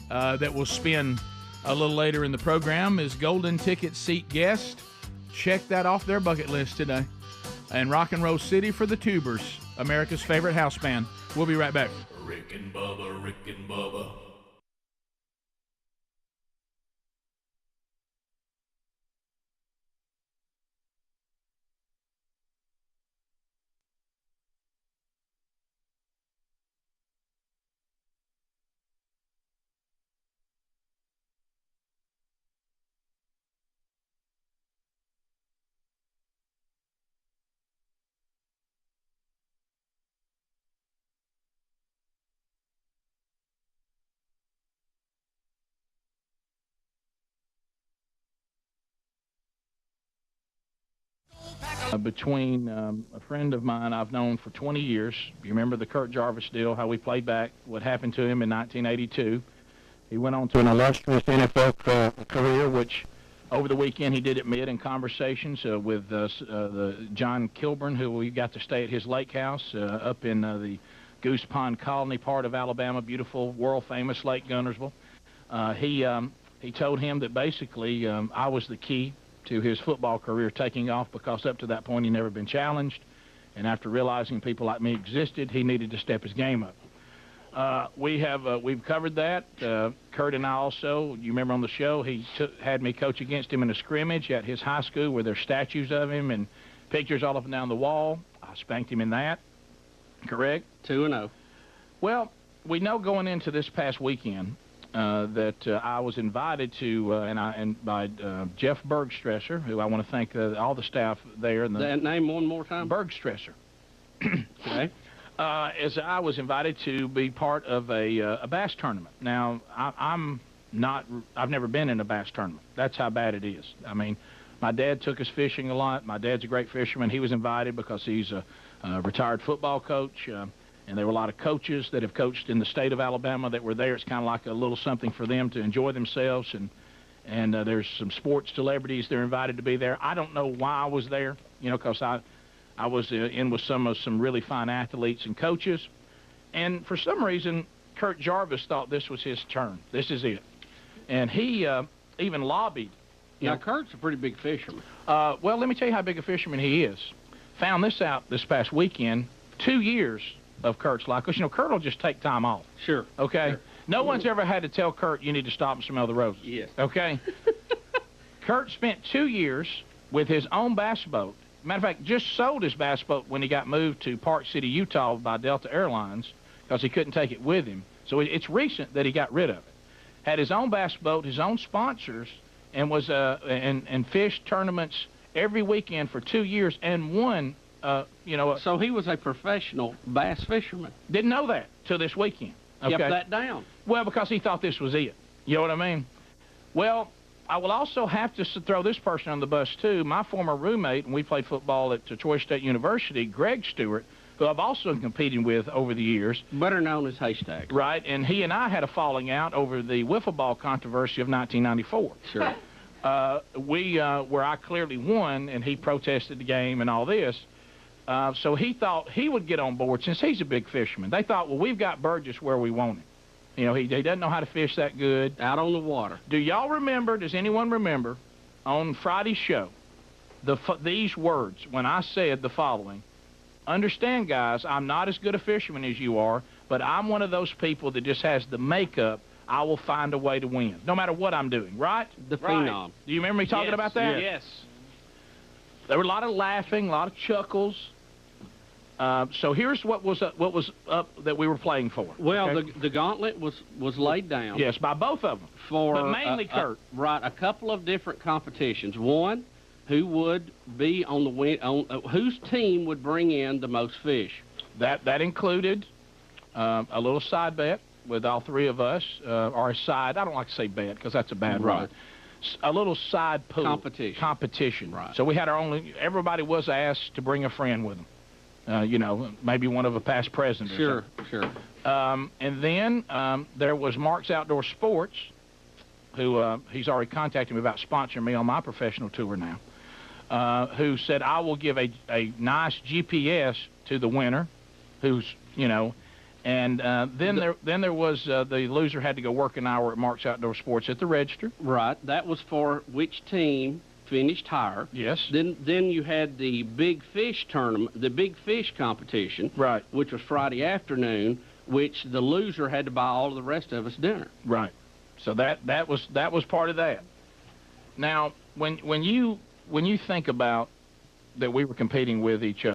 that will spin a little later in the program as golden ticket seat guest. Check that off their bucket list today. And Rock and Roll City for the Tubers, America's favorite house band. We'll be right back. Rick and Bubba, Rick and Bubba. Between a friend of mine I've known for 20 years. You remember the Kurt Jarvis deal, how we played back, what happened to him in 1982. He went on to an illustrious NFL career, which over the weekend he did admit in conversations with the John Kilburn, who we got to stay at his lake house up in the Goose Pond Colony part of Alabama, beautiful, world-famous Lake Gunnersville. He told him that basically I was the key to his football career taking off, because up to that point he'd never been challenged, and after realizing people like me existed, he needed to step his game up. We've covered that. Kurt and I also, you remember on the show, he had me coach against him in a scrimmage at his high school where there's statues of him and pictures all up and down the wall. I spanked him in that. Correct? 2-0. Well, we know going into this past weekend that I was invited to, by Jeff Bergstresser, who I want to thank all the staff there. And that name one more time? Bergstresser. Okay. As I was invited to be part of a bass tournament. Now, I've never been in a bass tournament. That's how bad it is. I mean, my dad took us fishing a lot. My dad's a great fisherman. He was invited because he's a retired football coach. And there were a lot of coaches that have coached in the state of Alabama that were there. It's kind of like a little something for them to enjoy themselves. And there's some sports celebrities that are invited to be there. I don't know why I was there, because I was in with some really fine athletes and coaches. And for some reason, Kurt Jarvis thought this was his turn. This is it. And he even lobbied. Now, Kurt's a pretty big fisherman. Well, let me tell you how big a fisherman he is. Found this out this past weekend, 2 years of Kurt's life, because Kurt will just take time off. Sure. Okay. Sure. No one's ever had to tell Kurt you need to stop and smell the roses. Yes. Okay. Kurt spent 2 years with his own bass boat. Matter of fact, just sold his bass boat when he got moved to Park City, Utah by Delta Airlines, because he couldn't take it with him. So it's recent that he got rid of it. Had his own bass boat, his own sponsors, and was and fished tournaments every weekend for 2 years and won. So he was a professional bass fisherman. Didn't know that till this weekend. Okay. Kept that down. Well, because he thought this was it. You know what I mean? Well, I will also have to throw this person on the bus, too. My former roommate, and we played football at Troy State University, Greg Stewart, who I've also been competing with over the years. Better known as Haystack. Right, and he and I had a falling out over the wiffle ball controversy of 1994. Sure. Where I clearly won, and he protested the game and all this. So he thought he would get on board since he's a big fisherman. They thought, well, we've got Burgess where we want him. He doesn't know how to fish that good. Out on the water. Do y'all remember, does anyone remember, on Friday's show, these words when I said the following? Understand, guys, I'm not as good a fisherman as you are, but I'm one of those people that just has the makeup. I will find a way to win, no matter what I'm doing, right? The phenom. Do you remember me talking about that? Yes. There were a lot of laughing, a lot of chuckles. So here's what was up that we were playing for. Well, okay? the gauntlet was laid down. Yes, by both of them. But mainly Kurt. A couple of different competitions. One, who would be on the win? Whose team would bring in the most fish? That included a little side bet with all three of us, or a side. I don't like to say bet because that's a bad word. A little side pool. Competition. Competition. Right. So we had everybody was asked to bring a friend with them. maybe one of a past president. Sure. And then there was Mark's Outdoor Sports, who he's already contacted me about sponsoring me on my professional tour now, who said I will give a nice GPS to the winner, who's, and then there was the loser had to go work an hour at Mark's Outdoor Sports at the register. Right. That was for which team finished higher. Yes. Then you had the big fish tournament, the big fish competition. Right. Which was Friday afternoon, which the loser had to buy all of the rest of us dinner. Right. So that was part of that. Now, when you think about that we were competing with each other.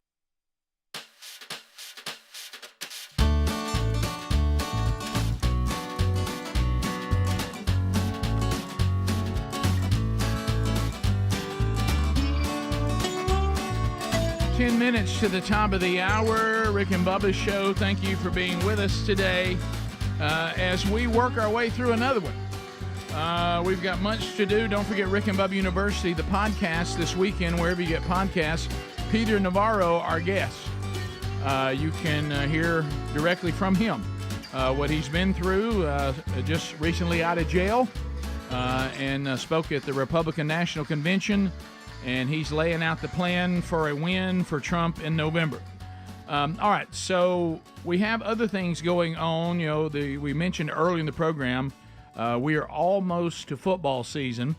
Minutes to the top of the hour, Rick and Bubba's show. Thank you for being with us today as we work our way through another one. We've got much to do. Don't forget Rick and Bubba University, the podcast this weekend, wherever you get podcasts. Peter Navarro, our guest. You can hear directly from him what he's been through, just recently out of jail, and spoke at the Republican National Convention. And he's laying out the plan for a win for Trump in November. All right, so we have other things going on. We mentioned early in the program, we are almost to football season.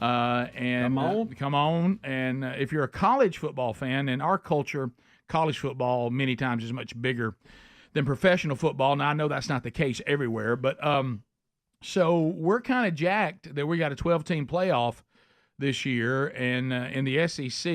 And come on. And if you're a college football fan, in our culture, college football many times is much bigger than professional football. Now, I know that's not the case everywhere, but so we're kind of jacked that we got a 12-team playoff this year, and in the SEC,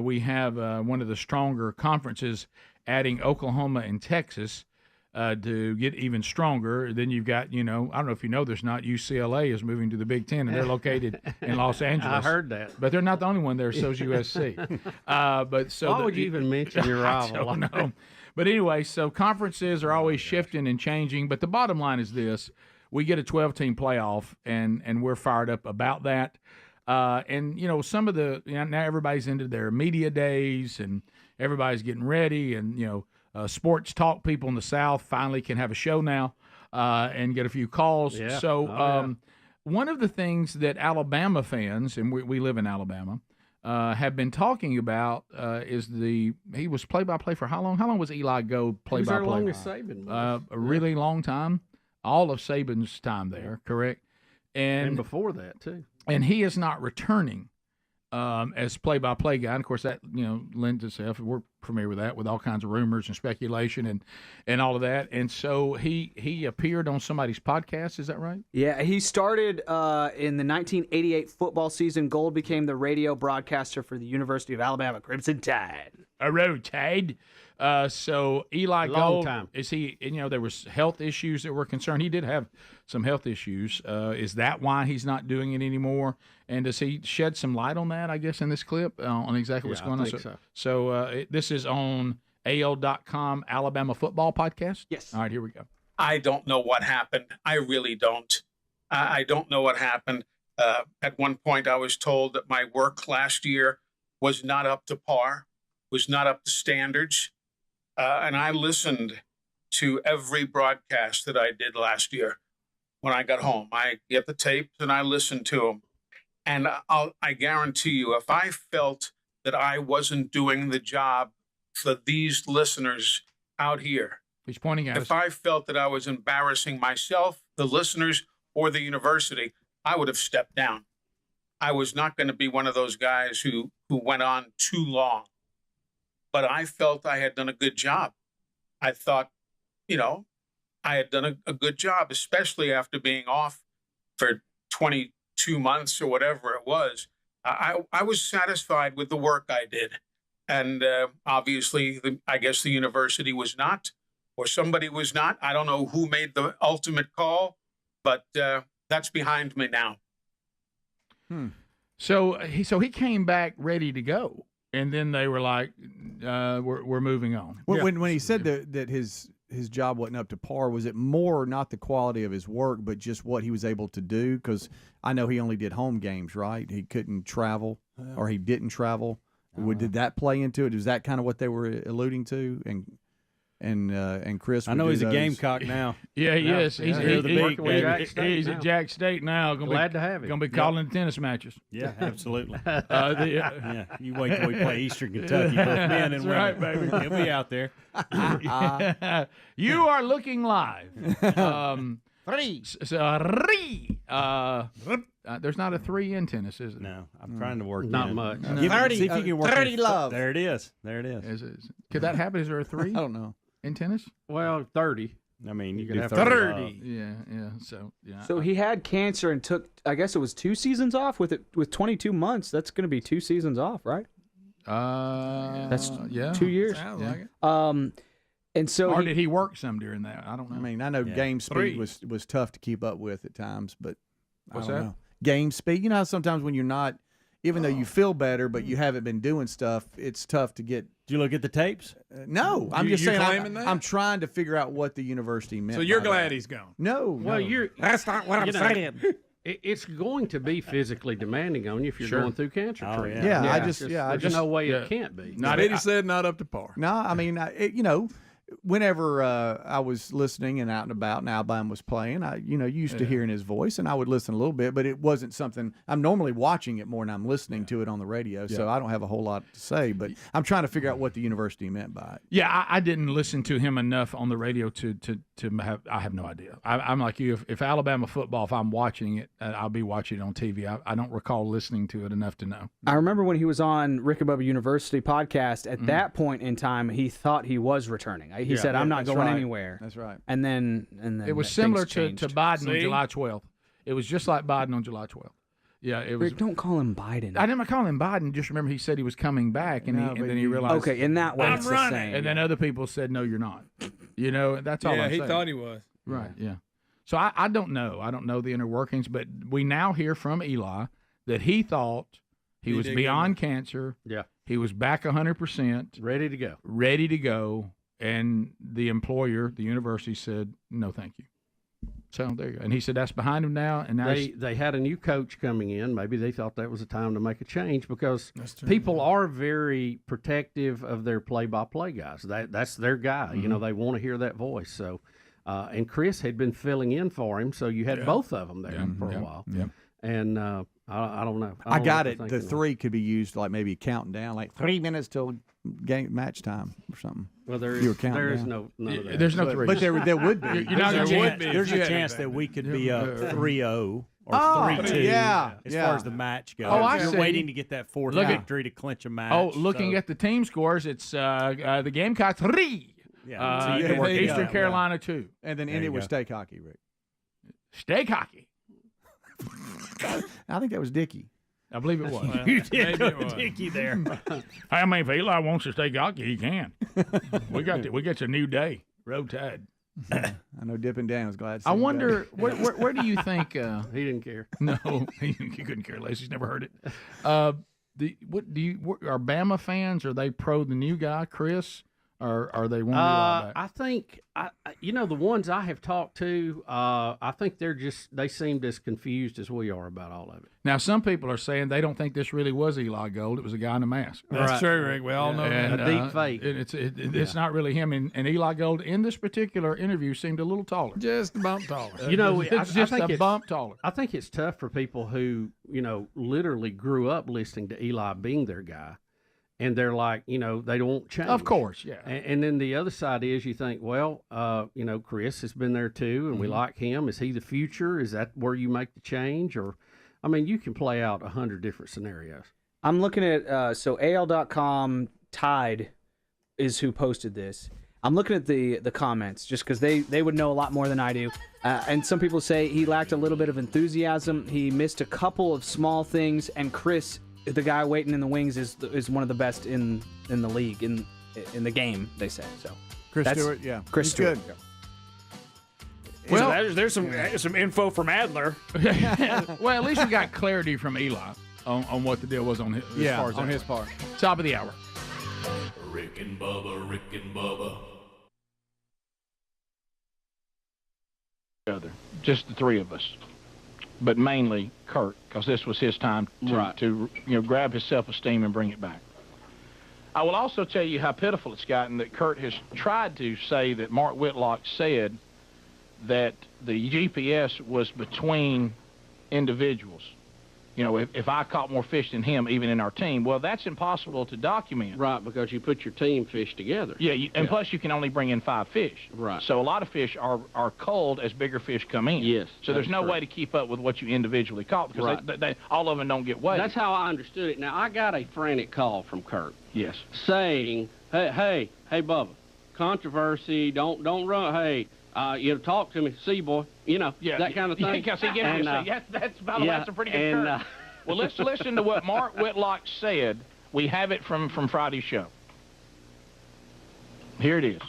we have one of the stronger conferences, adding Oklahoma and Texas to get even stronger. Then you've got, I don't know if you know this, not UCLA is moving to the Big Ten, and they're located in Los Angeles. I heard that, but they're not the only one there. So's USC. But so why would you even mention your rival? I don't know. But anyway, so conferences are always shifting and changing. But the bottom line is this: we get a 12-team playoff, and we're fired up about that. And some of the now everybody's into their media days, and everybody's getting ready, and sports talk people in the South finally can have a show now and get a few calls. Yeah. So one of the things that Alabama fans, and we live in Alabama, have been talking about is he was play-by-play for how long? How long was Eli Gold play-by-play? He was our longest Saban was. A really long time. All of Saban's time there, correct? And before that too. And he is not returning as play-by-play guy. And of course, that lends itself. We're familiar with that, with all kinds of rumors and speculation and all of that. And so he appeared on somebody's podcast. Is that right? Yeah, he started in the 1988 football season. Gold became the radio broadcaster for the University of Alabama Crimson Tide. A road Tide. So Eli Gold, time. Is he? There was health issues that were concerned. He did have some health issues. Is that why he's not doing it anymore? And does he shed some light on that? I guess in this clip on exactly what's going on. So this is on AL.com Alabama Football Podcast. Yes. All right, here we go. I don't know what happened. I really don't. I don't know what happened. At one point, I was told that my work last year was not up to par, was not up to standards. And I listened to every broadcast that I did last year when I got home. I get the tapes and I listen to them. And I guarantee you, if I felt that I wasn't doing the job for these listeners out here, he's pointing at if I felt that I was embarrassing myself, the listeners, or the university, I would have stepped down. I was not going to be one of those guys who went on too long. But I felt I had done a good job. I thought, I had done a good job, especially after being off for 22 months or whatever it was. I was satisfied with the work I did. And obviously, I guess the university was not, or somebody was not. I don't know who made the ultimate call, but that's behind me now. So he came back ready to go. And then they were like, "We're moving on." When he said that his job wasn't up to par, was it more not the quality of his work, but just what he was able to do? Because I know he only did home games, right? He couldn't travel, or he didn't travel Did that play into it? Is that kind of what they were alluding to? And Chris, I know he's a Gamecock now. Yeah, he is. He's at Jack State now. Glad to have him. Going to be calling tennis matches. Yeah, absolutely. Yeah, you wait till we play Eastern Kentucky, both men and women. Right, baby. He'll be out there. You are looking live. There's not a 3 in tennis, is it? No, I'm trying to work. Not much. See if you can work 30 love. There it is. There it is. Could that happen? Is there a 3? I don't know. In tennis? Well, 30. I mean, you can can have 30. Yeah. So yeah. So he had cancer and took, I guess it was 2 seasons off with 22 months. That's going to be 2 seasons off, right? That's 2 years. Sounds like it. And so or did he work some during that? I don't know. I mean, I know game speed was tough to keep up with at times, but What's I don't that? know. Game speed. You know how sometimes when you're not, even though you feel better, but you haven't been doing stuff, it's tough to get. Do you look at the tapes? No, I'm You- just you saying. claiming that? I'm trying to figure out what the university meant. So you're by glad that. he's gone? No. Well, no. that's not what I'm saying. It's going to be physically demanding on you if you're going through cancer treatment. There's no way it can't be. Smitty said not up to par. No, I mean, whenever I was listening and out and about and Alabama was playing, I used to hearing his voice, and I would listen a little bit, but it wasn't something I'm normally watching it more than I'm listening to it on the radio. So I don't have a whole lot to say, but I'm trying to figure out what the university meant by it. Yeah, I didn't listen to him enough on the radio to have. I have no idea. I'm like you. If Alabama football, if I'm watching it, I'll be watching it on TV. I don't recall listening to it enough to know. I remember when he was on Rick and Bubba University podcast. At that point in time, he thought he was returning. He said, "I'm not going anywhere." That's right. And then it was similar to Biden on July 12th. It was just like Biden on July 12th. Yeah, it was. Rick, don't call him Biden. I didn't call him Biden. Just remember, he said he was coming back, and then he realized. Okay, in that way, it's the same. And then other people said, "No, you're not." That's all. Yeah, I'm he saying. thought he was. Right. Yeah. So I don't know. I don't know the inner workings, but we now hear from Eli that he thought he was beyond cancer. Yeah. He was back 100%. Ready to go. Ready to go. And the employer, the university, said, no, thank you. So there you go. And he said that's behind him now. And now they had a new coach coming in. Maybe they thought that was a time to make a change because people are very protective of their play-by-play guys. That's their guy. Mm-hmm. They want to hear that voice. So, and Chris had been filling in for him, so you had both of them there for a while. Yeah. And I don't know. I got it. The 3 could be used like maybe counting down, like 3 minutes till game match time or something. Well, there You were counting is down. no none of that. There's no 3. But there would be. There's a chance that we could be up 3-0 or 3-2 as far as the match goes. Oh, I You're see. waiting to get that fourth victory to clinch a match. Oh, looking at the team scores, it's the Gamecocks 3. Yeah. So you can work Eastern Carolina 2. And then end it with steak hockey, Rick. Steak hockey. I think that was Dickie. I believe it was. You did go to Dickie there. I mean, if Eli wants to steak hockey, he can. we got a new day. Road Tide. I know Dippin' Dan was glad to see I you wonder back. where do you think he didn't care. No, he couldn't care less. He's never heard it. Are Bama fans? Are they pro the new guy, Chris, or are they one back? I think the ones I have talked to, I think they seemed as confused as we are about all of it. Now, some people are saying they don't think this really was Eli Gold. It was a guy in a mask. That's true, Rick. We all know that. A deep fake. It's not really him. And Eli Gold, in this particular interview, seemed a little taller. Just a bump taller. It's just a bump taller. I think it's tough for people who, literally grew up listening to Eli being their guy. And they're like, they don't change. Of course, yeah. And then the other side is you think, well, Chris has been there too, and we like him. Is he the future? Is that where you make the change? Or, I mean, you can play out 100 different scenarios. I'm looking at, AL.com Tide is who posted this. I'm looking at the comments just because they would know a lot more than I do. And some people say he lacked a little bit of enthusiasm. He missed a couple of small things, and Chris, the guy waiting in the wings, is one of the best in the league in the game. They say so. Chris Stewart, yeah, Chris Stewart. Good. Well, there's some info from Adler. Well, at least we got clarity from Eli on what the deal was on his part. On his part. Top of the hour. Rick and Bubba, Rick and Bubba. Just the 3 of us. But mainly Kurt, because this was his time to grab his self-esteem and bring it back. I will also tell you how pitiful it's gotten that Kurt has tried to say that Mark Whitlock said that the GPS was between individuals. You know, if I caught more fish than him, even in our team, well, that's impossible to document. Right, because you put your team fish together. Yeah, and plus you can only bring in 5 fish. Right. So a lot of fish are culled as bigger fish come in. Yes. So there's no way to keep up with what you individually caught because they all of them don't get weighed. That's how I understood it. Now, I got a frantic call from Kurt. Yes. Saying, hey, Bubba, controversy, don't run, hey, talk to me, see you, boy, that kind of thing. Because he gives that's, by the way, that's a pretty good Kurt. Well, let's listen to what Mark Whitlock said. We have it from Friday's show. Here it is.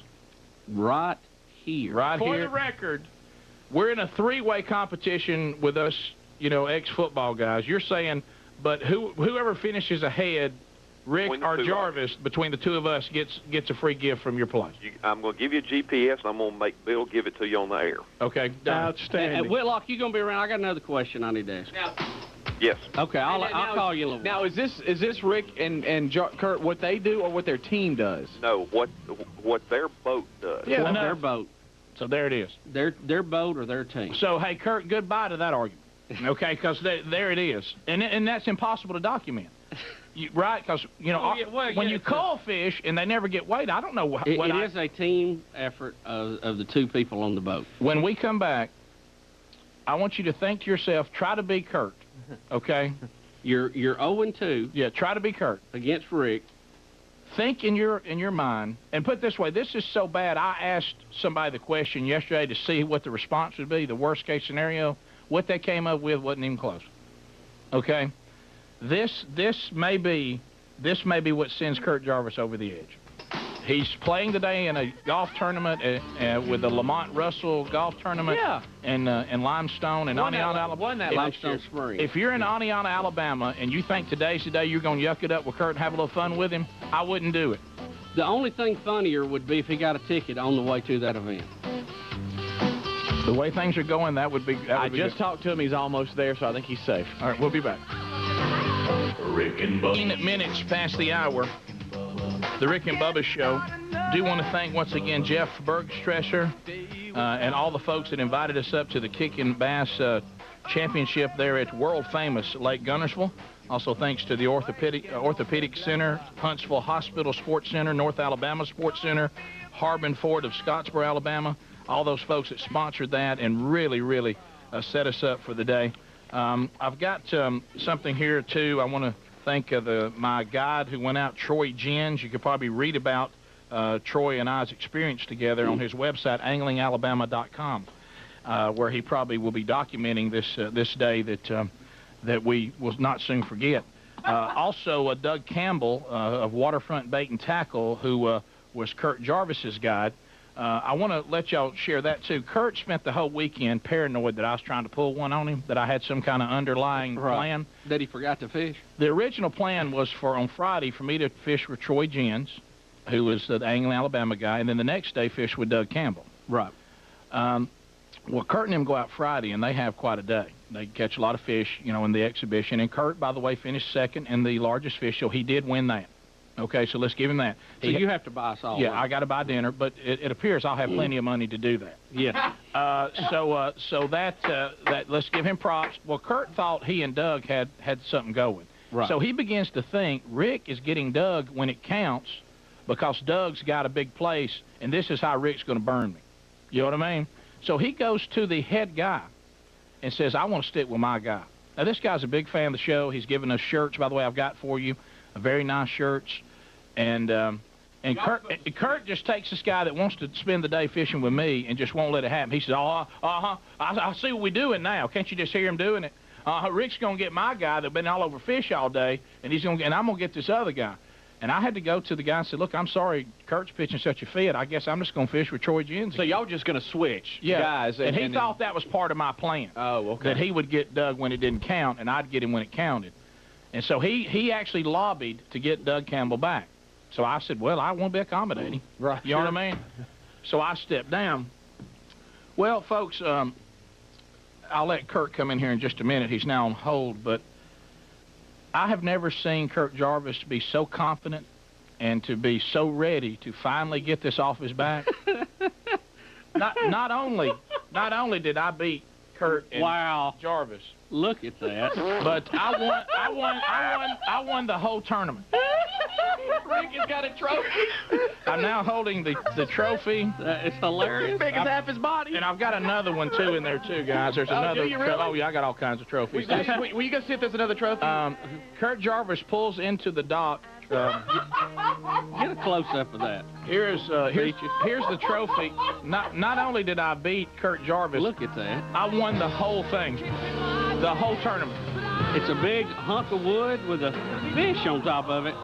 Right here. For the record, we're in a 3-way competition with us, ex-football guys. You're saying, but whoever finishes ahead, Rick or Jarvis, between the two of us, gets a free gift from your place. I'm going to give you a GPS, and I'm going to make Bill give it to you on the air. Okay. Outstanding. Whitlock, you going to be around? I got another question I need to ask. Now, yes. Okay, I'll call you a little. Now, is this Rick and Kurt what they do or what their team does? No, what their boat does. Yeah, their boat. So there it is. Their boat or their team. So, hey, Kurt, goodbye to that argument. Okay, because there it is. And that's impossible to document. Right? Because, when you cull fish and they never get weighed, I don't know what it is a team effort of the 2 people on the boat. When we come back, I want you to think to yourself, try to be Kurt, okay? You're 0-2. Yeah, try to be Kurt. Against Rick. Think in your mind, and put it this way, this is so bad, I asked somebody the question yesterday to see what the response would be, the worst-case scenario. What they came up with wasn't even close, okay? This may be what sends Kurt Jarvis over the edge. He's playing today in a golf tournament with the Lamont Russell golf tournament in Limestone in Aniana, Alabama. Won that Limestone Spring. If you're in Aniana, Alabama, and you think today's the day you're going to yuck it up with Kurt and have a little fun with him, I wouldn't do it. The only thing funnier would be if he got a ticket on the way to that event. The way things are going, that would be I just talked to him. He's almost there, so I think he's safe. All right, we'll be back. Rick and Bubba. 15 minutes past the hour. The Rick and Bubba Show. Do want to thank once again Jeff Bergstresser and all the folks that invited us up to the Kick and Bass Championship there at world-famous Lake Gunnersville. Also thanks to the Orthopedic Center, Huntsville Hospital Sports Center, North Alabama Sports Center, Harbin Ford of Scottsboro, Alabama. All those folks that sponsored that and really set us up for the day. I've got something here, too. I want to thank my guide who went out, Troy Jens. You could probably read about Troy and I's experience together on his website, anglingalabama.com, where he probably will be documenting this day that we will not soon forget. Also, Doug Campbell of Waterfront Bait and Tackle, who was Kurt Jarvis's guide. I want to let y'all share that, too. Kurt spent the whole weekend paranoid that I was trying to pull one on him, that I had some kind of underlying plan. That he forgot to fish? The original plan was on Friday for me to fish with Troy Jens, who was the Angling Alabama guy, and then the next day fish with Doug Campbell. Right. Well, Kurt and him go out Friday, and they have quite a day. They catch a lot of fish, in the exhibition. And Kurt, by the way, finished second in the largest fish, so he did win that. Okay, so let's give him that. So you have to buy us all. Yeah, I got to buy dinner, but it appears I'll have plenty of money to do that. Yeah. So that let's give him props. Well, Kurt thought he and Doug had something going. Right. So he begins to think Rick is getting Doug when it counts because Doug's got a big place, and this is how Rick's going to burn me. You know what I mean? So he goes to the head guy and says, I want to stick with my guy. Now, this guy's a big fan of the show. He's given us shirts, by the way, I've got for you, very nice shirts. And Kurt just takes this guy that wants to spend the day fishing with me and just won't let it happen. He says, I see what we're doing now. Can't you just hear him doing it? Rick's going to get my guy that's been all over fish all day, and I'm going to get this other guy. And I had to go to the guy and say, look, I'm sorry, Kurt's pitching such a fit. I guess I'm just going to fish with Troy Jens. So y'all just going to switch guys. And he thought that was part of my plan. Oh, okay. That he would get Doug when it didn't count, and I'd get him when it counted. And so he actually lobbied to get Doug Campbell back. So I said, well, I won't be accommodating. Right. You know what I mean? So I stepped down. Well, folks, I'll let Kurt come in here in just a minute. He's now on hold, but I have never seen Kurt Jarvis be so confident and to be so ready to finally get this off his back. Not only did I beat Kurt and Jarvis. Look at that. But I won the whole tournament. Rick has got a trophy. I'm now holding the trophy. It's hilarious. Big as half his body. And I've got another one too in there too, guys. There's another. Do you really? Oh yeah, I got all kinds of trophies. Will you go see if there's another trophy? Kurt Jarvis pulls into the dock. Get a close up of that. Here's the trophy. Not only did I beat Kurt Jarvis. Look at that. I won the whole thing, the whole tournament. It's a big hunk of wood with a fish on top of it.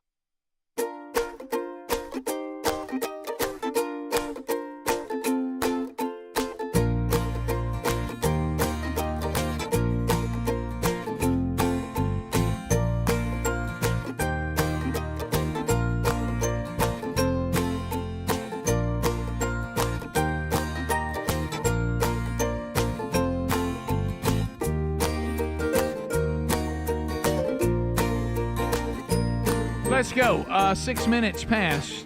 Let's go. 6 minutes past.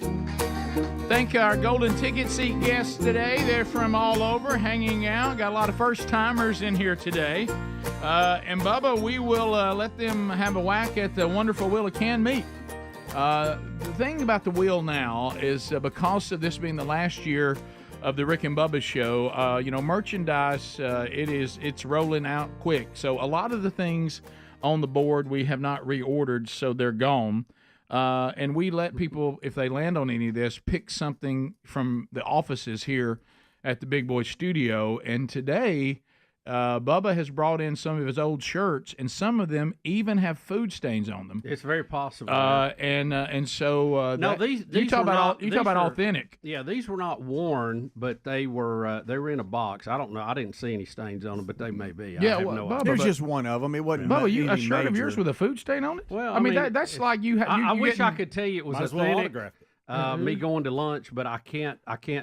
Thank our golden ticket seat guests today. They're from all over, hanging out. Got a lot of first-timers in here today. And, Bubba, we will let them have a whack at the wonderful wheel of canned meat. The thing about the wheel now is because of this being the last year of the Rick and Bubba show, merchandise, it's rolling out quick. So a lot of the things on the board we have not reordered, so they're gone. And we let people, if they land on any of this, pick something from the offices here at the Big Boy Studio. And today, Bubba has brought in some of his old shirts, and some of them even have food stains on them. It's very possible. So these you talk about authentic. Yeah, these were not worn, but they were in a box. I don't know. I didn't see any stains on them, but they may be. Yeah, I have no Bubba, idea. there's just one of them. It wasn't. Bubba, a anything shirt of major. yours with a food stain on it? Well, I mean that's like you. I wish I could tell you it was Might as well authentic. autograph it. Me going to lunch, but I can't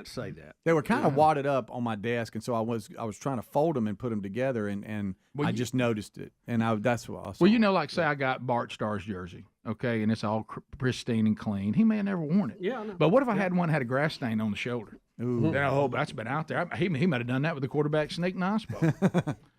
say that. They were kind of wadded up on my desk, and so I was trying to fold them and put them together, and I just noticed it, and that's what I saw. Well, like say I got Bart Starr's jersey, okay, and it's all pristine and clean. He may have never worn it. Yeah, I know. But what if I had one that had a grass stain on the shoulder? Ooh. Then, that's been out there. He might have done that with the quarterback sneak nice ball.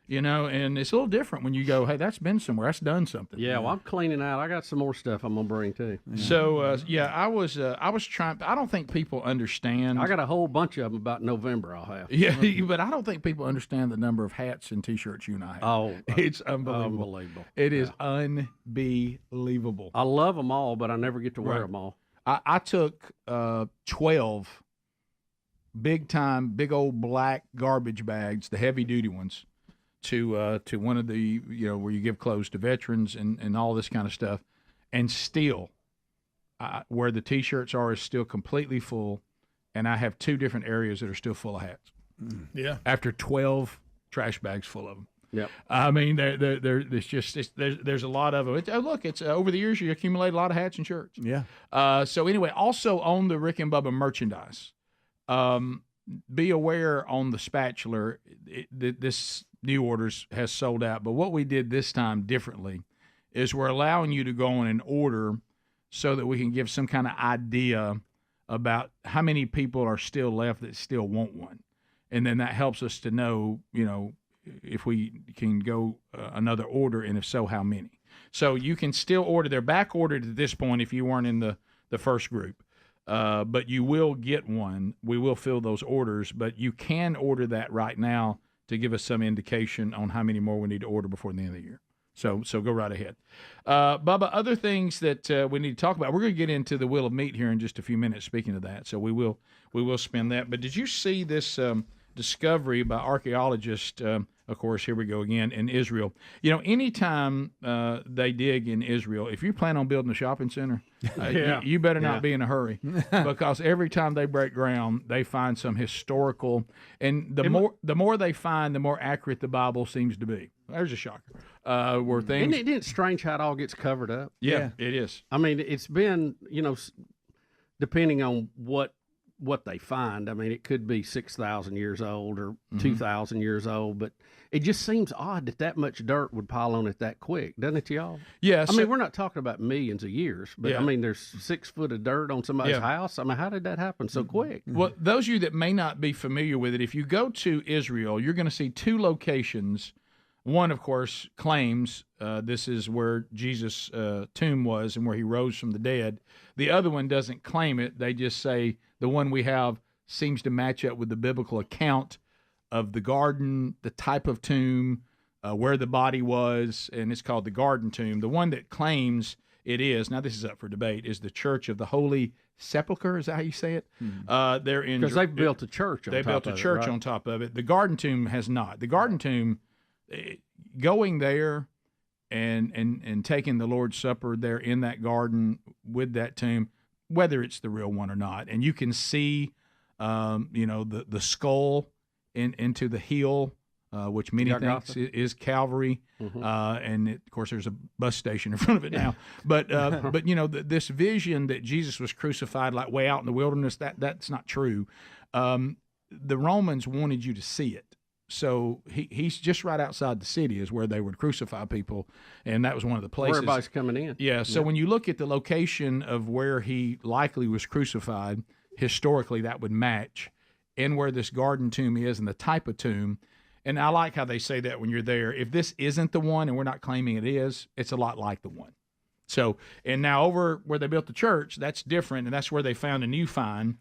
And it's a little different when you go, hey, that's been somewhere. That's done something. Yeah, well, I'm cleaning out. I got some more stuff I'm going to bring, too. Yeah. So, I was trying. I don't think people understand. I got a whole bunch of them about November I'll have. Yeah, but I don't think people understand the number of hats and T-shirts you and I have. Oh, it's unbelievable. It is unbelievable. I love them all, but I never get to wear them all. I took 12 big old black garbage bags, the heavy-duty ones, to one of the, where you give clothes to veterans and all this kind of stuff, and still, where the T-shirts are is still completely full, and I have 2 different areas that are still full of hats. Yeah. After 12 trash bags full of them. Yep. I mean, there's a lot of them. It's over the years you accumulate a lot of hats and shirts. Yeah. So anyway, also on the Rick and Bubba merchandise, be aware on the spatula, this new orders has sold out. But what we did this time differently is we're allowing you to go on and order so that we can give some kind of idea about how many people are still left that still want one. And then that helps us to know, if we can go another order, and if so, how many. So you can still order. They're back ordered at this point if you weren't in the first group. But you will get one. We will fill those orders, but you can order that right now to give us some indication on how many more we need to order before the end of the year. So go right ahead. Bubba, other things that we need to talk about. We're going to get into the wheel of meat here in just a few minutes, speaking of that. So we will spin that. But did you see this discovery by archaeologists, of course, here we go again, in Israel? Anytime they dig in Israel, if you plan on building a shopping center, you better not be in a hurry, because every time they break ground, they find some historical, and the more they find, the more accurate the Bible seems to be. There's a shocker. Where things... Isn't it strange how it all gets covered up? Yeah, it is. I mean, it's been, depending on what what they find. I mean, it could be 6,000 years old or Mm-hmm. 2,000 years old, but it just seems odd that much dirt would pile on it that quick, doesn't it, y'all? Yeah. I mean, we're not talking about millions of years, but Yeah. I mean, there's 6 foot of dirt on somebody's Yeah. house. I mean, how did that happen so quick? Well, those of you that may not be familiar with it, if you go to Israel, you're going to see 2 locations. One, of course, claims this is where Jesus' tomb was and where he rose from the dead. The other one doesn't claim it. They just say the one we have seems to match up with the biblical account of the garden, the type of tomb, where the body was, and it's called the Garden Tomb. The one that claims it is, now this is up for debate, is the Church of the Holy Sepulchre. Is that how you say it? They're in Because they've built a church on They top built a of it, church right? on top of it. The Garden Tomb has not. The Garden Tomb, going there and taking the Lord's Supper there in that garden with that tomb, whether it's the real one or not, and you can see, the skull into the heel, which many Golgotha. think is Calvary, and of course there's a bus station in front of it now. But this vision that Jesus was crucified like way out in the wilderness, that's not true. The Romans wanted you to see it. So he's just right outside the city is where they would crucify people, and that was one of the places. Where everybody's coming in. Yeah, so when you look at the location of where he likely was crucified, historically that would match, and where this garden tomb is and the type of tomb. And I like how they say that when you're there. If this isn't the one, and we're not claiming it is, it's a lot like the one. So, and now over where they built the church, that's different, and that's where they found a new find.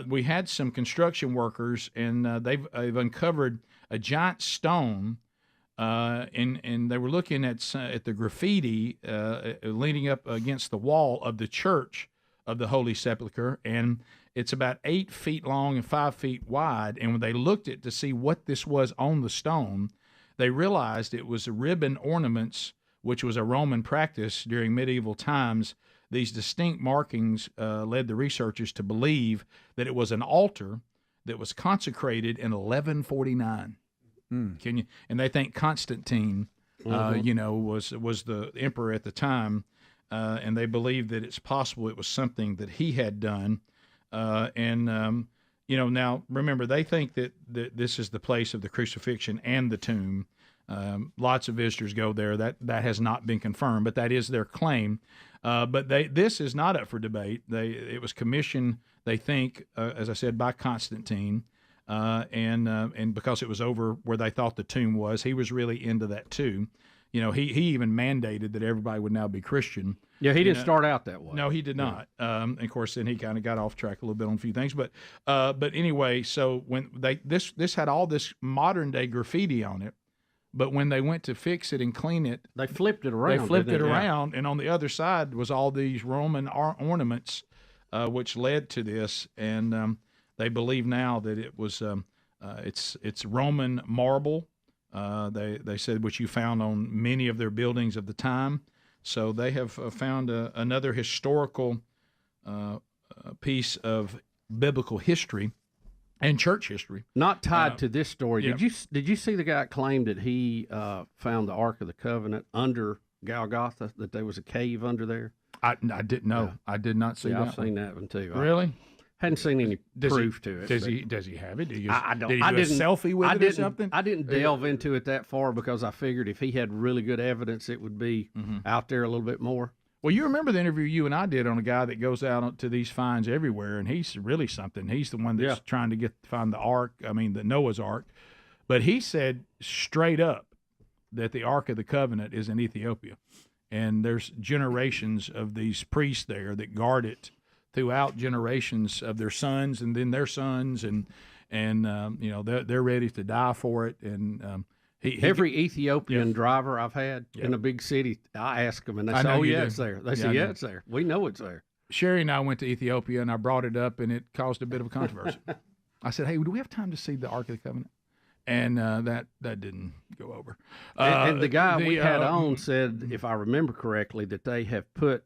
We had some construction workers, and they've uncovered a giant stone, and they were looking at the graffiti leaning up against the wall of the church of the Holy Sepulchre, and it's about 8 feet long and 5 feet wide. And when they looked at to see what this was on the stone, they realized it was ribbon ornaments, which was a Roman practice during medieval times. These distinct markings led the researchers to believe that it was an altar that was consecrated in 1149. Can you? And they think Constantine, was the emperor at the time, and they believe that it's possible it was something that he had done. Now remember, they think that this is the place of the crucifixion and the tomb. Lots of visitors go there. That has not been confirmed, but that is their claim. But this is not up for debate. It was commissioned, they think, as I said, by Constantine, and because it was over where they thought the tomb was, he was really into that too. He even mandated that everybody would now be Christian. Yeah, he didn't start out that way. No, he did not. And of course, then he kind of got off track a little bit on a few things. But anyway, so when this had all this modern day graffiti on it. But when they went to fix it and clean it, they flipped it around. And on the other side was all these Roman ornaments, which led to this. And they believe now that it was it's Roman marble. They said which you found on many of their buildings of the time. So they have found another historical piece of biblical history. And church history, not tied to this story. Yeah. Did you see the guy claim that he found the Ark of the Covenant under Golgotha? That there was a cave under there. I didn't know. Yeah. I did not see that. I've seen that one too. Really? Hadn't seen any proof to it. Does he have it? I don't. Did he do a selfie with it or something? I didn't delve into it that far because I figured if he had really good evidence, it would be out there a little bit more. Well, you remember the interview you and I did on a guy that goes out to these finds everywhere, and he's really something. He's the one that's trying to find the Ark, the Noah's Ark. But he said straight up that the Ark of the Covenant is in Ethiopia. And there's generations of these priests there that guard it throughout generations of their sons and then their sons, and they're ready to die for it. And every Ethiopian driver I've had in a big city, I ask them, and they say, "Oh yeah, it's there." They say, "Yeah, it's there. We know it's there." Sherry and I went to Ethiopia, and I brought it up, and it caused a bit of a controversy. I said, "Hey, do we have time to see the Ark of the Covenant?" And that didn't go over. And the guy we had on said, if I remember correctly, that they have put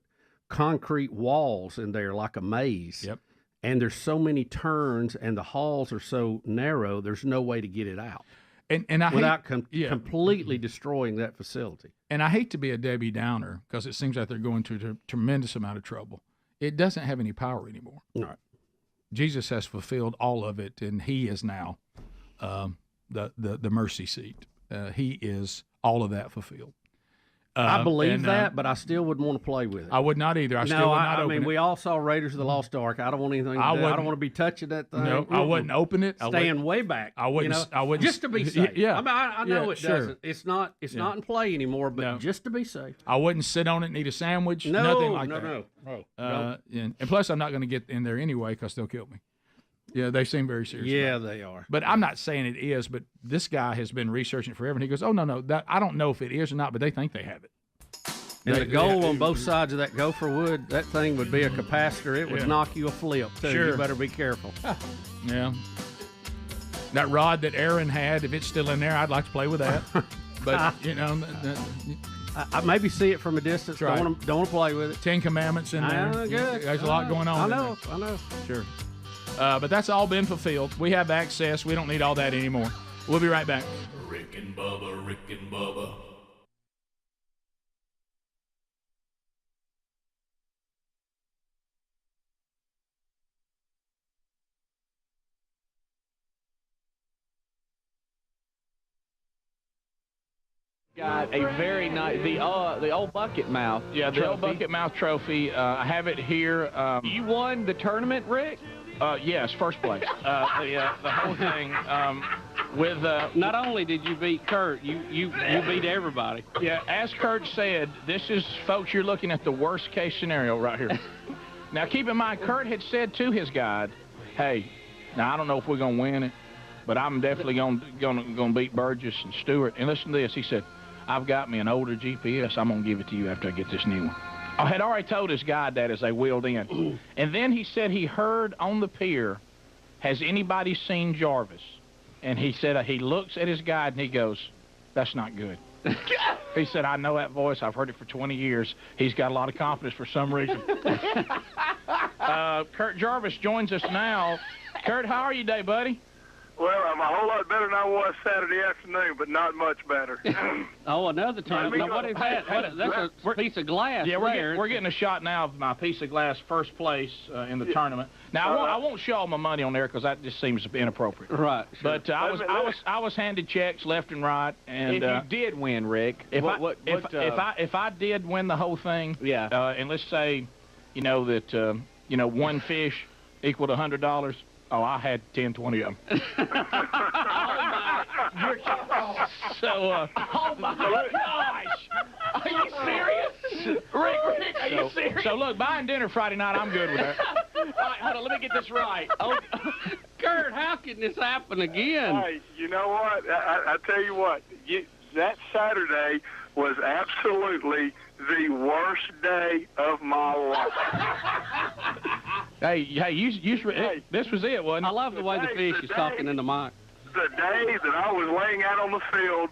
concrete walls in there like a maze. Yep. And there's so many turns, and the halls are so narrow, there's no way to get it out. And I without completely destroying that facility. And I hate to be a Debbie Downer because it seems like they're going to a tremendous amount of trouble. It doesn't have any power anymore. Right. Jesus has fulfilled all of it, and he is now the mercy seat. He is all of that fulfilled. I believe that, but I still wouldn't want to play with it. I would not either. I still would not open it. We all saw Raiders of the Lost Ark. I don't want anything to do. I don't want to be touching that thing. No, I wouldn't open it. Staying way back. I wouldn't. I wouldn't. Just to be safe. Yeah. I mean, I know it sure. doesn't. It's not in play anymore, but just to be safe. I wouldn't sit on it and eat a sandwich. No, nothing like that. No. And plus, I'm not going to get in there anyway because they'll kill me. Yeah, they seem very serious. Yeah, they are. But I'm not saying it is. But this guy has been researching it forever, and he goes, "Oh no, that I don't know if it is or not, but they think they have it." And the goal on both sides of that gopher wood, that thing would be a capacitor. It would knock you a flip, too. Sure. You better be careful. Yeah. That rod that Aaron had, if it's still in there, I'd like to play with that. But, I maybe see it from a distance. Right. Don't want to play with it. 10 Commandments in there. Good. There's a lot going on. I know. Sure. But that's all been fulfilled. We have access. We don't need all that anymore. We'll be right back. Rick and Bubba, Rick and Bubba. Got a very nice, the old bucket mouth. Yeah, the old bucket mouth trophy. I have it here. You won the tournament, Rick? Yes, first place. The whole thing. With not only did you beat Kurt, you beat everybody. Yeah, as Kurt said, this is, folks, you're looking at the worst case scenario right here. Now, keep in mind, Kurt had said to his guide, "Hey, now I don't know if we're gonna win it, but I'm definitely gonna beat Burgess and Stewart." And listen to this. He said, "I've got me an older GPS. I'm going to give it to you after I get this new one." I had already told his guide that as they wheeled in. And then he said he heard on the pier, "Has anybody seen Jarvis?" And he said he looks at his guide and he goes, "That's not good." He said, "I know that voice. I've heard it for 20 years. He's got a lot of confidence for some reason." Kurt Jarvis joins us now. Kurt, how are you today, buddy? Well, I'm a whole lot better than I was Saturday afternoon, but not much better. Another time. Now, what is that? That's a piece of glass. Yeah, we're getting a shot now of my piece of glass first place in the tournament. Now, I won't show all my money on there because that just seems inappropriate. Right. Sure. But I was handed checks left and right. And if you did win, Rick, if I did win the whole thing, and let's say, that one fish equaled $100. Oh, I had 10, 20 of them. Oh, my gosh. Are you serious? Rick, are you serious? So, look, buying dinner Friday night, I'm good with that. All right, hold on, let me get this right. Oh, Kurt, how can this happen again? Hey, you know what? I tell you what, that Saturday was absolutely the worst day of my life. Hey, this was it, wasn't it? I love the way the fish is talking in the mic. The day that I was laying out on the field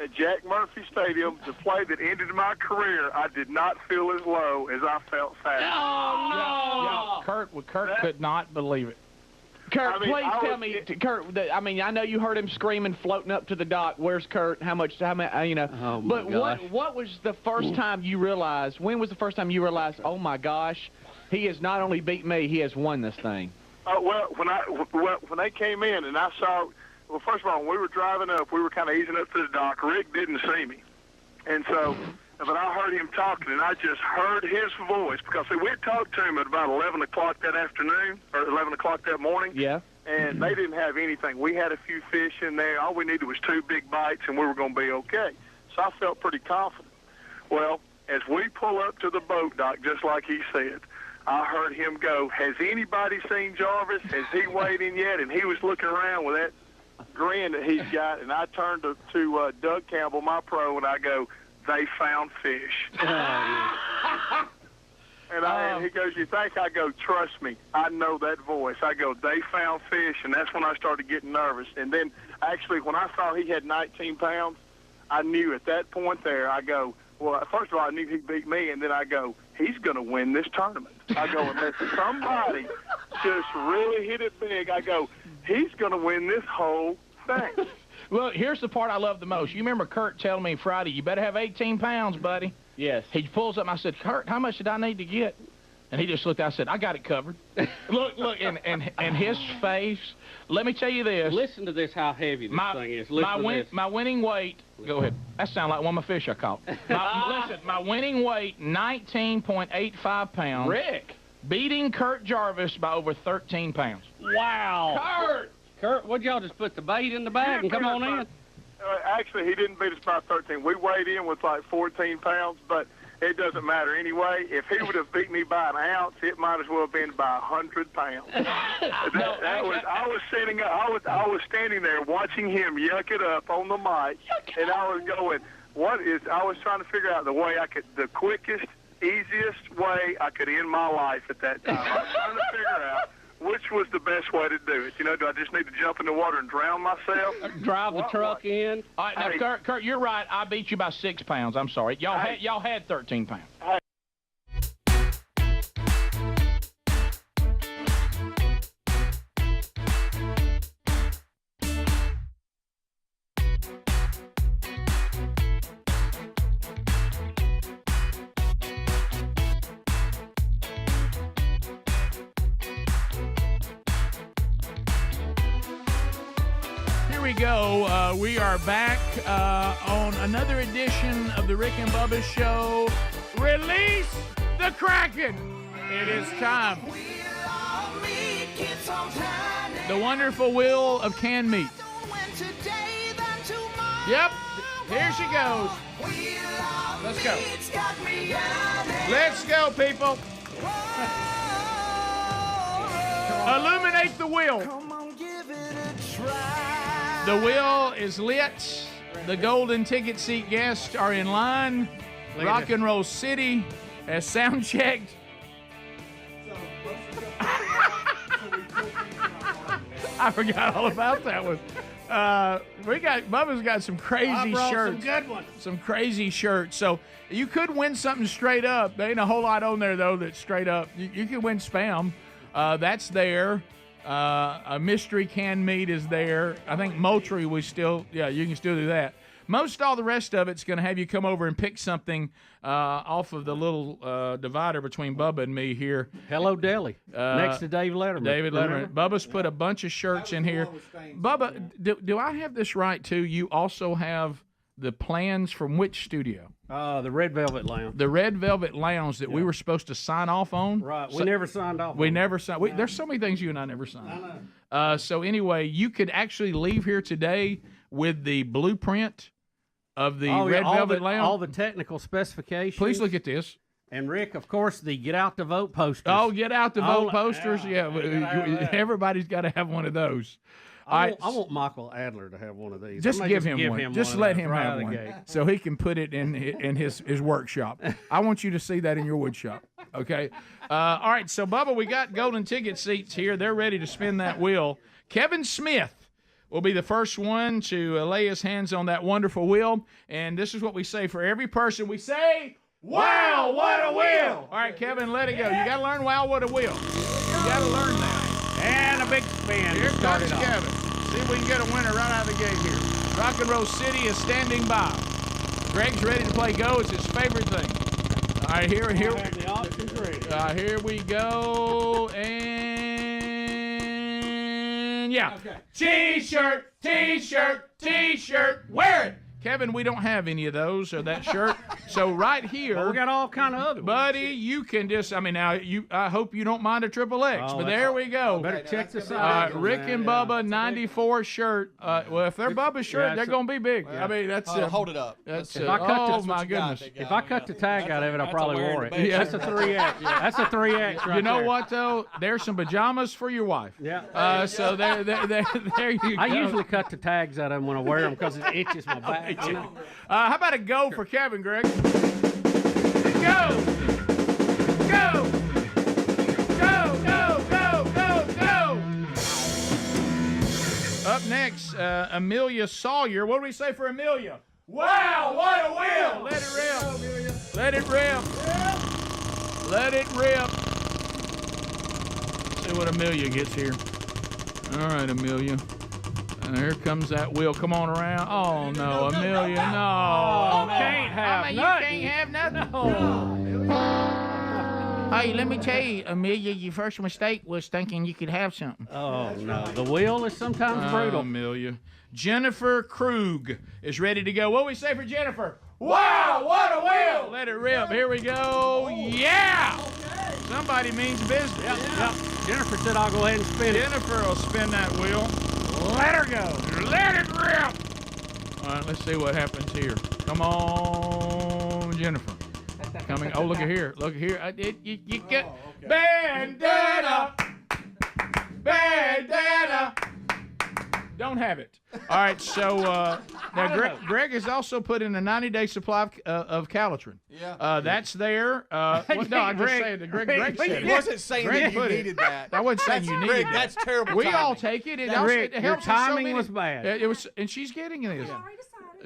at Jack Murphy Stadium, the play that ended my career, I did not feel as low as I felt Saturday. Oh, no! Kurt could not believe it. Kurt, please tell me, Kurt. I know you heard him screaming, floating up to the dock. Where's Kurt? How much? Oh my but gosh. What was the first time you realized? When was the first time you realized? Oh my gosh, he has not only beat me, he has won this thing. Well, when they came in and I saw, well, first of all, when we were driving up, we were kind of easing up to the dock. Rick didn't see me, and so. But I heard him talking, and I just heard his voice because we had talked to him at about 11 o'clock that afternoon, or 11 o'clock that morning. Yeah. And they didn't have anything. We had a few fish in there. All we needed was 2 big bites, and we were going to be okay. So I felt pretty confident. Well, as we pull up to the boat dock, just like he said, I heard him go, "Has anybody seen Jarvis? Has he weighed in yet?" And he was looking around with that grin that he's got, and I turned to Doug Campbell, my pro, and I go, "They found fish." And he goes, "You think?" I go, "Trust me, I know that voice." I go, "They found fish," and that's when I started getting nervous. And then, actually, when I saw he had 19 pounds, I knew at that point there, I go, well, first of all, I knew he beat me, and then I go, he's going to win this tournament. I go, unless somebody just really hit it big, I go, he's going to win this whole thing. Look, here's the part I love the most. You remember Kurt telling me Friday, "You better have 18 pounds, buddy." Yes. He pulls up and I said, "Kurt, how much did I need to get?" And he just looked out and said, I got it covered. look, and his face, let me tell you this. Listen to this, how heavy this thing is. My winning weight, go ahead. That sounds like one of my fish I caught. Listen, my winning weight, 19.85 pounds. Rick. Beating Kurt Jarvis by over 13 pounds. Wow. Kurt, what'd y'all just put the bait in the bag and come on in? Actually, he didn't beat us by 13. We weighed in with like 14 pounds, but it doesn't matter anyway. If he would have beat me by an ounce, it might as well have been by 100 pounds. I was sitting up. I was standing there watching him yuck it up on the mic, and I was going, I was trying to figure out the quickest, easiest way I could end my life at that time. I was trying to figure out which was the best way to do it. Do I just need to jump in the water and drown myself? Drive the truck in? All right, now, Kurt, you're right. I beat you by 6 pounds. I'm sorry. Y'all had 13 pounds. Go. We are back on another edition of the Rick and Bubba Show. Release the Kraken. It is time. The wonderful wheel of canned meat. Yep. Here she goes. Let's go. Let's go, people. Illuminate the wheel. The wheel is lit. The golden ticket seat guests are in line. Rock and Roll City has sound checked. I forgot all about that one. Bubba's got some crazy shirts. Some good ones. Some crazy shirts. So you could win something straight up. There ain't a whole lot on there though that's straight up. You can win spam. That's there. A mystery canned meat is there. I think Moultrie you can still do that. Most all the rest of it's going to have you come over and pick something off of the little divider between Bubba and me here. Hello Deli, next to Dave Letterman. David Letterman. Bubba's put a bunch of shirts in here. Bubba, do I have this right too? You also have the plans from which studio? The Red Velvet Lounge. The Red Velvet Lounge that we were supposed to sign off on. Right. We never signed off. We never signed. There's so many things you and I never signed. I know. So anyway, you could actually leave here today with the blueprint of the Red Velvet Lounge. All the technical specifications. Please look at this. And Rick, of course, the Get Out the Vote posters. Oh, Get Out the Vote posters. Everybody's got to have one workshop. I want Michael Adler to have one of these. Just give him one. Just let him have one, so he can put it in his workshop. I want you to see that in your wood shop. Okay. All right. So Bubba, we got golden ticket seats here. They're ready to spin that wheel. Kevin Smith will be the first one to lay his hands on that wonderful wheel. And this is what we say for every person. We say, "Wow, what a wheel!" All right, Kevin, let it go. You got to learn "Wow, what a wheel." You got to learn that. And a big spin. Here comes Kevin. See if we can get a winner right out of the gate here. Rock and Roll City is standing by. Greg's ready to play go. It's his favorite thing. All right, here we go. And yeah. Okay. T-shirt. Wear it. Kevin, we don't have any of those or that shirt. So right here, well, we got all kind of other ones. Buddy, you can just, I hope you don't mind a XXX, but there we go. Better check this out. Rick and Bubba 94 shirt. Well, if they're Bubba's shirt, they're going to be big. Yeah. I mean, that's hold it up. That's my goodness. If I cut the tag out of it, I probably wore it. Yeah, that's a 3X. That's a 3X right You know there. what, though? There's some pajamas for your wife. Yeah. So there you go. I usually cut the tags out of them when I wear them because it itches my back. How about a go for Kevin, Greg? Go! Up next, Amelia Sawyer. What do we say for Amelia? Wow, what a wheel! Let it rip. Let it rip. Let it rip. See what Amelia gets here. All right, Amelia. And here comes that wheel. Come on around. Oh, no, Amelia, no. Can't have nothing. You can't have nothing. Hey, let me tell you, Amelia, your first mistake was thinking you could have something. Oh, no. The wheel is sometimes brutal. Amelia. Jennifer Krug is ready to go. What do we say for Jennifer? Wow, what a wheel! Let it rip. Here we go. Yeah! Somebody means business. Yep. Jennifer said I'll go ahead and spin it. Jennifer will spin that wheel. Let her go. Let it rip. All right, let's see what happens here. Come on, Jennifer. Coming. Oh, look at here. Look at here. You get bandana. Bandana. Don't have it. All right, so now Greg has also put in a 90-day supply of Calitrin. Yeah. That's there. No, I'm just saying that Greg said it. He wasn't saying that you needed that. I wasn't saying you needed that. That's terrible We timing. all take it. It Rick, helps your with so timing many. was bad. It was, and she's getting this.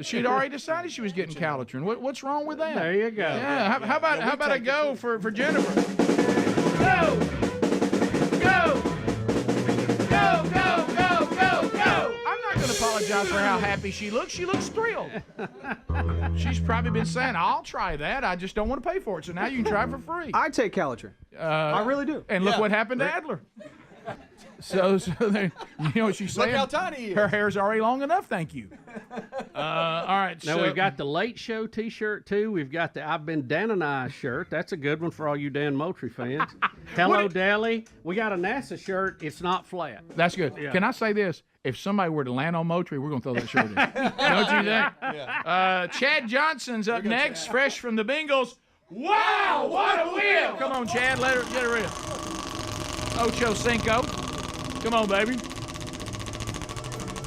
She'd already decided she was getting Calitrin. What's wrong with that? There you go. Yeah. How about a go for Jennifer? Go! Go! Go! Go! Go! Go! Go! I'm not going to apologize for how happy she looks. She looks thrilled. She's probably been saying, "I'll try that. I just don't want to pay for it." So now you can try it for free. I take Calitrin. I really do. And look what happened to Adler. So there, you know what she's saying? Look how tiny he is. Her hair's already long enough, thank you. All right. Now, we've got the Late Show T-shirt, too. We've got the I've Been Danonized shirt. That's a good one for all you Dan Moultrie fans. Hello, Deli. We got a NASA shirt. It's not flat. That's good. Yeah. Can I say this? If somebody were to land on Moultrie, we're going to throw that shirt in. Don't you think? Yeah. Chad Johnson's up next, fresh from the Bengals. Wow, what a wheel! Come on, Chad, get her in. Ocho Cinco. Come on, baby.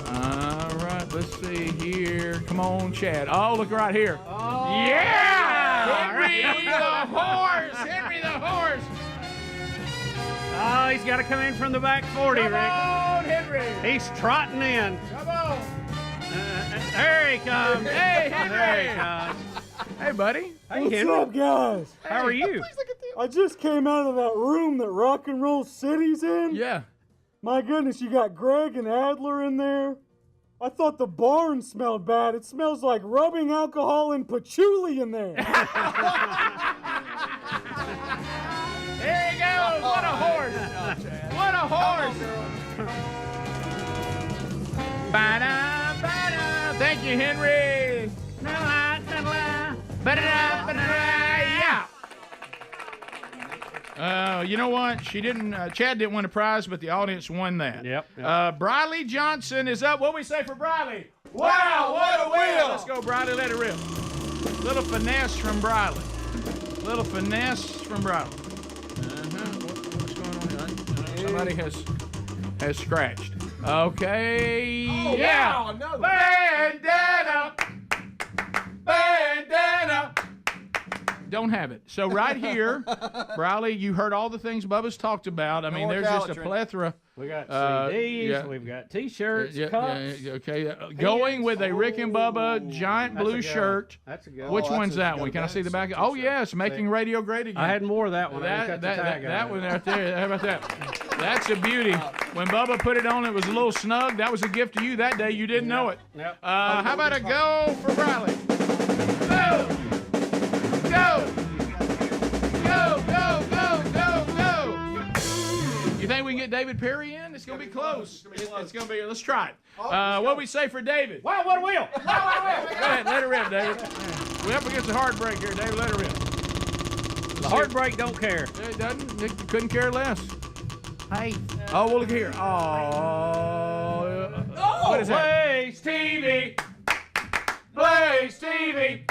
All right, let's see here. Come on, Chad. Oh, look right here. Oh, yeah! Henry the horse! Henry the horse! Oh, he's got to come in from the back 40, Rick. Come on, Henry! He's trotting in. Come on! There he comes. Hey, Henry! There he comes. Hey, buddy. Hey, What's Henry. up, guys? How are you? I just came out of that room that Rock and Roll City's in. Yeah. My goodness, you got Greg and Adler in there. I thought the barn smelled bad. It smells like rubbing alcohol and patchouli in there. There he goes. What a horse. What a horse. Ba-da, ba-da. Thank you, Henry. Yeah. You know what? She didn't. Chad didn't win a prize, but the audience won that. Yep. Briley Johnson is up. What we say for Briley? Wow, what a wheel! Let's go, Briley. Let it rip. Little finesse from Briley. Little finesse from Briley. What's going on here? Somebody has scratched. Okay. Oh, yeah. wow, another. Bandana. Bandana. Don't have it. So right here, Briley, you heard all the things Bubba's talked about. I mean, More there's just a Calitrin. plethora. We got CDs, yeah. we've got T-shirts, cups. Okay. Going with a Rick and Bubba giant That's blue a good shirt. one. That's a good Which one. one's that one? Can I see the back? Oh, yes, making radio great again. I had more of that one. That one right there. How about that? That's a beauty. When Bubba put it on, it was a little snug. That was a gift to you that day. You didn't know it. Yep. How about a go for Briley? Go! Go! Go, go, go, go, go! You think we can get David Perry in? It's going to be close. It's going to be. Let's try it. What do we say for David? Wow, what a wheel! Go ahead, let it rip, David. We're up against a hard break here, David. Let it rip. The hard break don't care. It doesn't. It couldn't care less. Hey. Oh, well, look here. Oh. What is that? Blaze TV. Blaze TV.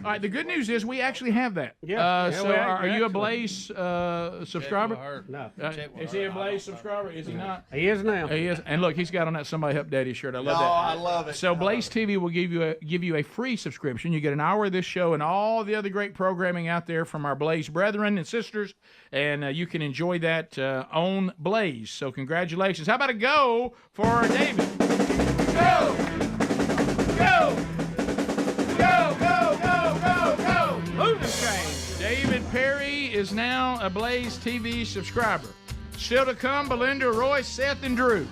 All right, the good news is we actually have that. Yeah. So are you a Blaze subscriber? No. Is he a Blaze subscriber? Is he not? He is now. He is. And look, he's got on that Somebody Help Daddy shirt. I love that. I love it. So Blaze TV will give you a free subscription. You get an hour of this show and all the other great programming out there from our Blaze brethren and sisters, and you can enjoy that on Blaze. So congratulations. How about a go for David? Go! Go! Go, go, go, go, go! Moving train. David Perry is now a Blaze TV subscriber. Still to come, Belinda, Roy, Seth, and Drew.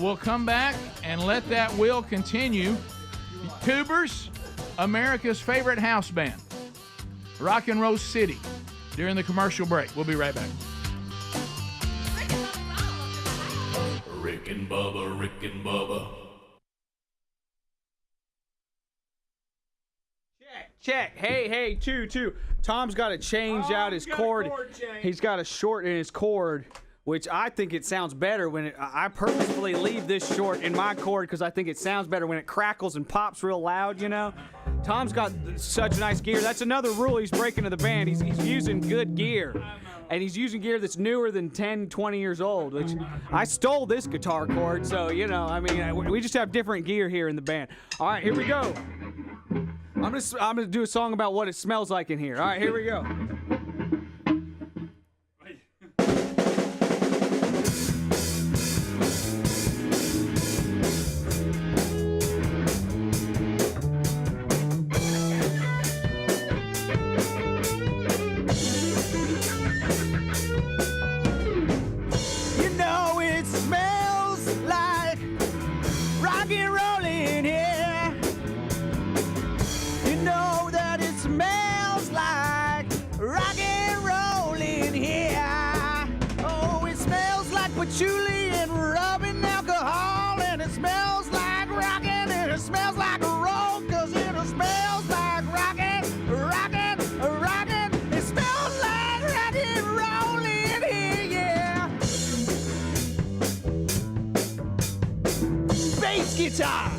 We'll come back and let that wheel continue. Tubers, America's favorite house band. Rock and Roll City. during the commercial break. We'll be right back. Rick and Bubba, Rick and Bubba. Check. Hey, two. Tom's got to change out his cord. He's got to shorten his cord, which I think it sounds better when I purposefully leave this short in my cord because I think it sounds better when it crackles and pops real loud, you know? Tom's got such nice gear. That's another rule he's breaking to the band. He's using good gear. And he's using gear that's newer than 10, 20 years old, which I stole this guitar cord, so, you know, I mean, we just have different gear here in the band. All right, here we go. I'm gonna do a song about what it smells like in here. All right, here we go. You know it smells like rock and roll in here. You know that it smells like rock and roll in here. Oh, it smells like patchouli and rubbing alcohol, and it smells like rockin', and it smells like a roll, 'cause it smells like rockin'. It smells like rock and roll in here, yeah. Bass guitar.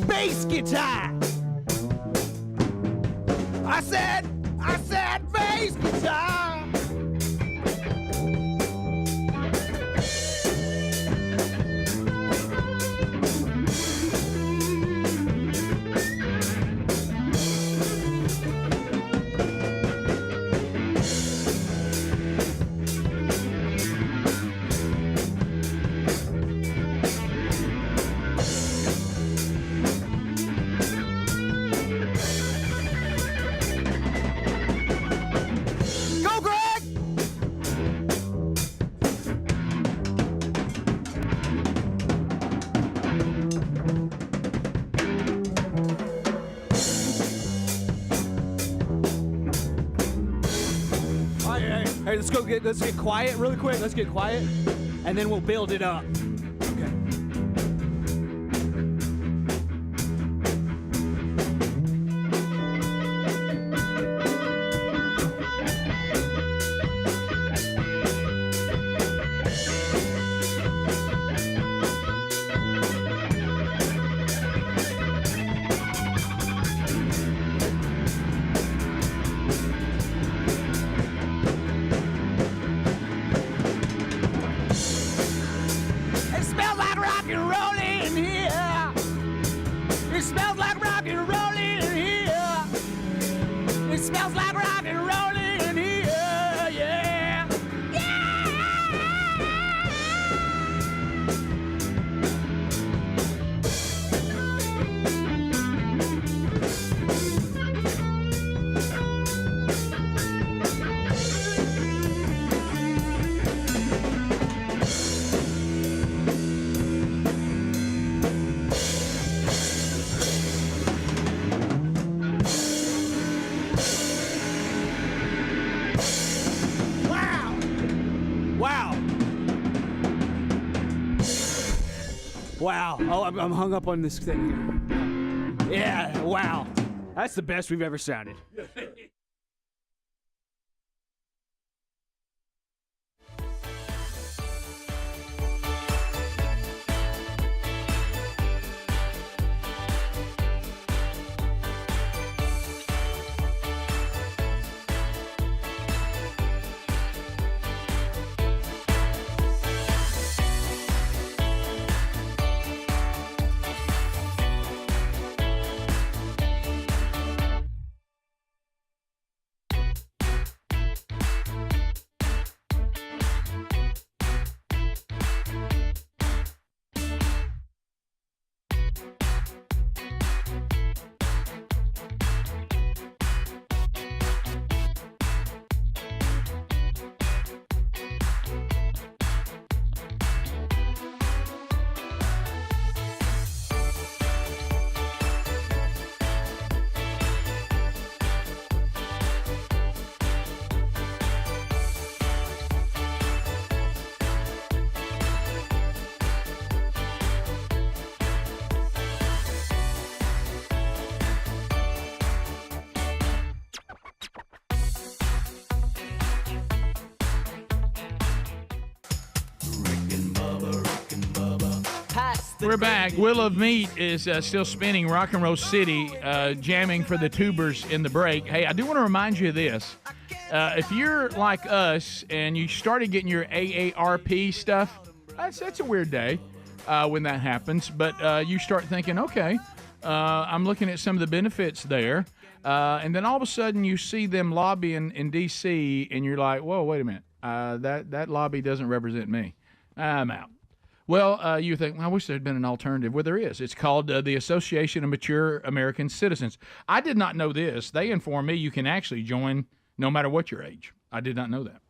Bass guitar. I said bass guitar. Go, Greg! All right, hey, let's get quiet really quick. Let's get quiet, and then we'll build it up. Okay. It smells like rock and roll in here. It smells like rock and roll in here. It smells like rock and roll in here, yeah. Wow. Oh, I'm hung up on this thing. Yeah, wow. That's the best we've ever sounded. We're back. Wheel of Meat is still spinning Rock and Roll City, jamming for the tubers in the break. Hey, I do want to remind you of this. If you're like us and you started getting your AARP stuff, that's a weird day when that happens. But you start thinking, okay, I'm looking at some of the benefits there. And then all of a sudden you see them lobbying in D.C. and you're like, whoa, wait a minute. That lobby doesn't represent me. I'm out. Well, you think, I wish there had been an alternative. Well, there is. It's called the Association of Mature American Citizens. I did not know this. They informed me you can actually join no matter what your age. I did not know that.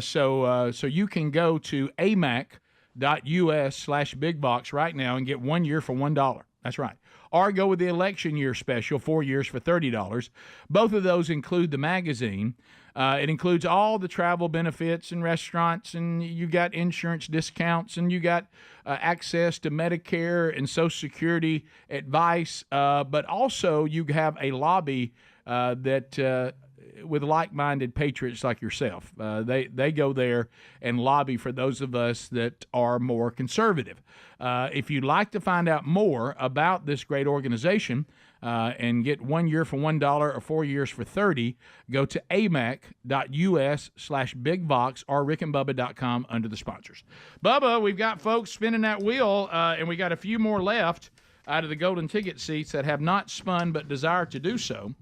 So you can go to amac.us/bigbox right now and get 1 year for $1. That's right. Or go with the election year special, 4 years for $30. Both of those include the magazine. It includes all the travel benefits and restaurants, and you got insurance discounts, and you got access to Medicare and Social Security advice. But also you have a lobby that with like-minded patriots like yourself. They go there and lobby for those of us that are more conservative. If you'd like to find out more about this great organization and get 1 year for $1 or 4 years for $30, go to amac.us/bigbox or rickandbubba.com under the sponsors. Bubba, we've got folks spinning that wheel, and we got a few more left out of the golden ticket seats that have not spun but desire to do so.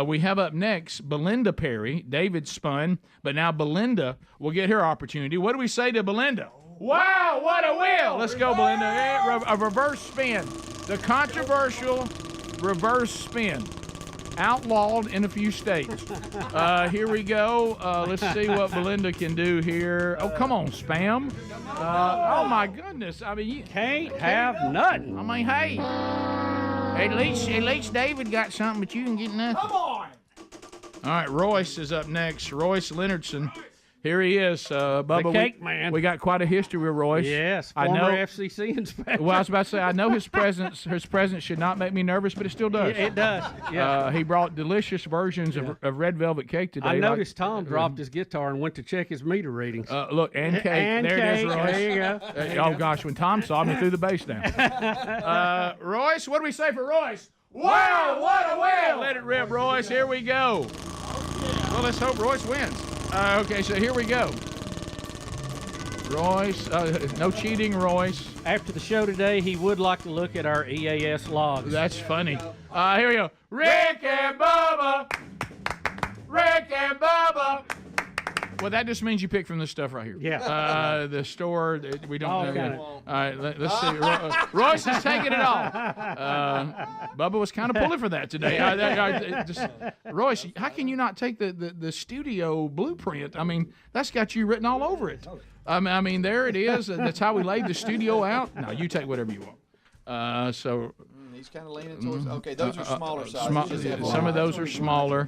We have up next Belinda Perry. David spun, but now Belinda will get her opportunity. What do we say to Belinda? Wow, what a wheel! Let's go, Belinda. A reverse spin. The controversial reverse spin. Outlawed in a few states. Here we go. Let's see what Belinda can do here. Oh, come on, Spam. Oh, my goodness. I mean, you can't have nothing. I mean, hey. At least David got something, but you didn't get nothing. Come on! All right, Royce is up next. Royce Leonardson. Here he is, Bubba. The cake man. We got quite a history with Royce. Yes, former FCC inspector. Well, I was about to say, I know his presence should not make me nervous, but it still does. It does. Yeah. He brought delicious versions of red velvet cake today. I noticed Tom dropped his guitar and went to check his meter readings. Look, and cake. And there cake. It is, Royce. There you go. Oh, gosh, when Tom saw me, he threw the bass down. Royce, what do we say for Royce? Wow, what a wheel! Let it rip, Royce. Here we go. Well, let's hope Royce wins. Okay, so here we go. Royce, no cheating, Royce. After the show today, he would like to look at our EAS logs. That's funny. Here we go. Rick and Bubba. Rick and Bubba. Well, that just means you pick from this stuff right here. Yeah. The store, we don't Okay. know. All right, let's see. Royce is taking it all. Bubba was kind of pulling for that today. Royce, how can you not take the studio blueprint? I mean, that's got you written all over it. I mean, there it is. That's how we laid the studio out. No, you take whatever you want. He's kind of leaning towards. Okay, those are smaller sizes. Some of those are smaller.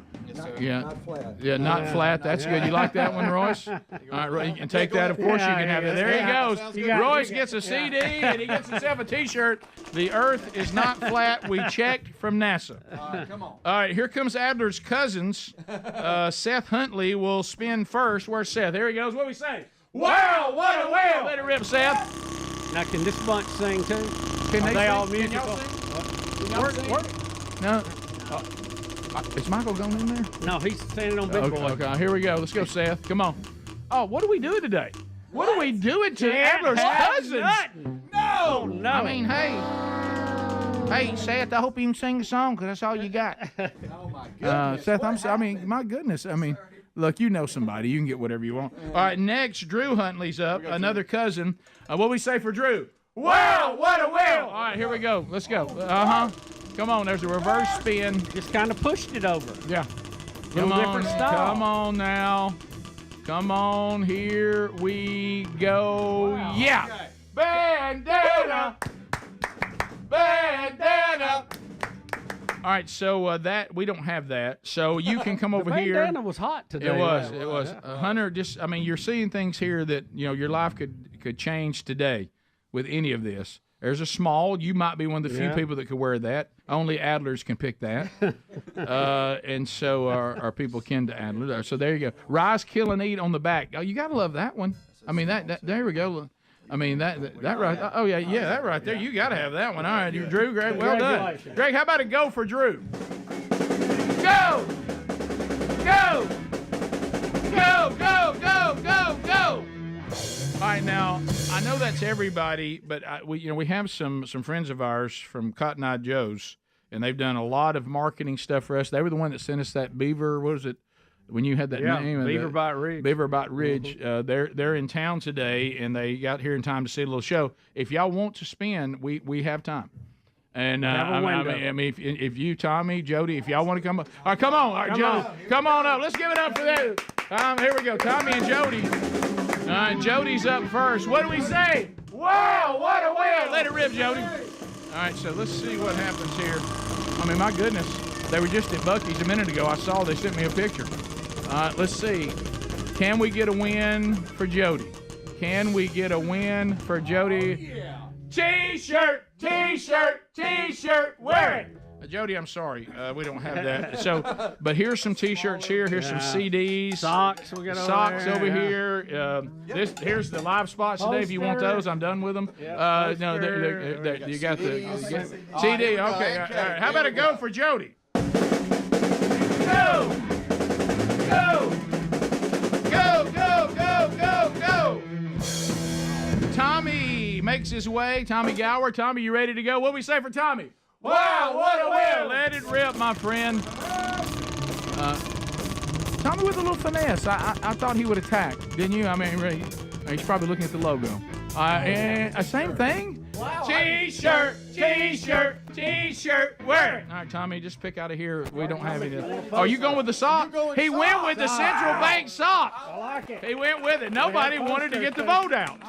Yeah. Not flat. Yeah, not flat. That's good. You like that one, Royce? All right, you can take that. Of course you can have it. There he goes. Royce gets a CD and he gets himself a T-shirt. The Earth is not flat. We checked from NASA. All right, come on. All right, here comes Adler's cousins. Seth Huntley will spin first. Where's Seth? There he goes. What do we say? Wow, what a wheel! Let it rip, Seth. Now, can this bunch sing too? Can Are they all musical? No. Is Michael going in there? No, he's standing on Big Boy. Okay, here we go. Let's go, Seth. Come on. Oh, what are we doing today? What are we doing to Adler's cousins? No, no. I mean, hey, Seth. I hope you can sing a song because that's all you got. Oh my goodness. Seth, my goodness. I mean, look, you know somebody. You can get whatever you want. All right, next, Drew Huntley's up. Another cousin. What do we say for Drew? Wow, what a wheel! All right, here we go. Let's go. Come on, there's a reverse spin. Just kind of pushed it over. Yeah. Little different style. Come on now. Come on, here we go. Wow, yeah. Okay. Bandana. Bandana. All right, so that we don't have that. So you can come over here. The bandana was hot today. It was. Hunter, you're seeing things here that, your life could change today with any of this. There's a small. You might be one of the few people that could wear that. Only Adlers can pick that. And so our people kin to Adler. So there you go. Rise, kill, and eat on the back. Oh, you got to love that one. I mean, that there we go. I mean, that right. Oh, yeah, that right there. You got to have that one. All right, you, Drew, Greg, well done. Greg, how about a go for Drew? Go! Go! Go, go, go, go, go! All right, now, I know that's everybody, but we have some friends of ours from Cotton Eye Joe's, and they've done a lot of marketing stuff for us. They were the one that sent us that beaver, what was it? When you had that name, Beaver Bite Ridge. Beaver Bite Ridge. They're in town today, and they got here in time to see a little show. If y'all want to spin, we have time. And I mean, if you, Tommy, Jody, if y'all want to come up, all right, come on, all right, Jody, come on up. Let's give it up for that. Here we go, Tommy and Jody. All right, Jody's up first. What do we say? Wow, what a win! Let it rip, Jody. All right, so let's see what happens here. I mean, my goodness, they were just at Buc-ee's a minute ago. I saw they sent me a picture. Let's see. Can we get a win for Jody? Can we get a win for Jody? Oh, yeah. T-shirt, T-shirt, T-shirt, wear it. Jody, I'm sorry. We don't have that. So, but here's some T-shirts here. Here's some CDs. Socks. We got socks over here. Here's the live spots today. If you want those, I'm done with them. No, you got the CD. Okay. All right. How about a go for Jody? Go! Go! Go, go, go, go, go! Tommy makes his way. Tommy Gower. Tommy, you ready to go? What do we say for Tommy? Wow, what a win! Let it rip, my friend. Tommy with a little finesse. I thought he would attack, didn't you? I mean, really, he's probably looking at the logo. And same thing? Wow. T-shirt, T-shirt, T-shirt, wear it. All right, Tommy, just pick out of here. We don't have any. Oh, you going with the sock? He went with the Central Bank sock. I like it. He went with it. Nobody wanted to get the vote out.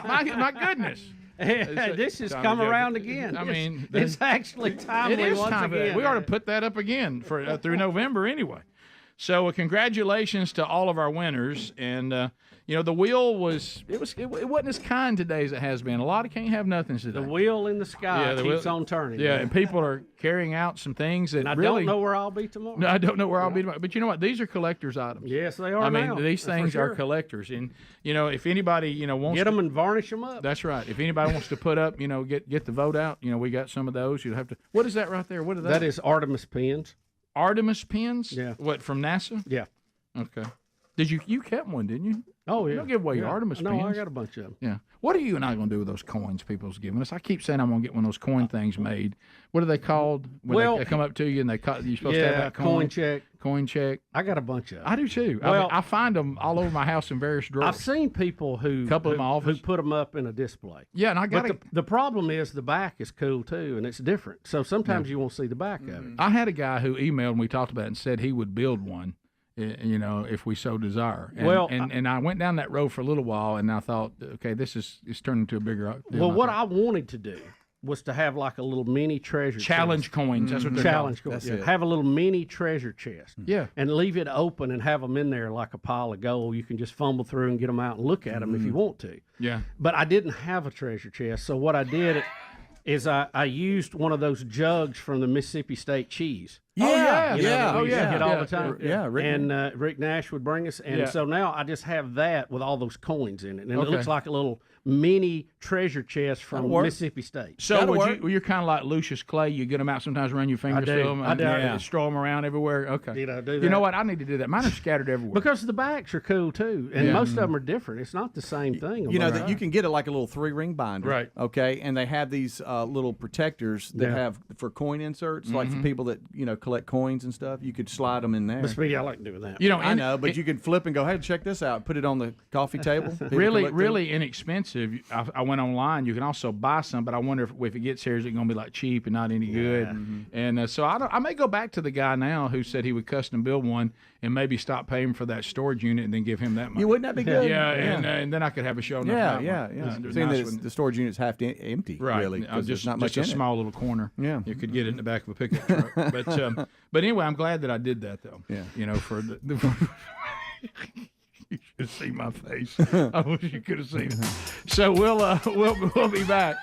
My goodness. This has come around again. I mean, it's actually timely. It is once timely. again. We ought to put that up again for through November anyway. So congratulations to all of our winners. And the wheel it wasn't as kind today as it has been. A lot of can't have nothings today. The wheel in the sky keeps on turning. Yeah, and people are carrying out some things that I don't know where I'll be tomorrow. No, I don't know where I'll be tomorrow. But you know what? These are collector's items. Yes, they are. I mean, these things are collectors. And if anybody wants get them and varnish them up. That's right. If anybody wants to put up, get the vote out. We got some of those. You'd have to. What is that right there? What are those? That is Artemis pins. Artemis pins? Yeah. What, from NASA? Yeah. Okay. Did you kept one, didn't you? Oh, yeah. Don't give away your Artemis pins. No, I got a bunch of them. Yeah. What are you and I going to do with those coins people's giving us? I keep saying I'm going to get one of those coin things made. What are they called? When they come up to you and you're supposed to have that coin check. Coin check. I got a bunch of them. I do too. Well, I find them all over my house in various drawers. I've seen people who put them up in a display. Yeah, and I got it. The problem is the back is cool too, and it's different. So sometimes you won't see the back of it. I had a guy who emailed and we talked about it and said he would build one. If we so desire. And I went down that road for a little while, and I thought, okay, it's turned into a bigger deal. Well, what I wanted to do was to have like a little mini treasure challenge coins. That's what they're challenge called. coins. Have a little mini treasure chest. Yeah, and leave it open and have them in there like a pile of gold. You can just fumble through and get them out and look at them if you want to. Yeah, but I didn't have a treasure chest, so what I did is I used one of those jugs from the Mississippi State cheese. Get all the time. Rick Nash would bring us, and so now I just have that with all those coins in it, and it looks like a little mini treasure chest from Mississippi State. So you're kind of like Lucius Clay. You get them out sometimes, run your fingers through them, and throw them around everywhere. Okay. Did I do that? You know what? I need to do that. Mine are scattered everywhere. Because the backs are cool too, and most of them are different. It's not the same thing. That you can get it like a little 3-ring binder, right? Okay, and they have these little protectors that have for coin inserts, like for people that collect coins and stuff. You could slide them in there. But Speedy, I like doing that. I know, but you could flip and go, hey, check this out. Put it on the coffee table. really inexpensive. I went online. You can also buy some, but I wonder if it gets here, is it going to be like cheap and not any good? And so I may go back to the guy now who said he would custom build one and maybe stop paying for that storage unit and then give him that money. Wouldn't that be good? Yeah. And then I could have a show. Seeing that the storage unit's half empty, right? Really, just not much a in small little corner. Yeah, you could get it in the back of a pickup truck. But anyway, I'm glad that I did that though. Yeah, for the you should have seen my face. I wish you could have seen it. So we'll be back.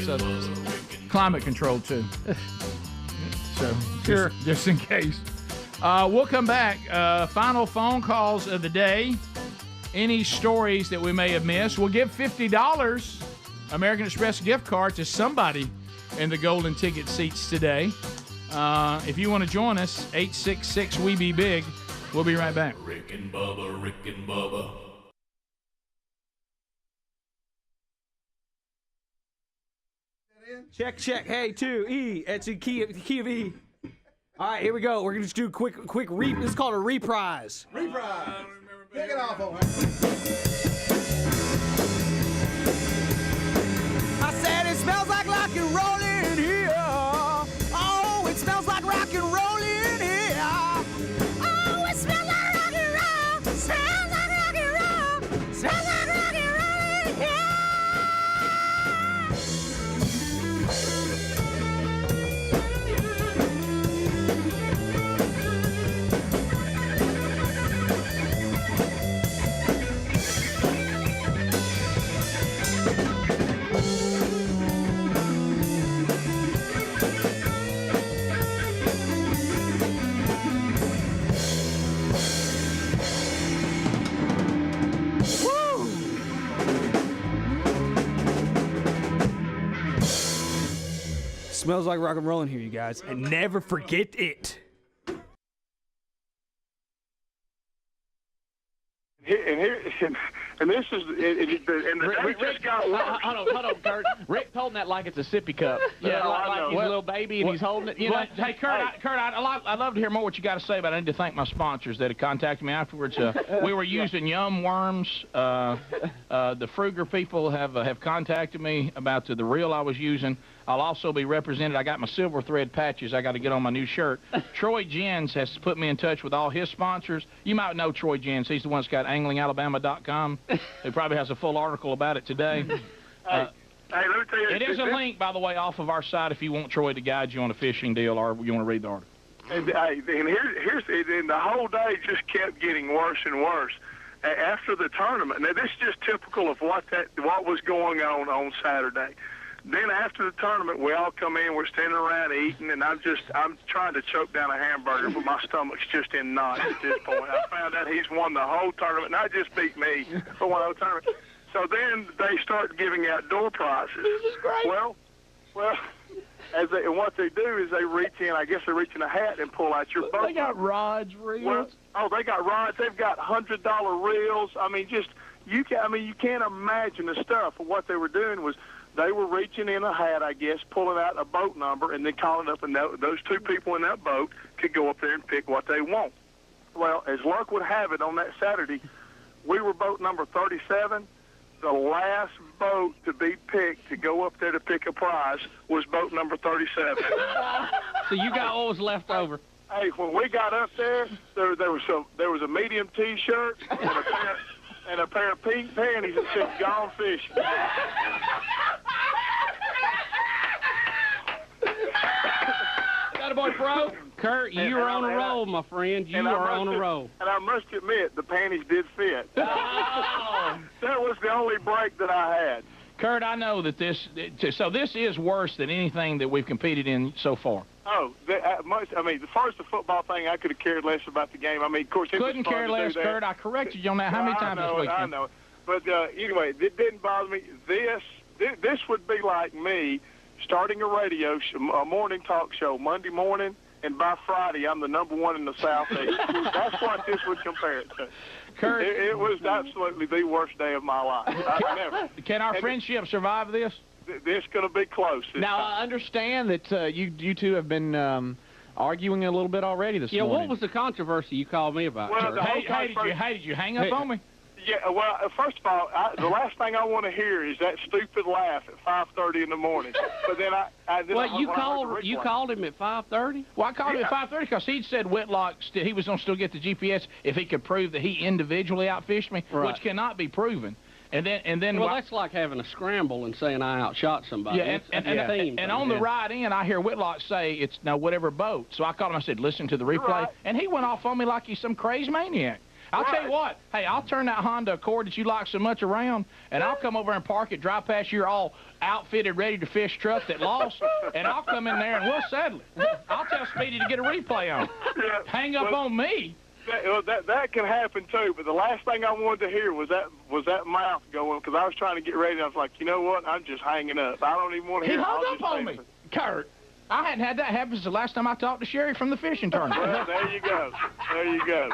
So climate control too. So sure, just in case. We'll come back. Final phone calls of the day. any stories that we may have missed. We'll give $50 American Express gift card to somebody in the golden ticket seats today. If you want to join us, 866-WE-BE-BIG. We'll be right back. Rick and Bubba, Rick and Bubba. Check. Hey, 2E. It's a key of E. All right, here we go. We're going to just do a quick this is called a reprise. Reprise. Take it off, O'Hare. I said it smells like rock and roll in here. Oh, it smells like rock and roll in here. Oh, it smells like rock and roll. Smells like rock and roll. Smells like rock and roll in here. Smells like rock and roll in here, you guys. And never forget it. And this is, Rick just got worse. Hold on, Kurt. Rick's holding that like it's a sippy cup. Yeah, like he's a little baby and he's holding it. You know. Hey, Kurt, I'd love to hear more what you got to say, but I need to thank my sponsors that have contacted me afterwards. We were using Yum Worms. The Fruger people have contacted me about the reel I was using. I'll also be represented. I got my silver thread patches. I got to get on my new shirt. Troy Jens has put me in touch with all his sponsors. You might know Troy Jens. He's the one that's got anglingalabama.com. He probably has a full article about it today. Hey, let me tell you. It is a link, by the way, off of our site if you want Troy to guide you on a fishing deal or you want to read the article. And the whole day just kept getting worse and worse. After the tournament, now this is just typical of what was going on Saturday. Then after the tournament, we all come in, we're standing around eating, and I'm trying to choke down a hamburger, but my stomach's just in knots at this point. I found out he's won the whole tournament, not just beat me, but won the whole tournament. So then they start giving out door prizes. This is great. Well, and what they do is they reach in, I guess they reach in a hat and pull out your boat. They got rods, reels. Well, they got rods. They've got $100 reels. I mean, you can't imagine the stuff. What they were doing was, they were reaching in a hat, I guess, pulling out a boat number, and then calling up, and those two people in that boat could go up there and pick what they want. Well, as luck would have it, on that Saturday, we were boat number 37. The last boat to be picked to go up there to pick a prize was boat number 37. So you got what was left over. Hey, when we got up there, there was a medium T-shirt and a pair of pink panties that said "Gone Fishing." Got a boy, bro. Kurt, you are on a roll, my friend. You are on a roll. And I must admit, the panties did fit. Oh. That was the only break that I had. Kurt, I know that this is worse than anything that we've competed in so far. Oh, the first, the football thing, I could have cared less about the game. I mean, of course, it couldn't was fun care less, to do that. Kurt. I corrected you on that. How many times this weekend? I know. But anyway, it didn't bother me. This would be like me starting a radio show, a morning talk show Monday morning, and by Friday I'm the #1 in the Southeast. That's what this would compare it to. Kurt, it was absolutely the worst day of my life. Can our friendship survive this? This is going to be close. Now, I understand that you two have been arguing a little bit already this morning. Yeah, what was the controversy you called me about? Well, did you hang up on me? Yeah, well, first of all, the last thing I want to hear is that stupid laugh at 5:30 in the morning. But then you called him at 5:30? Well, I called him at 5:30 because he said Whitlock he was going to still get the GPS if he could prove that he individually outfished me, which cannot be proven. And then well, that's like having a scramble and saying I outshot somebody. Yeah, and on the ride in, I hear Whitlock say it's whatever boat. So I called him. I said, listen to the replay, and he went off on me like he's some crazy maniac. I'll tell you what. Hey, I'll turn that Honda Accord that you like so much around, and I'll come over and park it, drive past your all outfitted, ready to fish truck that lost, and I'll come in there and we'll settle it. I'll tell Speedy to get a replay on. Hang up on me. that can happen too. But the last thing I wanted to hear was that mouth going, because I was trying to get ready. And I was like, you know what? I'm just hanging up. I don't even want to hear. He hung up on me, Kurt. I hadn't had that happen since the last time I talked to Sherry from the fishing tournament. Well, there you go.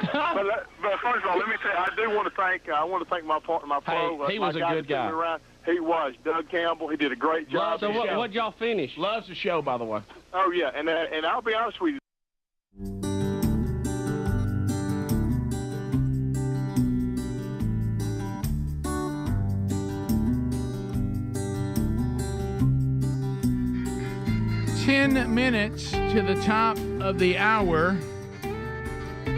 But first of all, let me tell you, I do want to thank. I want to thank my partner, my pro. He was a good guy. He was Doug Campbell. He did a great job. So what'd y'all finish? Loves the show, by the way. Oh yeah, and I'll be honest with you. Minutes to the top of the hour.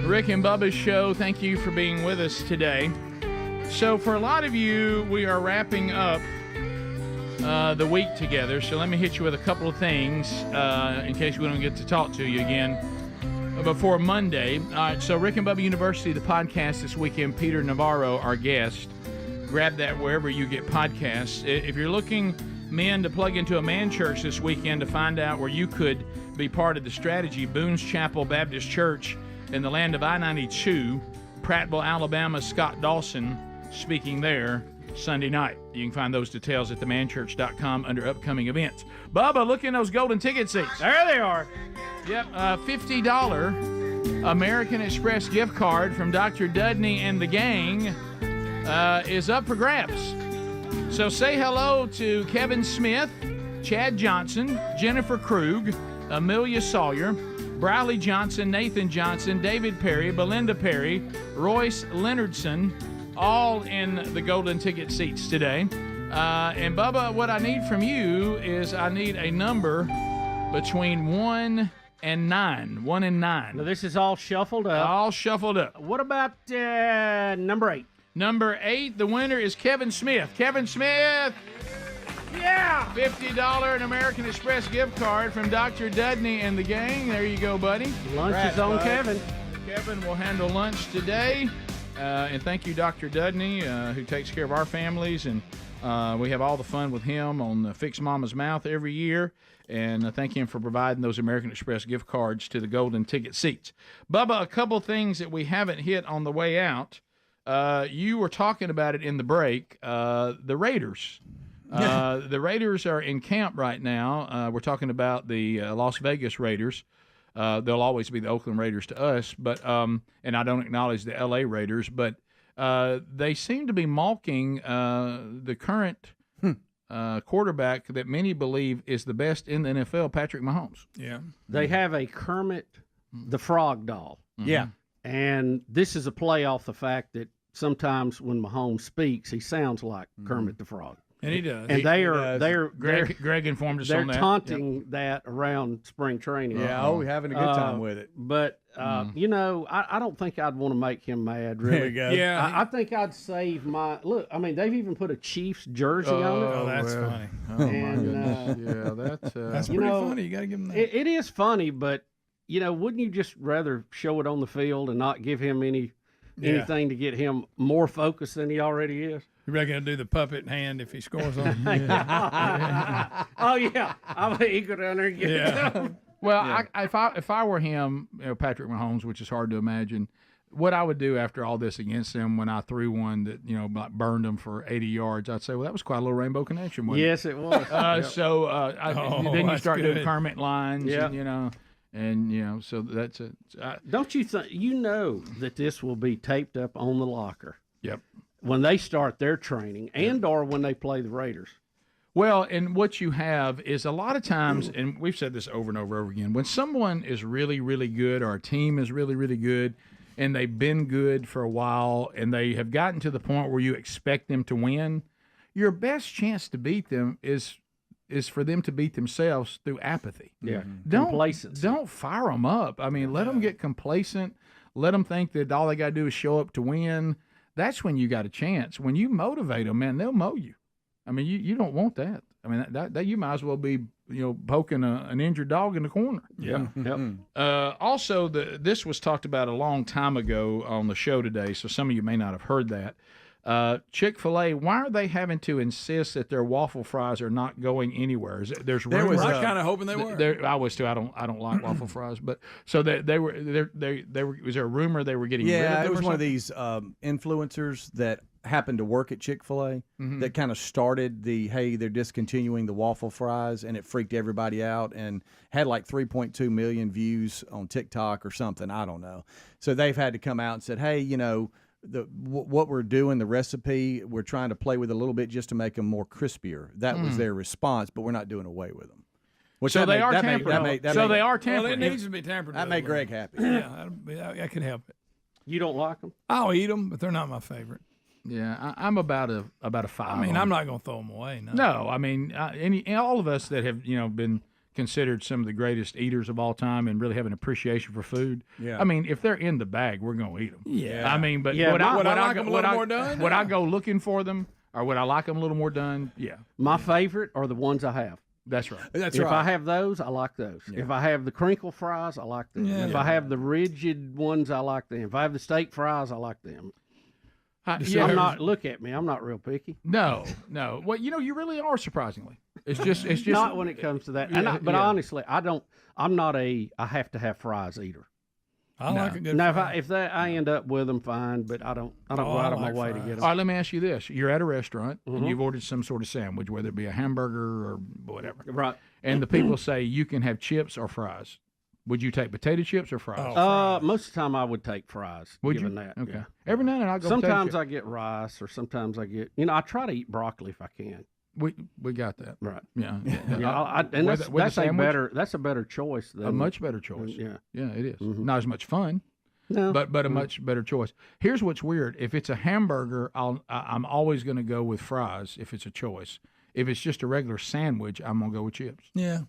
Rick and Bubba's show. Thank you for being with us today. So for a lot of you, we are wrapping up the week together. So let me hit you with a couple of things in case we don't get to talk to you again before Monday. All right, so Rick and Bubba University, the podcast this weekend. Peter Navarro, our guest. Grab that wherever you get podcasts. If you're looking, men, to plug into a man church this weekend to find out where you could be part of the strategy, Boone's Chapel Baptist Church in the land of I-92, Prattville, Alabama. Scott Dawson speaking there Sunday night. You can find those details at themanchurch.com under upcoming events. Bubba, look in those golden ticket seats. There they are. Yep, $50 American Express gift card from Dr. Dudney and the gang is up for grabs. So say hello to Kevin Smith, Chad Johnson, Jennifer Krug, Amelia Sawyer, Briley Johnson, Nathan Johnson, David Perry, Belinda Perry, Royce Leonardson, all in the golden ticket seats today. And Bubba, what I need from you is I need a number between 1 and 9. 1 and 9. Now this is all shuffled up. All shuffled up. What about number 8? Number 8, the winner is Kevin Smith. Kevin Smith! Yeah! $50 American Express gift card from Dr. Dudney and the gang. There you go, buddy. Lunch is on Kevin. Kevin will handle lunch today. And thank you, Dr. Dudney, who takes care of our families. And we have all the fun with him on Fix Mama's Mouth every year. And thank him for providing those American Express gift cards to the golden ticket seats. Bubba, a couple things that we haven't hit on the way out. You were talking about it in the break. The Raiders. The Raiders are in camp right now. We're talking about the Las Vegas Raiders. They'll always be the Oakland Raiders to us, but and I don't acknowledge the L.A. Raiders, but they seem to be mocking the current quarterback that many believe is the best in the NFL, Patrick Mahomes. Yeah. They have a Kermit the Frog doll. Mm-hmm. Yeah. And this is a play off the fact that sometimes when Mahomes speaks, he sounds like Kermit the Frog. And he does. And they're Greg informed us on that. They're taunting that around spring training. Yeah, we're having a good time with it. But you know, I don't think I'd want to make him mad. Really. There you go. Yeah, I think I'd save my look. I mean, they've even put a Chiefs jersey on it. Oh, that's funny. Oh my goodness. Yeah, that's pretty funny. You got to give him that. It is funny, but you know, wouldn't you just rather show it on the field and not give him anything to get him more focused than he already is? You reckon he'll do the puppet hand if he scores on him? Oh yeah, I'm eager to enter. Well, if I were him, Patrick Mahomes, which is hard to imagine, what I would do after all this against them when I threw one that burned them for 80 yards, I'd say, well, that was quite a little rainbow connection, wasn't it? Yes, it was. Then you start doing Kermit lines, yep. and so that's it. Don't you think that this will be taped up on the locker? Yep. When they start their training or when they play the Raiders. Well, and what you have is a lot of times, and we've said this over and over again, when someone is really, really good or a team is really, really good and they've been good for a while and they have gotten to the point where you expect them to win, your best chance to beat them is for them to beat themselves through apathy. Yeah, complacency. Don't fire them up. I mean, let them get complacent. Let them think that all they got to do is show up to win. That's when you got a chance. When you motivate them, man, they'll mow you. I mean, you don't want that. I mean, that you might as well be poking an injured dog in the corner. Yeah. Yep. Also, this was talked about a long time ago on the show today, so some of you may not have heard that. Chick-fil-A, why are they having to insist that their waffle fries are not going anywhere? There's rumors. I was kind of hoping they were. I was too. I don't like waffle fries, but so they were. Was there a rumor they were getting rid of them? Yeah, it was or one of something? these influencers that happened to work at Chick-fil-A that kind of started hey, they're discontinuing the waffle fries, and it freaked everybody out and had like 3.2 million views on TikTok or something. I don't know. So they've had to come out and said, hey, what we're doing, the recipe, we're trying to play with a little bit just to make them more crispier. That was their response, but we're not doing away with them. So they are tampered. They are tampered. Well, it needs to be tampered. That made Greg happy. Yeah, I can help it. You don't like them? I'll eat them, but they're not my favorite. Yeah, I'm about a 5. I mean, I'm not going to throw them away. No, I mean, all of us that have been considered some of the greatest eaters of all time and really have an appreciation for food. Yeah. I mean, if they're in the bag, we're going to eat them. Yeah. I mean, but would I go looking for them, or would I like them a little more done? Yeah. My favorite are the ones I have. That's right. If I have those, I like those. Yeah. If I have the crinkle fries, I like them. Yeah. If I have the rigid ones, I like them. If I have the steak fries, I like them. Look at me. I'm not real picky. No. Well, you really are, surprisingly. It's just not when it comes to that. Honestly, I'm not I have to have fries eater. I like a good now, fry. if I end up with them, fine. But I don't go out of my way to get them. All right, let me ask you this: you're at a restaurant and you've ordered some sort of sandwich, whether it be a hamburger or whatever, right? And the people say you can have chips or fries. Would you take potato chips or fries? Most of the time I would take fries. Would you? That, okay. Yeah. Every now and then I go. Sometimes I get rice, or sometimes I get. I try to eat broccoli if I can. We got that. Right. Yeah. And that's a better choice. A much better choice. Yeah, it is. Not as much fun. No. But a much better choice. Here's what's weird: if it's a hamburger, I'm always going to go with fries if it's a choice. If it's just a regular sandwich, I'm gonna go with chips. Yeah.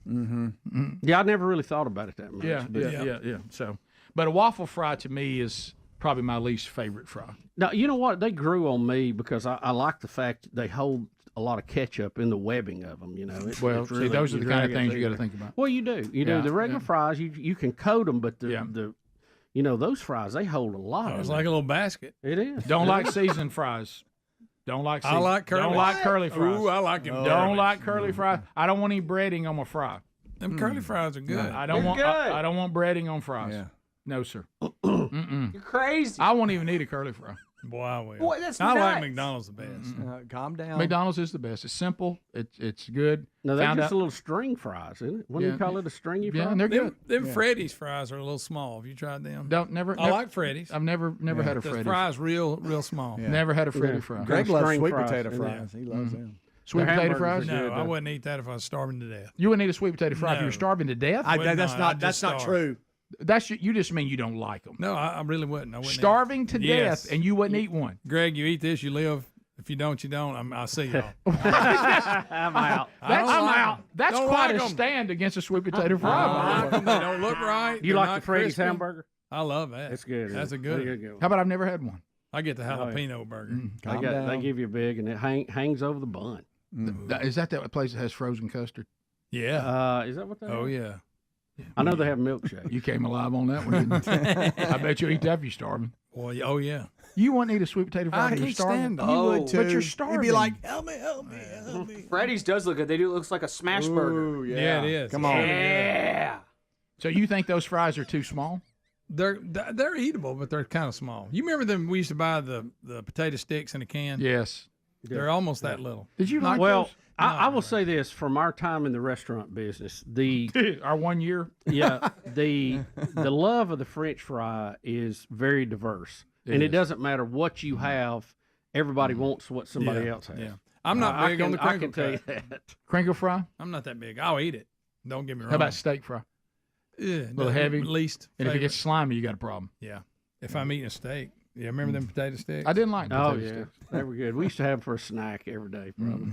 Yeah, I never really thought about it that much. Yeah. So, but a waffle fry to me is probably my least favorite fry. Now, you know what? They grew on me because I like the fact they hold a lot of ketchup in the webbing of them. Those are the kind of things you got to think about. Well, you do. You do. The regular fries, you can coat them, but those fries, they hold a lot. It's like a little basket. It is. Don't like seasoned fries. Don't like seasoned. I like curly. Don't like curly fries. Ooh, I like them. Don't like curly fries. I don't want any breading on my fry. Them curly fries are good. I don't want breading on fries. Yeah. No, sir. You're crazy. I won't even eat a curly fry. Boy, I will. Boy, that's I nuts. like McDonald's the best. Calm down. McDonald's is the best. It's simple. It's good. No, they're just a little string fries, isn't it? What do you call it? A stringy fry? Yeah, and they're good. Them Freddy's fries are a little small. Have you tried them? I like Freddy's. I've never had a The Freddy's. fries real small. Yeah. Never had a Freddy fry. Greg loves sweet fries. potato fries. He loves them. Sweet potato fries? No, I wouldn't eat that if I was starving to death. You wouldn't eat a sweet potato fry if you were starving to death? That's not true. You just mean you don't like them. No, I really wouldn't. I wouldn't Starving eat to death, and you wouldn't eat one. Greg, you eat this, you live. If you don't, you don't. I'll see y'all. I'm out. I'm out. That's Don't quite like a 'em. stand against a sweet potato fry. They don't look right. You They're like not the Freddy's crispy. hamburger? I love that. It's good. That's a good one. How about I've never had one? I get the jalapeno burger. They give you a big, and it hangs over the bun. Is that place that has frozen custard? Yeah. Is that what that is? Oh, yeah. I know they have milkshake. You came alive on that one, didn't you? I bet you eat that if you're starving. Boy, oh, yeah. You wouldn't eat a sweet potato fry if you're starving? You would too. But you're starving. You'd be like, help me. Freddy's does look good. It looks like a smash burger. Ooh, Yeah, it is. Come on. Yeah. So you think those fries are too small? They're eatable, but they're kind of small. You remember them? We used to buy the potato sticks in a can. Yes. They're almost that little. Did you like Well, those? I will say this: from our time in the restaurant business, our 1 year, the love of the French fry is very diverse, and it doesn't matter what you have. Everybody wants what somebody else has. Yeah. I'm not big on the crinkle I can tell you cut. that. Crinkle fry? I'm not that big. I'll eat it. Don't get me wrong. How about steak fry? Yeah, A little heavy. Least. And if it favorite. gets slimy, you got a problem. Yeah. If I'm eating a steak. Yeah, remember them potato sticks? I didn't like potato Oh, yeah. sticks. They were good. We used to have them for a snack every day, probably.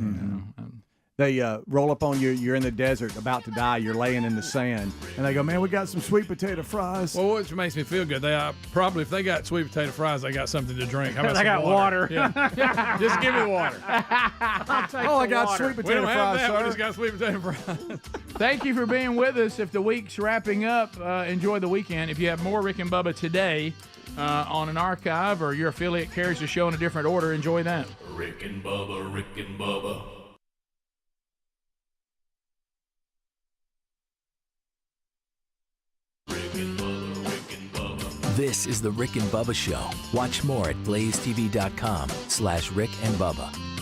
They roll up on you. You're in the desert, about to die. You're laying in the sand, and they go, "Man, we got some sweet potato fries." Well, which makes me feel good. They probably, if they got sweet potato fries, they got something to drink. How about they got water. Yeah. Just give me water. I got sweet potato we don't fries, have that. sir. We just got sweet potato fries. Thank you for being with us. If the week's wrapping up, enjoy the weekend. If you have more Rick and Bubba today on an archive, or your affiliate carries the show in a different order, enjoy that. Rick and Bubba, Rick and Bubba. This is the Rick and Bubba Show. Watch more at blazetv.com/Rick and Bubba.